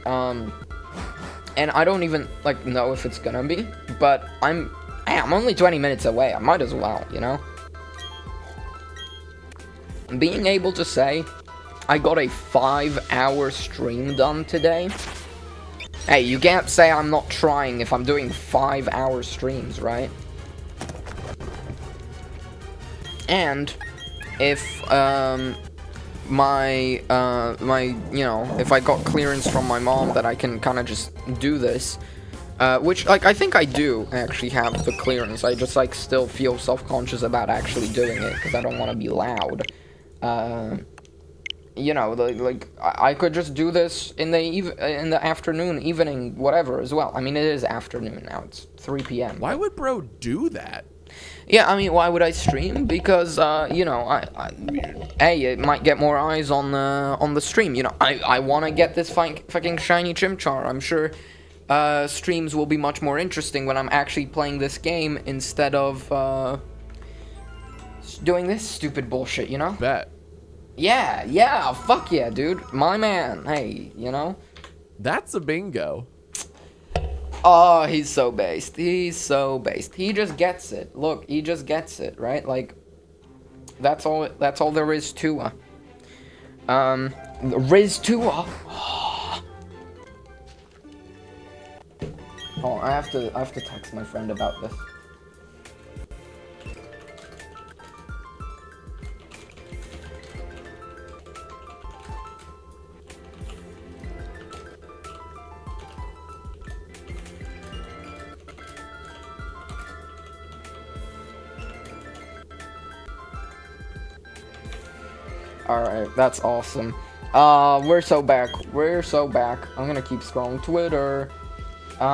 And I don't even, like, know if it's gonna be, but I'm only 20 minutes away, I might as well, you know? Being able to say, I got a 5-hour stream done today. Hey, you can't say I'm not trying if I'm doing 5-hour streams, right? And if my you know, if I got clearance from my mom that I can kind of just do this, which, like, I think I do actually have the clearance. I just, like, still feel self-conscious about actually doing it because I don't want to be loud. You know, like, I could just do this in the afternoon, evening, whatever, as well. I mean, it is afternoon now. It's 3 p.m. Why would bro do that? Yeah, I mean, why would I stream? Because, you know, hey, it might get more eyes on the stream. You know, I want to get this fucking shiny Chimchar. I'm sure streams will be much more interesting when I'm actually playing this game instead of doing this stupid bullshit, you know? Bet. Yeah, fuck yeah, dude. My man, hey, you know? That's a bingo. Oh, he's so based. He's so based. He just gets it. Look, he just gets it, right? Like, that's all there is to her. Riz to her. Oh, I have to text my friend about this. Alright, that's awesome. We're so back. We're so back. I'm gonna keep scrolling Twitter. It's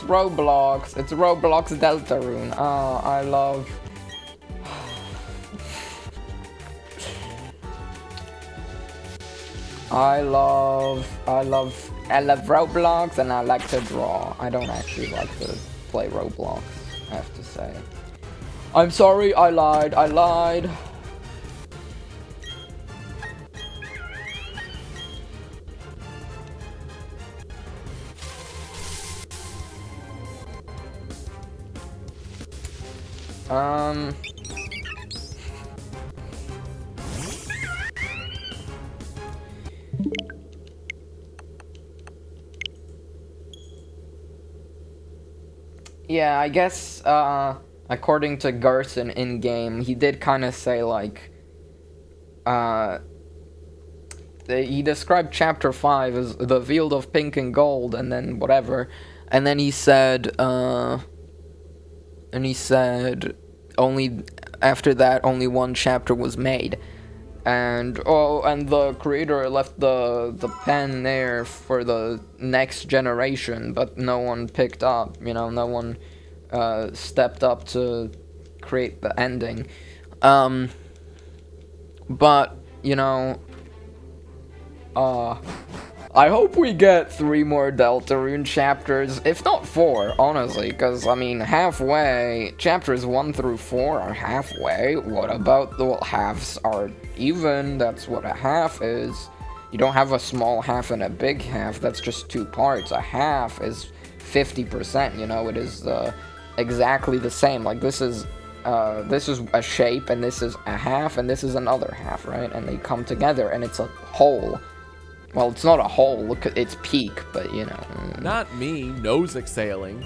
Roblox. It's Roblox Deltarune. I love... I love Roblox, and I like to draw. I don't actually like to play Roblox, I have to say. I'm sorry, I lied. Yeah, I guess, according to Garson in-game, he did kind of say, like, he described Chapter 5 as the field of pink and gold, and then whatever, and then he said, only, after that, only one chapter was made. And, and the creator left the pen there for the next generation, but no one picked up, you know, no one stepped up to create the ending. But, you know, I hope we get 3 more Deltarune chapters, if not 4, honestly, because, I mean, halfway, chapters 1 through 4 are halfway. What about the halves are even? That's what a half is. You don't have a small half and a big half, that's just 2 parts. A half is 50%, you know, it is exactly the same. Like, this is a shape, and this is a half, and this is another half, right? And they come together, and it's a whole. Well, it's not a hole, look at its peak, but, you know. Not me, nose exhaling.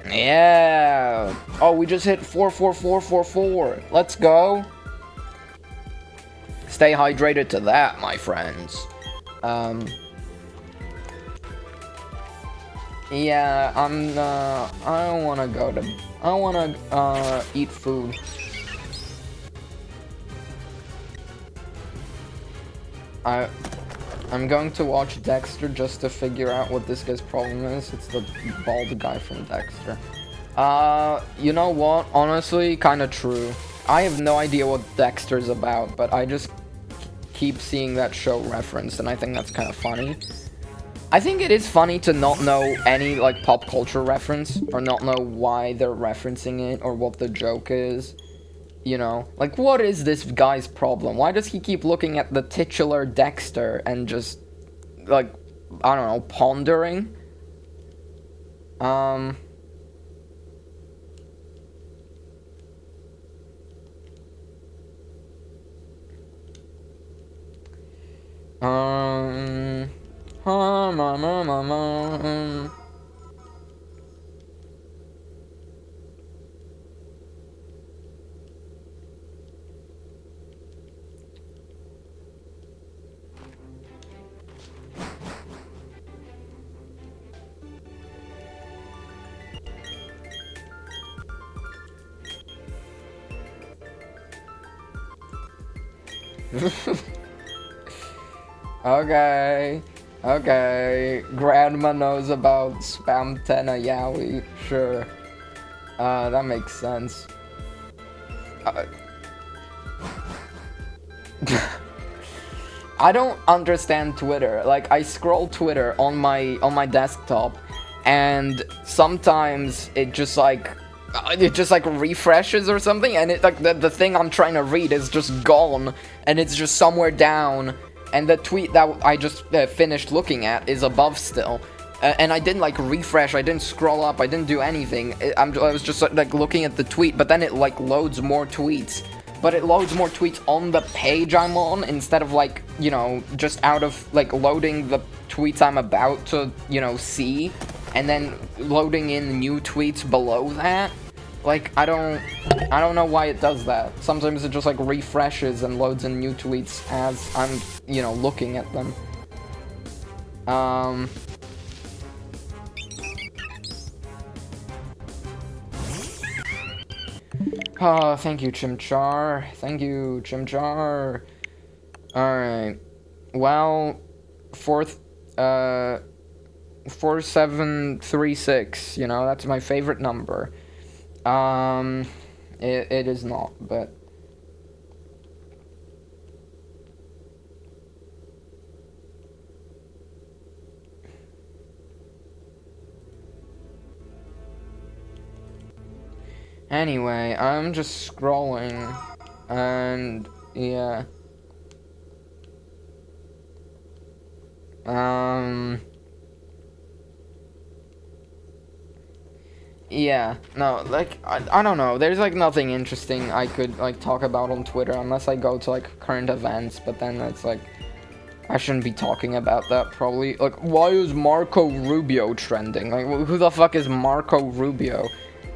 Yeah. Oh, we just hit 44444. Let's go. Stay hydrated to that, my friends. Yeah, I don't want to go to... I want to, eat food. I'm going to watch Dexter just to figure out what this guy's problem is. It's the bald guy from Dexter. You know what? Honestly, kind of true. I have no idea what Dexter's about, but I just keep seeing that show referenced, and I think that's kind of funny. I think it is funny to not know any, like, pop culture reference, or not know why they're referencing it, or what the joke is. You know? Like, what is this guy's problem? Why does he keep looking at the titular Dexter and just, like, I don't know, pondering? Okay. Okay. Grandma knows about spam tenna yaoi. Sure. That makes sense. I don't understand Twitter. Like, I scroll Twitter on my desktop, and sometimes it just like refreshes or something, and it like the thing I'm trying to read is just gone, and it's just somewhere down, and the tweet that I just finished looking at is above still. And I didn't like refresh, I didn't scroll up, I didn't do anything. I was just like looking at the tweet, but then it like loads more tweets. But it loads more tweets on the page I'm on instead of like, you know, just out of like loading the tweets I'm about to, you know, see, and then loading in new tweets below that. Like, I don't know why it does that. Sometimes it just like refreshes and loads in new tweets as I'm, you know, looking at them. Oh, thank you, Chimchar. Thank you, Chimchar. Alright. Well, 4736, you know, that's my favorite number. It is not, but... Anyway, I'm just scrolling, and, yeah. Yeah, no, like, I don't know, there's, like, nothing interesting I could, like, talk about on Twitter, unless I go to, like, current events, but then it's, like, I shouldn't be talking about that, probably. Like, why is Marco Rubio trending? Like, who the fuck is Marco Rubio?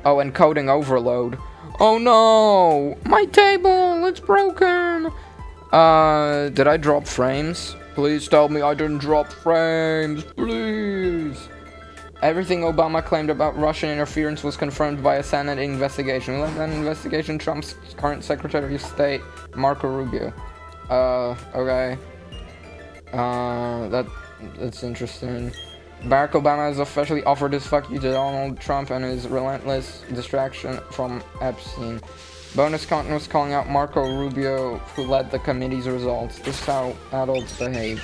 Oh, and coding overload. Oh no! My table! It's broken! Did I drop frames? Please tell me I didn't drop frames, please! Everything Obama claimed about Russian interference was confirmed by a Senate investigation. Let that investigation Trump's current Secretary of State, Marco Rubio. Okay. That's interesting. Barack Obama has officially offered his fuck you to Donald Trump and his relentless distraction from Epstein. Bonus content was calling out Marco Rubio, who led the committee's results. This is how adults behave.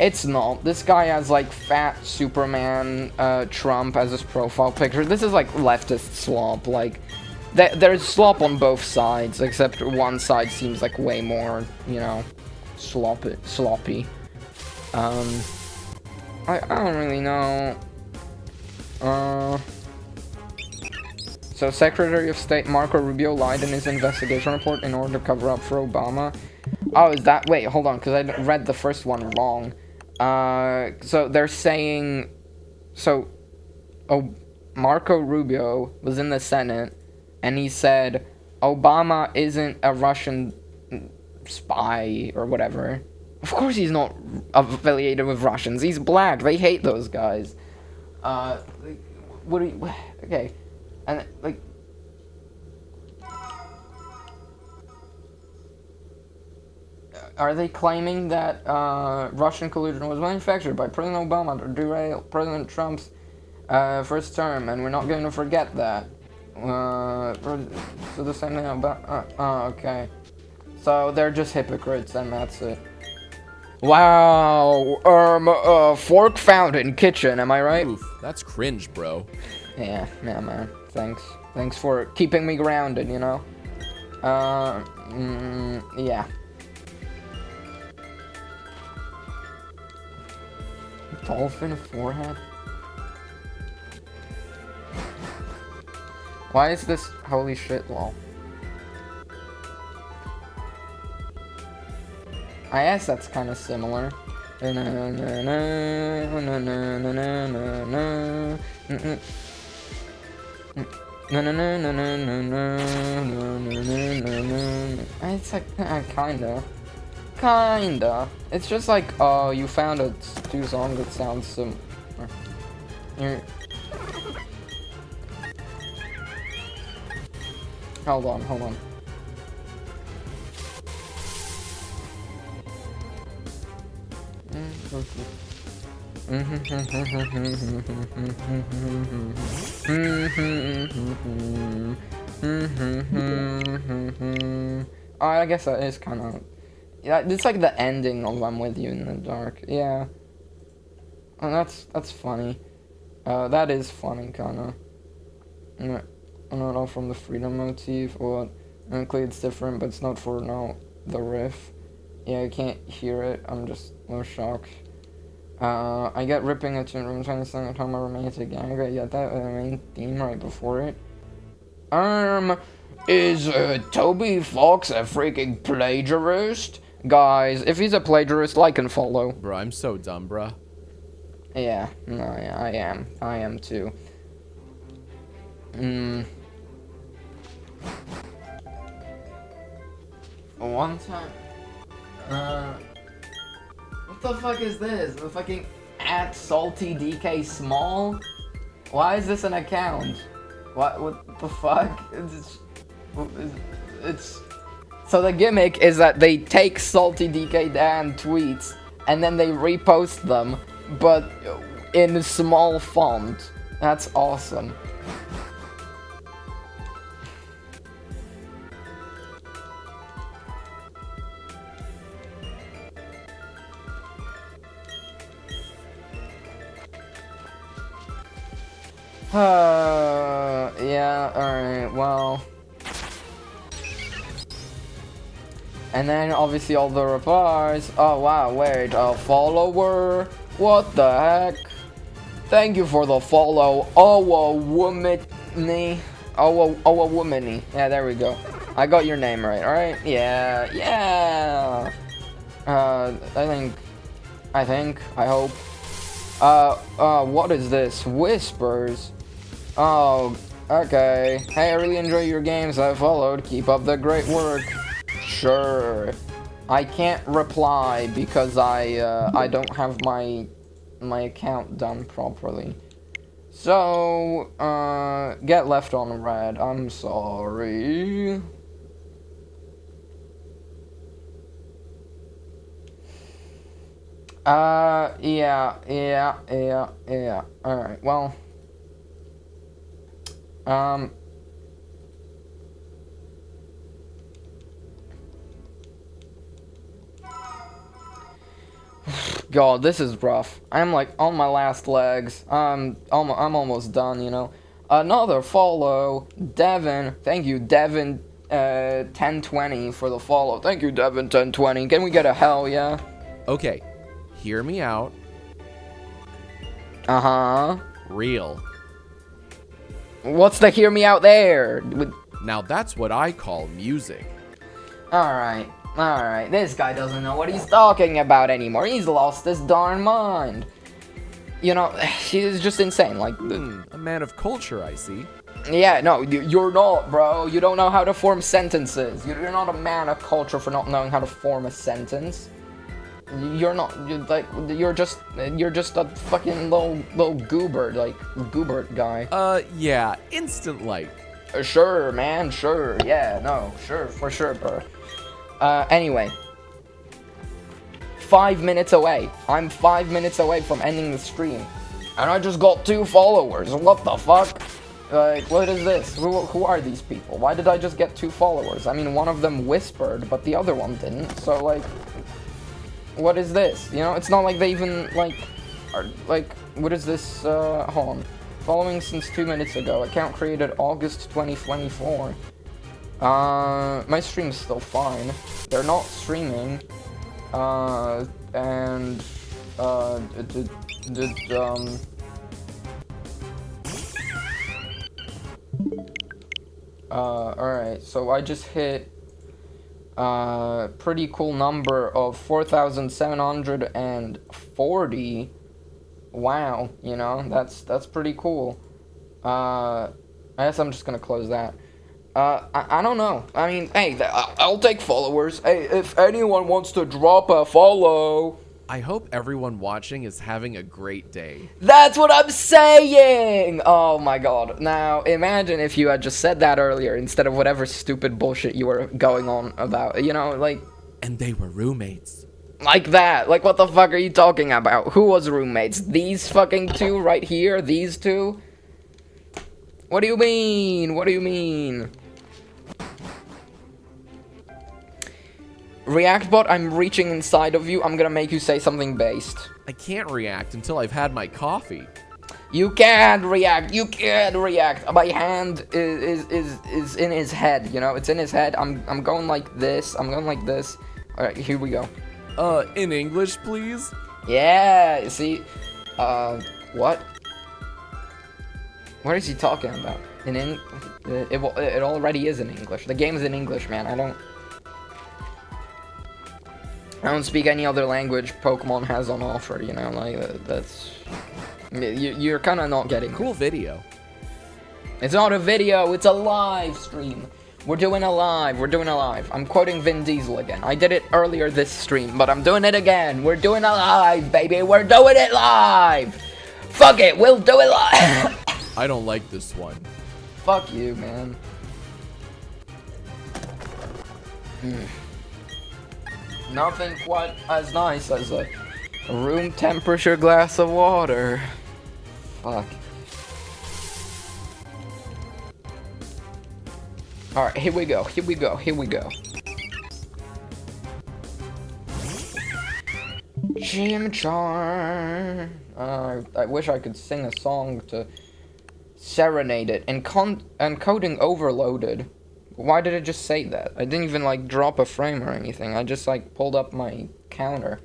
It's not. This guy has, like, fat Superman Trump as his profile picture. This is, like, leftist slop. Like, there's slop on both sides, except one side seems, like, way more, you know, sloppy. I don't really know. So Secretary of State Marco Rubio lied in his investigation report in order to cover up for Obama. Oh, is that... Wait, hold on, because I read the first one wrong. So they're saying... So, Marco Rubio was in the Senate, and he said, Obama isn't a Russian spy, or whatever. Of course he's not affiliated with Russians. He's black. They hate those guys. What do you... Okay. And, like... are they claiming that Russian collusion was manufactured by President Obama to derail President Trump's first term, and we're not going to forget that. So the same thing about. Okay. So they're just hypocrites, and that's it. Wow. Fork found in kitchen. Am I right? Oof, that's cringe, bro. Yeah, man. Thanks for keeping me grounded, you know? Yeah. Dolphin forehead? Why is this? Holy shit, lol. I guess that's kind of similar. It's like kinda. It's just like, oh, you found a two song that sounds similar. Hold on. Oh, I guess that is kind of... Yeah, it's like the ending of I'm With You in the Dark. Yeah. Oh, that's funny. That is funny, kinda. Not all from the freedom motif, or... Technically it's different, but it's not for the riff. Yeah, I can't hear it. I'm just a little shocked. I get ripping a tune room trying to sing a time of romantic gang. I get that main theme right before it. Is Toby Fox a freaking plagiarist? Guys, if he's a plagiarist, like and follow. Bro, I'm so dumb, bruh. Yeah, no, yeah, I am too. One time. What the fuck is this? The fucking @SaltyDK Small? Why is this an account? What the fuck? It's so the gimmick is that they take SaltyDK Dan tweets and then they repost them, but in small font. That's awesome. Yeah, alright, well. And then obviously all the replies. Oh wow, wait, a follower? What the heck? Thank you for the follow. Oh, a womany. Oh, a womany. Yeah, there we go. I got your name right, alright? Yeah. I hope. What is this? Whispers? Oh, okay. Hey, I really enjoy your games. I followed. Keep up the great work. Sure. I can't reply because I don't have my account done properly. So, get left on red. I'm sorry. Yeah. Alright, well. God, this is rough. I'm like on my last legs. I'm almost done, you know. Another follow, Devin. Thank you, Devin. 1020 for the follow. Thank you, Devin. 1020. Can we get a hell yeah? Okay, hear me out. Real. What's the hear me out there? Now that's what I call music. Alright. This guy doesn't know what he's talking about anymore. He's lost his darn mind. You know, he's just insane. Like, a man of culture, I see. Yeah, no, you're not, bro. You don't know how to form sentences. You're not a man of culture for not knowing how to form a sentence. You're not. You're just a fucking little goober, like goober guy. Yeah, instant light. Sure, man. Sure. Yeah. No. Sure. For sure, bro. Anyway. 5 minutes away. I'm 5 minutes away from ending the stream. And I just got 2 followers. What the fuck? Like, what is this? Who are these people? Why did I just get 2 followers? I mean, one of them whispered, but the other one didn't. So, like, what is this? You know, it's not like they even, like, are, like, what is this? Hold on. Following since 2 minutes ago. Account created August 2024. My stream's still fine. They're not streaming. Alright, so I just hit pretty cool number of 4,740. Wow, you know, that's pretty cool. I guess I'm just gonna close that. I don't know. I mean, hey, I'll take followers. Hey, if anyone wants to drop a follow. I hope everyone watching is having a great day. That's what I'm saying! Oh my god. Now, imagine if you had just said that earlier instead of whatever stupid bullshit you were going on about. You know, like... And they were roommates. Like that. Like, what the fuck are you talking about? Who was roommates? These fucking 2 right here? These 2? What do you mean? What do you mean? Reactbot, I'm reaching inside of you. I'm gonna make you say something based. I can't react until I've had my coffee. You can't react. You can't react. My hand is in his head. You know, it's in his head. I'm going like this. I'm going like this. All right, here we go. In English, please. Yeah. You see, what? What is he talking about? It already is in English. The game is in English, man. I don't speak any other language Pokemon has on offer, you know, like, that's... You're kind of not getting... Cool video. It's not a video, it's a live stream. We're doing a live. I'm quoting Vin Diesel again. I did it earlier this stream, but I'm doing it again. We're doing a live, baby. We're doing it live. Fuck it, we'll do it live. I don't like this one. Fuck you, man. Nothing quite as nice as a room temperature glass of water. Fuck. Alright, here we go. Chimchar. I wish I could sing a song to serenade it. Encoding overloaded. Why did it just say that? I didn't even, like, drop a frame or anything. I just, like, pulled up my counter.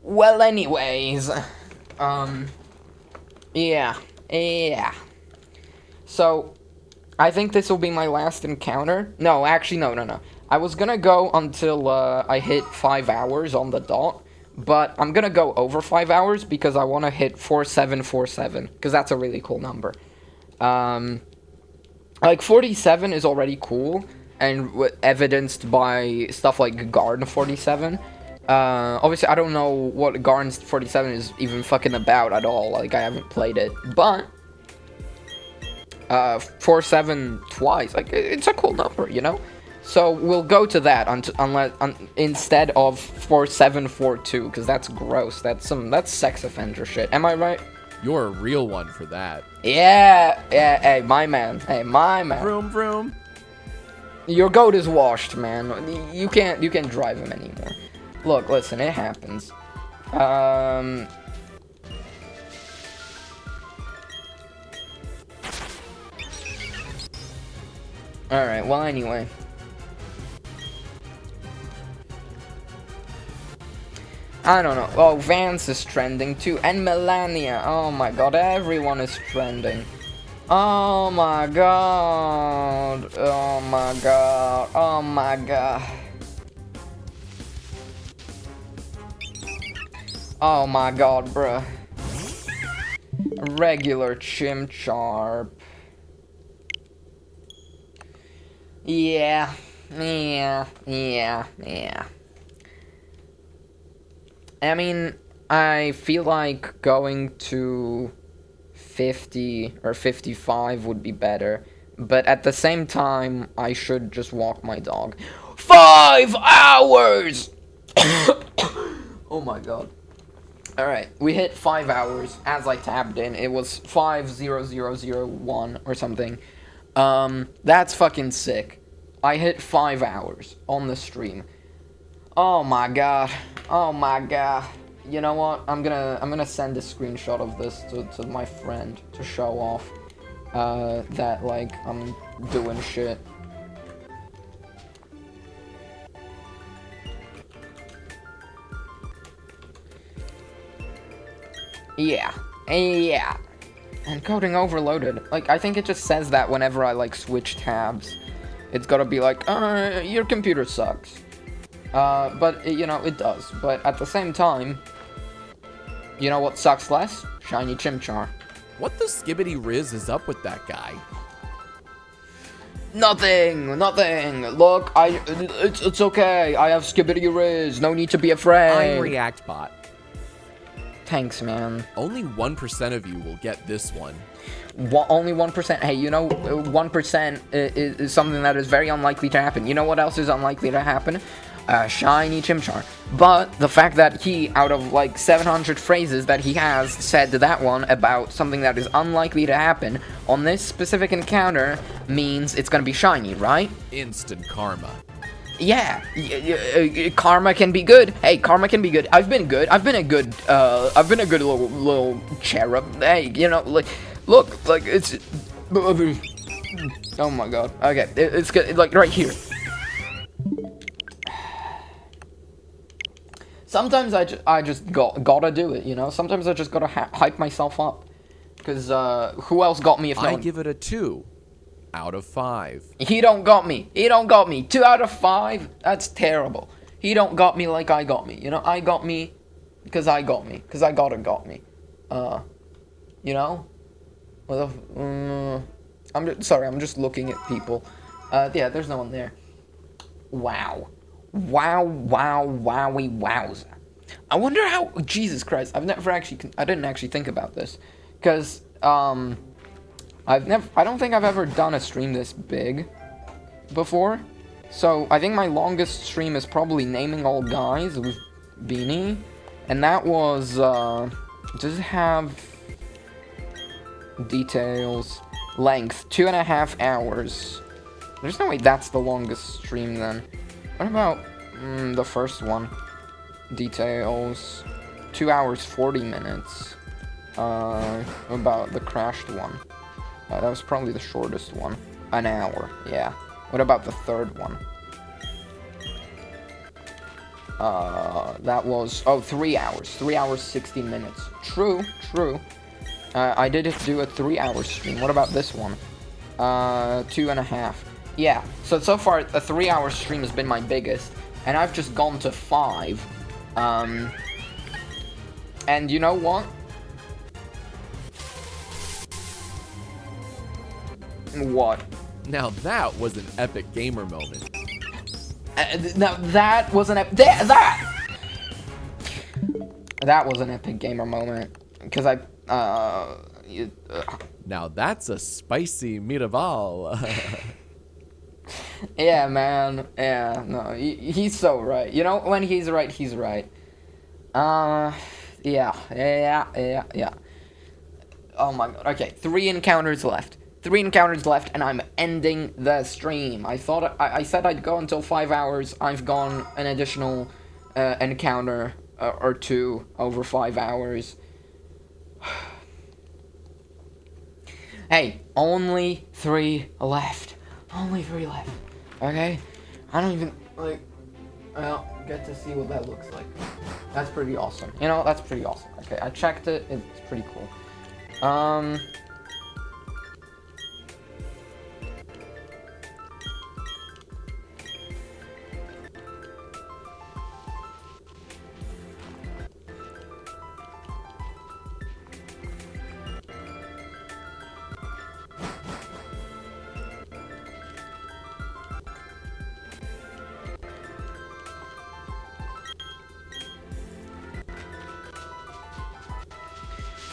Well, anyways. Yeah. So, I think this will be my last encounter. No, actually, no. I was gonna go until, I hit 5 hours on the dot. But I'm gonna go over 5 hours because I want to hit 4747. Because that's a really cool number. Like, 47 is already cool, and evidenced by stuff like Garden 47. Obviously, I don't know what Garden 47 is even fucking about at all, like, I haven't played it, but 47 twice, like, it's a cool number, you know? So, we'll go to that instead of 4742, because that's gross, that's sex offender shit, am I right? You're a real one for that. Yeah, hey, my man. Vroom, vroom. Your goat is washed, man. You can't drive him anymore. Look, listen, it happens. Alright, well, anyway. I don't know. Oh, Vance is trending too. And Melania. Oh my god, everyone is trending. Oh my god. Oh my god. Oh my god. Oh my god, bruh. Regular Chimchar. Yeah. I mean, I feel like going to 50 or 55 would be better. But at the same time, I should just walk my dog. 5 hours! Oh my god. Alright, we hit 5 hours as I tabbed in. It was 5:00:01 or something. That's fucking sick. I hit 5 hours on the stream. Oh my god. Oh my god. You know what? I'm gonna send a screenshot of this to my friend to show off that like I'm doing shit. Yeah. Yeah. Encoding overloaded. Like, I think it just says that whenever I, like, switch tabs. It's gotta be like, your computer sucks. But, you know, it does. But at the same time, you know what sucks less? Shiny Chimchar. What the skibbity riz is up with that guy? Nothing! Look, it's okay. I have skibbity riz. No need to be afraid. I'm ReactBot. Thanks, man. Only 1% of you will get this one. Only 1%. Hey, you know, 1% is something that is very unlikely to happen. You know what else is unlikely to happen? Shiny Chimchar. But the fact that he, out of like 700 phrases that he has, said that one about something that is unlikely to happen on this specific encounter means it's gonna be shiny, right? Instant karma. Yeah, karma can be good. Hey, karma can be good. I've been good. I've been a good little cherub. Hey, you know, like, look, like, it's, oh my god. Okay, it's good, like, right here. Sometimes I just gotta do it, you know? Sometimes I just gotta hype myself up. Because, who else got me if no one... I give it a 2 out of 5. He don't got me. 2 out of 5? That's terrible. He don't got me like I got me. You know, I got me because I got me. Because I got me. You know? Sorry, I'm just looking at people. Yeah, there's no one there. Wow. Wowie, wowza. I wonder how... Jesus Christ, I didn't actually think about this. Because, I don't think I've ever done a stream this big before. So, I think my longest stream is probably Naming All Guys with Beanie. And that was, does it have details? Length, 2.5 hours. There's no way that's the longest stream then. What about the first one? Details, 2 hours, 40 minutes. About the crashed one? That was probably the shortest one. An hour, yeah. What about the third one? That was, 3 hours. 3 hours, 60 minutes. True. I did do a 3-hour stream. What about this one? 2.5. Yeah, so far, a 3-hour stream has been my biggest. And I've just gone to 5. And you know what? What? Now that was an epic gamer moment. Now that was an that was an epic gamer moment because Now that's a spicy miraval. Yeah, man. Yeah, no, he's so right. You know, when he's right, he's right. Yeah. Oh my god. Okay, 3 encounters left. 3 encounters left, and I'm ending the stream. I thought I said I'd go until 5 hours. I've gone an additional encounter or 2 over 5 hours. Hey, only 3 left. Only 3 left. Okay? I don't even, like, well, get to see what that looks like. That's pretty awesome. You know, that's pretty awesome. Okay, I checked it. It's pretty cool.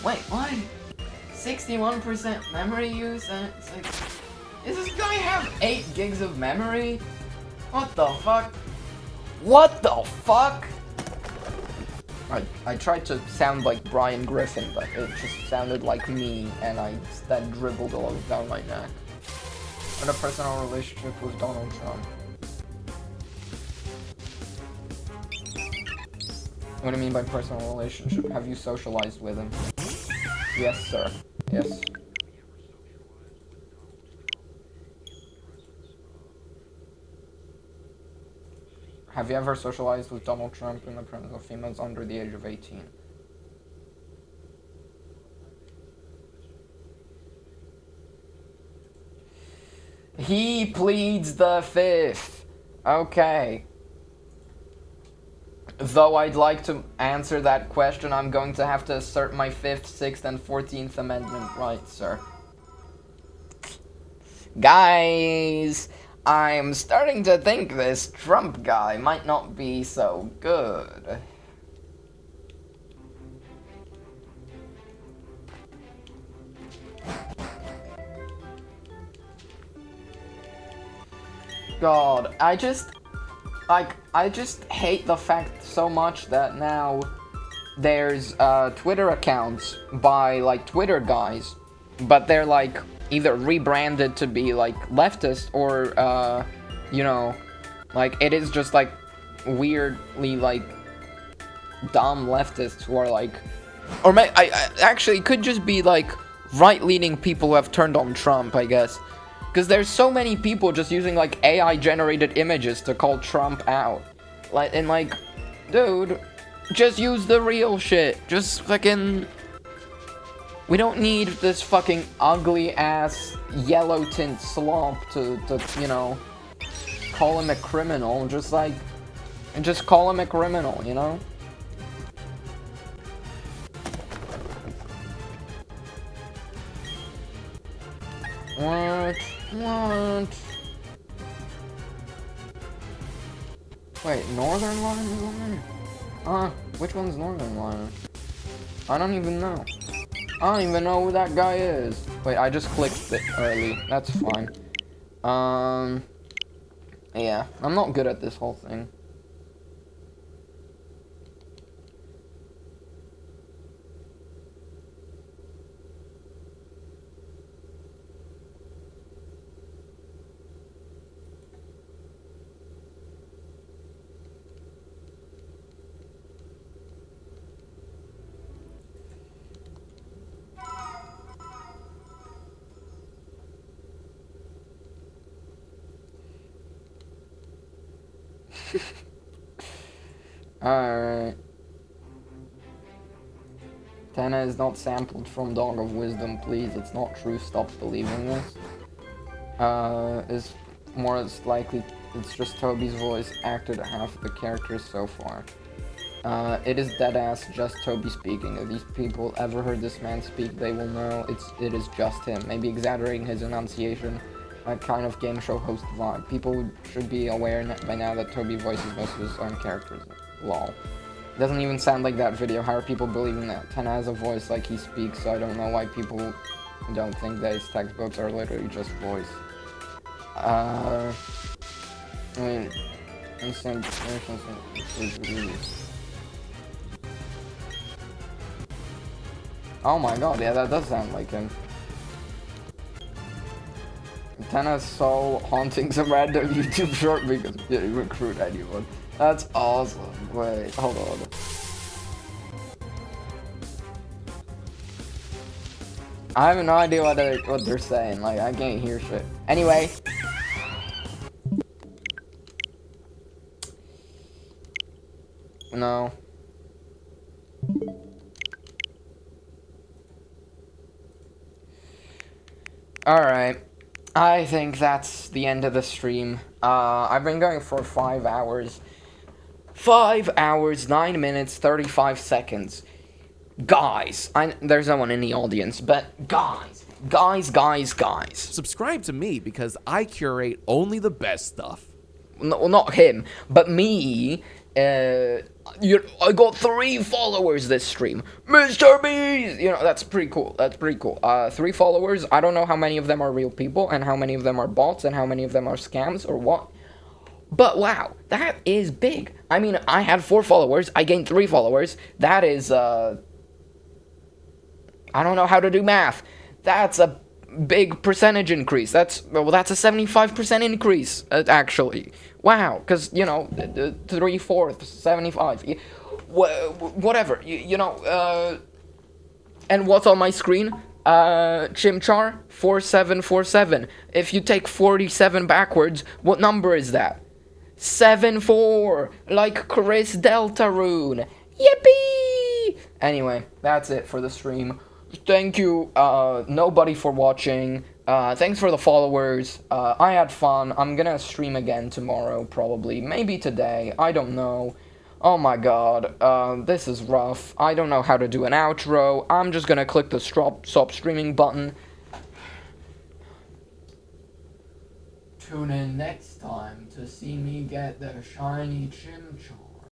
Wait, what? 61% memory use, and it's like, is this guy have 8 gigs of memory? What the fuck? What the fuck? I tried to sound like Brian Griffin, but it just sounded like me, and that dribbled all down my neck. What a personal relationship with Donald Trump. What do you mean by personal relationship? Have you socialized with him? Yes, sir. Yes. Have you ever socialized with Donald Trump in the presence of females under the age of 18? He pleads the fifth. Okay. Though I'd like to answer that question, I'm going to have to assert my 5th, 6th, and 14th Amendment rights, sir. Guys, I'm starting to think this Trump guy might not be so good. God, I just hate the fact so much that now there's Twitter accounts by like Twitter guys, but they're like either rebranded to be like leftist or you know, like it is just like weirdly like dumb leftists who are like, or I actually could just be like right-leaning people who have turned on Trump, I guess. Because there's so many people just using, like, AI-generated images to call Trump out. Like, and, like, dude, just use the real shit. Just fucking... We don't need this fucking ugly-ass yellow tint slump to, you know, call him a criminal. Just, like, just call him a criminal, you know? What? Wait, Northern Line is on there? Which one's Northern Line? I don't even know. I don't even know who that guy is. Wait, I just clicked it early. That's fine. Yeah, I'm not good at this whole thing. Alright. Tana is not sampled from Dog of Wisdom, please. It's not true. Stop believing this. Is more likely it's just Toby's voice acted half of the characters so far. It is deadass just Toby speaking. If these people ever heard this man speak, they will know it is just him. Maybe exaggerating his enunciation. A kind of game show host vibe. People should be aware by now that Toby voices most of his own characters. Lol. Doesn't even sound like that video. How are people believing that? Tana has a voice like he speaks, so I don't know why people don't think that his textbooks are literally just voice. I mean, instant. Oh my god, yeah, that does sound like him. Tana's soul haunting some random YouTube short because he didn't recruit anyone. That's awesome. Wait, hold on. I have no idea what they're saying. Like, I can't hear shit. Anyway. No. Alright. I think that's the end of the stream. I've been going for 5 hours. 5 hours, 9 minutes, 35 seconds. Guys, there's no one in the audience, but guys. Subscribe to me because I curate only the best stuff. No, not him, but me. I got 3 followers this stream. Mr. Beast! You know, that's pretty cool. 3 followers. I don't know how many of them are real people, and how many of them are bots, and how many of them are scams, or what. But wow, that is big. I mean, I had 4 followers. I gained 3 followers. That is, I don't know how to do math. That's a big percentage increase. That's a 75% increase, actually. Wow, because, you know, 3/4, 75. Whatever, you know, and what's on my screen? Chimchar 4747. If you take 47 backwards, what number is that? 7-4, like Chris Deltarune. Yippee! Anyway, that's it for the stream. Thank you, nobody for watching. Thanks for the followers. I had fun. I'm gonna stream again tomorrow, probably. Maybe today. I don't know. Oh my god, this is rough. I don't know how to do an outro. I'm just gonna click the stop streaming button. Tune in next time to see me get the shiny Chimchar.